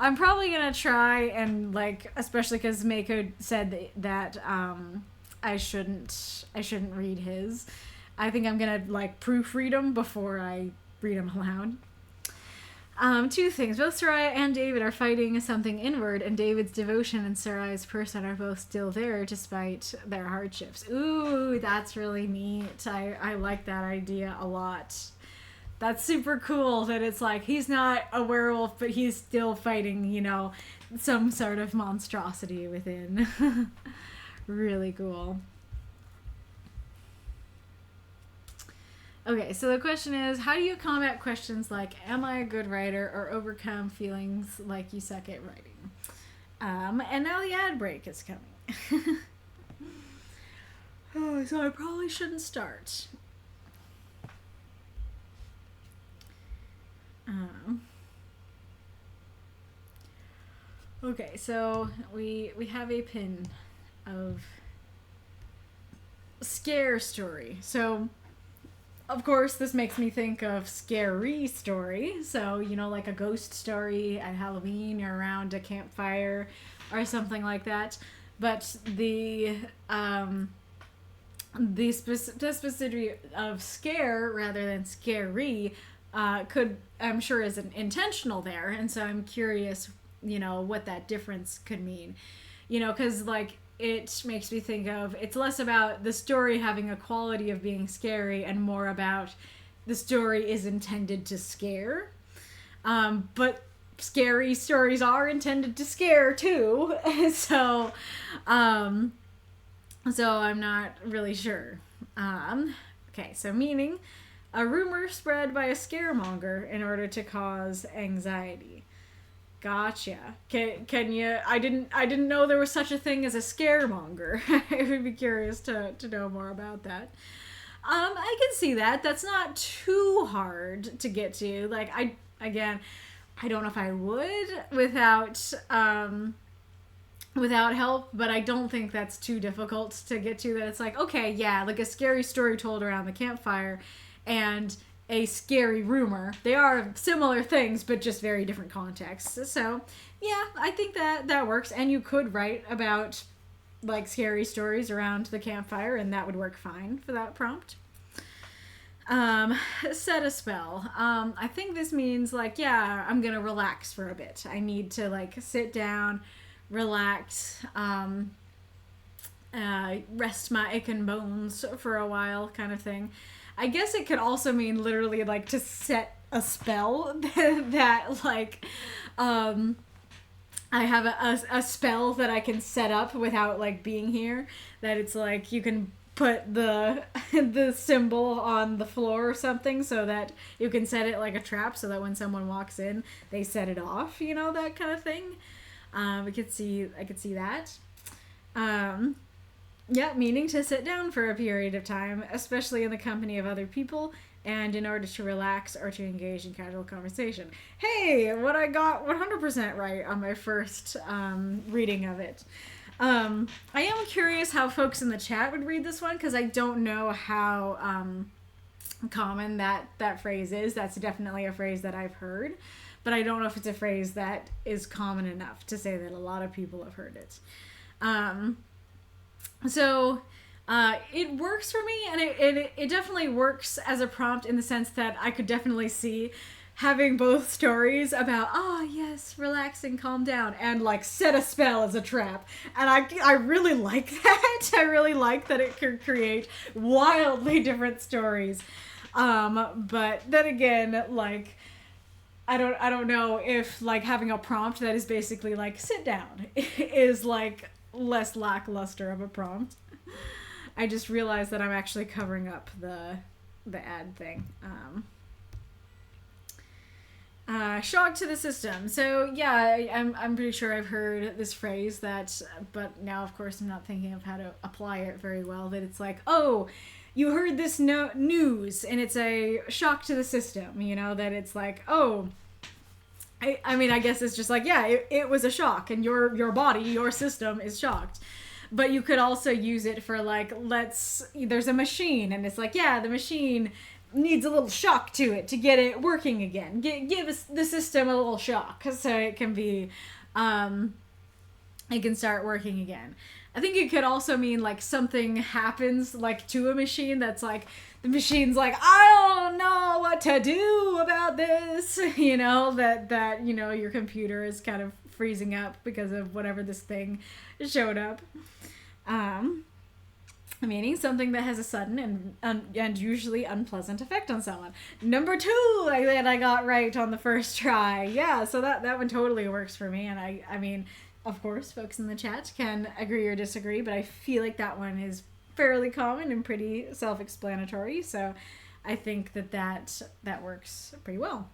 I'm probably gonna try and, like, especially because Mako said that I shouldn't read his. I think I'm gonna, like, proofread them before I read them aloud. Two things. Both Soraya and David are fighting something inward, and David's devotion and Soraya's person are both still there despite their hardships. Ooh, that's really neat. I like that idea a lot. That's super cool that it's like he's not a werewolf, but he's still fighting, some sort of monstrosity within. Really cool. Okay, so the question is, how do you combat questions like, am I a good writer, or overcome feelings like you suck at writing? And now the ad break is coming. So I probably shouldn't start. Okay, so we have a pin of scare story. So, of course, this makes me think of scary story. So, like a ghost story at Halloween or around a campfire or something like that. But the specificity of scare rather than scary I'm sure is intentional there. And so I'm curious, what that difference could mean. Because, like, it makes me think of, it's less about the story having a quality of being scary and more about the story is intended to scare. But scary stories are intended to scare too. So I'm not really sure. Okay, so meaning a rumor spread by a scaremonger in order to cause anxiety. Gotcha. Can you? I didn't know there was such a thing as a scaremonger. I would be curious to know more about that. I can see that. That's not too hard to get to. Like, I don't know if I would without help, but I don't think that's too difficult to get to. That it's like, okay, yeah, like a scary story told around the campfire, and a scary rumor. They are similar things, but just very different contexts. So, yeah, I think that works. And you could write about, like, scary stories around the campfire, and that would work fine for that prompt. Set a spell. I think this means, like, yeah, I'm gonna relax for a bit. I need to, like, sit down, relax, rest my aching bones for a while, kind of thing. I guess it could also mean literally, like, to set a spell that like, I have a spell that I can set up without, like, being here. That it's like you can put the symbol on the floor or something so that you can set it like a trap so that when someone walks in, they set it off, that kind of thing. I could see that. Yeah, meaning to sit down for a period of time, especially in the company of other people, and in order to relax or to engage in casual conversation. Hey, what I got 100% right on my first reading of it. I am curious how folks in the chat would read this one, because I don't know how common that phrase is. That's definitely a phrase that I've heard, but I don't know if it's a phrase that is common enough to say that a lot of people have heard it. So it works for me, and it definitely works as a prompt in the sense that I could definitely see having both stories about, oh yes, relax and calm down, and like set a spell as a trap. And I really like that. I really like that it could create wildly different stories. But then again, like, I don't know if like having a prompt that is basically like sit down is like less lackluster of a prompt. I just realized that I'm actually covering up the ad thing. Shock to the system. So yeah, I'm pretty sure I've heard this phrase that, but now of course I'm not thinking of how to apply it very well. That it's like, oh, you heard this news and it's a shock to the system. You know, that it's like, oh, I mean, I guess it's just like, yeah, it was a shock, and your body, your system is shocked. But you could also use it for like, there's a machine, and it's like, yeah, the machine needs a little shock to it to get it working again. Give the system a little shock so it can be, it can start working again. I think it could also mean like something happens like to a machine that's like, the machine's like, I don't know what to do about this. You know, that you know, your computer is kind of freezing up because of whatever this thing showed up. Meaning something that has a sudden and usually unpleasant effect on someone. Number 2 that I got right on the first try. Yeah, so that one totally works for me. And I mean, of course, folks in the chat can agree or disagree, but I feel like that one is fairly common and pretty self-explanatory. So I think that works pretty well.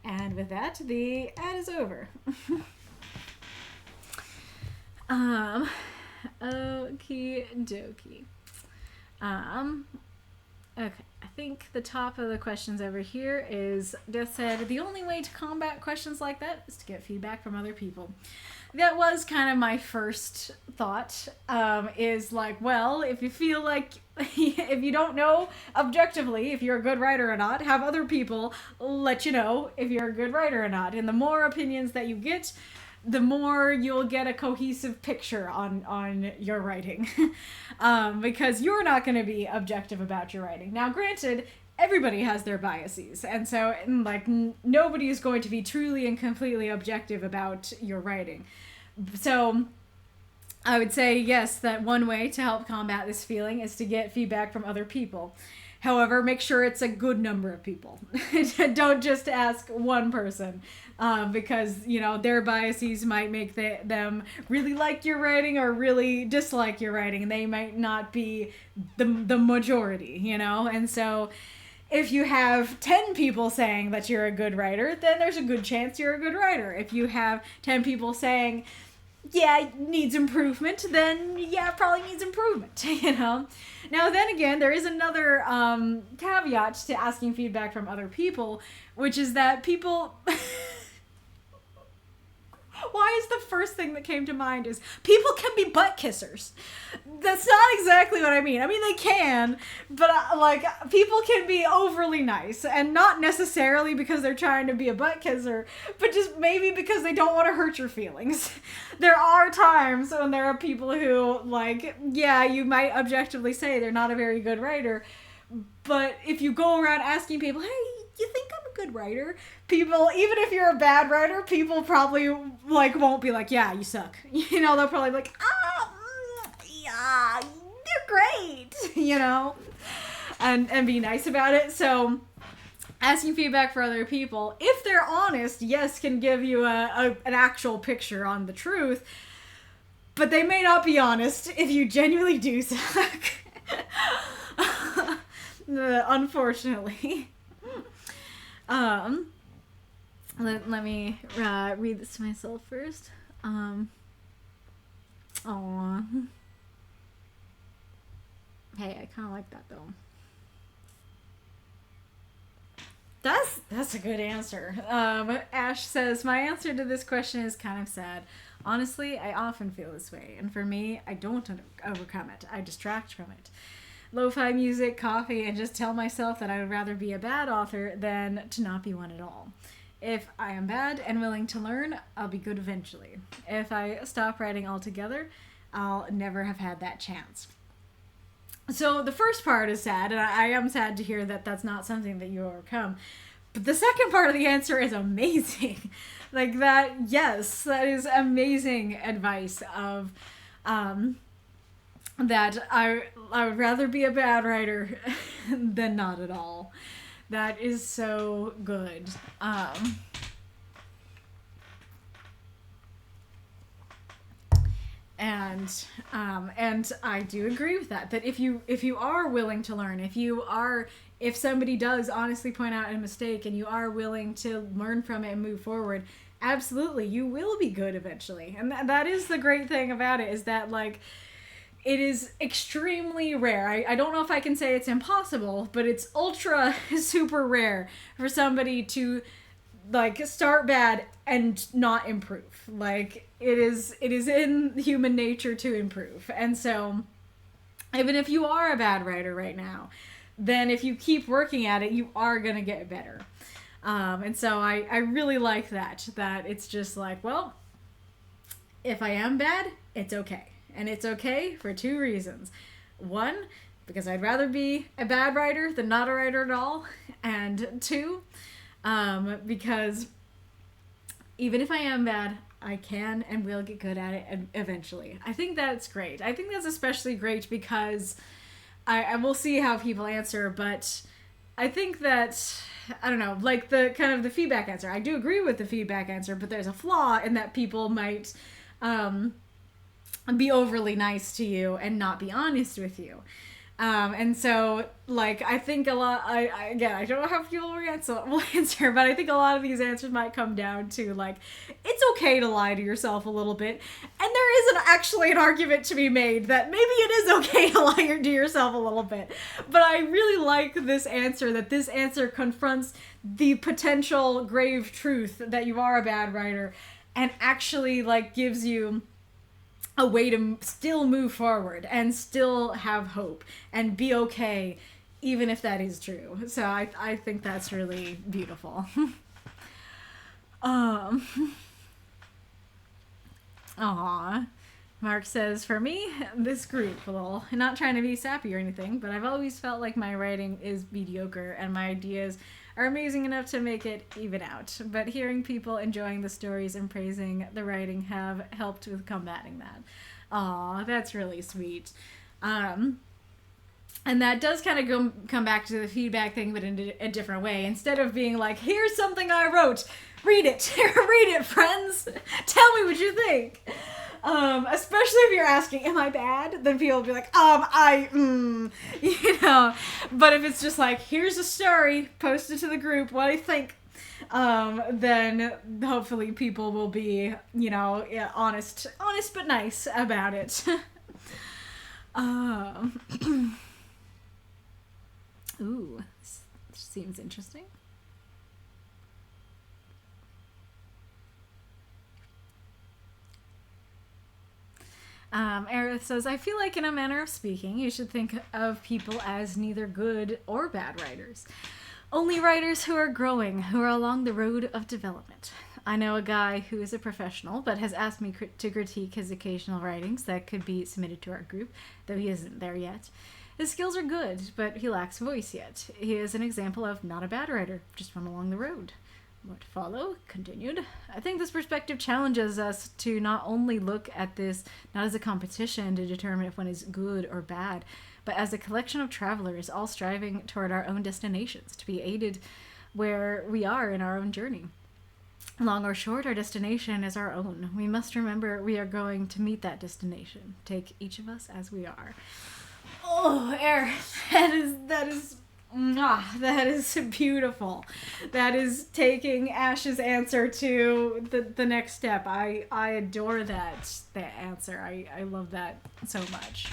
And with that, the ad is over. Okie dokie. Okay, I think the top of the questions over here is, Death said, the only way to combat questions like that is to get feedback from other people. That was kind of my first thought, is like, well, if you feel like, if you don't know objectively if you're a good writer or not, have other people let you know if you're a good writer or not. And the more opinions that you get, the more you'll get a cohesive picture on your writing. Because you're not going to be objective about your writing. Now, granted, everybody has their biases, and so like nobody is going to be truly and completely objective about your writing. So I would say, yes, that one way to help combat this feeling is to get feedback from other people. However, make sure it's a good number of people. Don't just ask one person, because, you know, their biases might make them really like your writing or really dislike your writing, and they might not be the majority, you know? And so if you have 10 people saying that you're a good writer, then there's a good chance you're a good writer. If you have 10 people saying, yeah, needs improvement, then yeah, probably needs improvement, you know? Now, then again, there is another caveat to asking feedback from other people, which is that people... Why is the first thing that came to mind is people can be butt kissers. That's not exactly what I mean. I mean, they can, but like, people can be overly nice, and not necessarily because they're trying to be a butt kisser, but just maybe because they don't want to hurt your feelings. There are times when there are people who, like, yeah, you might objectively say they're not a very good writer, but if you go around asking people, hey, you think I'm a good writer? People, even if you're a bad writer, people probably, like, won't be like, yeah, you suck. You know, they'll probably be like, yeah, you're great, you know, and be nice about it. So asking feedback for other people, if they're honest, yes, can give you an actual picture on the truth, but they may not be honest if you genuinely do suck. Unfortunately. Let me read this to myself first. Aw. Hey, I kind of like that though. That's a good answer. Ash says, my answer to this question is kind of sad. Honestly, I often feel this way, and for me, I don't overcome it. I distract from it. Lo-fi music, coffee, and just tell myself that I would rather be a bad author than to not be one at all. If I am bad and willing to learn, I'll be good eventually. If I stop writing altogether, I'll never have had that chance. So the first part is sad, and I am sad to hear that that's not something that you overcome. But the second part of the answer is amazing. Like that, yes, that is amazing advice of that I would rather be a bad writer than not at all. That is so good. And I do agree with that. That if you are willing to learn, if somebody does honestly point out a mistake and you are willing to learn from it and move forward, absolutely, you will be good eventually. And that is the great thing about it, is that like it is extremely rare. I don't know if I can say it's impossible, but it's ultra super rare for somebody to like start bad and not improve. Like it is in human nature to improve. And so even if you are a bad writer right now, then if you keep working at it, you are going to get better. And so I really like that it's just like, well, if I am bad, it's okay. And it's okay for two reasons. One, because I'd rather be a bad writer than not a writer at all. And two, because even if I am bad, I can and will get good at it eventually. I think that's great. I think that's especially great because I will see how people answer, but I think that, I don't know, like the kind of the feedback answer. I do agree with the feedback answer, but there's a flaw in that people might be overly nice to you and not be honest with you. And so, like, I think a lot, I don't know how people will answer, but I think a lot of these answers might come down to, like, it's okay to lie to yourself a little bit, and there is actually an argument to be made that maybe it is okay to lie to yourself a little bit. But I really like this answer, that this answer confronts the potential grave truth that you are a bad writer, and actually, like, gives you a way to still move forward and still have hope and be okay, even if that is true. So I think that's really beautiful. Aw. Mark says, for me, this group, well, not trying to be sappy or anything, but I've always felt like my writing is mediocre and my ideas are amazing enough to make it even out. But hearing people enjoying the stories and praising the writing have helped with combating that. Aw, that's really sweet. And that does kind of come back to the feedback thing, but in a different way. Instead of being like, here's something I wrote, read it. Read it, friends. Tell me what you think. Especially if you're asking, am I bad? Then people will be like, you know. But if it's just like, here's a story, post it to the group, what do you think? Then hopefully people will be, you know, honest but nice about it. Ooh, this seems interesting. Aerith says, I feel like in a manner of speaking, you should think of people as neither good or bad writers. Only writers who are growing, who are along the road of development. I know a guy who is a professional, but has asked me to critique his occasional writings that could be submitted to our group, though he isn't there yet. His skills are good, but he lacks voice yet. He is an example of not a bad writer, just one along the road. More to follow, continued. I think this perspective challenges us to not only look at this not as a competition to determine if one is good or bad, but as a collection of travelers all striving toward our own destinations, to be aided where we are in our own journey. Long or short, our destination is our own. We must remember we are going to meet that destination. Take each of us as we are. Oh, Eric, that is beautiful. That is taking Ash's answer to the next step. I adore that answer. I love that so much.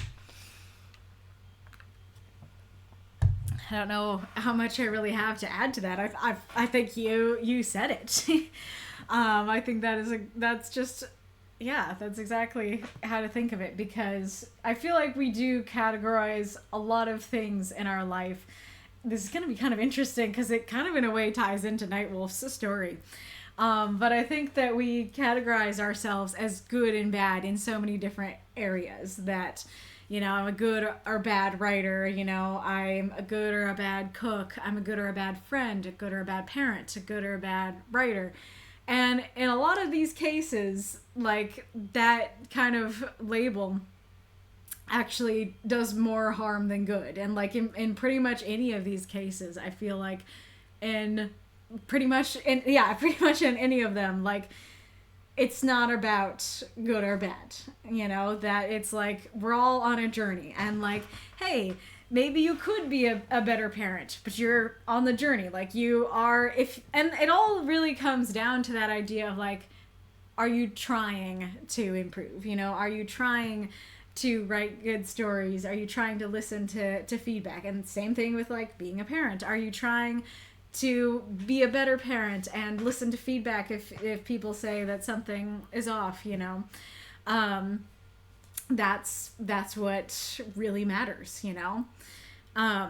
I don't know how much I really have to add to that. I think you said it. I think that's exactly how to think of it, because I feel like we do categorize a lot of things in our life. This is going to be kind of interesting because it kind of in a way ties into Nightwolf's story. But I think that we categorize ourselves as good and bad in so many different areas that, You know, I'm a good or bad writer. You know, I'm a good or a bad cook. I'm a good or a bad friend, a good or a bad parent, a good or a bad writer. And in a lot of these cases, like, that kind of label actually does more harm than good. And like in pretty much any of these cases, I feel like pretty much in any of them, like, it's not about good or bad, you know, that it's like we're all on a journey, and like, hey, maybe you could be a better parent, but you're on the journey, like you are. And it all really comes down to that idea of like, are you trying to improve? You know, are you trying to write good stories? Are you trying to listen to feedback? And same thing with like being a parent. Are you trying to be a better parent and listen to feedback if people say that something is off, you know? That's what really matters, you know? I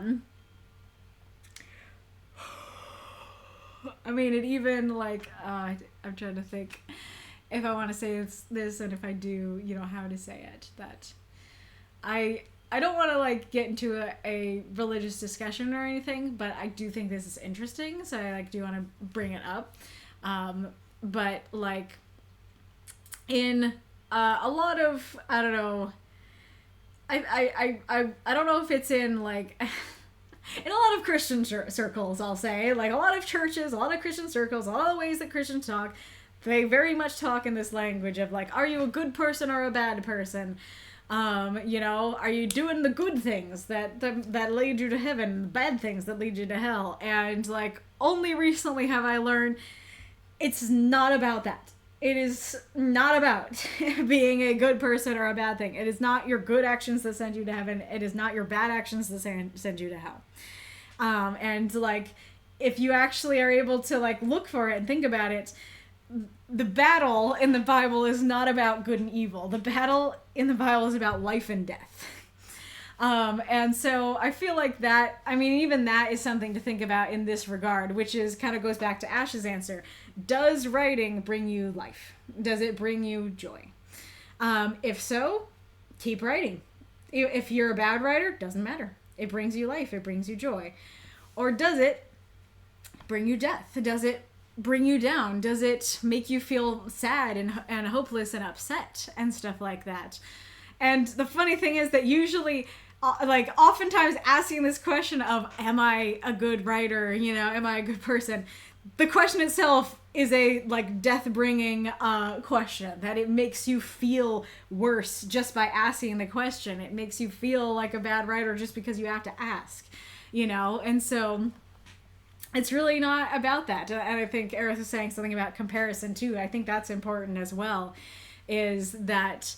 mean, it even like, I'm trying to think if I want to say this, and if I do, you know, how to say it, that I don't want to like get into a religious discussion or anything, but I do think this is interesting, so I like do want to bring it up. But like in a lot of, I don't know, I don't know if it's in like in a lot of Christian circles, I'll say, like a lot of churches, a lot of Christian circles, a lot of the ways that Christians talk, they very much talk in this language of like, are you a good person or a bad person? You know, are you doing the good things that lead you to heaven, the bad things that lead you to hell? And like, only recently have I learned it's not about that. It is not about being a good person or a bad thing. It is not your good actions that send you to heaven. It is not your bad actions that send you to hell. And like, if you actually are able to like look for it and think about it, the battle in the Bible is not about good and evil. The battle in the Bible is about life and death. And so I feel like that, I mean, even that is something to think about in this regard, which is kind of goes back to Ash's answer. Does writing bring you life? Does it bring you joy? If so, keep writing. If you're a bad writer, doesn't matter. It brings you life. It brings you joy. Or does it bring you death? Does it bring you down? Does it make you feel sad and hopeless and upset and stuff like that? And the funny thing is that usually, like, oftentimes asking this question of, am I a good writer? You know, am I a good person? The question itself is a, like, death-bringing question, that it makes you feel worse just by asking the question. It makes you feel like a bad writer just because you have to ask, you know? And so it's really not about that. And I think Aerith was saying something about comparison too. I think that's important as well, is that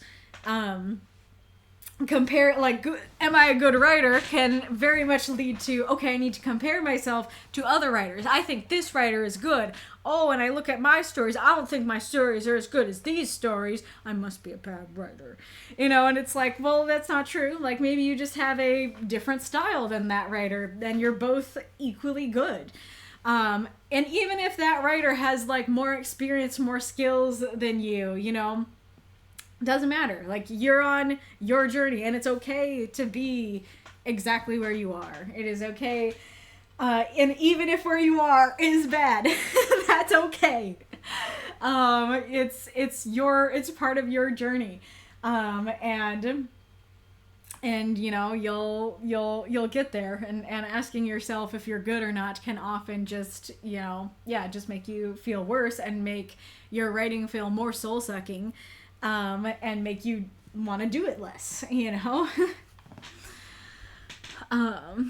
compare, like, am I a good writer can very much lead to, okay, I need to compare myself to other writers. I think this writer is good. Oh, and I look at my stories, I don't think my stories are as good as these stories. I must be a bad writer. You know, and it's like, well, that's not true. Like, maybe you just have a different style than that writer, and you're both equally good. And even if that writer has, like, more experience, more skills than you know, doesn't matter. Like, you're on your journey, and it's okay to be exactly where you are. It is okay. And even if where you are is bad, that's okay. It's part of your journey. And you know, you'll get there, and asking yourself if you're good or not can often just, you know, just make you feel worse and make your writing feel more soul-sucking, and make you want to do it less, you know? Aw.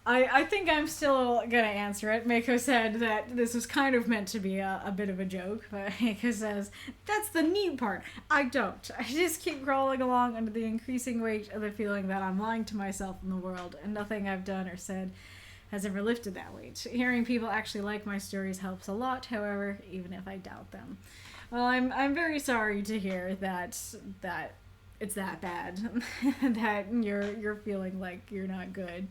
I think I'm still gonna answer it. Mako said that this was kind of meant to be a bit of a joke, but Mako says, that's the neat part. I don't. I just keep crawling along under the increasing weight of the feeling that I'm lying to myself and the world, and nothing I've done or said has ever lifted that weight. Hearing people actually like my stories helps a lot, however, even if I doubt them. Well, I'm very sorry to hear that it's that bad, that you're feeling like you're not good.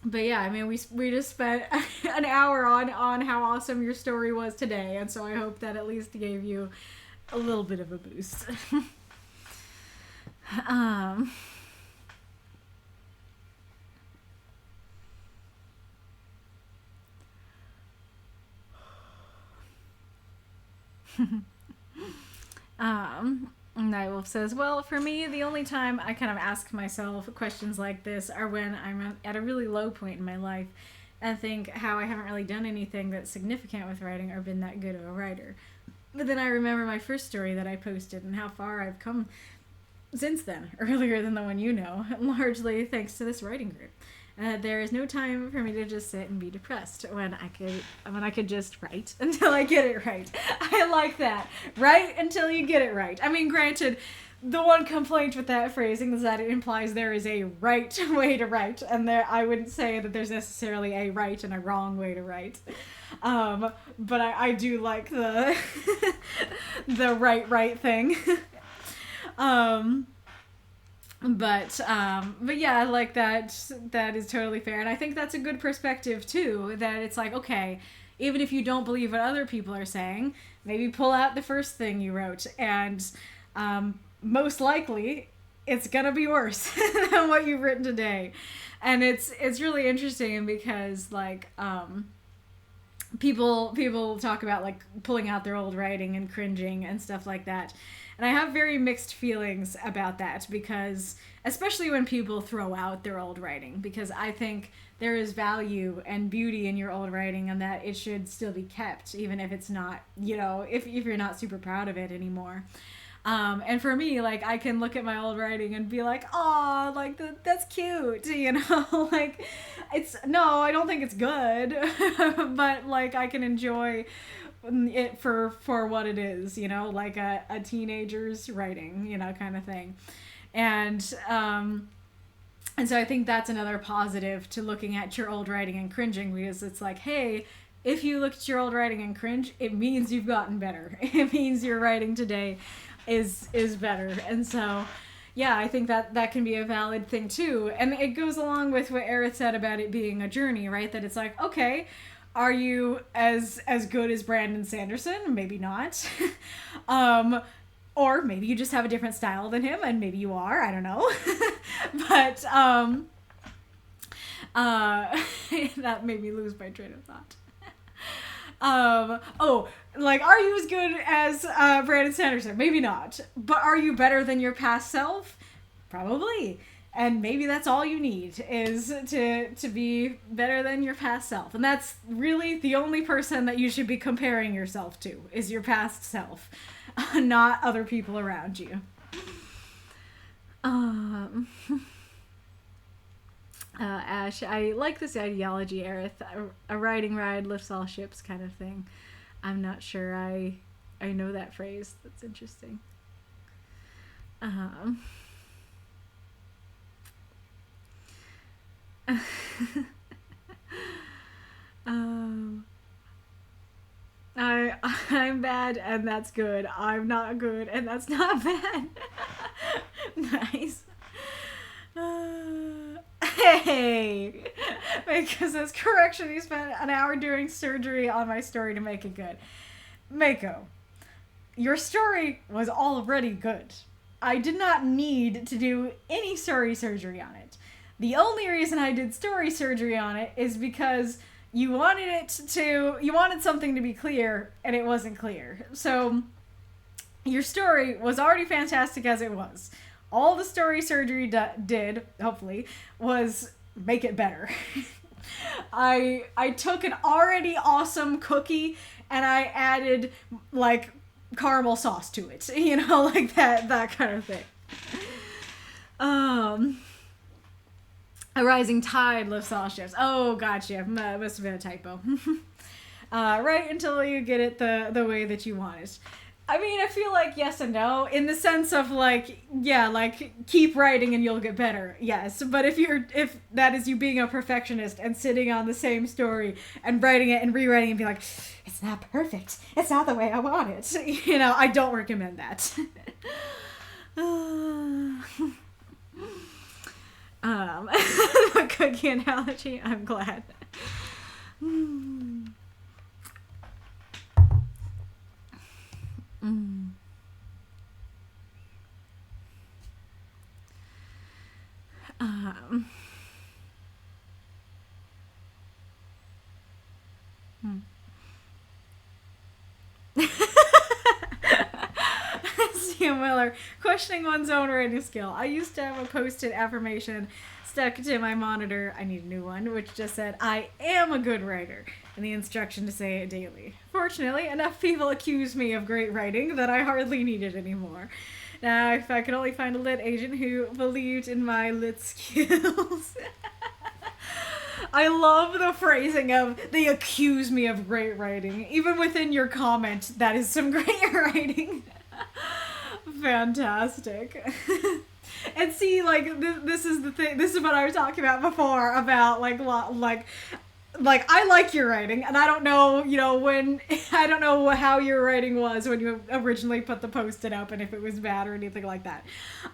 But yeah, I mean, we just spent an hour on how awesome your story was today, and so I hope that at least gave you a little bit of a boost. um, Nightwolf says, well, for me, the only time I kind of ask myself questions like this are when I'm at a really low point in my life and think how I haven't really done anything that's significant with writing or been that good of a writer. But then I remember my first story that I posted and how far I've come since then, earlier than the one you know, largely thanks to this writing group. There is no time for me to just sit and be depressed when I could just write until I get it right. I like that. Write until you get it right. I mean, granted, the one complaint with that phrasing is that it implies there is a right way to write, and I wouldn't say that there's necessarily a right and a wrong way to write. But I do like the the right thing. But yeah, like that is totally fair. And I think that's a good perspective too, that it's like, okay, even if you don't believe what other people are saying, maybe pull out the first thing you wrote and most likely it's gonna be worse than what you've written today. And it's really interesting because like people talk about like pulling out their old writing and cringing and stuff like that. And I have very mixed feelings about that because, especially when people throw out their old writing, because I think there is value and beauty in your old writing and that it should still be kept, even if it's not, if you're not super proud of it anymore. And for me, like, I can look at my old writing and be like, oh, like, that's cute, like, I don't think it's good, but, like, I can enjoy it for what it is, like a teenager's writing, kind of thing. And so I think that's another positive to looking at your old writing and cringing, because it's like, hey, if you look at your old writing and cringe, it means you've gotten better. It means your writing today is better. And so, yeah, I think that can be a valid thing too. And it goes along with what Aerith said about it being a journey, right? That it's like, okay, are you as good as Brandon Sanderson? Maybe not. Or maybe you just have a different style than him, and maybe you are, I don't know. But that made me lose my train of thought. Like, are you as good as Brandon Sanderson? Maybe not. But are you better than your past self? Probably. And maybe that's all you need, is to be better than your past self. And that's really the only person that you should be comparing yourself to, is your past self, not other people around you. Ash, I like this ideology, Aerith. A riding ride lifts all ships kind of thing. I'm not sure I know that phrase. That's interesting. I'm bad and that's good. I'm not good and that's not bad. Nice. Hey, because as correction, you spent an hour doing surgery on my story to make it good. Mako, your story was already good. I did not need to do any story surgery on it. The only reason I did story surgery on it is because you wanted something to be clear, and it wasn't clear. So your story was already fantastic as it was. All the story surgery did, hopefully, was make it better. I took an already awesome cookie and I added, like, caramel sauce to it. Like that kind of thing. A rising tide lifts all ships. Oh, gotcha. Must have been a typo. Right until you get it the way that you want it. I mean, I feel like yes and no, in the sense of like, yeah, like keep writing and you'll get better. Yes. But if that is you being a perfectionist and sitting on the same story and writing it and rewriting and be like, it's not perfect. It's not the way I want it. I don't recommend that. cookie analogy. I'm glad. Mm. Mm. Hmm. Sam Miller, questioning one's own writing skill. I used to have a post-it affirmation stuck to my monitor. I need a new one, which just said, I am a good writer, and the instruction to say it daily. Fortunately, enough people accuse me of great writing that I hardly need it anymore. Now, if I could only find a lit agent who believed in my lit skills. I love the phrasing of, they accuse me of great writing. Even within your comment, that is some great writing. Fantastic. And see, like, this is the thing, this is what I was talking about before, about, like I like your writing, and I don't know, I don't know how your writing was when you originally put the post-it up, and if it was bad or anything like that.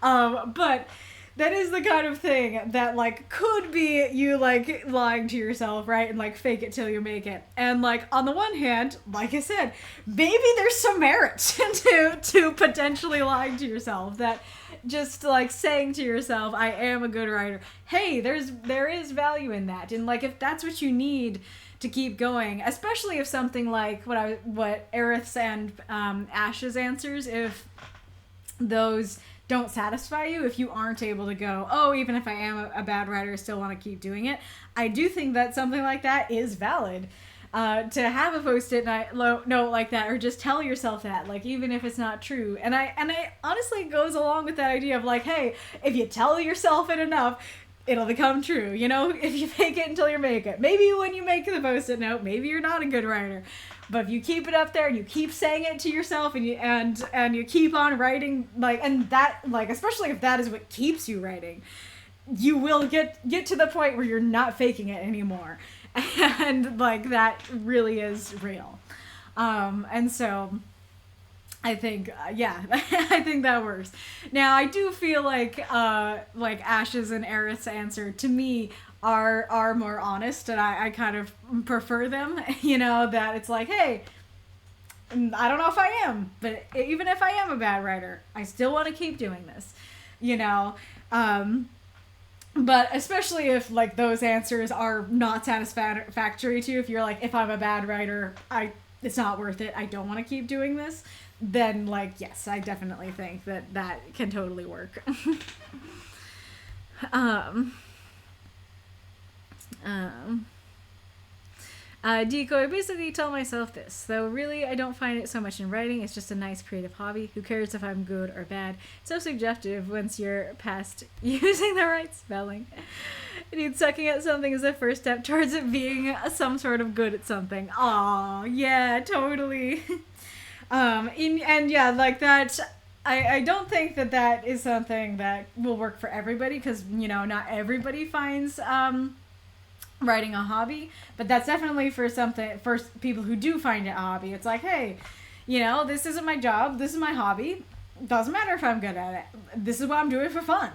But that is the kind of thing that, like, could be you, like, lying to yourself, right? And, like, fake it till you make it. And, like, on the one hand, like I said, maybe there's some merit to potentially lying to yourself. That just, like, saying to yourself, I am a good writer. Hey, there is value in that. And, like, if that's what you need to keep going, especially if something like what Aerith's and Ash's answers, if those don't satisfy you, if you aren't able to go, oh, even if I am a bad writer, I still want to keep doing it. I do think that something like that is valid. To have a post-it note like that, or just tell yourself that, like, even if it's not true. And I honestly goes along with that idea of, like, hey, if you tell yourself it enough, it'll become true. If you fake it until you make it. Maybe when you make the post-it note, maybe you're not a good writer. But if you keep it up there and you keep saying it to yourself, and you keep on writing, like, and that, like, especially if that is what keeps you writing, you will get to the point where you're not faking it anymore. And, like, that really is real. And so I think, I think that works. Now, I do feel like Ash's and Aerith's answer, to me, are more honest, and I kind of prefer them, that it's like, hey, I don't know if I am, but even if I am a bad writer, I still want to keep doing this, but especially if, like, those answers are not satisfactory to you, if you're like, if I'm a bad writer, it's not worth it, I don't want to keep doing this, then, like, yes, I definitely think that can totally work. Decoy, basically tell myself this, though really I don't find it so much in writing, it's just a nice creative hobby. Who cares if I'm good or bad? It's so subjective once you're past using the right spelling. Dude, sucking at something is the first step towards it being some sort of good at something. Aw, yeah, totally. And yeah, like that, I don't think that is something that will work for everybody, because, not everybody finds, writing a hobby, but that's definitely for people who do find it a hobby. It's like, hey, this isn't my job, this is my hobby, doesn't matter if I'm good at it, this is what I'm doing for fun.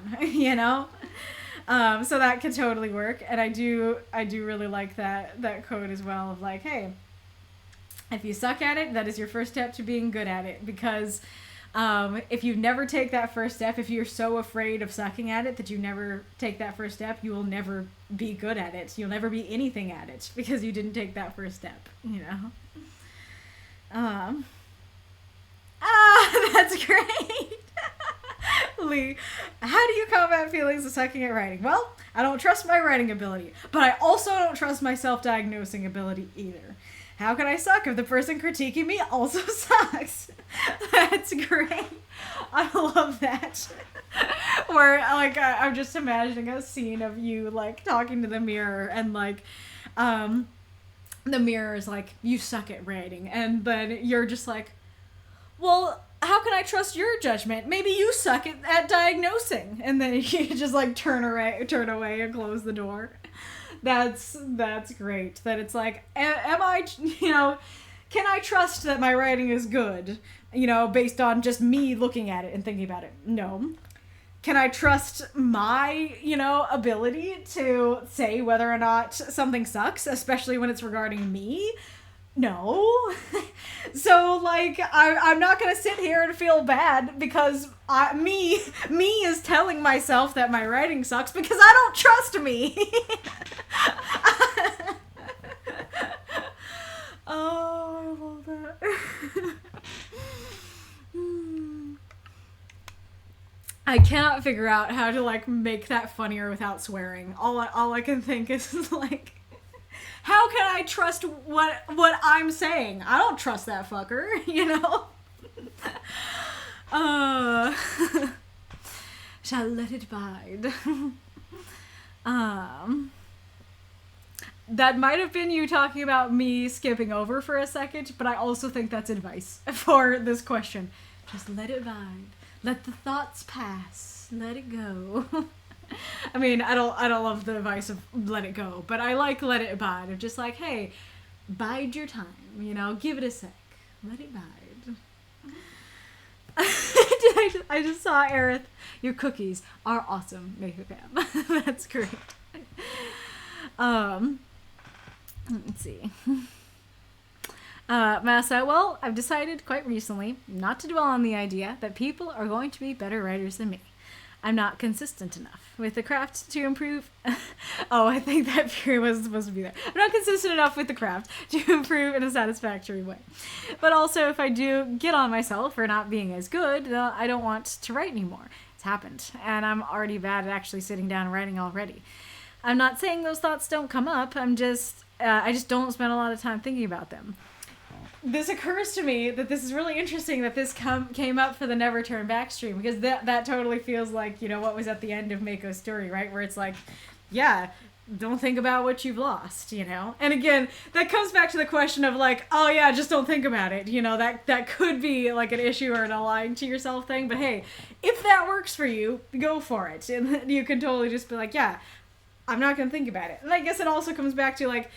So that could totally work. And I do really like that code as well, of like, hey, if you suck at it, that is your first step to being good at it, because if you never take that first step, if you're so afraid of sucking at it that you never take that first step, you will never be good at it. You'll never be anything at it because you didn't take that first step, That's great. Lee, how do you combat feelings of sucking at writing? Well, I don't trust my writing ability, but I also don't trust my self-diagnosing ability either. How can I suck if the person critiquing me also sucks? That's great. I love that. Where, like, I'm just imagining a scene of you, like, talking to the mirror, and, like, the mirror is like, you suck at writing. And then you're just like, well, how can I trust your judgment? Maybe you suck at diagnosing. And then you just, like, turn away and close the door. That's great. That it's like, am I, can I trust that my writing is good, based on just me looking at it and thinking about it? No. can I trust my, ability to say whether or not something sucks, especially when it's regarding me? No. So, like, I'm not going to sit here and feel bad because me is telling myself that my writing sucks because I don't trust me. Oh, I love that. I cannot figure out how to, like, make that funnier without swearing. All I can think is, like, how can I trust what I'm saying? I don't trust that fucker, Shall let it bide. That might have been you talking about me skipping over for a second, but I also think that's advice for this question. Just let it bide. Let the thoughts pass. Let it go. I mean, I don't love the advice of let it go, but I like let it bide. Of just like, hey, bide your time, give it a sec. Let it bide. I just saw Aerith. Your cookies are awesome, Make a Fam. That's great. Let's see. Massa, well, I've decided quite recently not to dwell on the idea that people are going to be better writers than me. I'm not consistent enough with the craft to improve. Oh, I think that period was supposed to be there. I'm not consistent enough with the craft to improve in a satisfactory way. But also, if I do get on myself for not being as good, I don't want to write anymore. It's happened, and I'm already bad at actually sitting down and writing already. I'm not saying those thoughts don't come up. I just don't spend a lot of time thinking about them. This occurs to me that this is really interesting that this came up for the Never Turn Back stream, because that totally feels like, what was at the end of Mako's story, right? Where it's like, yeah, don't think about what you've lost, And again, that comes back to the question of like, oh yeah, just don't think about it. That could be like an issue or an lying to yourself thing. But hey, if that works for you, go for it. And you can totally just be like, yeah, I'm not going to think about it. And I guess it also comes back to like,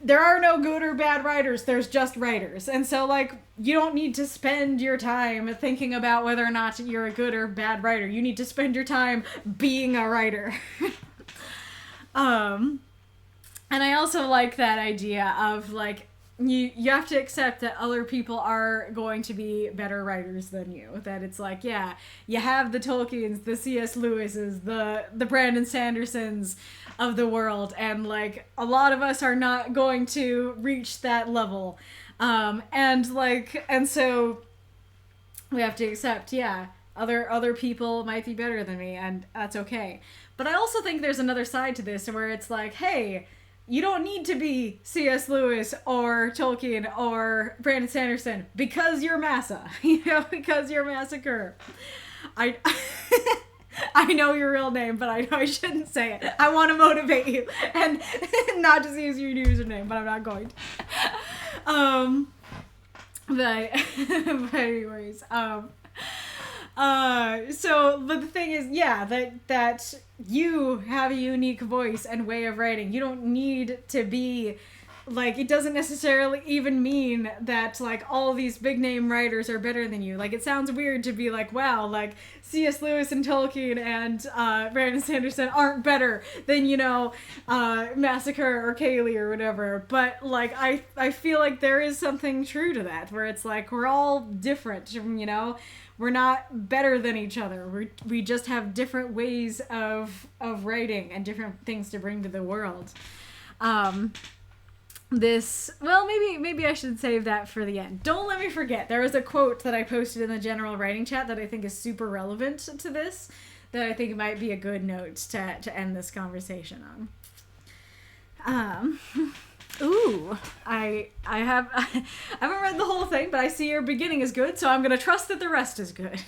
there are no good or bad writers, there's just writers. And so, like, you don't need to spend your time thinking about whether or not you're a good or bad writer. You need to spend your time being a writer. And I also like that idea of, like, you have to accept that other people are going to be better writers than you. That it's like, yeah, you have the Tolkiens, the C.S. Lewis's, the Brandon Sandersons of the world, and like a lot of us are not going to reach that level. And so we have to accept, yeah, other people might be better than me, and that's okay. But I also think there's another side to this where it's like, hey, you don't need to be C.S. Lewis or Tolkien or Brandon Sanderson because you're Massa, because you're Massacre. I know your real name, but I know I shouldn't say it. I want to motivate you and not just use your username, but I'm not going to. But anyways, but the thing is, yeah, that you have a unique voice and way of writing. You don't need to be, like, it doesn't necessarily even mean that, like, all these big name writers are better than you. Like, it sounds weird to be like, wow, like, C.S. Lewis and Tolkien and Brandon Sanderson aren't better than, Massacre or Kaylee or whatever. But, like, I feel like there is something true to that, where it's like, we're all different, We're not better than each other. We just have different ways of writing and different things to bring to the world. Maybe I should save that for the end. Don't let me forget. There was a quote that I posted in the general writing chat that I think is super relevant to this, that I think might be a good note to end this conversation on. Ooh, I haven't read the whole thing, but I see your beginning is good, so I'm gonna trust that the rest is good.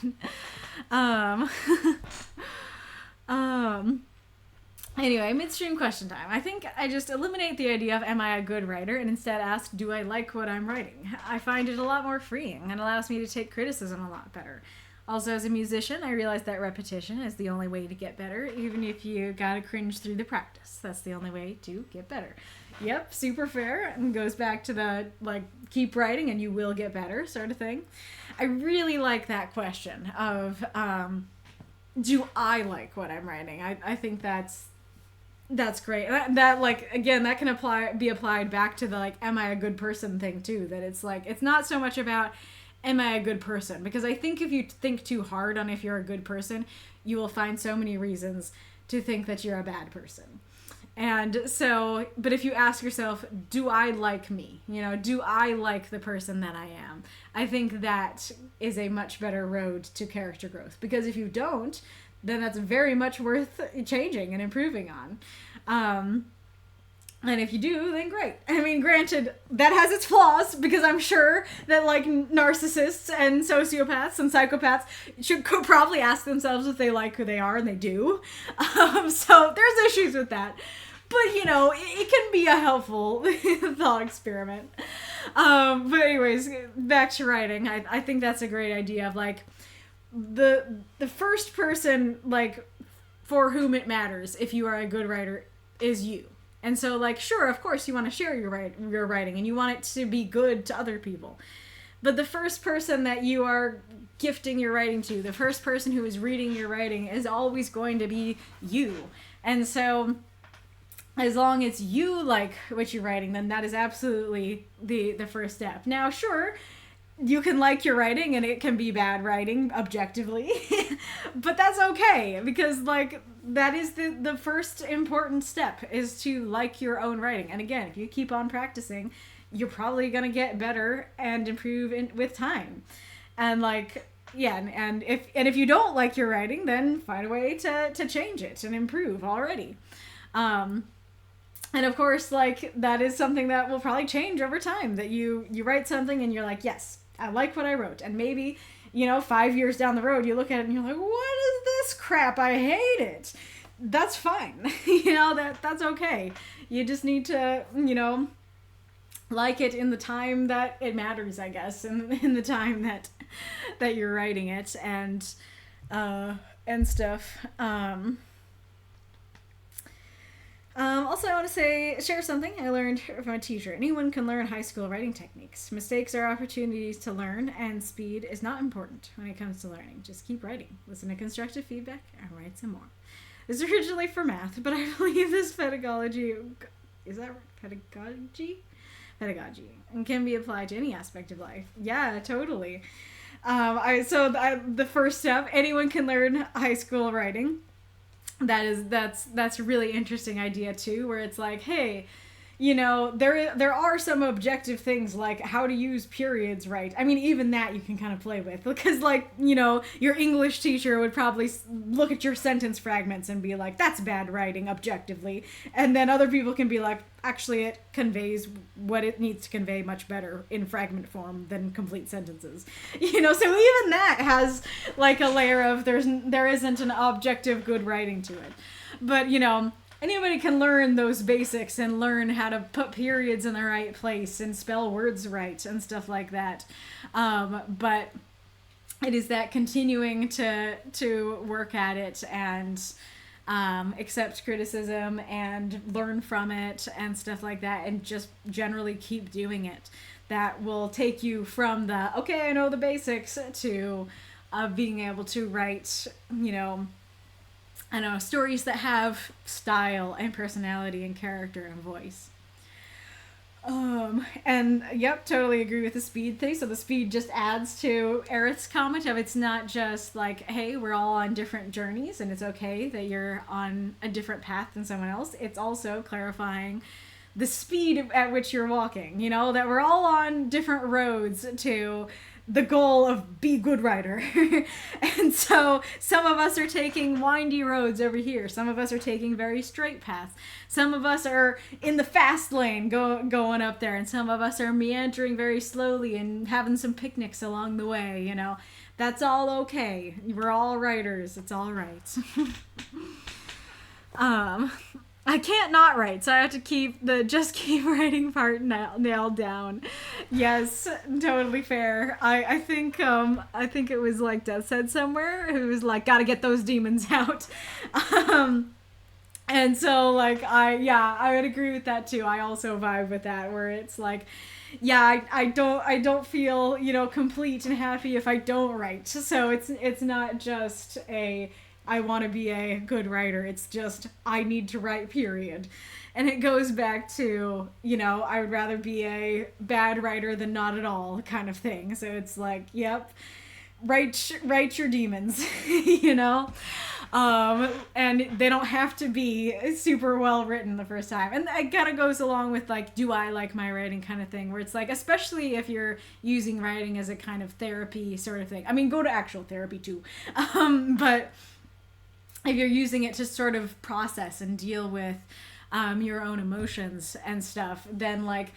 Anyway, midstream question time. I think I just eliminate the idea of am I a good writer and instead ask, do I like what I'm writing? I find it a lot more freeing and allows me to take criticism a lot better. Also, as a musician, I realize that repetition is the only way to get better, even if you gotta cringe through the practice. That's the only way to get better. Yep, super fair, and goes back to the, like, keep writing and you will get better sort of thing. I really like that question of, do I like what I'm writing? I think that's great. That like, again, that can be applied back to the like, am I a good person thing too? That it's like, it's not so much about, am I a good person? Because I think if you think too hard on if you're a good person, you will find so many reasons to think that you're a bad person. And so, but if you ask yourself, do I like me? You know, do I like the person that I am? I think that is a much better road to character growth. Because if you don't, then that's very much worth changing and improving on. And if you do, then great. I mean, granted, that has its flaws, because I'm sure that, like, narcissists and sociopaths and psychopaths could probably ask themselves if they like who they are, and they do. So there's issues with that. But, you know, it can be a helpful thought experiment. But anyways, back to writing. I think that's a great idea of, like, the first person, like, for whom it matters, if you are a good writer, is you. And so, like, sure, of course, you want to share your writing, and you want it to be good to other people. But the first person that you are gifting your writing to, the first person who is reading your writing, is always going to be you. And so, as long as you like what you're writing, then that is absolutely the first step. Now, sure, you can like your writing and it can be bad writing objectively, but that's okay, because, like, that is the first important step, is to like your own writing. And again, if you keep on practicing, you're probably going to get better and improve with time. And, like, yeah, and if you don't like your writing, then find a way to change it and improve already. And of course, like, that is something that will probably change over time, that you write something and you're like, yes, I like what I wrote. And maybe, you know, 5 years down the road, you look at it and you're like, what is this crap? I hate it. That's fine. You know, that's okay. You just need to, you know, like it in the time that it matters, I guess, in the time that you're writing it, and stuff. Also, I want to share something I learned from a teacher. Anyone can learn high school writing techniques. Mistakes are opportunities to learn, and speed is not important when it comes to learning. Just keep writing. Listen to constructive feedback and write some more. This is originally for math, but I believe this pedagogy, is that right? Pedagogy, and can be applied to any aspect of life. Yeah, totally. The first step, anyone can learn high school writing. That's a really interesting idea too, where it's like, hey, you know, there are some objective things like how to use periods right. I mean, even that you can kind of play with, because, like, you know, your English teacher would probably look at your sentence fragments and be like, that's bad writing objectively, and then other people can be like, actually it conveys what it needs to convey much better in fragment form than complete sentences. You know, so even that has, like, a layer of there isn't an objective good writing to it. But, you know, anybody can learn those basics and learn how to put periods in the right place and spell words right and stuff like that. But it is that continuing to work at it and accept criticism and learn from it and stuff like that, and just generally keep doing it, that will take you from the, okay, I know the basics, to being able to write, you know, I don't know, stories that have style and personality and character and voice. And yep, totally agree with the speed thing. So the speed just adds to Aerith's comment of, it's not just like, hey, we're all on different journeys and it's okay that you're on a different path than someone else. It's also clarifying the speed at which you're walking, you know, that we're all on different roads to the goal of be good writer. And so some of us are taking windy roads over here. Some of us are taking very straight paths. Some of us are in the fast lane going up there. And some of us are meandering very slowly and having some picnics along the way, you know. That's all okay. We're all writers. It's all right. I can't not write, so I have to keep keep writing part nailed down. Yes, totally fair. I think it was like Death said somewhere, who was like, gotta get those demons out. And so, like, I would agree with that too. I also vibe with that, where it's like, yeah, I don't feel, you know, complete and happy if I don't write. So it's not just a, I want to be a good writer. It's just I need to write, period. And it goes back to, you know, I would rather be a bad writer than not at all kind of thing. So it's like, yep, write your demons, you know? And they don't have to be super well written the first time. And it kind of goes along with like, do I like my writing kind of thing, where it's like, especially if you're using writing as a kind of therapy sort of thing. I mean, go to actual therapy too. But if you're using it to sort of process and deal with your own emotions and stuff, then like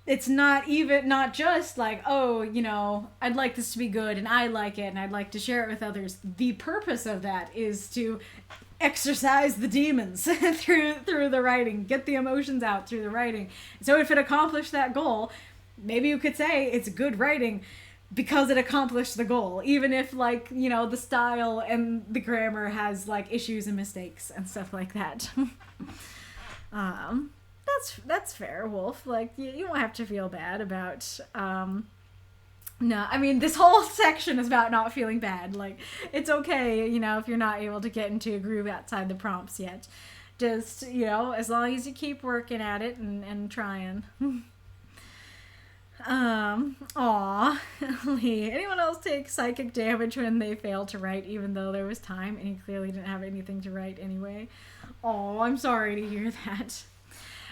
it's not just like, oh, you know, I'd like this to be good and I like it and I'd like to share it with others. The purpose of that is to exercise the demons through the writing, get the emotions out through the writing. So if it accomplished that goal, maybe you could say it's good writing because it accomplished the goal, even if, like, you know, the style and the grammar has like issues and mistakes and stuff like that. That's fair, Wolf. Like, you don't have to feel bad about, no, I mean, this whole section is about not feeling bad. Like, it's okay, you know, if you're not able to get into a groove outside the prompts yet. Just, you know, as long as you keep working at it and trying. Aw, Lee. Anyone else take psychic damage when they fail to write, even though there was time and you clearly didn't have anything to write anyway? Oh, I'm sorry to hear that.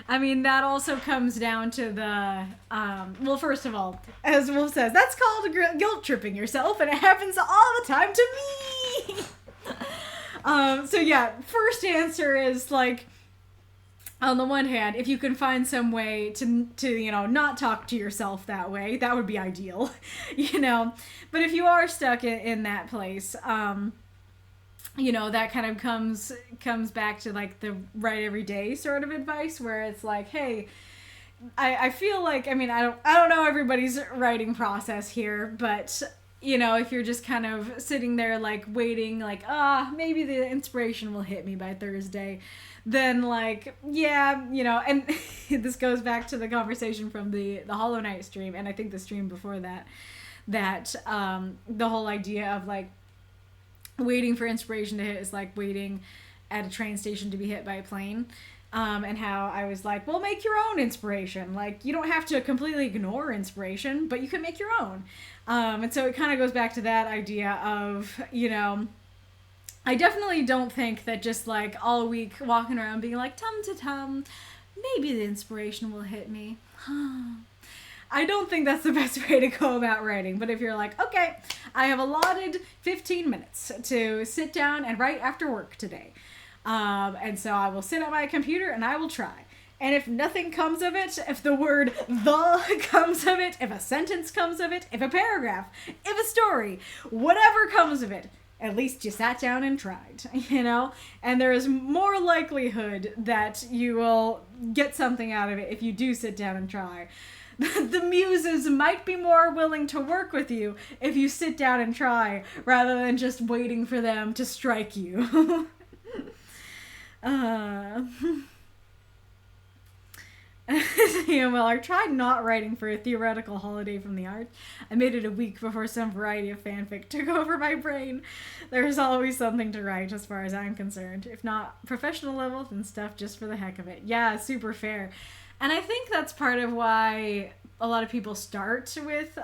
I mean, that also comes down to the, well, first of all, as Wolf says, that's called guilt tripping yourself, and it happens all the time to me! So yeah, first answer is, like, on the one hand, if you can find some way to you know, not talk to yourself that way, that would be ideal, you know? But if you are stuck in that place, you know, that kind of comes back to like the write every day sort of advice, where it's like, hey, I feel like, I mean, I don't know everybody's writing process here, but you know, if you're just kind of sitting there like waiting, like, maybe the inspiration will hit me by Thursday, then like, yeah, you know, and this goes back to the conversation from the Hollow Knight stream, and I think the stream before that the whole idea of like waiting for inspiration to hit is like waiting at a train station to be hit by a plane. And how I was like, well, make your own inspiration. Like, you don't have to completely ignore inspiration, but you can make your own. And so it kind of goes back to that idea of, you know, I definitely don't think that just like all week walking around being like, tum to tum, maybe the inspiration will hit me. I don't think that's the best way to go about writing. But if you're like, okay, I have allotted 15 minutes to sit down and write after work today. And so I will sit at my computer and I will try. And if nothing comes of it, if the word the comes of it, if a sentence comes of it, if a paragraph, if a story, whatever comes of it, at least you sat down and tried, you know? And there is more likelihood that you will get something out of it if you do sit down and try. The muses might be more willing to work with you if you sit down and try, rather than just waiting for them to strike you. Well, I tried not writing for a theoretical holiday from the arts. I made it a week before some variety of fanfic took over my brain. There's always something to write as far as I'm concerned. If not professional level, then stuff just for the heck of it. Yeah, super fair. And I think that's part of why a lot of people start with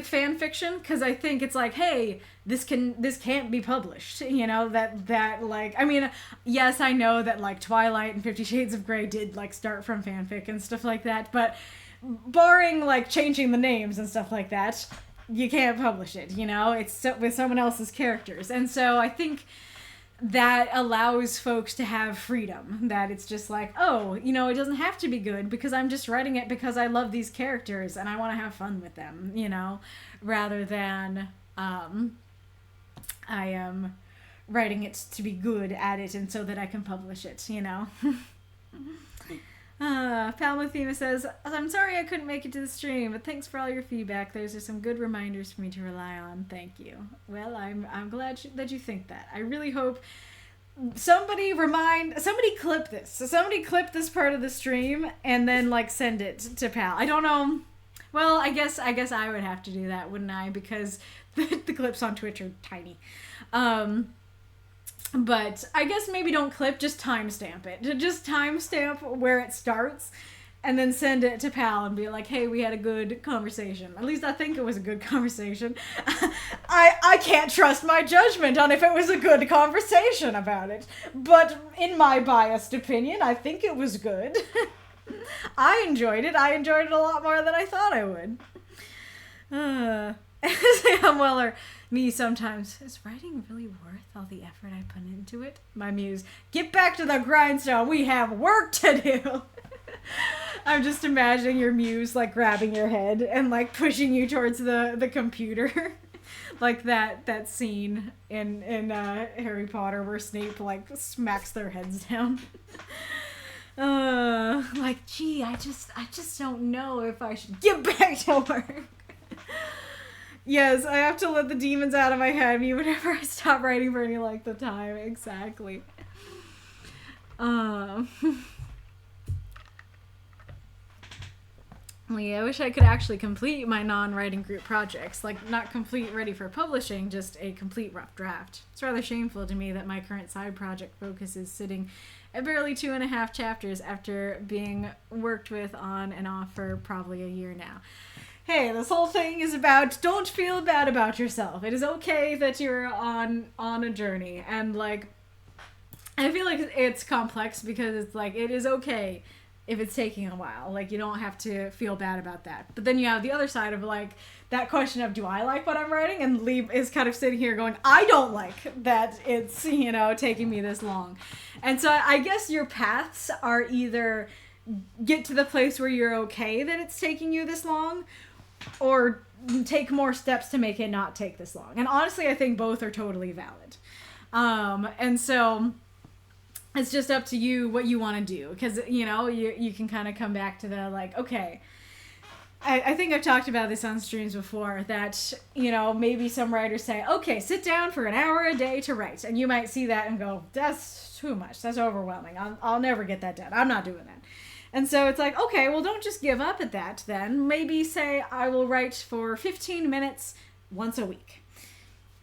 fan fiction, because I think it's like, hey, this can't be published, you know, that like, I mean, yes, I know that like Twilight and 50 Shades of Grey did like start from fanfic and stuff like that, but barring like changing the names and stuff like that, you can't publish it, you know, it's with someone else's characters. And so I think that allows folks to have freedom, that it's just like, oh, you know, it doesn't have to be good because I'm just writing it because I love these characters and I want to have fun with them, you know, rather than I am writing it to be good at it and so that I can publish it, you know. Palmathema says, I'm sorry I couldn't make it to the stream, but thanks for all your feedback. Those are some good reminders for me to rely on. Thank you. Well, I'm glad that you think that. I really hope somebody clip this. So somebody clip this part of the stream and then like send it to Pal. I don't know. Well, I guess I would have to do that, wouldn't I? Because The clips on Twitch are tiny. But I guess maybe don't clip, just timestamp it. Just timestamp where it starts and then send it to Pal and be like, hey, we had a good conversation. At least I think it was a good conversation. I can't trust my judgment on if it was a good conversation about it. But in my biased opinion, I think it was good. I enjoyed it. I enjoyed it a lot more than I thought I would. Sam Weller, me sometimes. Is writing really worth all the effort I put into it? My muse, get back to the grindstone. We have work to do. I'm just imagining your muse like grabbing your head and like pushing you towards the computer. Like that scene in Harry Potter where Snape like smacks their heads down. Like, gee, I just don't know if I should get back to work. Yes, I have to let the demons out of my head whenever I stop writing for any length of time. Exactly. Yeah, I wish I could actually complete my non-writing group projects. Like, not complete ready for publishing, just a complete rough draft. It's rather shameful to me that my current side project focus is sitting at barely 2.5 chapters after being worked with on and off for probably a year now. Hey, this whole thing is about don't feel bad about yourself. It is okay that you're on a journey. And, like, I feel like it's complex because it's like, it is okay if it's taking a while. Like, you don't have to feel bad about that. But then you have the other side of, like, that question of, do I like what I'm writing? And Lee is kind of sitting here going, I don't like that it's, taking me this long. And so I guess your paths are either get to the place where you're okay that it's taking you this long, or take more steps to make it not take this long. And honestly, I think both are totally valid. And so it's just up to you what you want to do. Because, you can kind of come back to the, like, okay, I think I've talked about this on streams before, that, maybe some writers say, okay, sit down for an hour a day to write. And you might see that and go, that's too much. That's overwhelming. I'll never get that done. I'm not doing that. And so it's like, okay, well, don't just give up at that then. Maybe say, I will write for 15 minutes once a week.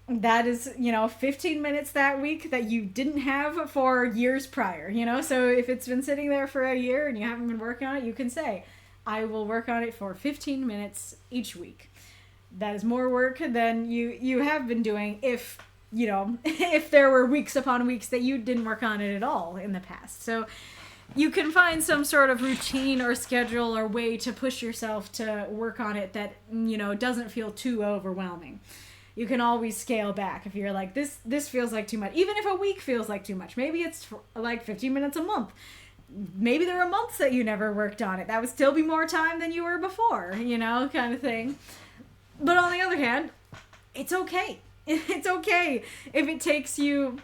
That is, 15 minutes that week that you didn't have for years prior, So if it's been sitting there for a year and you haven't been working on it, you can say, I will work on it for 15 minutes each week. That is more work than you have been doing if, if there were weeks upon weeks that you didn't work on it at all in the past. So you can find some sort of routine or schedule or way to push yourself to work on it that, doesn't feel too overwhelming. You can always scale back if you're like, this feels like too much. Even if a week feels like too much. Maybe it's like 15 minutes a month. Maybe there are months that you never worked on it. That would still be more time than you were before, kind of thing. But on the other hand, it's okay. It's okay if it takes you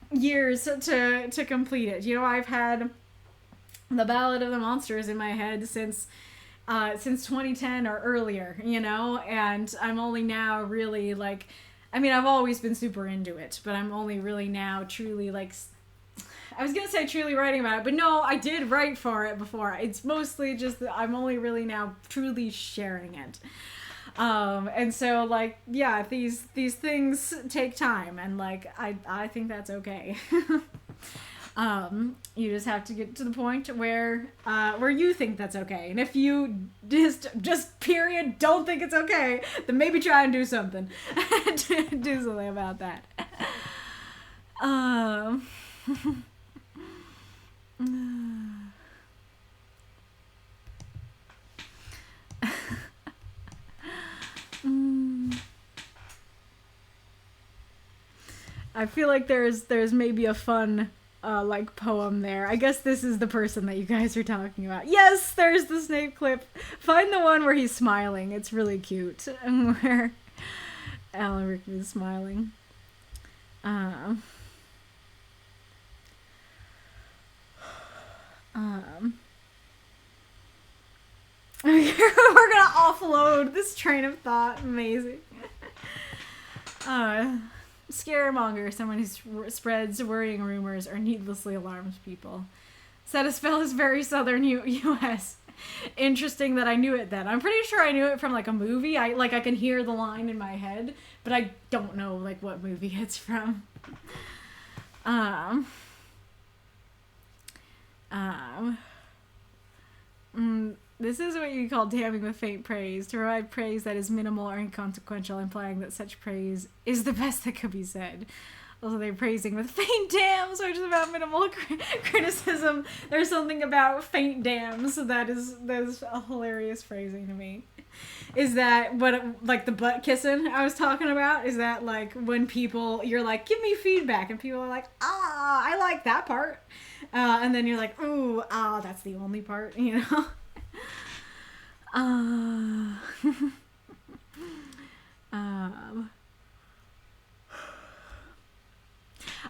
years to complete it. I've had the Ballad of the Monsters in my head since 2010 or earlier, and I'm only now really like, I've always been super into it, but I'm only really now truly like, I was gonna say truly writing about it, but no, I did write for it before. It's mostly just that I'm only really now truly sharing it. And so, like, yeah, these things take time, and, like, I think that's okay. You just have to get to the point where you think that's okay. And if you just period don't think it's okay, then maybe try and do something. Do something about that. I feel like there's maybe a fun like poem there. I guess this is the person that you guys are talking about. Yes, there's the Snape clip. Find the one where he's smiling. It's really cute. And where Alan Rickman is smiling. We're gonna offload this train of thought. Amazing. Scaremonger, someone who spreads worrying rumors or needlessly alarms people. Said a spell is very southern U.S. interesting that I knew it then. I'm pretty sure I knew it from like a movie. I can hear the line in my head, but I don't know like what movie it's from. This is what you call damning with faint praise, to provide praise that is minimal or inconsequential, implying that such praise is the best that could be said. Also, they're praising with faint damns, which is about minimal criticism. There's something about faint damns that is a hilarious phrasing to me. Is that what, like the butt kissing I was talking about? Is that like when people, you're like, give me feedback, and people are like, I like that part. And then you're like, ooh, that's the only part, you know?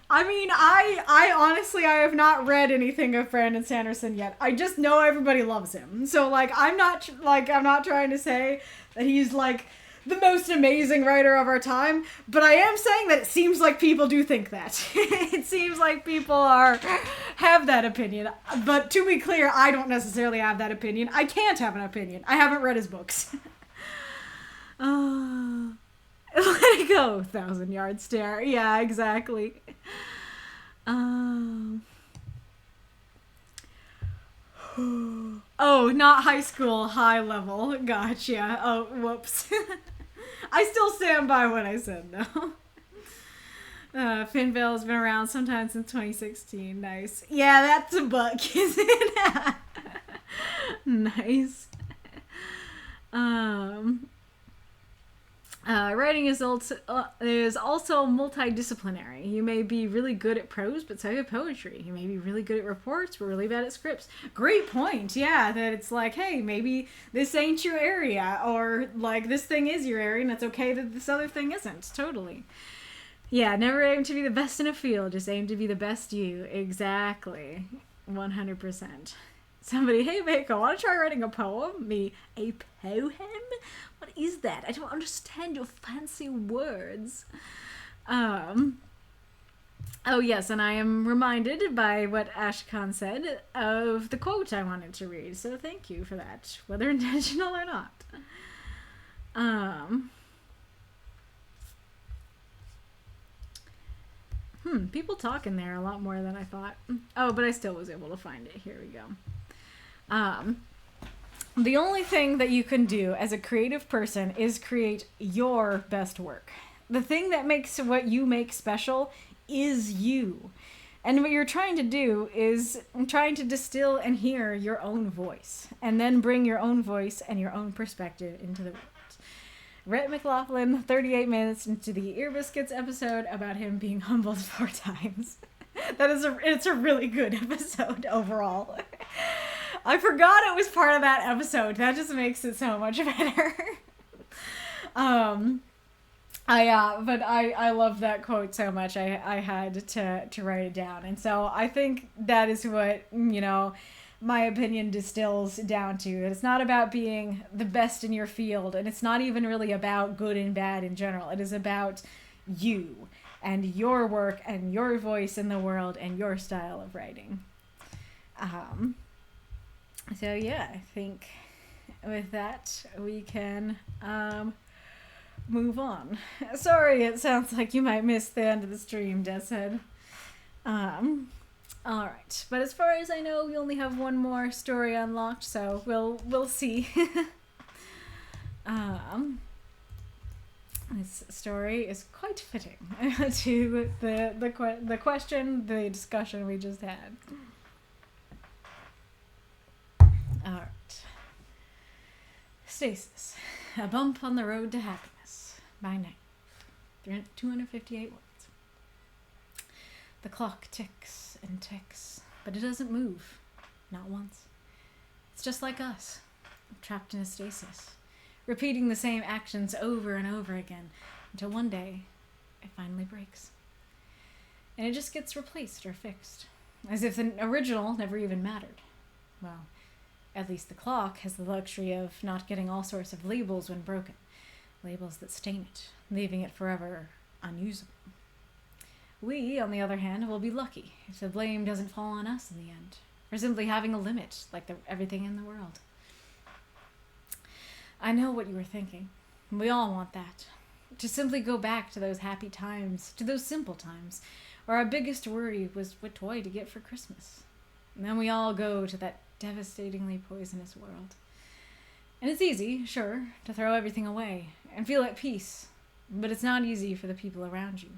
I mean, I honestly, I have not read anything of Brandon Sanderson yet. I just know everybody loves him. So, like, I'm not trying to say that he's, like, the most amazing writer of our time, but I am saying that it seems like people do think that. It seems like people have that opinion. But to be clear, I don't necessarily have that opinion. I can't have an opinion. I haven't read his books. Let it go, 1,000-yard stare. Yeah, exactly. Oh, not high school, high level. Gotcha. Oh, whoops. I still stand by what I said, though. Finn Vale has been around sometime since 2016. Nice. Yeah, that's a book, isn't it? Nice. Writing is also multidisciplinary. You may be really good at prose, but so good poetry. You may be really good at reports, but really bad at scripts. Great point. Yeah, that it's like, hey, maybe this ain't your area, or like this thing is your area, and it's okay that this other thing isn't. Totally. Yeah, never aim to be the best in a field. Just aim to be the best you. Exactly. 100%. Somebody, hey, Mako, want to try writing a poem? Me, a poem? What is that? I don't understand your fancy words. Oh, yes, and I am reminded by what Ashkan said of the quote I wanted to read, so thank you for that, whether intentional or not. People talk in there a lot more than I thought. Oh, but I still was able to find it. Here we go. The only thing that you can do as a creative person is create your best work. The thing that makes what you make special is you. And what you're trying to do is trying to distill and hear your own voice, and then bring your own voice and your own perspective into the world. Rhett McLaughlin, 38 minutes into the Ear Biscuits episode about him being humbled 4 times. It's a really good episode overall. I forgot it was part of that episode. That just makes it so much better. But I love that quote so much. I had to write it down. And so I think that is what, my opinion distills down to. It's not about being the best in your field, and it's not even really about good and bad in general. It is about you and your work and your voice in the world and your style of writing. So yeah, I think with that we can move on. Sorry, it sounds like you might miss the end of the stream, Deathshead. Alright, but as far as I know, we only have one more story unlocked, so we'll see. This story is quite fitting to the question, the discussion we just had. Alright. Stasis. A bump on the road to happiness. By night. 258 words. The clock ticks and ticks, but it doesn't move. Not once. It's just like us. Trapped in a stasis. Repeating the same actions over and over again until one day it finally breaks. And it just gets replaced or fixed. As if the original never even mattered. Well, at least the clock has the luxury of not getting all sorts of labels when broken. Labels that stain it, leaving it forever unusable. We, on the other hand, will be lucky if the blame doesn't fall on us in the end, for simply having a limit like everything in the world. I know what you were thinking. We all want that. To simply go back to those happy times, to those simple times, where our biggest worry was what toy to get for Christmas. And then we all go to that devastatingly poisonous world. And it's easy, sure, to throw everything away and feel at peace. But it's not easy for the people around you.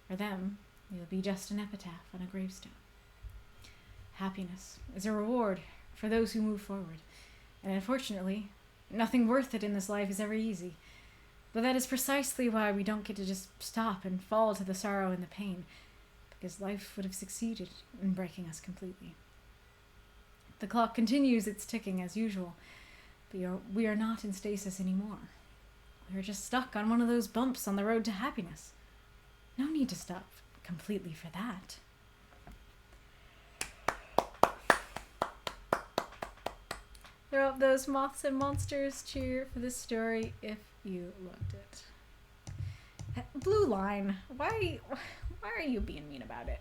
For them, you'll be just an epitaph on a gravestone. Happiness is a reward for those who move forward. And unfortunately, nothing worth it in this life is ever easy. But that is precisely why we don't get to just stop and fall to the sorrow and the pain, because life would have succeeded in breaking us completely. The clock continues its ticking as usual, but we are not in stasis anymore. We're just stuck on one of those bumps on the road to happiness. No need to stop completely for that. Throw up those moths and monsters. Cheer for this story if you loved it. Blue line. Why are you being mean about it?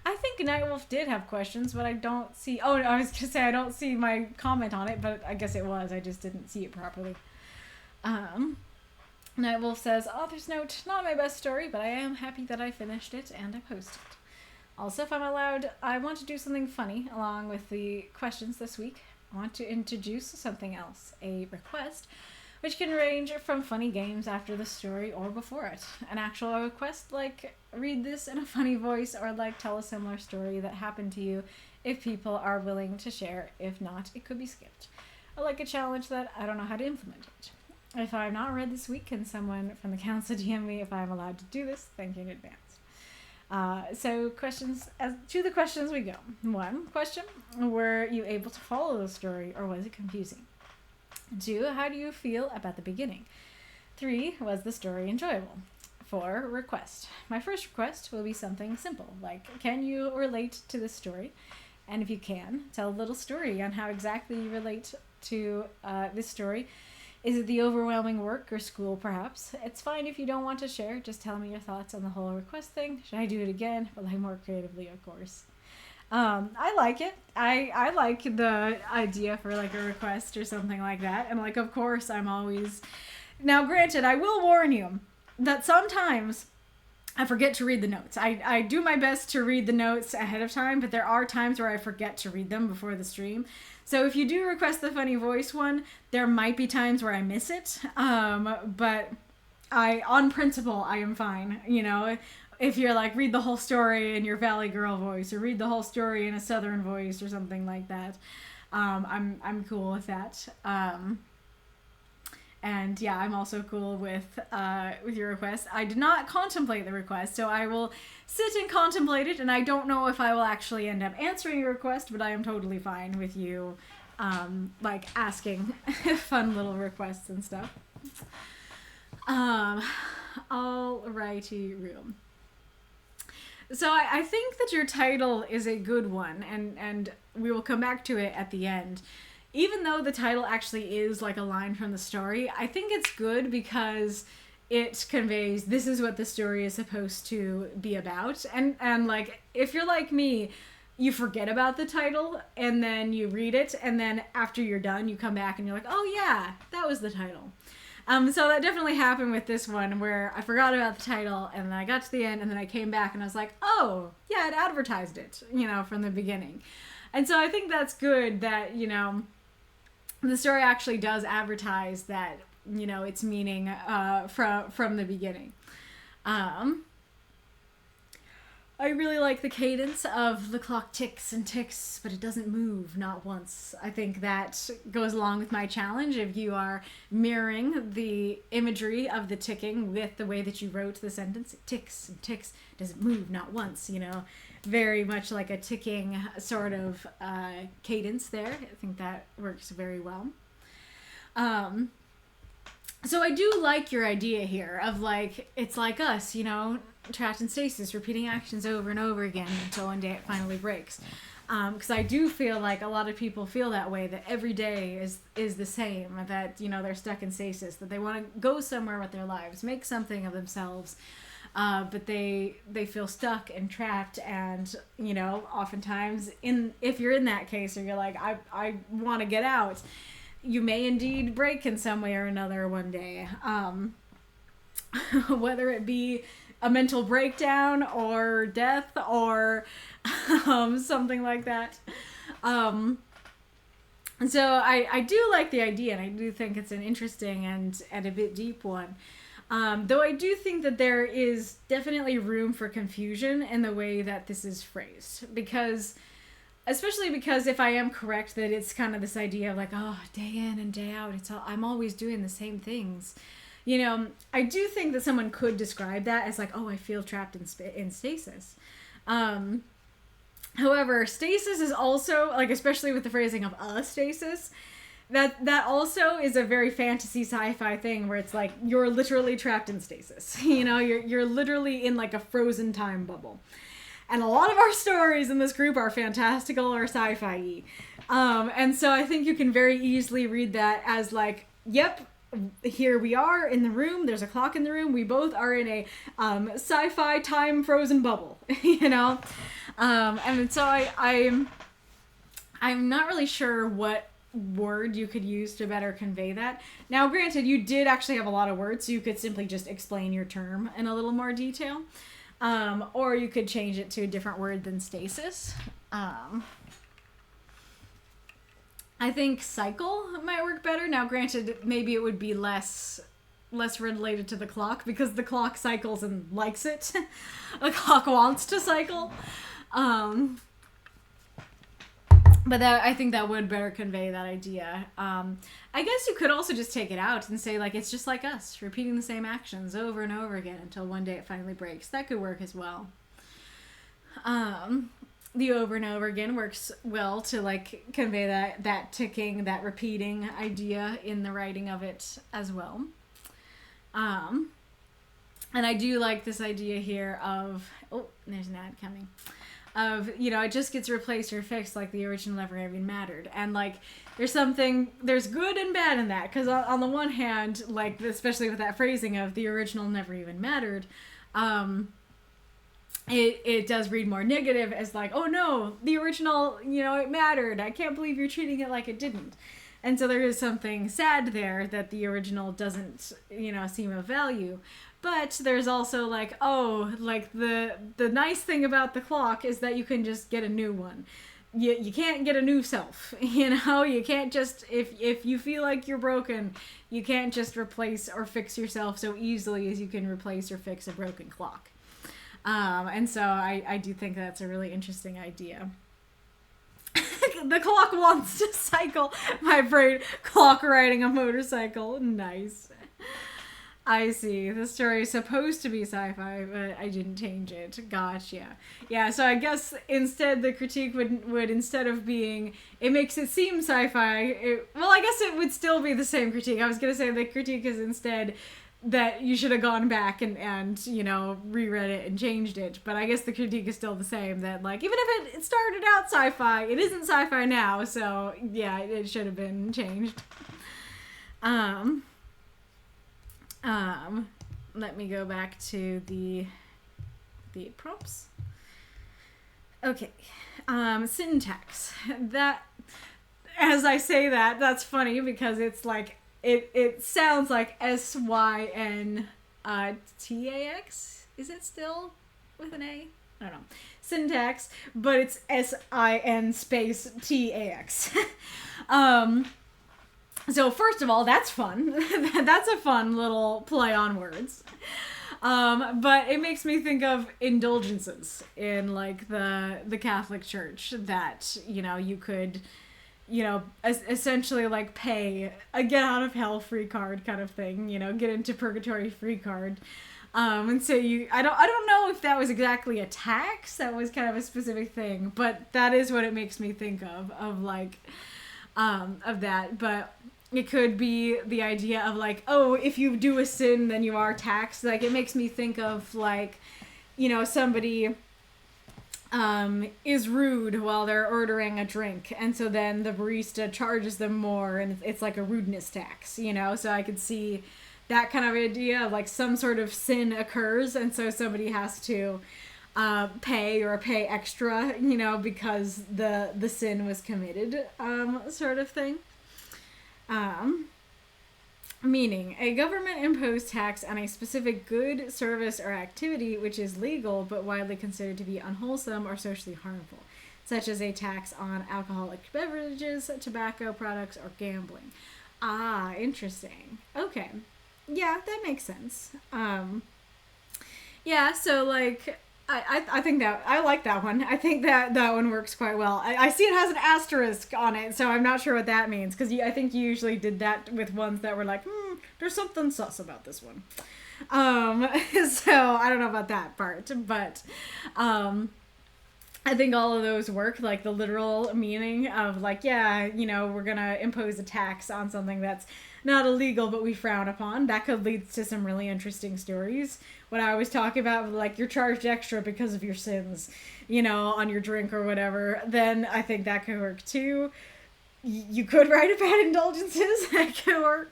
I think Nightwolf did have questions, but I don't see... Oh, I was going to say I don't see my comment on it, but I guess it was. I just didn't see it properly. Nightwolf says, author's note, not my best story, but I am happy that I finished it and I posted it. Also, if I'm allowed, I want to do something funny along with the questions this week. I want to introduce something else, a request, which can range from funny games after the story or before it. An actual request like read this in a funny voice or like tell a similar story that happened to you if people are willing to share. If not, it could be skipped. Or like a challenge that I don't know how to implement it. If I'm not read this week, can someone from the council DM me if I'm allowed to do this? Thank you in advance. So questions, to the questions we go. 1 question, were you able to follow the story or was it confusing? 2, how do you feel about the beginning? 3, was the story enjoyable? 4, request. My first request will be something simple, like, can you relate to this story? And if you can, tell a little story on how exactly you relate to this story. Is it the overwhelming work or school, perhaps? It's fine if you don't want to share. Just tell me your thoughts on the whole request thing. Should I do it again? But like more creatively, of course. I like it. I like the idea for like a request or something like that. And like, of course, I'm always... Now, granted, I will warn you that sometimes I forget to read the notes. I do my best to read the notes ahead of time, but there are times where I forget to read them before the stream. So if you do request the funny voice one, there might be times where I miss it. But on principle, I am fine. You know, if you're like, read the whole story in your Valley Girl voice or read the whole story in a Southern voice or something like that, I'm cool with that. And yeah, I'm also cool with your request. I did not contemplate the request, so I will sit and contemplate it, and I don't know if I will actually end up answering your request, but I am totally fine with you, like, asking fun little requests and stuff. Alrighty, room. So I think that your title is a good one, and we will come back to it at the end. Even though the title actually is like a line from the story, I think it's good because it conveys this is what the story is supposed to be about. And like, if you're like me, you forget about the title and then you read it, and then after you're done, you come back and you're like, oh yeah, that was the title. So that definitely happened with this one where I forgot about the title and then I got to the end and then I came back and I was like, oh yeah, it advertised it, you know, from the beginning. And so I think that's good that, you know, the story actually does advertise that, you know, its meaning from the beginning. I really like the cadence of the clock ticks and ticks, but it doesn't move, not once. I think that goes along with my challenge. If you are mirroring the imagery of the ticking with the way that you wrote the sentence, it ticks and ticks, doesn't move, not once, you know. Very much like a ticking sort of cadence there. I think that works very well. So I do like your idea here of like, it's like us, you know, trapped in stasis, repeating actions over and over again until one day it finally breaks. Because I do feel like a lot of people feel that way, that every day is the same, that, you know, they're stuck in stasis, that they want to go somewhere with their lives, make something of themselves. But they feel stuck and trapped, and, you know, oftentimes if you're in that case or you're like, I want to get out, you may indeed break in some way or another one day. Whether it be a mental breakdown or death or something like that. So I do like the idea, and I do think it's an interesting and a bit deep one. Though I do think that there is definitely room for confusion in the way that this is phrased. Especially because if I am correct that it's kind of this idea of like, oh, day in and day out, I'm always doing the same things. You know, I do think that someone could describe that as like, oh, I feel trapped in stasis. However, stasis is also, like, especially with the phrasing of a stasis, that also is a very fantasy sci-fi thing where it's like you're literally trapped in stasis. You know, you're literally in like a frozen time bubble. And a lot of our stories in this group are fantastical or sci-fi-y. And so I think you can very easily read that as like, yep, here we are in the room. There's a clock in the room. We both are in a sci-fi time frozen bubble, you know? And so I'm not really sure what word you could use to better convey that. Now, granted, you did actually have a lot of words, so you could simply just explain your term in a little more detail. Or you could change it to a different word than stasis. I think cycle might work better. Now, granted, maybe it would be less related to the clock because the clock cycles and likes it. The clock wants to cycle. But I think that would better convey that idea. I guess you could also just take it out and say, like, it's just like us, repeating the same actions over and over again until one day it finally breaks. That could work as well. The over and over again works well to, like, convey that ticking, that repeating idea in the writing of it as well. And I do like this idea here of, oh, there's an ad coming. Of, you know, it just gets replaced or fixed like the original never even mattered. And, like, there's good and bad in that. Because on the one hand, like, especially with that phrasing of the original never even mattered, it does read more negative as like, oh no, the original, you know, it mattered. I can't believe you're treating it like it didn't. And so there is something sad there that the original doesn't, you know, seem of value. But there's also like, oh, like the nice thing about the clock is that you can just get a new one. You can't get a new self, you know? You can't just, if you feel like you're broken, you can't just replace or fix yourself so easily as you can replace or fix a broken clock. And so I do think that's a really interesting idea. The clock wants to cycle. My brain, clock riding a motorcycle. Nice. I see. The story is supposed to be sci-fi, but I didn't change it. Gotcha. Yeah, so I guess instead the critique would instead of being, it makes it seem sci-fi, well, I guess it would still be the same critique. I was going to say the critique is instead that you should have gone back and, you know, reread it and changed it. But I guess the critique is still the same, that, like, even if it started out sci-fi, it isn't sci-fi now, so, yeah, it should have been changed. Let me go back to the prompts. Okay. Syntax. That, as I say that's funny because it's like, it sounds like SYNTAX. Is it still with an A? I don't know. Syntax, but it's SIN space TAX. So first of all, that's fun. That's a fun little play on words. But it makes me think of indulgences in, like, the Catholic Church that, you know, you could, you know, essentially, like, pay a get out of hell free card kind of thing, you know, get into purgatory free card. And so I don't know if that was exactly a tax. That was kind of a specific thing, but that is what it makes me think of like, of that. But it could be the idea of, like, oh, if you do a sin, then you are taxed. Like, it makes me think of, like, you know, somebody is rude while they're ordering a drink, and so then the barista charges them more, and it's like a rudeness tax, you know? So I could see that kind of idea of, like, some sort of sin occurs, and so somebody has to pay extra, you know, because the sin was committed, sort of thing. Um, Meaning, a government-imposed tax on a specific good, service, or activity which is legal but widely considered to be unwholesome or socially harmful, such as a tax on alcoholic beverages, tobacco products, or gambling. Ah, interesting. Okay. Yeah, that makes sense. Yeah, so, like, I think that, I like that one. I think that one works quite well. I see it has an asterisk on it, so I'm not sure what that means, because I think you usually did that with ones that were like, there's something sus about this one. So I don't know about that part, but, I think all of those work, like the literal meaning of like, yeah, we're gonna impose a tax on something that's not illegal but we frown upon. That could lead to some really interesting stories. What I always talk about, like you're charged extra because of your sins, on your drink or whatever, then I think that could work too. You could write about indulgences. That could work.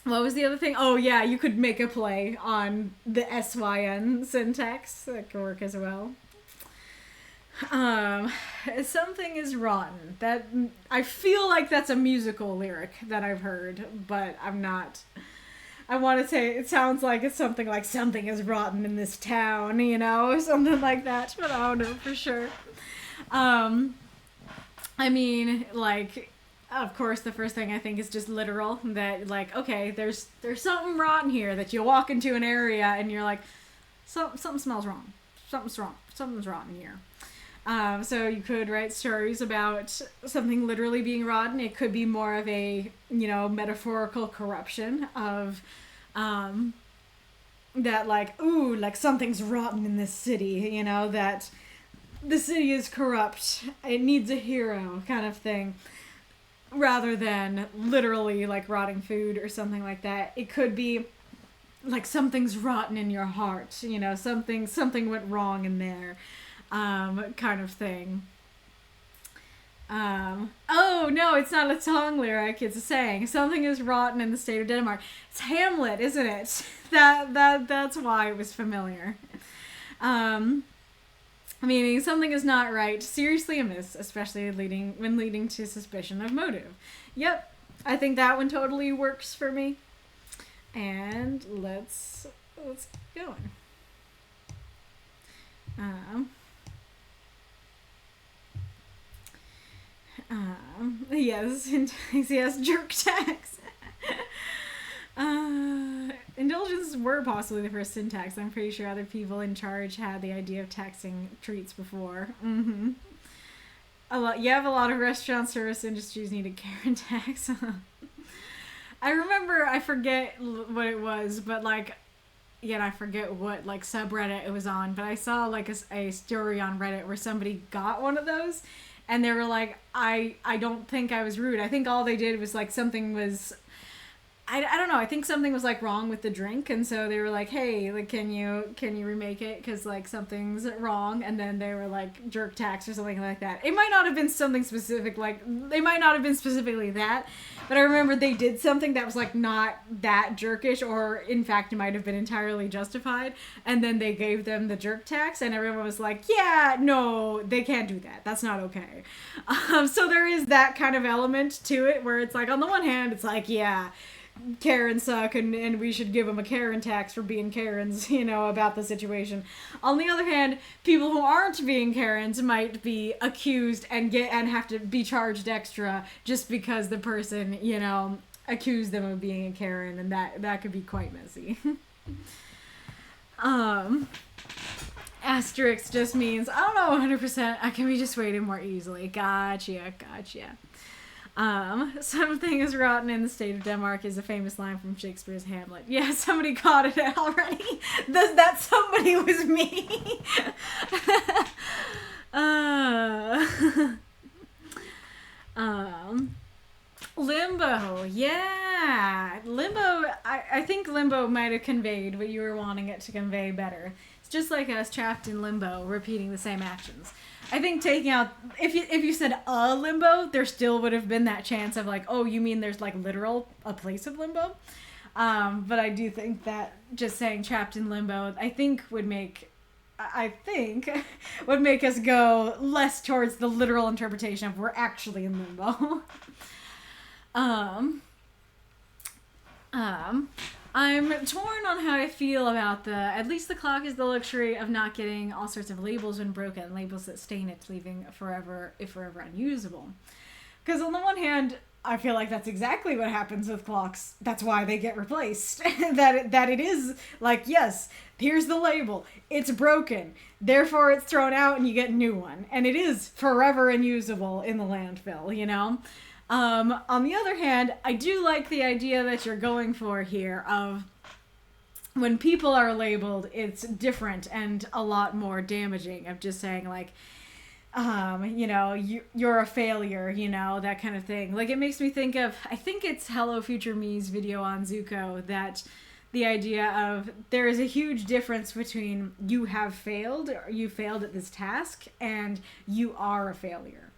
What was the other thing? Oh, yeah, you could make a play on the SYN syntax. That could work as well. Something is rotten. That I feel like that's a musical lyric that I've heard, but I'm not. I want to say it sounds like it's something like something is rotten in this town, something like that, but I don't know for sure. I mean, like, of course, the first thing I think is just literal, that, like, okay, there's something rotten here, that you walk into an area and you're like, something smells wrong. Something's wrong. Something's rotten here. So you could write stories about something literally being rotten. It could be more of a, metaphorical corruption of, that, like, ooh, like something's rotten in this city, that the city is corrupt. It needs a hero kind of thing. Rather than literally like rotting food or something like that. It could be like something's rotten in your heart, something went wrong in there, kind of thing. Oh no, it's not a song lyric, it's a saying. Something is rotten in the state of Denmark. It's Hamlet, isn't it? That's why it was familiar. Meaning something is not right, seriously amiss, especially when leading to suspicion of motive. Yep, I think that one totally works for me. And let's keep going. Yes, jerk tax. Indulgences were possibly the first syntax. I'm pretty sure other people in charge had the idea of taxing treats before. You have a lot of restaurant service industries need a Karen tax. I remember, I forget what it was, but like, I forget what like subreddit it was on, but I saw like a story on Reddit where somebody got one of those, and they were like, I don't think I was rude. I think all they did was like something was, I don't know. I think something was like wrong with the drink, and so they were like, "Hey, like, can you remake it? Because like something's wrong." And then they were like jerk tax or something like that. It might not have been something specific, like they might not have been specifically that, but I remember they did something that was like not that jerkish, or in fact, it might have been entirely justified. And then they gave them the jerk tax, and everyone was like, "Yeah, no, they can't do that. That's not okay." So there is that kind of element to it, where it's like on the one hand, it's like, yeah, Karens suck, and we should give them a Karen tax for being Karens, about the situation. On the other hand, people who aren't being Karens might be accused and have to be charged extra just because the person, accused them of being a Karen, and that could be quite messy. Asterisk just means, I don't know 100%, I can be dissuaded more easily. Gotcha. Something is rotten in the state of Denmark is a famous line from Shakespeare's Hamlet. Yeah, somebody caught it already. That somebody was me. Limbo. Yeah. Limbo, I think limbo might have conveyed what you were wanting it to convey better. It's just like us trapped in limbo, repeating the same actions. I think taking out, if you said a limbo, there still would have been that chance of like, oh, you mean there's like literal a place of limbo? But I do think that just saying trapped in limbo, I think would make I think, would make us go less towards the literal interpretation of we're actually in limbo. I'm torn on how I feel about at least the clock is the luxury of not getting all sorts of labels when broken, labels that stain it, leaving forever unusable. Because on the one hand, I feel like that's exactly what happens with clocks. That's why they get replaced. that it is like, yes, here's the label. It's broken. Therefore, it's thrown out and you get a new one. And it is forever unusable in the landfill, you know? On the other hand, I do like the idea that you're going for here of when people are labeled, it's different and a lot more damaging of just saying like, you know, you're a failure, you know, that kind of thing. Like, it makes me think of, I think it's Hello Future Me's video on Zuko, that the idea of there is a huge difference between you have failed, or you failed at this task, and you are a failure.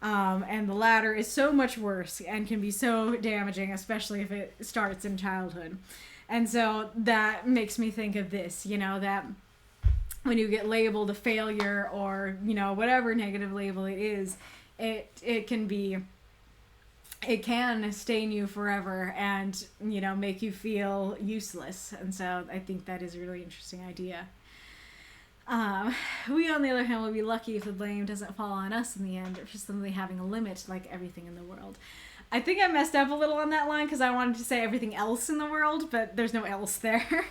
And the latter is so much worse and can be so damaging, especially if it starts in childhood. And so that makes me think of this, you know, that when you get labeled a failure or, you know, whatever negative label it is, it can stain you forever and, you know, make you feel useless. And so I think that is a really interesting idea. We, on the other hand, will be lucky if the blame doesn't fall on us in the end, or for simply having a limit like everything in the world. I think I messed up a little on that line because I wanted to say everything else in the world, but there's no else there.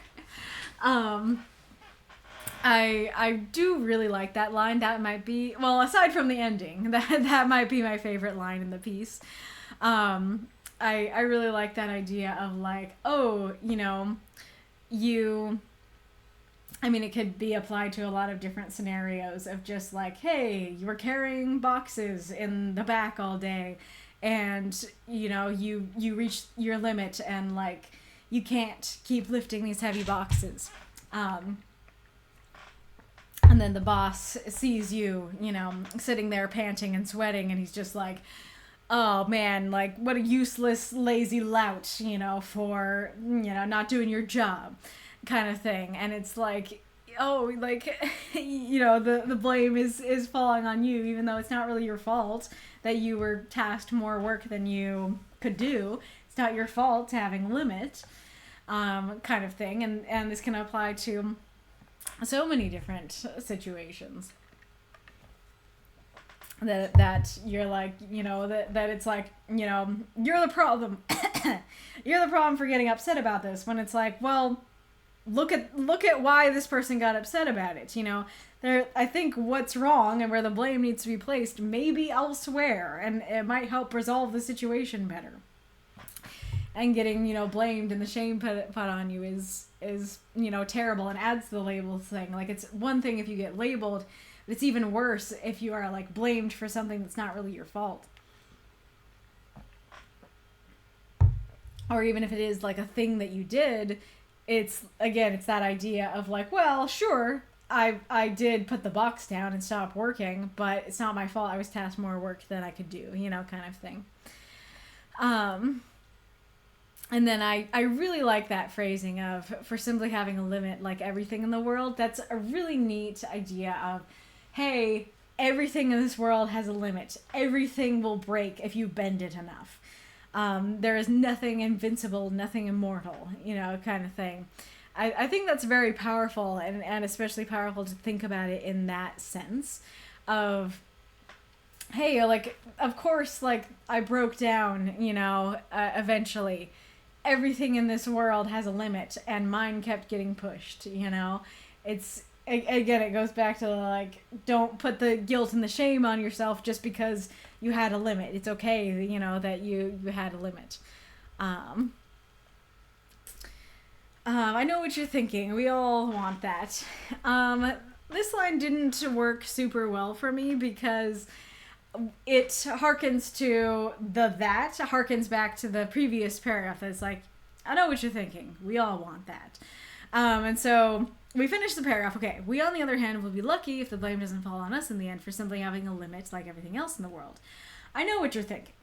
I do really like that line. That might be, well, aside from the ending, that might be my favorite line in the piece. I really like that idea of like, oh, you know, I mean, it could be applied to a lot of different scenarios of just like, hey, you were carrying boxes in the back all day and, you know, you reached your limit and like, you can't keep lifting these heavy boxes. And then the boss sees you, you know, sitting there panting and sweating, and he's just like, oh man, like what a useless, lazy lout, you know, for, you know, not doing your job kind of thing. And it's like, oh, like, you know, the blame is falling on you, even though it's not really your fault that you were tasked more work than you could do. It's not your fault having a limit, kind of thing. And this can apply to so many different situations. That you're like, you know, that it's like, you know, you're the problem. You're the problem for getting upset about this, when it's like, well, look at why this person got upset about it. You know, I think what's wrong and where the blame needs to be placed may be elsewhere, and it might help resolve the situation better. And getting, you know, blamed and the shame put on you is, you know, terrible and adds to the label thing. Like, it's one thing if you get labeled, but it's even worse if you are like blamed for something that's not really your fault. Or even if it is like a thing that you did, it's that idea of like, well, sure, I did put the box down and stop working, but it's not my fault. I was tasked more work than I could do, you know, kind of thing. And then I really like that phrasing of, for simply having a limit like everything in the world. That's a really neat idea of, hey, everything in this world has a limit. Everything will break if you bend it enough. There is nothing invincible, nothing immortal, you know, kind of thing. I think that's very powerful, and especially powerful to think about it in that sense of, hey, like, of course, like, I broke down, you know, eventually. Everything in this world has a limit, and mine kept getting pushed, you know? It's, again, it goes back to, like, don't put the guilt and the shame on yourself just because you had a limit. It's okay, you know, that you had a limit. I know what you're thinking. We all want that. This line didn't work super well for me because it harkens back to the previous paragraph. That's like, I know what you're thinking. We all want that. And so we finished the paragraph. Okay, we on the other hand will be lucky if the blame doesn't fall on us in the end for simply having a limit like everything else in the world. I know what you're thinking.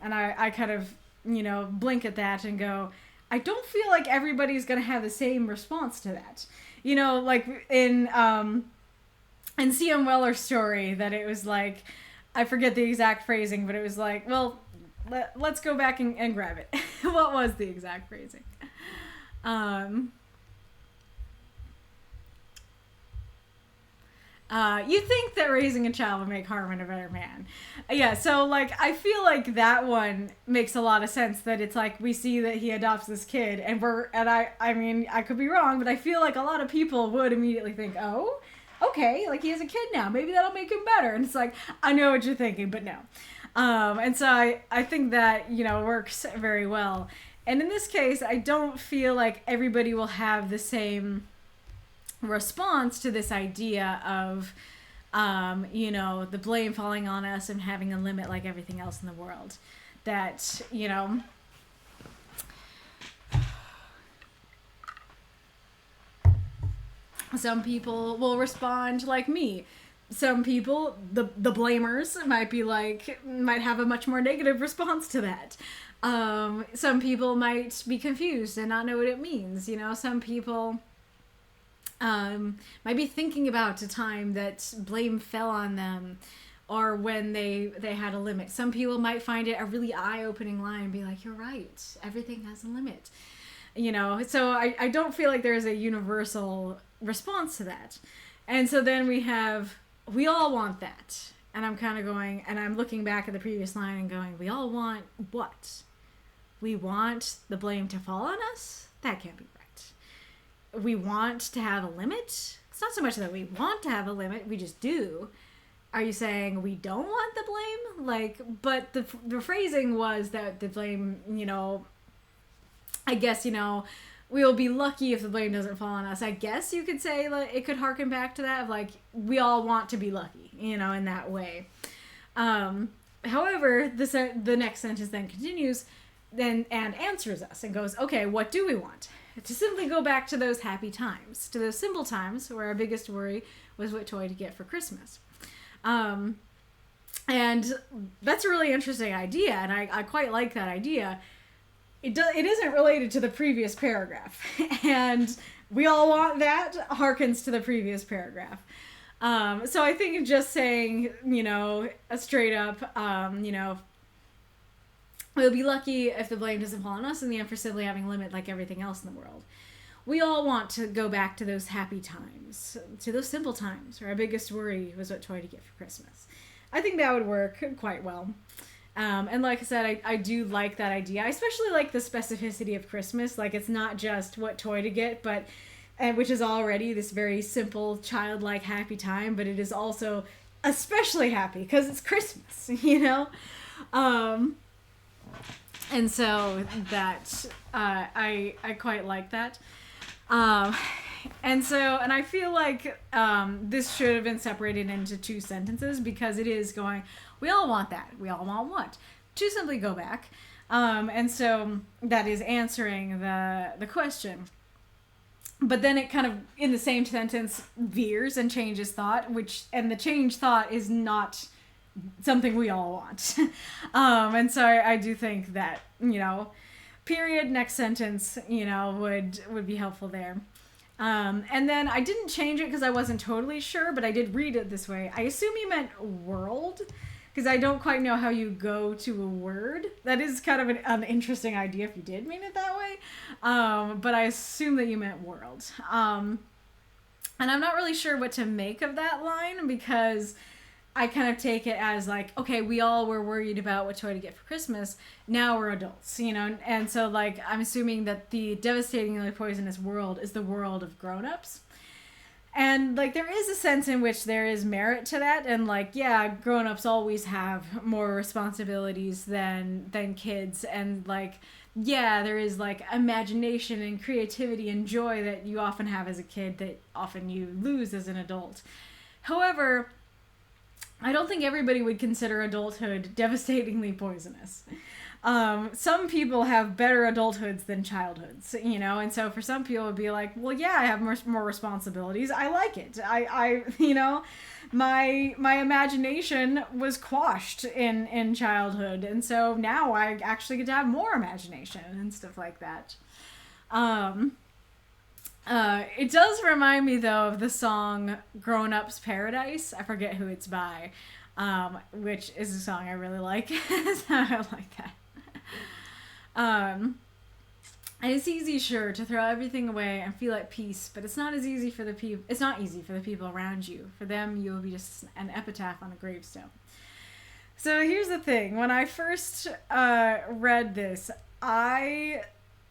And I kind of, you know, blink at that and go, I don't feel like everybody's gonna have the same response to that. You know, like in C.M. Weller's story, that it was like, I forget the exact phrasing, but it was like, well, let's go back and grab it. What was the exact phrasing? You think that raising a child will make Harmon a better man. Yeah, so, like, I feel like that one makes a lot of sense, that it's like, we see that he adopts this kid, and I mean, I could be wrong, but I feel like a lot of people would immediately think, oh, okay, like, he has a kid now, maybe that'll make him better. And it's like, I know what you're thinking, but no. And so I think that, you know, works very well. And in this case, I don't feel like everybody will have the same response to this idea of, you know, the blame falling on us and having a limit like everything else in the world. That, you know, some people will respond like me. Some people, the blamers, might have a much more negative response to that. Some people might be confused and not know what it means. You know, some people might be thinking about a time that blame fell on them, or when they had a limit. Some people might find it a really eye-opening line and be like, you're right, everything has a limit. You know, so I don't feel like there's a universal response to that. And so then we all want that. And I'm kind of going, and I'm looking back at the previous line and going, we all want what? We want the blame to fall on us? That can't be right. We want to have a limit? It's not so much that we want to have a limit, we just do. Are you saying we don't want the blame? Like, but the phrasing was that the blame, you know, I guess, you know, we will be lucky if the blame doesn't fall on us. I guess you could say, like, it could harken back to that, of like, we all want to be lucky, you know, in that way. However, the next sentence then continues and answers us and goes, okay, what do we want? To simply go back to those happy times, to those simple times where our biggest worry was what toy to get for Christmas. And that's a really interesting idea, and I quite like that idea. It isn't related to the previous paragraph, and we all want that harkens to the previous paragraph. So I think just saying, you know, a straight up, you know, we'll be lucky if the blame doesn't fall on us, and the end for simply having a limit like everything else in the world. We all want to go back to those happy times, to those simple times where our biggest worry was what toy to get for Christmas. I think that would work quite well. And like I said, I do like that idea. I especially like the specificity of Christmas. Like, it's not just what toy to get, but which is already this very simple, childlike, happy time, but it is also especially happy because it's Christmas, you know? And so that, I quite like that. And I feel like this should have been separated into two sentences, because it is going, we all want that. We all want what? To simply go back. And so that is answering the question. But then it kind of, in the same sentence, veers and changes thought, and the change thought is not something we all want. And so I do think that, you know, period, next sentence, you know, would be helpful there. And then I didn't change it because I wasn't totally sure, but I did read it this way. I assume you meant world, because I don't quite know how you go to a word. That is kind of an interesting idea if you did mean it that way. But I assume that you meant world. And I'm not really sure what to make of that line, because I kind of take it as like, okay, we all were worried about what toy to get for Christmas. Now we're adults, you know? And so, like, I'm assuming that the devastatingly poisonous world is the world of grown-ups. And, like, there is a sense in which there is merit to that. And, like, yeah, grown-ups always have more responsibilities than kids. And, like, yeah, there is, like, imagination and creativity and joy that you often have as a kid that often you lose as an adult. However, I don't think everybody would consider adulthood devastatingly poisonous. Some people have better adulthoods than childhoods, you know, and so for some people it would be like, well, yeah, I have more responsibilities. I like it. I you know, my imagination was quashed in childhood, and so now I actually get to have more imagination and stuff like that. It does remind me though of the song "Grown Ups Paradise." I forget who it's by, which is a song I really like. So I like that. And it's easy, sure, to throw everything away and feel at peace, but it's not as easy for the people. It's not easy for the people around you. For them, you will be just an epitaph on a gravestone. So here's the thing: when I first read this, I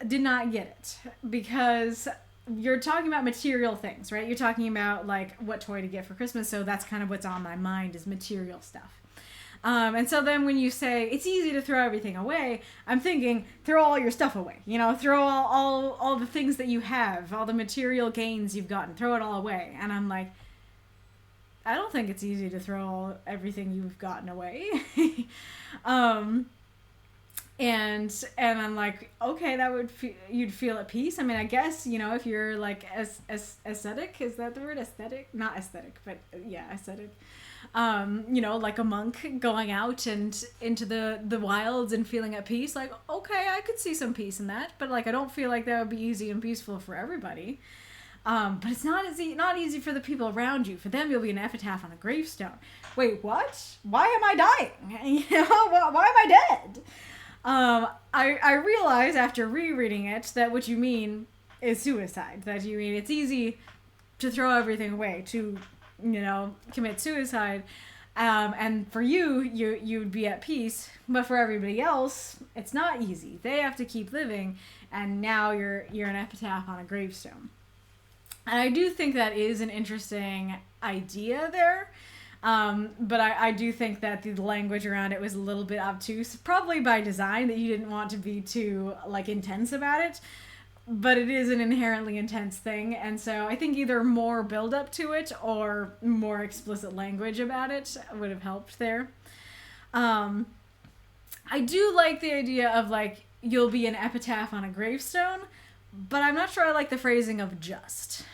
did not get it because you're talking about material things, right? You're talking about like what toy to get for Christmas, so that's kind of what's on my mind is material stuff. And so then when you say it's easy to throw everything away, I'm thinking throw all your stuff away. You know, throw all the things that you have, all the material gains you've gotten, throw it all away. And I'm like, I don't think it's easy to throw everything you've gotten away. And I'm like, okay, that would you'd feel at peace. I mean, I guess, you know, if you're like aesthetic, is that the word? Aesthetic? Not aesthetic, but yeah, aesthetic. You know, like a monk going out and into the wilds and feeling at peace. Like, okay, I could see some peace in that, but like, I don't feel like that would be easy and peaceful for everybody. But it's not easy for the people around you. For them, you'll be an epitaph on a gravestone. Wait, what? Why am I dying? You know, why am I dead? I realize after rereading it that what you mean is suicide. That you mean it's easy to throw everything away, to, you know, commit suicide. And for you'd be at peace, but for everybody else, it's not easy. They have to keep living, and now you're an epitaph on a gravestone. And I do think that is an interesting idea there. But I do think that the language around it was a little bit obtuse, probably by design, that you didn't want to be too like intense about it. But it is an inherently intense thing, and so I think either more build up to it or more explicit language about it would have helped there. I do like the idea of like you'll be an epitaph on a gravestone, but I'm not sure I like the phrasing of just,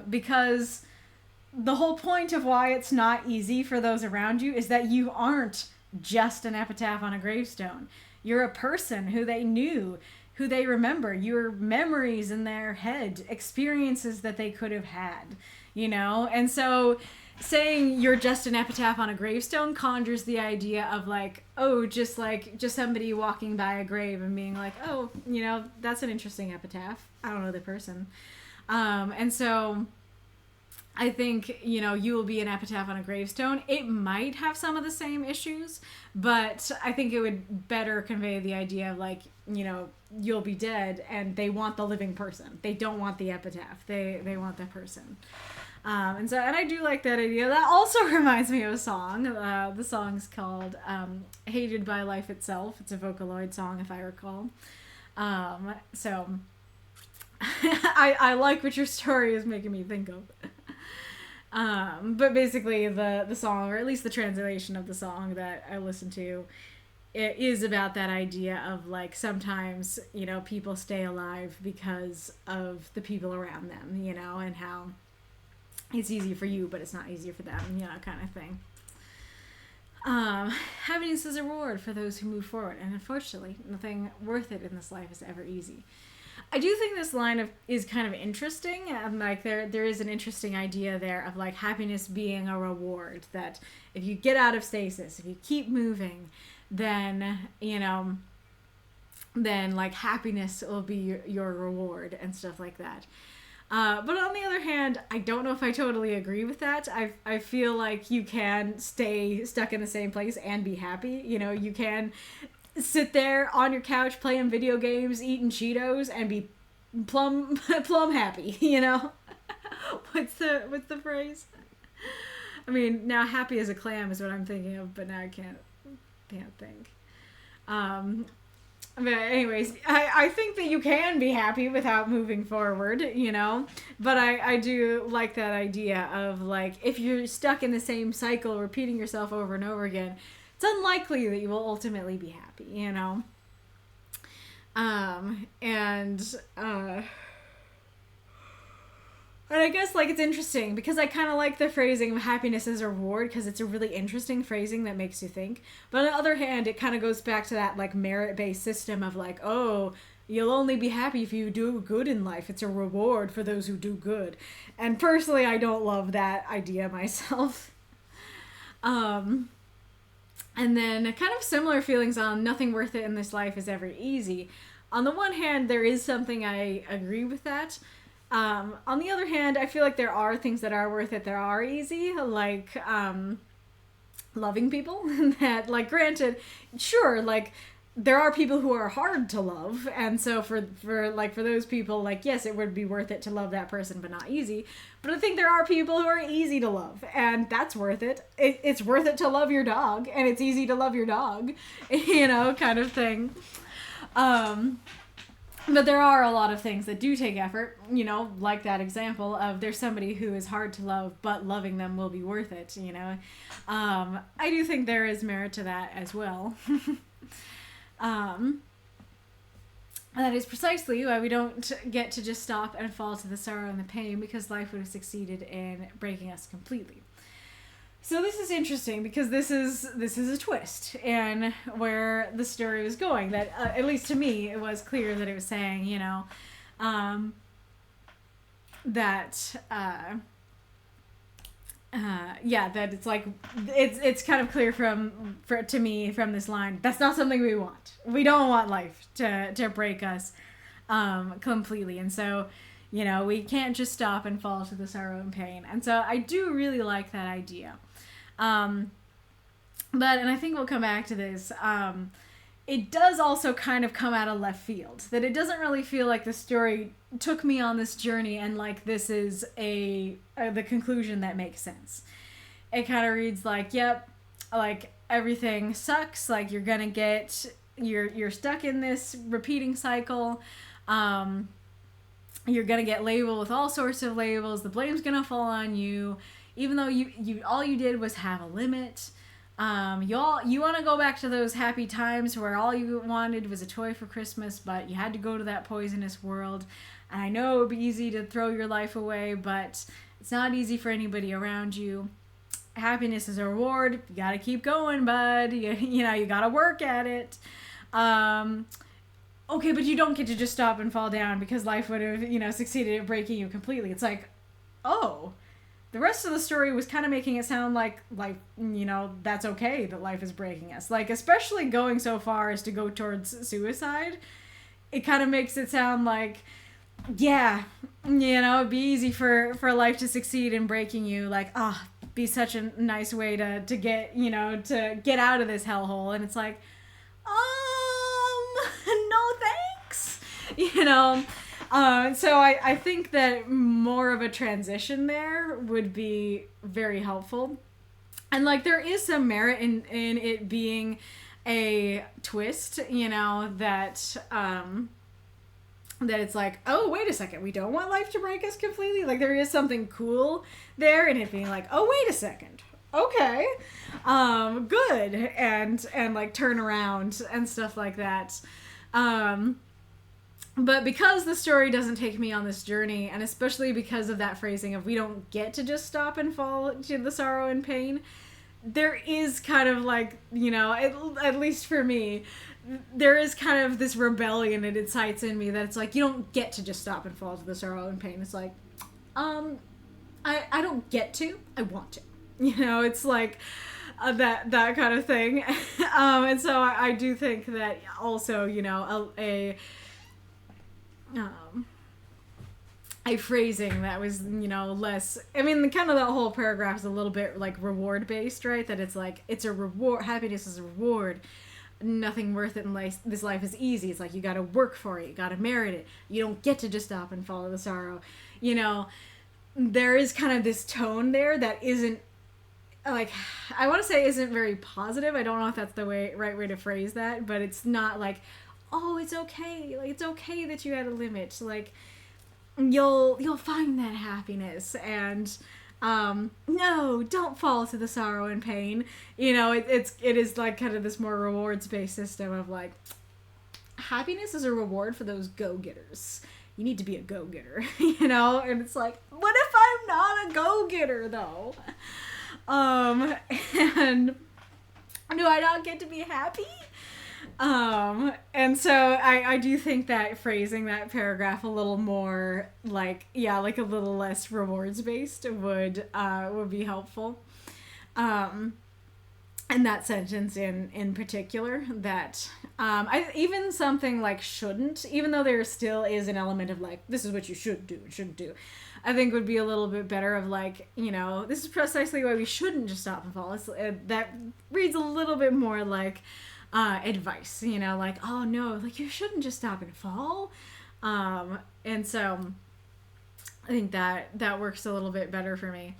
because the whole point of why it's not easy for those around you is that you aren't just an epitaph on a gravestone. You're a person who they knew, who they remember, your memories in their head, experiences that they could have had, you know? And so saying you're just an epitaph on a gravestone conjures the idea of like, oh, just somebody walking by a grave and being like, oh, you know, that's an interesting epitaph. I don't know the person. And so I think, you know, you will be an epitaph on a gravestone. It might have some of the same issues, but I think it would better convey the idea of like, you know, you'll be dead and they want the living person. They don't want the epitaph. They want the person. And I do like that idea. That also reminds me of a song. The song's called Hated by Life Itself. It's a Vocaloid song, if I recall. So I like what your story is making me think of. But basically the song, or at least the translation of the song that I listened to, it is about that idea of like sometimes, you know, people stay alive because of the people around them, you know, and how it's easy for you, but it's not easy for them, you know, kind of thing. Happiness is a reward for those who move forward, and unfortunately, nothing worth it in this life is ever easy. I do think this line is kind of interesting, and like there is an interesting idea there of like happiness being a reward, that if you get out of stasis, if you keep moving, then, you know, then like happiness will be your reward and stuff like that. But on the other hand, I don't know if I totally agree with that. I feel like you can stay stuck in the same place and be happy. You know, you can sit there on your couch playing video games, eating Cheetos, and be plum happy, you know? What's the phrase? I mean, now happy as a clam is what I'm thinking of, but now I can't think. But anyways, I think that you can be happy without moving forward, you know? But I do like that idea of like, if you're stuck in the same cycle, repeating yourself over and over again, it's unlikely that you will ultimately be happy, you know? And I guess, like, it's interesting because I kind of like the phrasing of happiness as a reward because it's a really interesting phrasing that makes you think. But on the other hand, it kind of goes back to that, like, merit-based system of, like, oh, You'll only be happy if you do good in life. It's a reward for those who do good. And personally, I don't love that idea myself. And then kind of similar feelings on nothing worth it in this life is ever easy. On the one hand, there is something I agree with that. On the other hand, I feel like there are things that are worth it that are easy, like loving people. That, like, granted, sure, like, there are people who are hard to love, and so for those people, like, yes, it would be worth it to love that person, but not easy. But I think there are people who are easy to love, and that's worth it. It's worth it to love your dog, and it's easy to love your dog, you know, kind of thing. But there are a lot of things that do take effort, you know, like that example of there's somebody who is hard to love, but loving them will be worth it, you know. I do think there is merit to that as well. And that is precisely why we don't get to just stop and fall to the sorrow and the pain, because life would have succeeded in breaking us completely. So this is interesting because this is a twist in where the story was going. That at least to me, it was clear that it was saying, you know, that that it's like it's kind of clear to me from this line, that's not something we want. We don't want life to break us completely, and so, you know, we can't just stop and fall to the sorrow and pain. And so I do really like that idea. But, and I think we'll come back to this, it does also kind of come out of left field. That it doesn't really feel like the story took me on this journey and like this is the conclusion that makes sense. It kind of reads like, yep, like everything sucks, like you're gonna get, you're stuck in this repeating cycle, you're gonna get labeled with all sorts of labels, the blame's gonna fall on you, even though you all you did was have a limit. You want to go back to those happy times where all you wanted was a toy for Christmas, but you had to go to that poisonous world. And I know it would be easy to throw your life away, but it's not easy for anybody around you. Happiness is a reward. You gotta keep going, bud. You know, you gotta work at it. Okay, but you don't get to just stop and fall down because life would have, you know, succeeded at breaking you completely. It's like, oh, the rest of the story was kind of making it sound like, you know, that's okay that life is breaking us. Like, especially going so far as to go towards suicide, it kind of makes it sound like, yeah, you know, it'd be easy for life to succeed in breaking you. Like, be such a nice way to get, you know, to get out of this hellhole. And it's like, no thanks, you know. So I think that more of a transition there would be very helpful. And, like, there is some merit in it being a twist, you know, that it's like, oh, wait a second, we don't want life to break us completely. Like, there is something cool there in it being like, oh, wait a second. Okay. Good. And like, turn around and stuff like that. But because the story doesn't take me on this journey, and especially because of that phrasing of we don't get to just stop and fall to the sorrow and pain, there is kind of like, you know, at least for me, there is kind of this rebellion it incites in me that it's like, you don't get to just stop and fall to the sorrow and pain. It's like, I don't get to, I want to. You know, it's like that kind of thing. And so I do think that also, you know, a phrasing that was, you know, less, I mean, kind of that whole paragraph is a little bit like reward based, right? That it's like, it's a reward, happiness is a reward, nothing worth it in life, this life is easy. It's like, you gotta work for it, you gotta merit it, you don't get to just stop and follow the sorrow, you know. There is kind of this tone there that isn't, like, I want to say isn't very positive. I don't know if that's the right way to phrase that, but it's not like, oh, it's okay. Like, it's okay that you had a limit. Like, you'll find that happiness, and no, don't fall to the sorrow and pain. You know, it is like kind of this more rewards based system of like, happiness is a reward for those go-getters. You need to be a go-getter, you know? And it's like, what if I'm not a go-getter though? And do I not get to be happy? And so I do think that phrasing that paragraph a little more like, yeah, like a little less rewards based would be helpful. And that sentence in particular, that even something like shouldn't, even though there still is an element of like, this is what you shouldn't do, I think would be a little bit better of like, this is precisely why we shouldn't just stop and fall. That reads a little bit more like advice, like, oh no, like you shouldn't just stop and fall. And so I think that works a little bit better for me.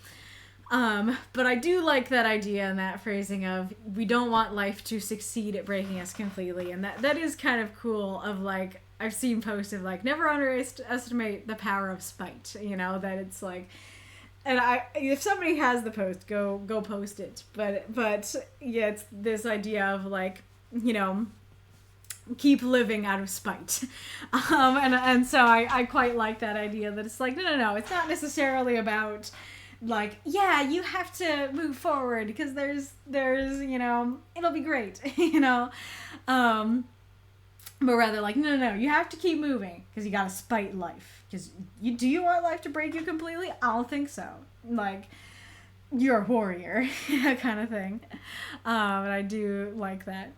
But I do like that idea and that phrasing of, we don't want life to succeed at breaking us completely. And that is kind of cool, of like, I've seen posts of like, never underestimate the power of spite, that it's like, and if somebody has the post, go post it. But yeah, it's this idea of like, keep living out of spite. And so I quite like that idea, that it's like, no, it's not necessarily about like, yeah, you have to move forward because there's it'll be great, but rather like, no, you have to keep moving because you gotta spite life, because do you want life to break you completely? I don't think so. Like, you're a warrior, kind of thing. And I do like that.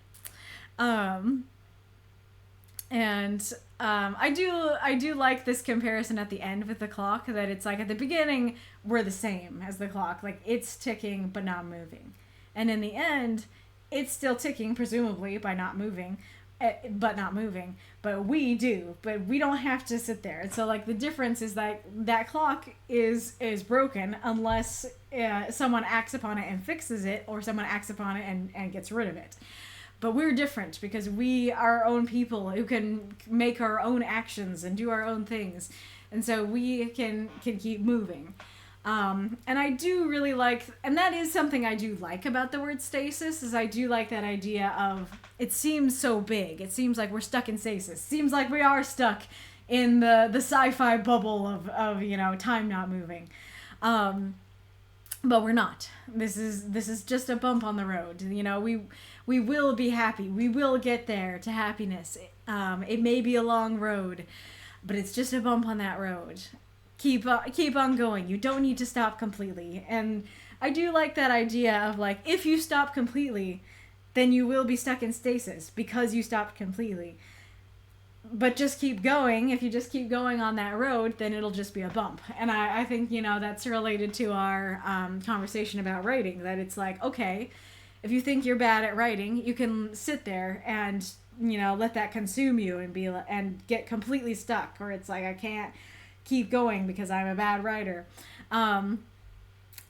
And I do like this comparison at the end with the clock, that it's like at the beginning we're the same as the clock, like it's ticking but not moving, and in the end it's still ticking, presumably by not moving, but we don't have to sit there. And so like the difference is that clock is broken unless someone acts upon it and fixes it, or someone acts upon it and gets rid of it. But we're different because we are our own people who can make our own actions and do our own things. And so we can keep moving. And I do really like, and that is something I do like about the word stasis, is I do like that idea of, it seems so big. It seems like we're stuck in stasis. It seems like we are stuck in the sci-fi bubble of time not moving. But we're not. This is just a bump on the road. We will be happy. We will get there to happiness. It may be a long road, but it's just a bump on that road. Keep on going. You don't need to stop completely. And I do like that idea of like, if you stop completely, then you will be stuck in stasis because you stopped completely. But just keep going. If you just keep going on that road, then it'll just be a bump. And I think, that's related to our conversation about writing, that it's like, okay, if you think you're bad at writing, you can sit there and, let that consume you and get completely stuck. Or it's like, I can't keep going because I'm a bad writer. And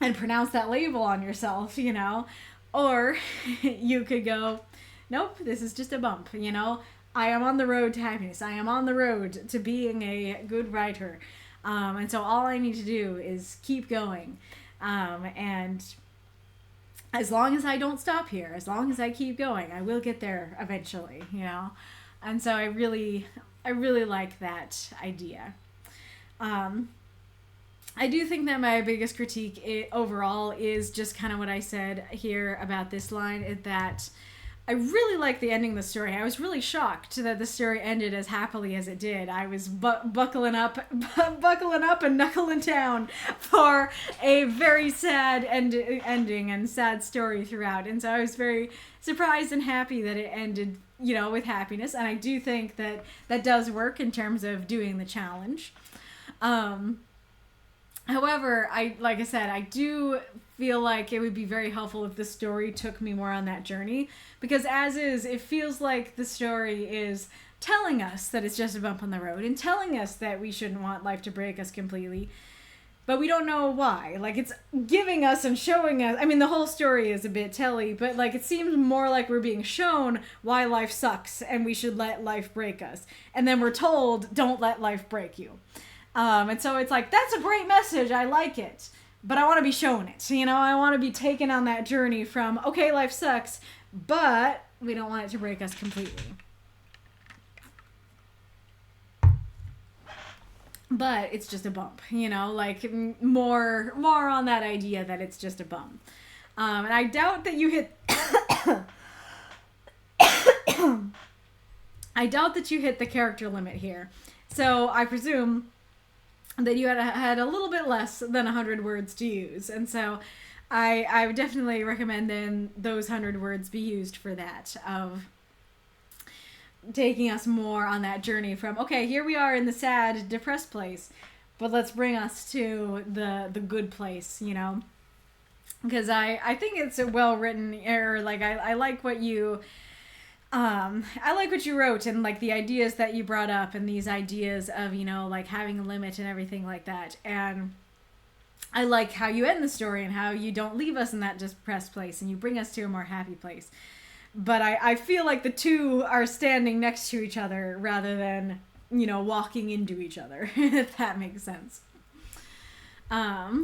pronounce that label on yourself, Or you could go, nope, this is just a bump, I am on the road to happiness. I am on the road to being a good writer. And so all I need to do is keep going. And as long as I don't stop here, as long as I keep going, I will get there eventually, And so I really like that idea. I do think that my biggest critique overall is just kind of what I said here about this line, is that I really like the ending of the story. I was really shocked that the story ended as happily as it did. I was buckling up and knuckling down for a very sad ending and sad story throughout. And so I was very surprised and happy that it ended, with happiness. And I do think that does work in terms of doing the challenge. However, like I said, I do feel like it would be very helpful if the story took me more on that journey, because as is, it feels like the story is telling us that it's just a bump on the road and telling us that we shouldn't want life to break us completely, but we don't know why. Like, it's giving us and showing us, I mean, the whole story is a bit telly, but like, it seems more like we're being shown why life sucks and we should let life break us, and then we're told, don't let life break you. And so it's like, that's a great message, I like it, but I want to be shown it, I want to be taken on that journey from, okay, life sucks, but we don't want it to break us completely. But it's just a bump, like more on that idea that it's just a bump. And I doubt that you hit I doubt that you hit the character limit here. So I presume that you had a little bit less than 100 words to use. And so I would definitely recommend then those 100 words be used for that, of taking us more on that journey from, okay, here we are in the sad, depressed place, but let's bring us to the good place, you know? Because I think it's a well written, or like I like what you I like what you wrote, and like the ideas that you brought up, and these ideas of, you know, like having a limit and everything like that. And I like how you end the story and how you don't leave us in that depressed place and you bring us to a more happy place. But I feel like the two are standing next to each other rather than, you know, walking into each other, if that makes sense. Were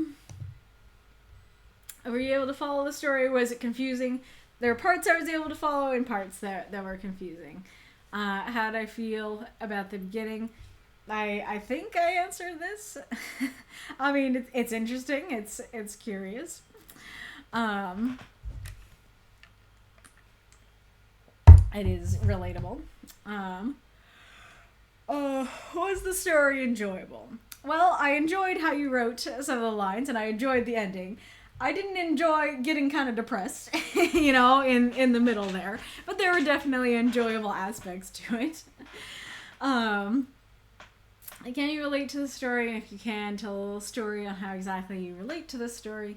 you able to follow the story? Was it confusing? There were parts I was able to follow and parts that were confusing. How did I feel about the beginning? I think I answered this. I mean, it's interesting. It's curious. It is relatable. Was the story enjoyable? Well, I enjoyed how you wrote some of the lines, and I enjoyed the ending. I didn't enjoy getting kind of depressed, you know, in the middle there. But there were definitely enjoyable aspects to it. Can you relate to the story? And if you can, tell a little story on how exactly you relate to the story.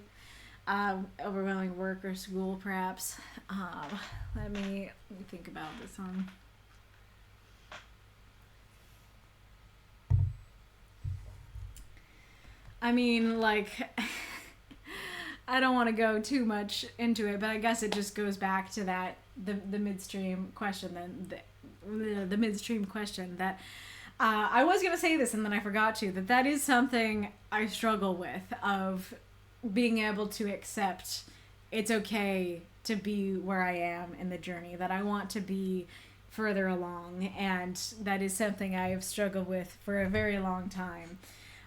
Overwhelming work or school, perhaps. Let me think about this one. I mean, like... I don't want to go too much into it, but I guess it just goes back to that the midstream question, then the midstream question that I was gonna say this and then I forgot to, that is something I struggle with, of being able to accept it's okay to be where I am in the journey, that I want to be further along, and that is something I have struggled with for a very long time,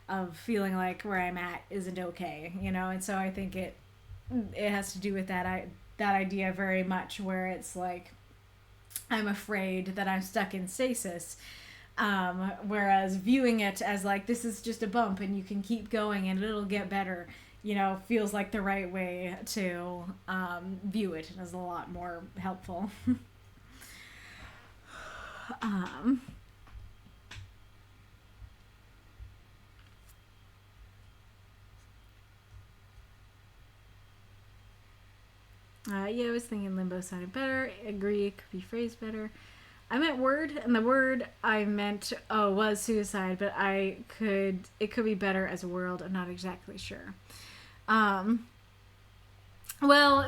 of feeling like where I'm at isn't okay, you know. And so I think it has to do with that idea very much, where it's like I'm afraid that I'm stuck in stasis, whereas viewing it as like this is just a bump and you can keep going and it'll get better, you know, feels like the right way to view it, and is a lot more helpful. Yeah, I was thinking limbo sounded better. Agree, it could be phrased better. I meant word, and the word I meant was suicide, but it could be better as a world. I'm not exactly sure. Well,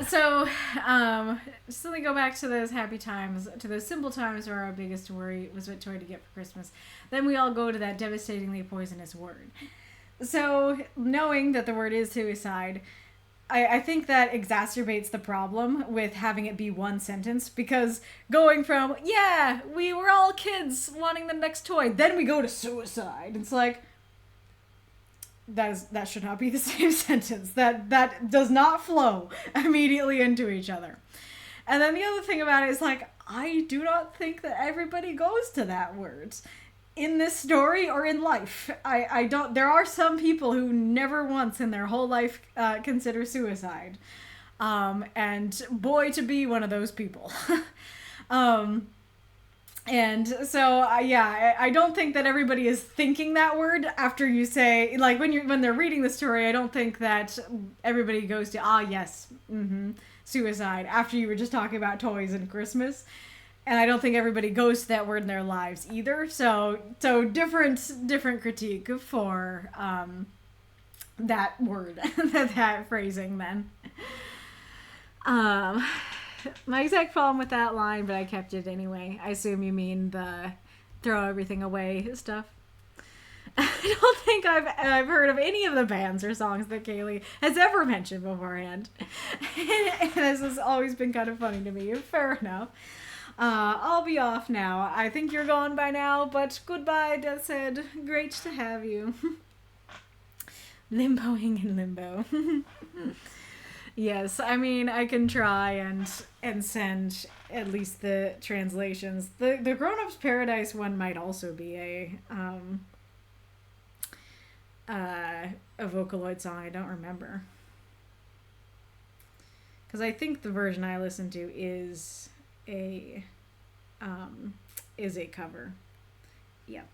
so let me go back to those happy times, to those simple times where our biggest worry was what toy to get for Christmas. Then we all go to that devastatingly poisonous word. So knowing that the word is suicide, I think that exacerbates the problem with having it be one sentence, because going from, yeah, we were all kids wanting the next toy, then we go to suicide. It's like, that should not be the same sentence. That does not flow immediately into each other. And then the other thing about it is, like, I do not think that everybody goes to that word in this story or in life. I don't. There are some people who never once in their whole life consider suicide, and boy, to be one of those people. And so I don't think that everybody is thinking that word after you say, like, when they're reading the story. I don't think that everybody goes to yes, suicide after you were just talking about toys and Christmas. And I don't think everybody goes to that word in their lives either. So different critique for that word, that phrasing then. My exact problem with that line, but I kept it anyway. I assume you mean the throw everything away stuff. I don't think I've heard of any of the bands or songs that Kaylee has ever mentioned beforehand. And this has always been kind of funny to me. Fair enough. I'll be off now. I think you're gone by now, but goodbye, Death said. Great to have you. Limboing in limbo. Yes, I mean I can try and send at least the translations. The Grown Ups Paradise one might also be a Vocaloid song. I don't remember, because I think the version I listened to a is a cover. Yep.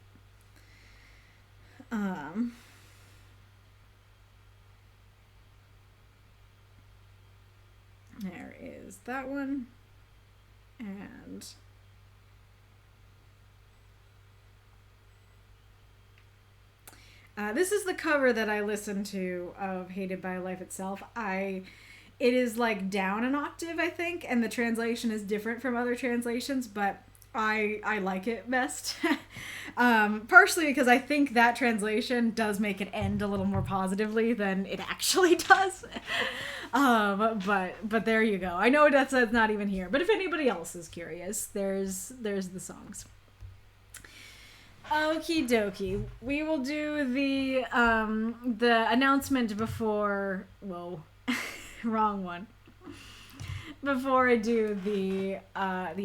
There is that one. And this is the cover that I listened to of Hated by Life Itself. It is like down an octave, I think, and the translation is different from other translations, but I like it best. Partially because I think that translation does make it end a little more positively than it actually does. But there you go. I know that's not even here, but if anybody else is curious, there's the songs. Okie dokie. We will do the announcement before. Whoa, wrong one. Before I do the I'll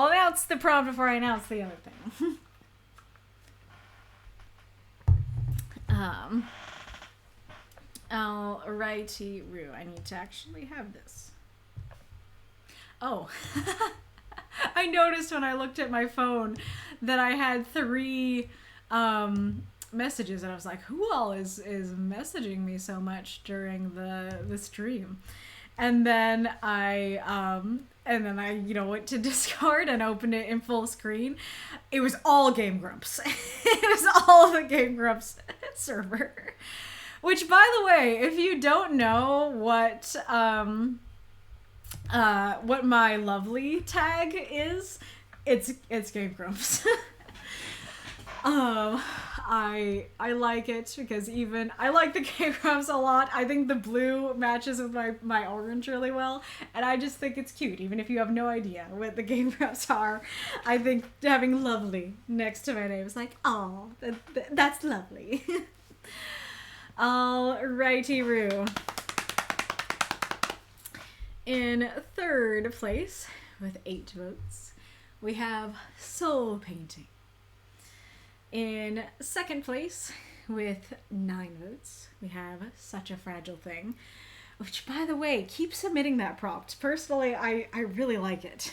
announce the prompt before I announce the other thing. Alrighty-roo. I need to actually have this. Oh. I noticed when I looked at my phone that I had 3 messages, and I was like, who all is messaging me so much during the stream? And then I went to Discord and opened it in full screen. It was all Game Grumps. It was all the Game Grumps server. Which, by the way, if you don't know what my lovely tag is, it's Game Grumps. I like it because I like the Game Grumps a lot. I think the blue matches with my orange really well, and I just think it's cute, even if you have no idea what the Game Grumps are. I think having lovely next to my name is like, oh, that's lovely. Alrighty-roo. In third place, with 8 votes, we have Soul Painting. In second place, with 9 votes, we have Such a Fragile Thing, which, by the way, keep submitting that prompt. Personally, I really like it.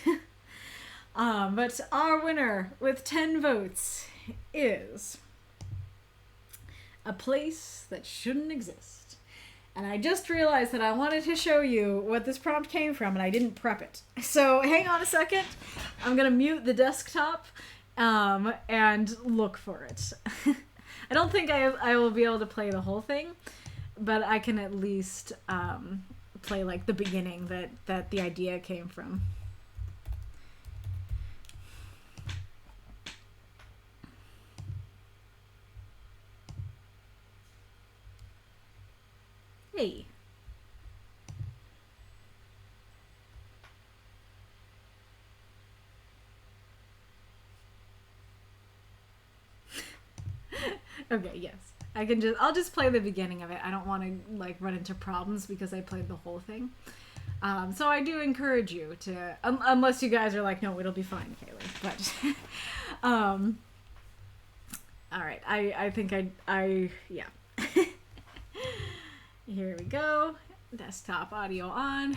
But our winner with 10 votes is A Place That Shouldn't Exist. And I just realized that I wanted to show you what this prompt came from, and I didn't prep it. So hang on a second. I'm going to mute the desktop and look for it. I don't think I will be able to play the whole thing, but I can at least play like the beginning that the idea came from. Hey. Okay, yes. I'll just play the beginning of it. I don't want to like run into problems because I played the whole thing. So I do encourage you to, unless you guys are like, no, it'll be fine, Kaylee. But, all right. I think yeah. Here we go. Desktop audio on.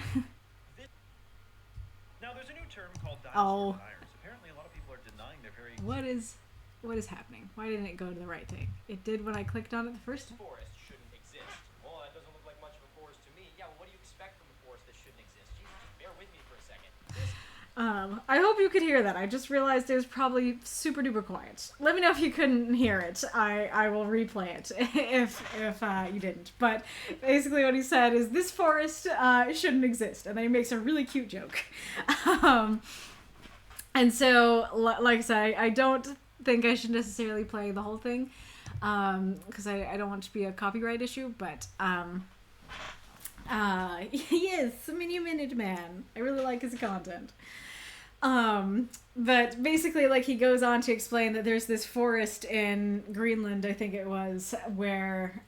Now there's a new term called dinosaur irons. Apparently a lot of people are denying their very existence. What is happening? Why didn't it go to the right thing? It did when I clicked on it the first time. Forest shouldn't exist. Well, that doesn't look like much of a forest to me. Yeah, well, what do you expect from a forest that shouldn't exist? Jesus, just bear with me for a second. I hope you could hear that. I just realized it was probably super duper quiet. Let me know if you couldn't hear it. I will replay it if you didn't. But basically what he said is this forest shouldn't exist, and then he makes a really cute joke. And so, like I said, I don't think I should necessarily play the whole thing because I don't want it to be a copyright issue, but yes, Mini Minute Man. I really like his content. But basically, like, he goes on to explain that there's this forest in Greenland, I think it was, where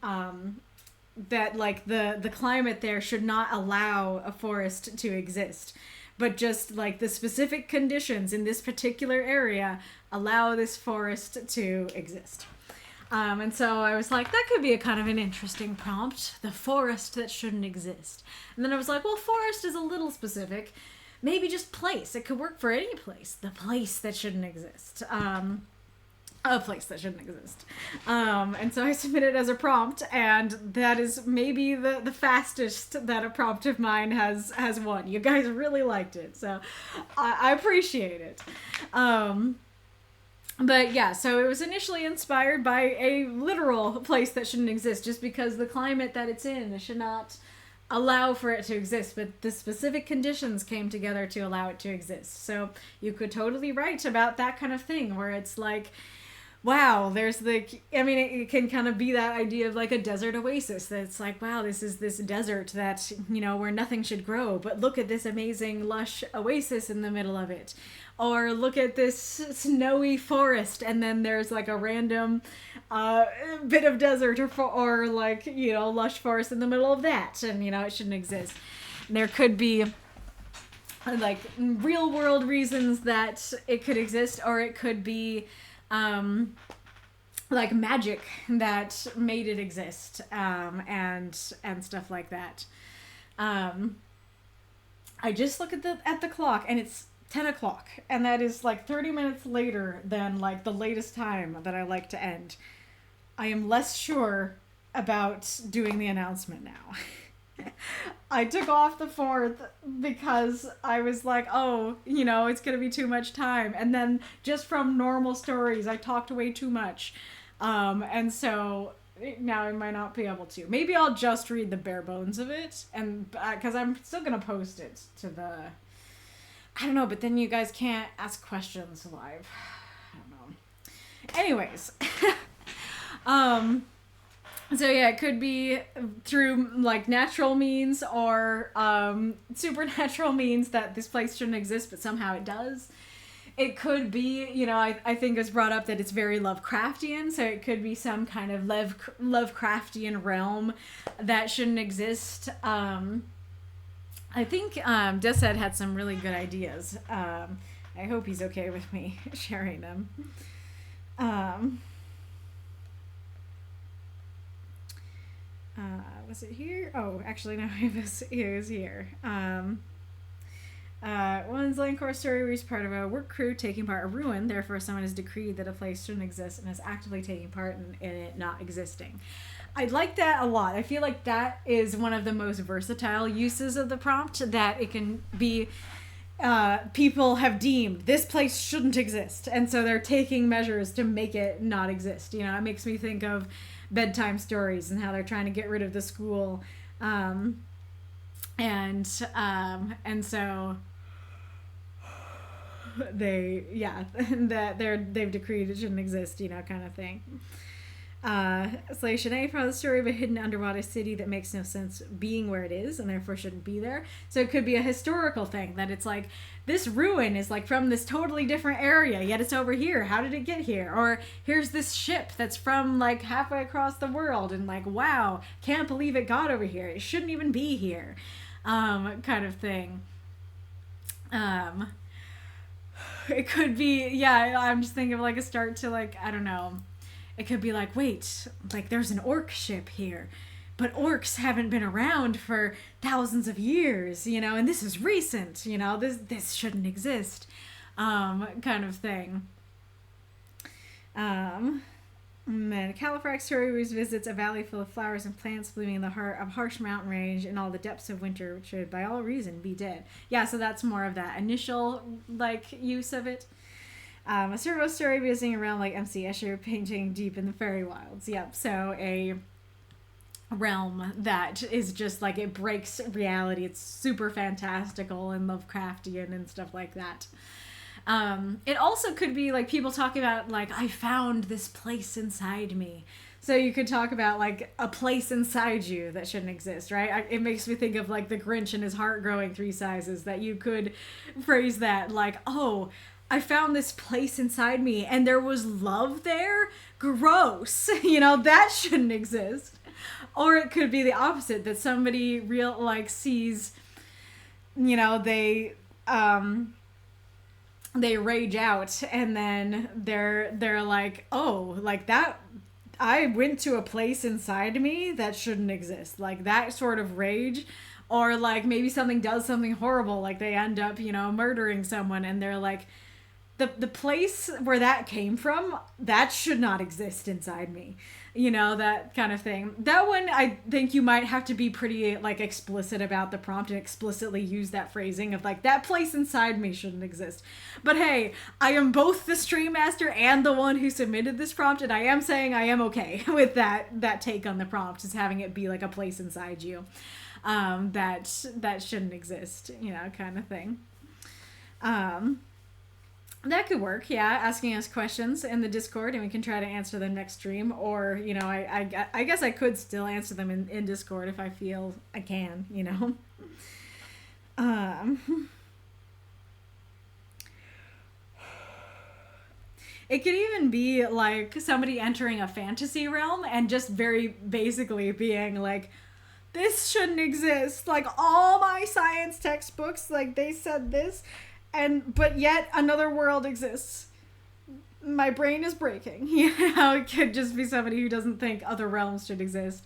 like the climate there should not allow a forest to exist, but just like the specific conditions in this particular area allow this forest to exist. And so I was like, that could be a kind of an interesting prompt, the forest that shouldn't exist. And then I was like, well, forest is a little specific. Maybe just place. It could work for any place. The place that shouldn't exist. A place that shouldn't exist. And so I submitted as a prompt, and that is maybe the fastest that a prompt of mine has won. You guys really liked it, so I appreciate it. But yeah, so it was initially inspired by a literal place that shouldn't exist, just because the climate that it's in should not allow for it to exist, but the specific conditions came together to allow it to exist. So you could totally write about that kind of thing, where it's like, wow, there's it can kind of be that idea of like a desert oasis, that it's like, wow, this is this desert that, where nothing should grow, but look at this amazing lush oasis in the middle of it. Or look at this snowy forest, and then there's like a random bit of desert or like, lush forest in the middle of that, and it shouldn't exist. And there could be like real world reasons that it could exist, or it could be like magic that made it exist, and stuff like that. I just look at the clock, and it's 10 o'clock, and that is like 30 minutes later than like the latest time that I like to end. I am less sure about doing the announcement now. I took off the 4th because I was like, oh, it's gonna be too much time, and then just from normal stories I talked way too much, and so now I might not be able to. Maybe I'll just read the bare bones of it, and because I'm still gonna post it to the, I don't know, but then you guys can't ask questions live. I don't know. Anyways. So yeah, it could be through like natural means or supernatural means that this place shouldn't exist, but somehow it does. It could be, I think it's brought up that it's very Lovecraftian, so it could be some kind of Lovecraftian realm that shouldn't exist. I think Desed had some really good ideas. I hope he's okay with me sharing them. Was it here? Oh, actually, no, it was here. One's Landcore story where he's part of a work crew taking part in a ruin, therefore someone has decreed that a place shouldn't exist and is actively taking part in it not existing. I like that a lot. I feel like that is one of the most versatile uses of the prompt, that it can be people have deemed this place shouldn't exist, and so they're taking measures to make it not exist. It makes me think of bedtime stories and how they're trying to get rid of the school, and so they've decreed it shouldn't exist, kind of thing. Should any part of the story of a hidden underwater city that makes no sense being where it is and therefore shouldn't be there? So it could be a historical thing, that it's like, this ruin is like from this totally different area, yet it's over here. How did it get here? Or here's this ship that's from like halfway across the world, and like, wow, can't believe it got over here. It shouldn't even be here. Kind of thing. It could be, I'm just thinking of like a start to like, I don't know. It could be like, wait, like there's an orc ship here, but orcs haven't been around for thousands of years, and this is recent, this shouldn't exist, kind of thing. And then Califrax story visits a valley full of flowers and plants blooming in the heart of harsh mountain range in all the depths of winter, which should by all reason be dead. Yeah, so that's more of that initial like use of it. A Servo story visiting around like MC Escher painting deep in the fairy wilds. Yep, so a realm that is just like, it breaks reality. It's super fantastical and Lovecraftian and stuff like that. It also could be like people talking about like, I found this place inside me. So you could talk about like a place inside you that shouldn't exist, right? It makes me think of like the Grinch and his heart growing 3 sizes, that you could phrase that like, oh, I found this place inside me and there was love there. Gross. You know, that shouldn't exist. Or it could be the opposite, that somebody sees, you know, they rage out and then they're like, oh, like that, I went to a place inside me that shouldn't exist. Like that sort of rage. Or like maybe something does something horrible, like they end up, you know, murdering someone and they're like, the place where that came from, that should not exist inside me. You know, that kind of thing. That one, I think you might have to be pretty, like, explicit about the prompt and explicitly use that phrasing of, like, that place inside me shouldn't exist. But hey, I am both the stream master and the one who submitted this prompt, and I am saying I am okay with that take on the prompt, is having it be, like, a place inside you that shouldn't exist, you know, kind of thing. That could work, yeah, asking us questions in the Discord and we can try to answer them next stream. Or, you know, I guess I could still answer them in Discord if I feel I can, you know. It could even be like somebody entering a fantasy realm and just very basically being like, this shouldn't exist. Like all my science textbooks, like they said this. But yet another world exists. My brain is breaking. You know, it could just be somebody who doesn't think other realms should exist.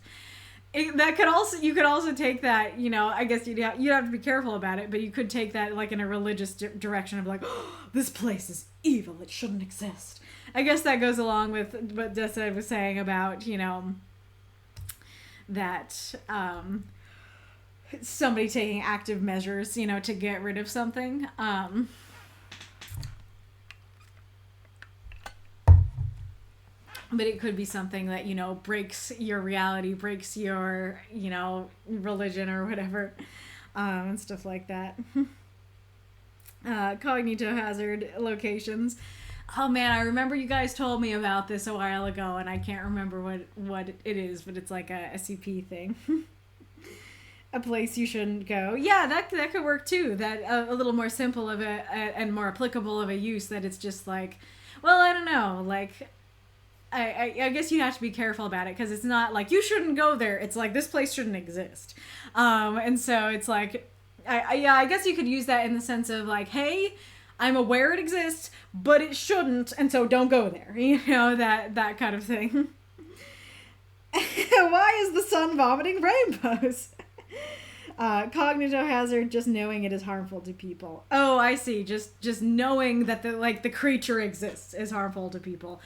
You could also take that, you know, I guess you'd have to be careful about it, but you could take that like in a religious direction of like, oh, this place is evil, it shouldn't exist. I guess that goes along with what Dessa was saying about, you know, that somebody taking active measures, you know, to get rid of something. But it could be something that, you know, breaks your reality, breaks your, you know, religion or whatever, and stuff like that. Cognitohazard locations. Oh man, I remember you guys told me about this a while ago, and I can't remember what it is, but it's like a SCP thing. A place you shouldn't go. Yeah, that could work too. That a little more simple of and more applicable of a use, that it's just like, well, I don't know, like, I guess you have to be careful about it, because it's not like you shouldn't go there. It's like this place shouldn't exist. And so it's like, I guess you could use that in the sense of like, hey, I'm aware it exists, but it shouldn't, and so don't go there. You know, that kind of thing. Why is the sun vomiting rainbows? Cognitohazard, just knowing it is harmful to people. Oh, I see. Just knowing that the creature exists is harmful to people.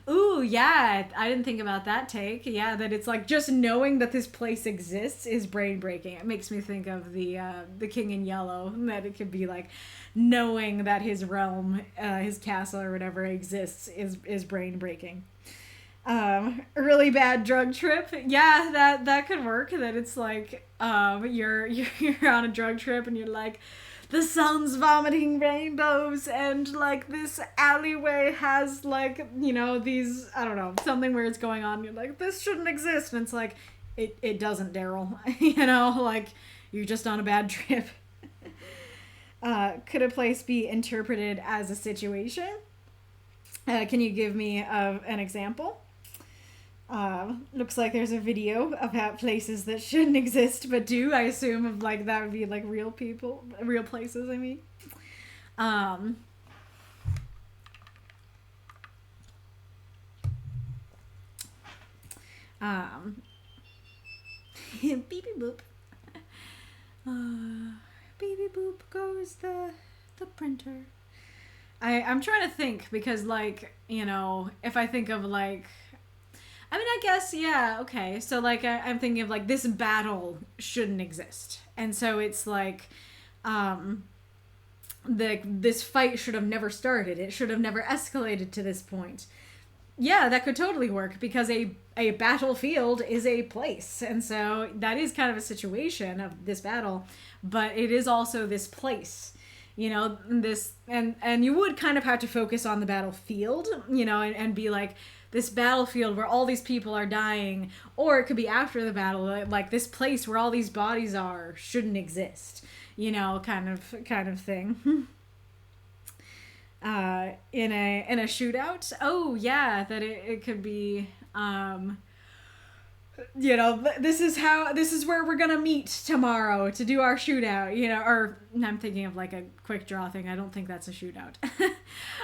Ooh, yeah, I didn't think about that take. Yeah, that it's like just knowing that this place exists is brain breaking. It makes me think of the King in Yellow, that it could be like knowing that his realm, his castle or whatever exists is brain breaking. A really bad drug trip. Yeah, that could work. That it's like you're on a drug trip and you're like, the sun's vomiting rainbows and like this alleyway has like, you know, these, I don't know, something where it's going on. You're like, this shouldn't exist. And it's like, it doesn't, Daryl. You know, like you're just on a bad trip. Could a place be interpreted as a situation? Can you give me an example? Looks like there's a video about places that shouldn't exist but do. I assume of like that would be like real people, real places. I mean, beep beep boop. Beep beep boop goes the printer. I'm trying to think, because like, you know, if I think of like, I mean, I guess, yeah, okay. So, like, I'm thinking of, like, this battle shouldn't exist. And so it's like, this fight should have never started. It should have never escalated to this point. Yeah, that could totally work, because a battlefield is a place. And so that is kind of a situation of this battle. But it is also this place. You know, this, and you would kind of have to focus on the battlefield, you know, and be like, this battlefield where all these people are dying, or it could be after the battle, like this place where all these bodies are shouldn't exist, you know, kind of thing. in a shootout. Oh yeah, that it could be this is where we're gonna meet tomorrow to do our shootout, or I'm thinking of like a quick draw thing. I don't think that's a shootout.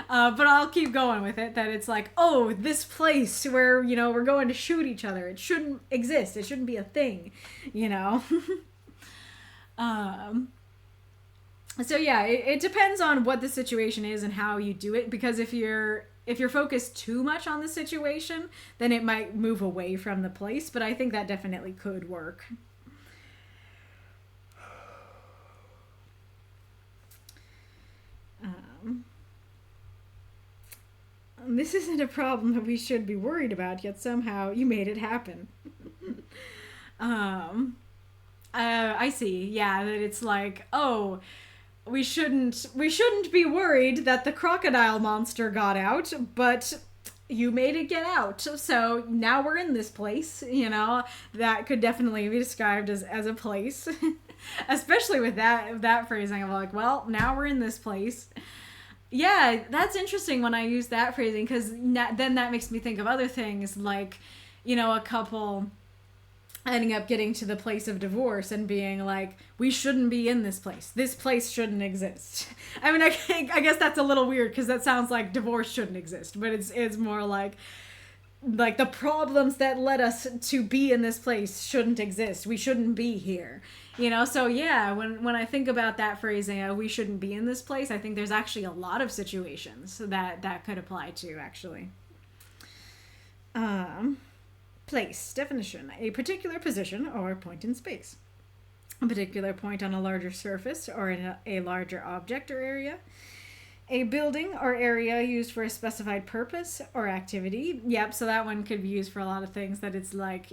But I'll keep going with it, that it's like, oh, this place where, we're going to shoot each other. It shouldn't exist. It shouldn't be a thing, So yeah, it depends on what the situation is and how you do it, because if you're focused too much on the situation, then it might move away from the place, but I think that definitely could work. This isn't a problem that we should be worried about, yet somehow you made it happen. I see. Yeah, that it's like, oh, we shouldn't be worried that the crocodile monster got out, but you made it get out. So now we're in this place, that could definitely be described as a place. Especially with that phrasing of like, well, now we're in this place. Yeah, that's interesting when I use that phrasing, because then that makes me think of other things, like, a couple ending up getting to the place of divorce and being like, we shouldn't be in this place. This place shouldn't exist. I mean, I guess that's a little weird, because that sounds like divorce shouldn't exist, but it's more like the problems that led us to be in this place shouldn't exist. We shouldn't be here. So yeah, when I think about that phrasing, we shouldn't be in this place, I think there's actually a lot of situations that could apply to, actually. Place. Definition. A particular position or point in space. A particular point on a larger surface or in a larger object or area. A building or area used for a specified purpose or activity. Yep, so that one could be used for a lot of things, that it's like,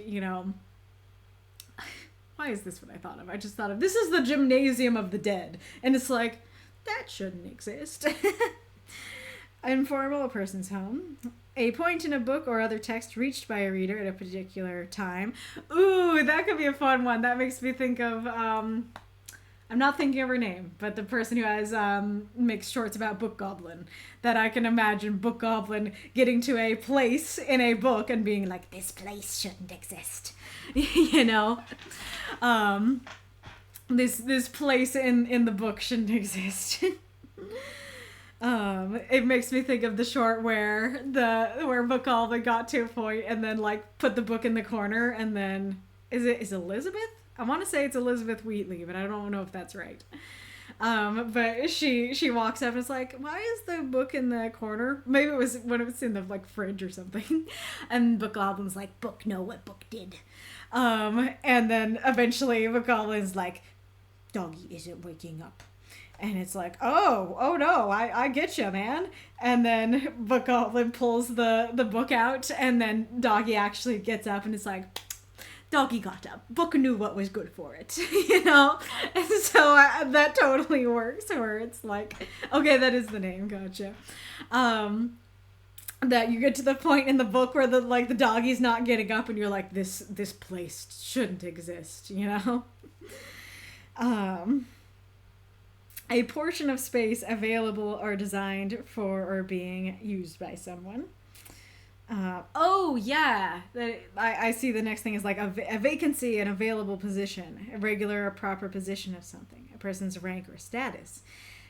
why is this what I thought of? I just thought of, this is the gymnasium of the dead. And it's like, that shouldn't exist. Informal, a person's home. A point in a book or other text reached by a reader at a particular time. Ooh, that could be a fun one. That makes me think of, I'm not thinking of her name, but the person who has makes shorts about Book Goblin. That I can imagine Book Goblin getting to a place in a book and being like, this place shouldn't exist. This place in the book shouldn't exist. It makes me think of the short where Book Goblin got to a point and then like put the book in the corner, and then is Elizabeth? I want to say it's Elizabeth Wheatley, but I don't know if that's right. But she walks up and is like, why is the book in the corner? Maybe it was when it was in the like fridge or something. And Book Goblin's like, book know what book did. And then eventually Book Goblin's like, doggy isn't waking up. And it's like, oh no, I get you, man. And then Book Goblin pulls the book out, and then Doggy actually gets up and it's like, Doggy got up. Book knew what was good for it, And so that totally works, where it's like, okay, that is the name, gotcha. That you get to the point in the book where the doggy's not getting up, and you're like, this place shouldn't exist, A portion of space available or designed for or being used by someone. Oh, yeah. I see the next thing is like a vacancy, an available position, a regular or proper position of something, a person's rank or status,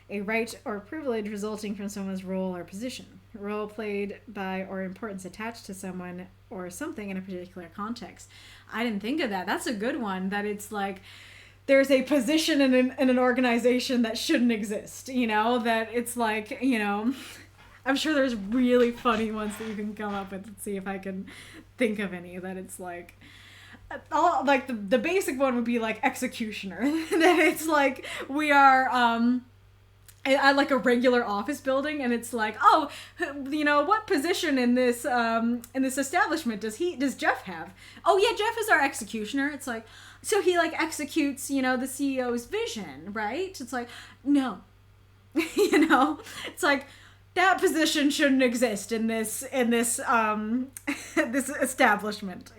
a right or privilege resulting from someone's role or position, a role played by or importance attached to someone or something in a particular context. I didn't think of that. That's a good one, that it's like, there's a position in an organization that shouldn't exist, that it's like, I'm sure there's really funny ones that you can come up with. Let's see if I can think of any that it's like, like the basic one would be like executioner. That it's like, we are, at like a regular office building, and it's like, oh, what position in this establishment does Jeff have? Oh yeah, Jeff is our executioner. It's like, so he like executes, the CEO's vision, right? It's like, no, it's like, that position shouldn't exist in this this establishment,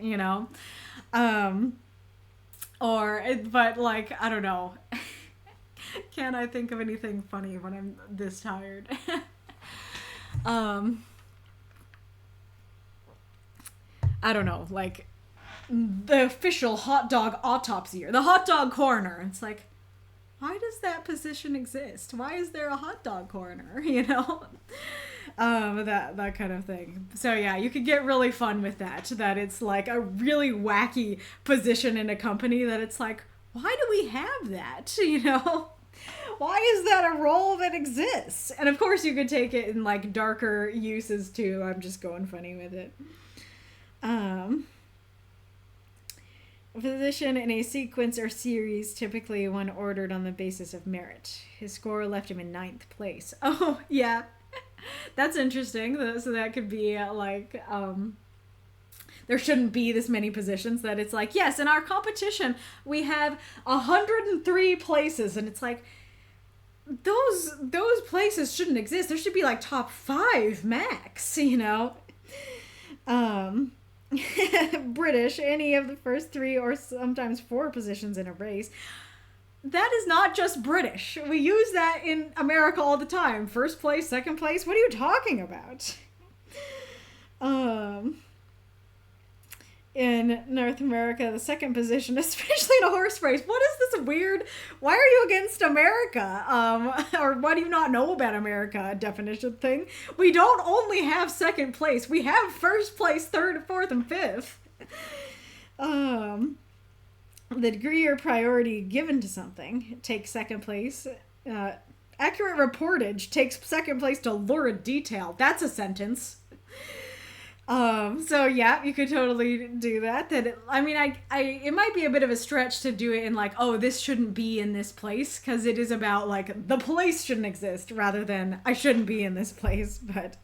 but like, I don't know. Can't I think of anything funny when I'm this tired? I don't know, like the official hot dog autopsy or the hot dog coroner. It's like, why does that position exist? Why is there a hot dog coroner? You know, that kind of thing. So yeah, you could get really fun with that. That it's like a really wacky position in a company. That it's like, why do we have that? You know, why is that a role that exists? And of course, you could take it in like darker uses too. I'm just going funny with it. A position in a sequence or series, typically one ordered on the basis of merit. His score left him in 9th place. Oh, yeah. That's interesting. So that could be like, there shouldn't be this many positions. That it's like, yes, in our competition, we have 103 places. And it's like, those places shouldn't exist. There should be like top 5 max, you know? British, any of the first 3 or sometimes 4 positions in a race. That is not just British. We use that in America all the time. First place, second place. What are you talking about? In North America, the second position, especially in a horse race. What is this weird? Why are you against America? Or why do you not know about America definition thing? We don't only have second place. We have first place, third, fourth, and fifth. The degree or priority given to something takes second place. Accurate reportage takes second place to lurid detail. That's a sentence. So yeah, you could totally do that. It might be a bit of a stretch to do it in like, oh, this shouldn't be in this place, because it is about like the place shouldn't exist rather than I shouldn't be in this place. But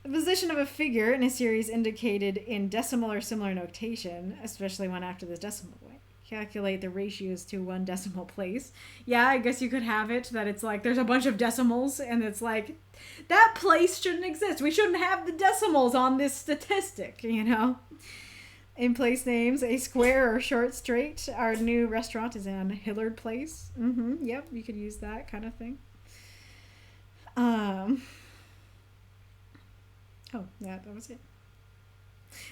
the position of a figure in a series indicated in decimal or similar notation, especially one after the decimal point. Calculate the ratios to one decimal place. Yeah, I guess you could have it that it's like there's a bunch of decimals and it's like that place shouldn't exist. We shouldn't have the decimals on this statistic, you know? In place names, a square or short straight. Our new restaurant is in Hillard Place. Yep, you could use that kind of thing. Oh, yeah, that was it.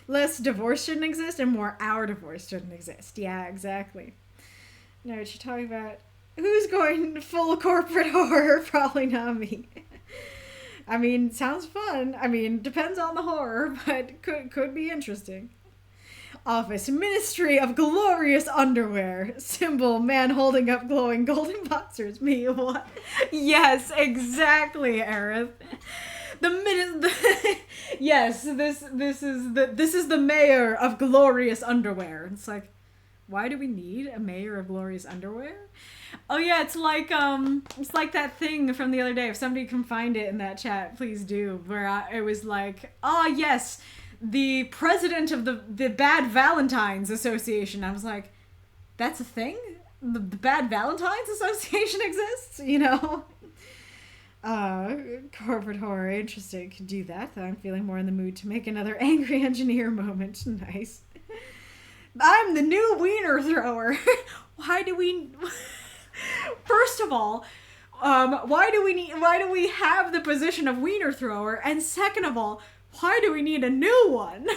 Less divorce shouldn't exist and more our divorce shouldn't exist. Yeah, exactly. No, what you're talking about. Who's going full corporate horror? Probably not me. I mean, sounds fun. I mean, depends on the horror, but could be interesting. Office, Ministry of Glorious Underwear. Symbol, man holding up glowing golden boxers. Me, what? Yes, exactly, Aerith. Yes, this is the mayor of Glorious Underwear. It's like, why do we need a mayor of Glorious Underwear? Oh yeah, it's like that thing from the other day. If somebody can find it in that chat, please do. Where it was like, yes, the president of the Bad Valentines Association. I was like, that's a thing? The Bad Valentines Association exists? You know? Corporate horror, interesting. Could do that. I'm feeling more in the mood to make another angry engineer moment. Nice. I'm the new wiener thrower. Why do we? First of all, why do we have the position of wiener thrower? And second of all, why do we need a new one?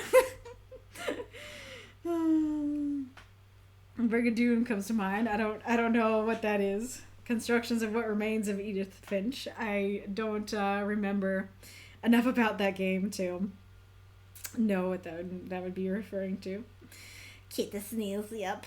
Brigadoon comes to mind. I don't know what that is. Constructions of What Remains of Edith Finch. I don't remember enough about that game to know what that would be referring to. Keep the sneezy up.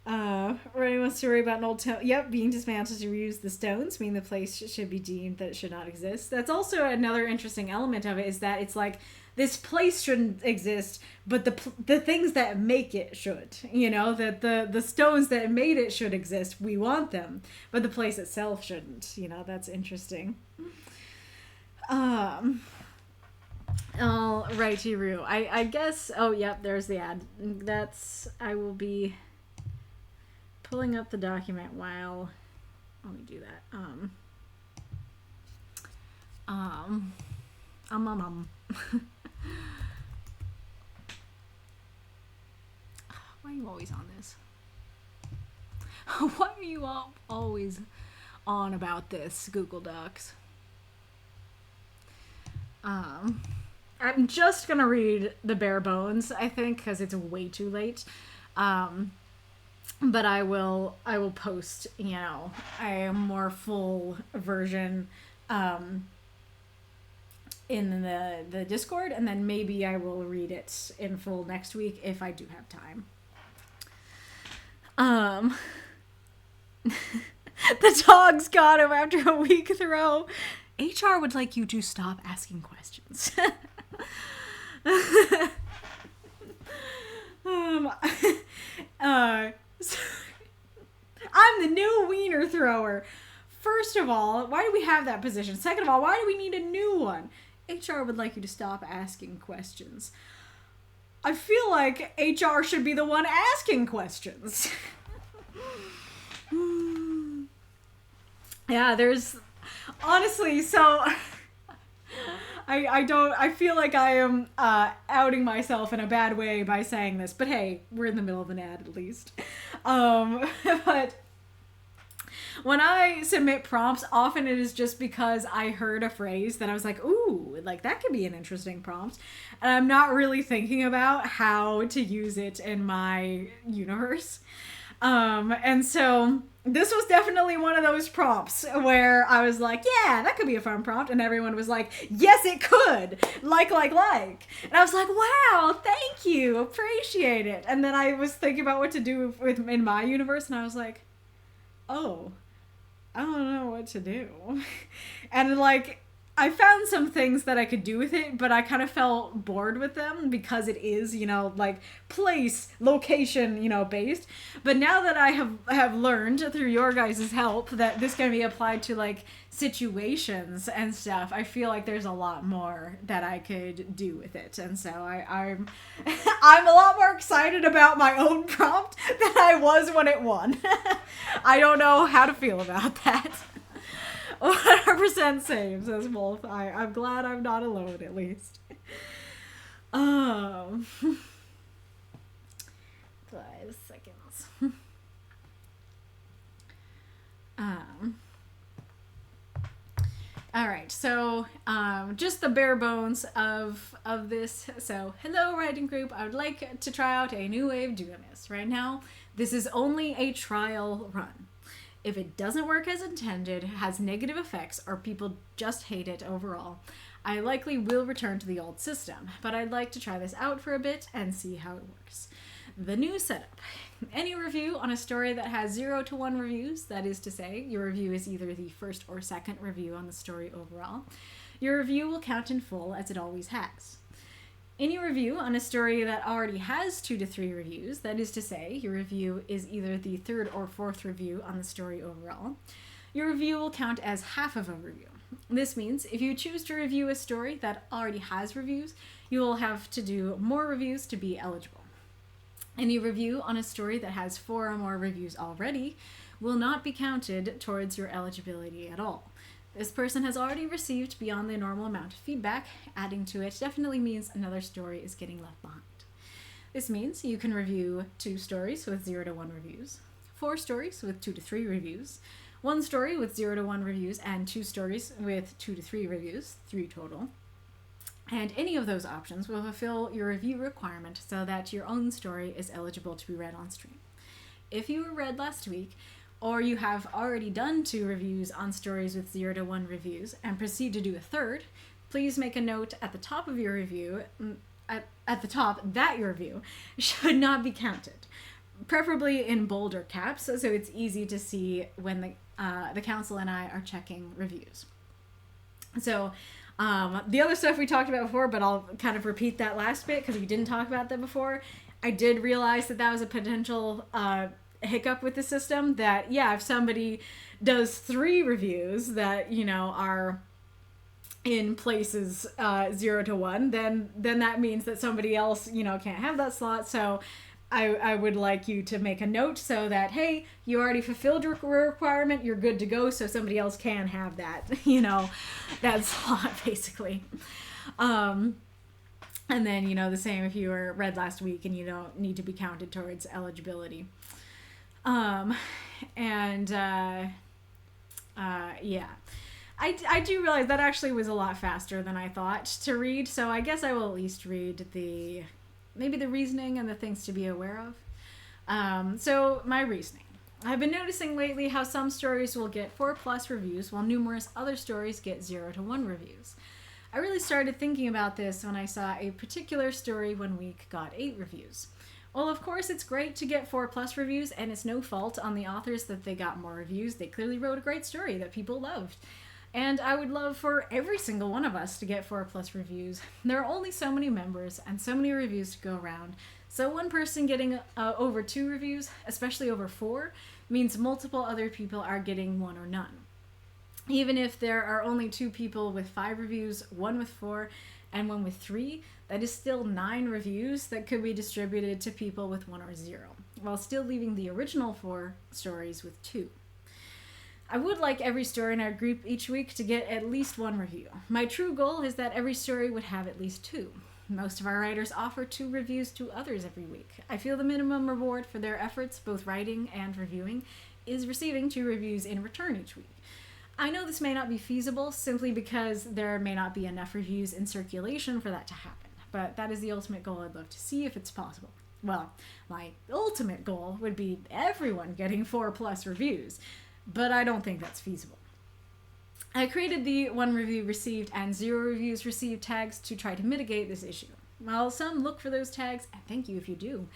Ronnie wants to worry about an old town. Yep, being dismantled to reuse the stones, meaning the place should be deemed that it should not exist. That's also another interesting element of it, is that it's like, this place shouldn't exist, but the things that make it should. You know, that the stones that made it should exist. We want them, but the place itself shouldn't. You know, that's interesting. All right, Hiru. I guess. Oh, yep. There's the ad. I will be pulling up the document while. Let me do that. Why are you always on this? Why are you always on about this, Google Docs? I'm just gonna read the bare bones, I think, because it's way too late. But I will post, a more full version in the Discord, and then maybe I will read it in full next week if I do have time. The dogs got him after a weak throw. HR would like you to stop asking questions. I'm the new wiener thrower. First of all, why do we have that position? Second of all, why do we need a new one? HR would like you to stop asking questions. I feel like HR should be the one asking questions. Yeah, there's honestly, so I feel like I am outing myself in a bad way by saying this, but hey, we're in the middle of an ad at least. But when I submit prompts, often it is just because I heard a phrase that I was like, ooh, like that could be an interesting prompt. And I'm not really thinking about how to use it in my universe. And so this was definitely one of those prompts where I was like, yeah, that could be a fun prompt. And everyone was like, yes, it could. Like. And I was like, wow, thank you. Appreciate it. And then I was thinking about what to do in my universe. And I was like, oh, I don't know what to do. And like, I found some things that I could do with it, but I kind of felt bored with them because it is, like place, location, based. But now that I have learned through your guys' help that this can be applied to like situations and stuff, I feel like there's a lot more that I could do with it. And so I'm I'm a lot more excited about my own prompt than I was when it won. I don't know how to feel about that. 100% same, says Wolf. I'm glad I'm not alone, at least. 5 seconds. Alright, so just the bare bones of this. So, hello writing group, I would like to try out a new way of doing this. Right now, this is only a trial run. If it doesn't work as intended, has negative effects, or people just hate it overall, I likely will return to the old system, but I'd like to try this out for a bit and see how it works. The new setup. Any review on a story that has 0 to 1 reviews, that is to say, your review is either the first or second review on the story overall, your review will count in full as it always has. Any review on a story that already has 2 to 3 reviews, that is to say, your review is either the 3rd or 4th review on the story overall, your review will count as half of a review. This means if you choose to review a story that already has reviews, you will have to do more reviews to be eligible. Any review on a story that has 4 or more reviews already will not be counted towards your eligibility at all. This person has already received beyond the normal amount of feedback. Adding to it definitely means another story is getting left behind. This means you can review 2 stories with 0 to 1 reviews, 4 stories with 2 to 3 reviews, 1 story with 0 to 1 reviews, and 2 stories with 2 to 3 reviews, 3 total. And any of those options will fulfill your review requirement so that your own story is eligible to be read on stream. If you were read last week, or you have already done 2 reviews on stories with 0 to 1 reviews and proceed to do a 3rd, please make a note at the top of your review, at the top, that your review should not be counted. Preferably in bolder caps, so it's easy to see when the council and I are checking reviews. So, the other stuff we talked about before, but I'll kind of repeat that last bit because we didn't talk about that before. I did realize that was a potential hiccup with the system, that if somebody does 3 reviews that are in places 0 to 1, then that means that somebody else can't have that slot. So I would like you to make a note so that, hey, you already fulfilled your requirement, you're good to go, so somebody else can have that that slot basically. And then the same if you were read last week and you don't need to be counted towards eligibility. I do realize that actually was a lot faster than I thought to read, so I guess I will at least read maybe the reasoning and the things to be aware of. So my reasoning. I've been noticing lately how some stories will get 4+ reviews while numerous other stories get 0 to 1 reviews. I really started thinking about this when I saw a particular story one week got 8 reviews. Well, of course, it's great to get 4+ reviews, and it's no fault on the authors that they got more reviews. They clearly wrote a great story that people loved. And I would love for every single one of us to get 4+ reviews. There are only so many members and so many reviews to go around. So one person getting over 2 reviews, especially over 4, means multiple other people are getting 1 or none. Even if there are only 2 people with 5 reviews, 1 with 4, and 1 with 3, that is still 9 reviews that could be distributed to people with 1 or 0, while still leaving the original 4 stories with 2. I would like every story in our group each week to get at least 1 review. My true goal is that every story would have at least 2. Most of our writers offer 2 reviews to others every week. I feel the minimum reward for their efforts, both writing and reviewing, is receiving 2 reviews in return each week. I know this may not be feasible simply because there may not be enough reviews in circulation for that to happen, but that is the ultimate goal I'd love to see if it's possible. Well, my ultimate goal would be everyone getting 4+ reviews, but I don't think that's feasible. I created the 1 review received and 0 reviews received tags to try to mitigate this issue. While some look for those tags, and thank you if you do,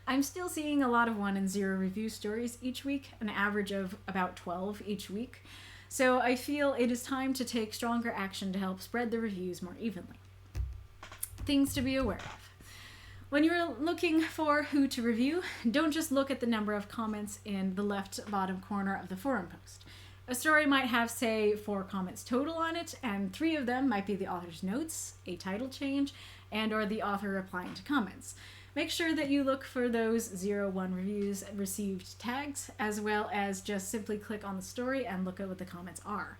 I'm still seeing a lot of 1 and 0 review stories each week, an average of about 12 each week. So I feel it is time to take stronger action to help spread the reviews more evenly. Things to be aware of. When you're looking for who to review, don't just look at the number of comments in the left bottom corner of the forum post. A story might have, say, 4 comments total on it, and 3 of them might be the author's notes, a title change, and or the author replying to comments. Make sure that you look for those 0-1 reviews received tags, as well as just simply click on the story and look at what the comments are.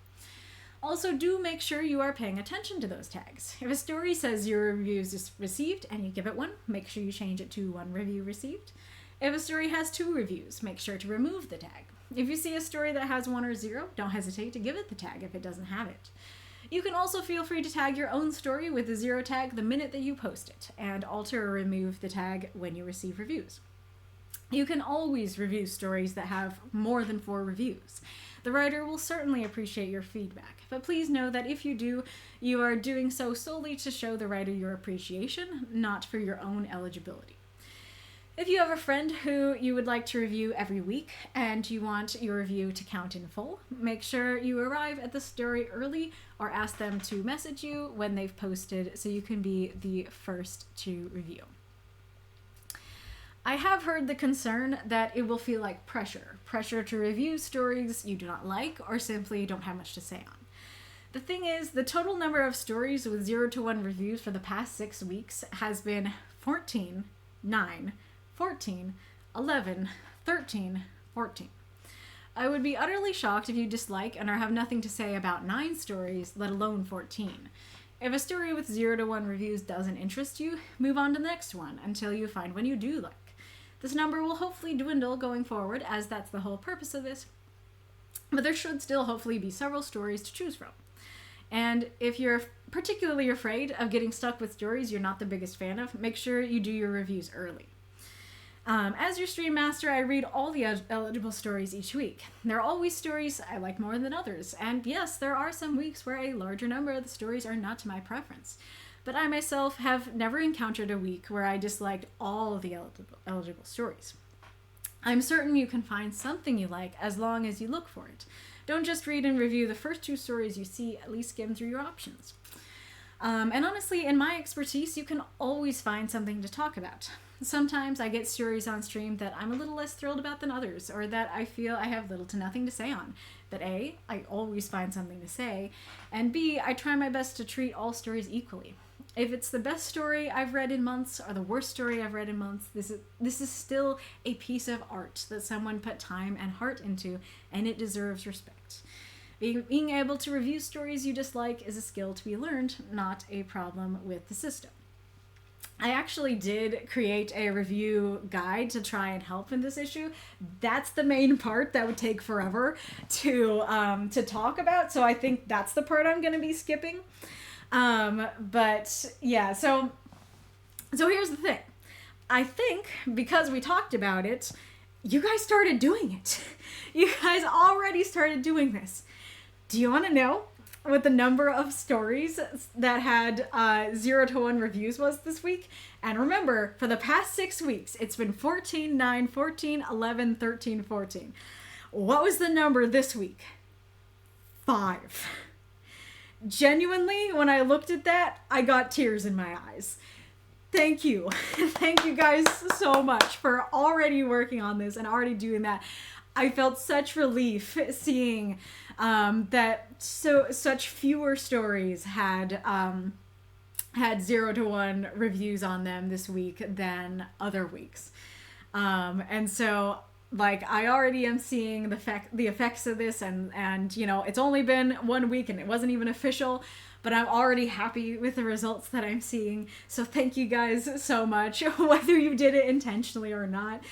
Also, do make sure you are paying attention to those tags. If a story says 0 reviews received and you give it 1, make sure you change it to 1 review received. If a story has 2 reviews, make sure to remove the tag. If you see a story that has 1 or 0, don't hesitate to give it the tag if it doesn't have it. You can also feel free to tag your own story with the 0 tag the minute that you post it, and alter or remove the tag when you receive reviews. You can always review stories that have more than 4 reviews. The writer will certainly appreciate your feedback, but please know that if you do, you are doing so solely to show the writer your appreciation, not for your own eligibility. If you have a friend who you would like to review every week and you want your review to count in full, make sure you arrive at the story early or ask them to message you when they've posted so you can be the first to review. I have heard the concern that it will feel like pressure to review stories you do not like or simply don't have much to say on. The thing is, the total number of stories with 0 to 1 reviews for the past 6 weeks has been 14, 9, 14, 11, 13, 14. I would be utterly shocked if you dislike and or have nothing to say about 9 stories, let alone 14. If a story with 0 to 1 reviews doesn't interest you, move on to the next one until you find one you do like. This number will hopefully dwindle going forward, as that's the whole purpose of this, but there should still hopefully be several stories to choose from. And if you're particularly afraid of getting stuck with stories you're not the biggest fan of, make sure you do your reviews early. As your stream master, I read all the eligible stories each week. There are always stories I like more than others, and yes, there are some weeks where a larger number of the stories are not to my preference. But I myself have never encountered a week where I disliked all of the eligible stories. I'm certain you can find something you like as long as you look for it. Don't just read and review the first 2 stories you see, at least skim through your options. And honestly, in my expertise, you can always find something to talk about. Sometimes I get stories on stream that I'm a little less thrilled about than others, or that I feel I have little to nothing to say on. But A, I always find something to say, and B, I try my best to treat all stories equally. If it's the best story I've read in months or the worst story I've read in months, this is still a piece of art that someone put time and heart into, and it deserves respect. Being able to review stories you dislike is a skill to be learned, not a problem with the system. I actually did create a review guide to try and help in this issue. That's the main part that would take forever to talk about. So I think that's the part I'm going to be skipping. But yeah, so here's the thing. I think because we talked about it, you guys started doing it. You guys already started doing this. Do you want to know what the number of stories that had 0 to 1 reviews was this week? And remember, for the past 6 weeks, it's been 14, 9, 14, 11, 13, 14. What was the number this week? 5. Genuinely, when I looked at that, I got tears in my eyes. Thank you. Thank you guys so much for already working on this and already doing that. I felt such relief seeing that such fewer stories had 0 to 1 reviews on them this week than other weeks. And so, like, I already am seeing the effects of this, and you know, it's only been 1 week and it wasn't even official, but I'm already happy with the results that I'm seeing. So thank you guys so much, whether you did it intentionally or not.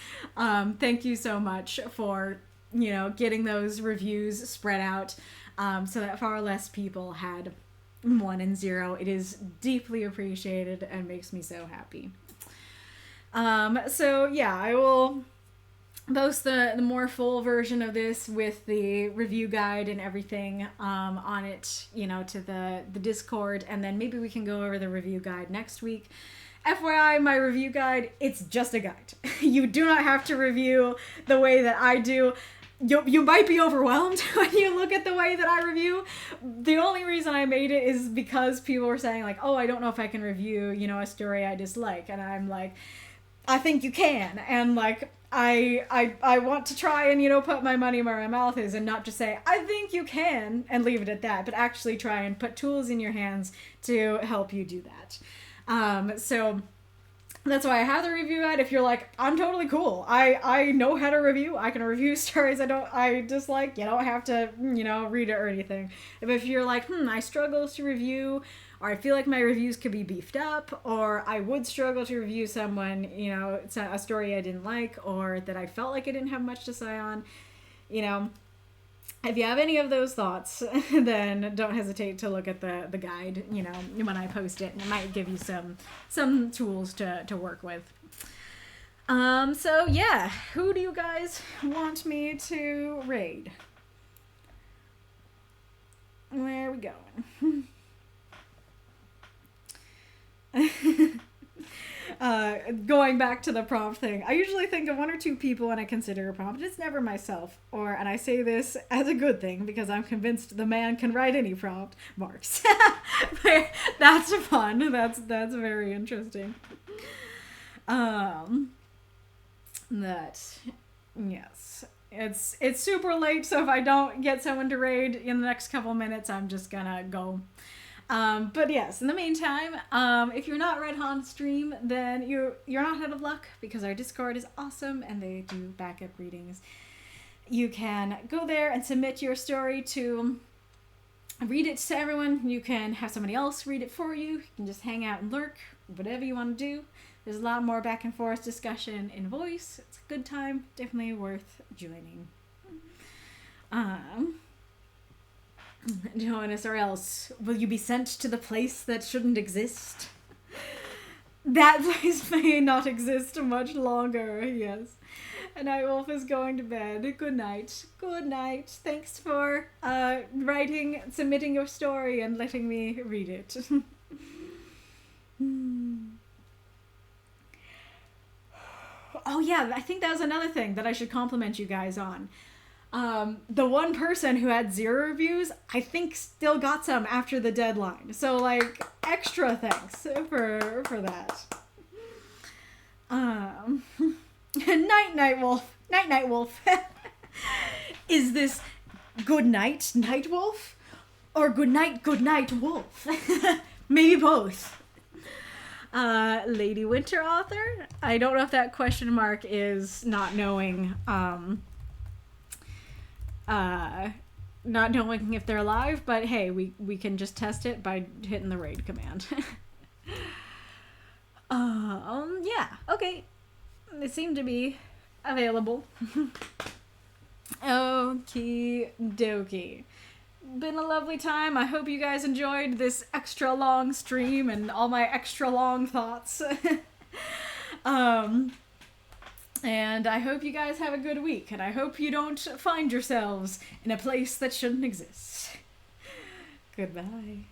Thank you so much for, you know, getting those reviews spread out so that far less people had 1 and 0. It is deeply appreciated and makes me so happy. So yeah, I will post the more full version of this with the review guide and everything on it, you know, to the Discord, and then maybe we can go over the review guide next week. FYI, my review guide, it's just a guide. You do not have to review the way that I do. You might be overwhelmed when you look at the way that I review. The only reason I made it is because people were saying, like, oh, I don't know if I can review, you know, a story I dislike. And I'm like, I think you can. And, like, I want to try and, you know, put my money where my mouth is and not just say, I think you can, and leave it at that, but actually try and put tools in your hands to help you do that. So that's why I have the review guide. If you're like, I'm totally cool, I know how to review, I can review stories I dislike, you don't have to, you know, read it or anything. If you're like, I struggle to review, or I feel like my reviews could be beefed up, or I would struggle to review someone, you know, it's a story I didn't like, or that I felt like I didn't have much to say on, you know, if you have any of those thoughts, then don't hesitate to look at the guide, you know, when I post it, and it might give you some tools to work with. So yeah, who do you guys want me to raid? Where are we going? Going back to the prompt thing, I usually think of 1 or 2 people when I consider a prompt. It's never myself, and I say this as a good thing because I'm convinced the man can write any prompt. Marks. That's fun. That's very interesting. Yes. It's super late, so if I don't get someone to raid in the next couple minutes, I'm just gonna go. But yes, in the meantime, if you're not Red Han stream, then you're not out of luck, because our Discord is awesome and they do backup readings. You can go there and submit your story to read it to everyone. You can have somebody else read it for you. You can just hang out and lurk, whatever you want to do. There's a lot more back and forth discussion in voice. It's a good time, definitely worth joining. Join us, or else will you be sent to the place that shouldn't exist? That place may not exist much longer, yes. And Nightwolf is going to bed. Good night. Good night. Thanks for submitting your story and letting me read it. Oh yeah, I think that was another thing that I should compliment you guys on. The one person who had 0 reviews, I think still got some after the deadline. So, like, extra thanks for that. Night Wolf. Night Wolf. Is this good night, Night Wolf? Or good night, Wolf? Maybe both. Lady Winter author? I don't know if that question mark is not knowing, not knowing if they're alive, but hey, we can just test it by hitting the raid command. Okay. They seem to be available. Okie dokie. Been a lovely time. I hope you guys enjoyed this extra long stream and all my extra long thoughts. And I hope you guys have a good week, and I hope you don't find yourselves in a place that shouldn't exist. Goodbye.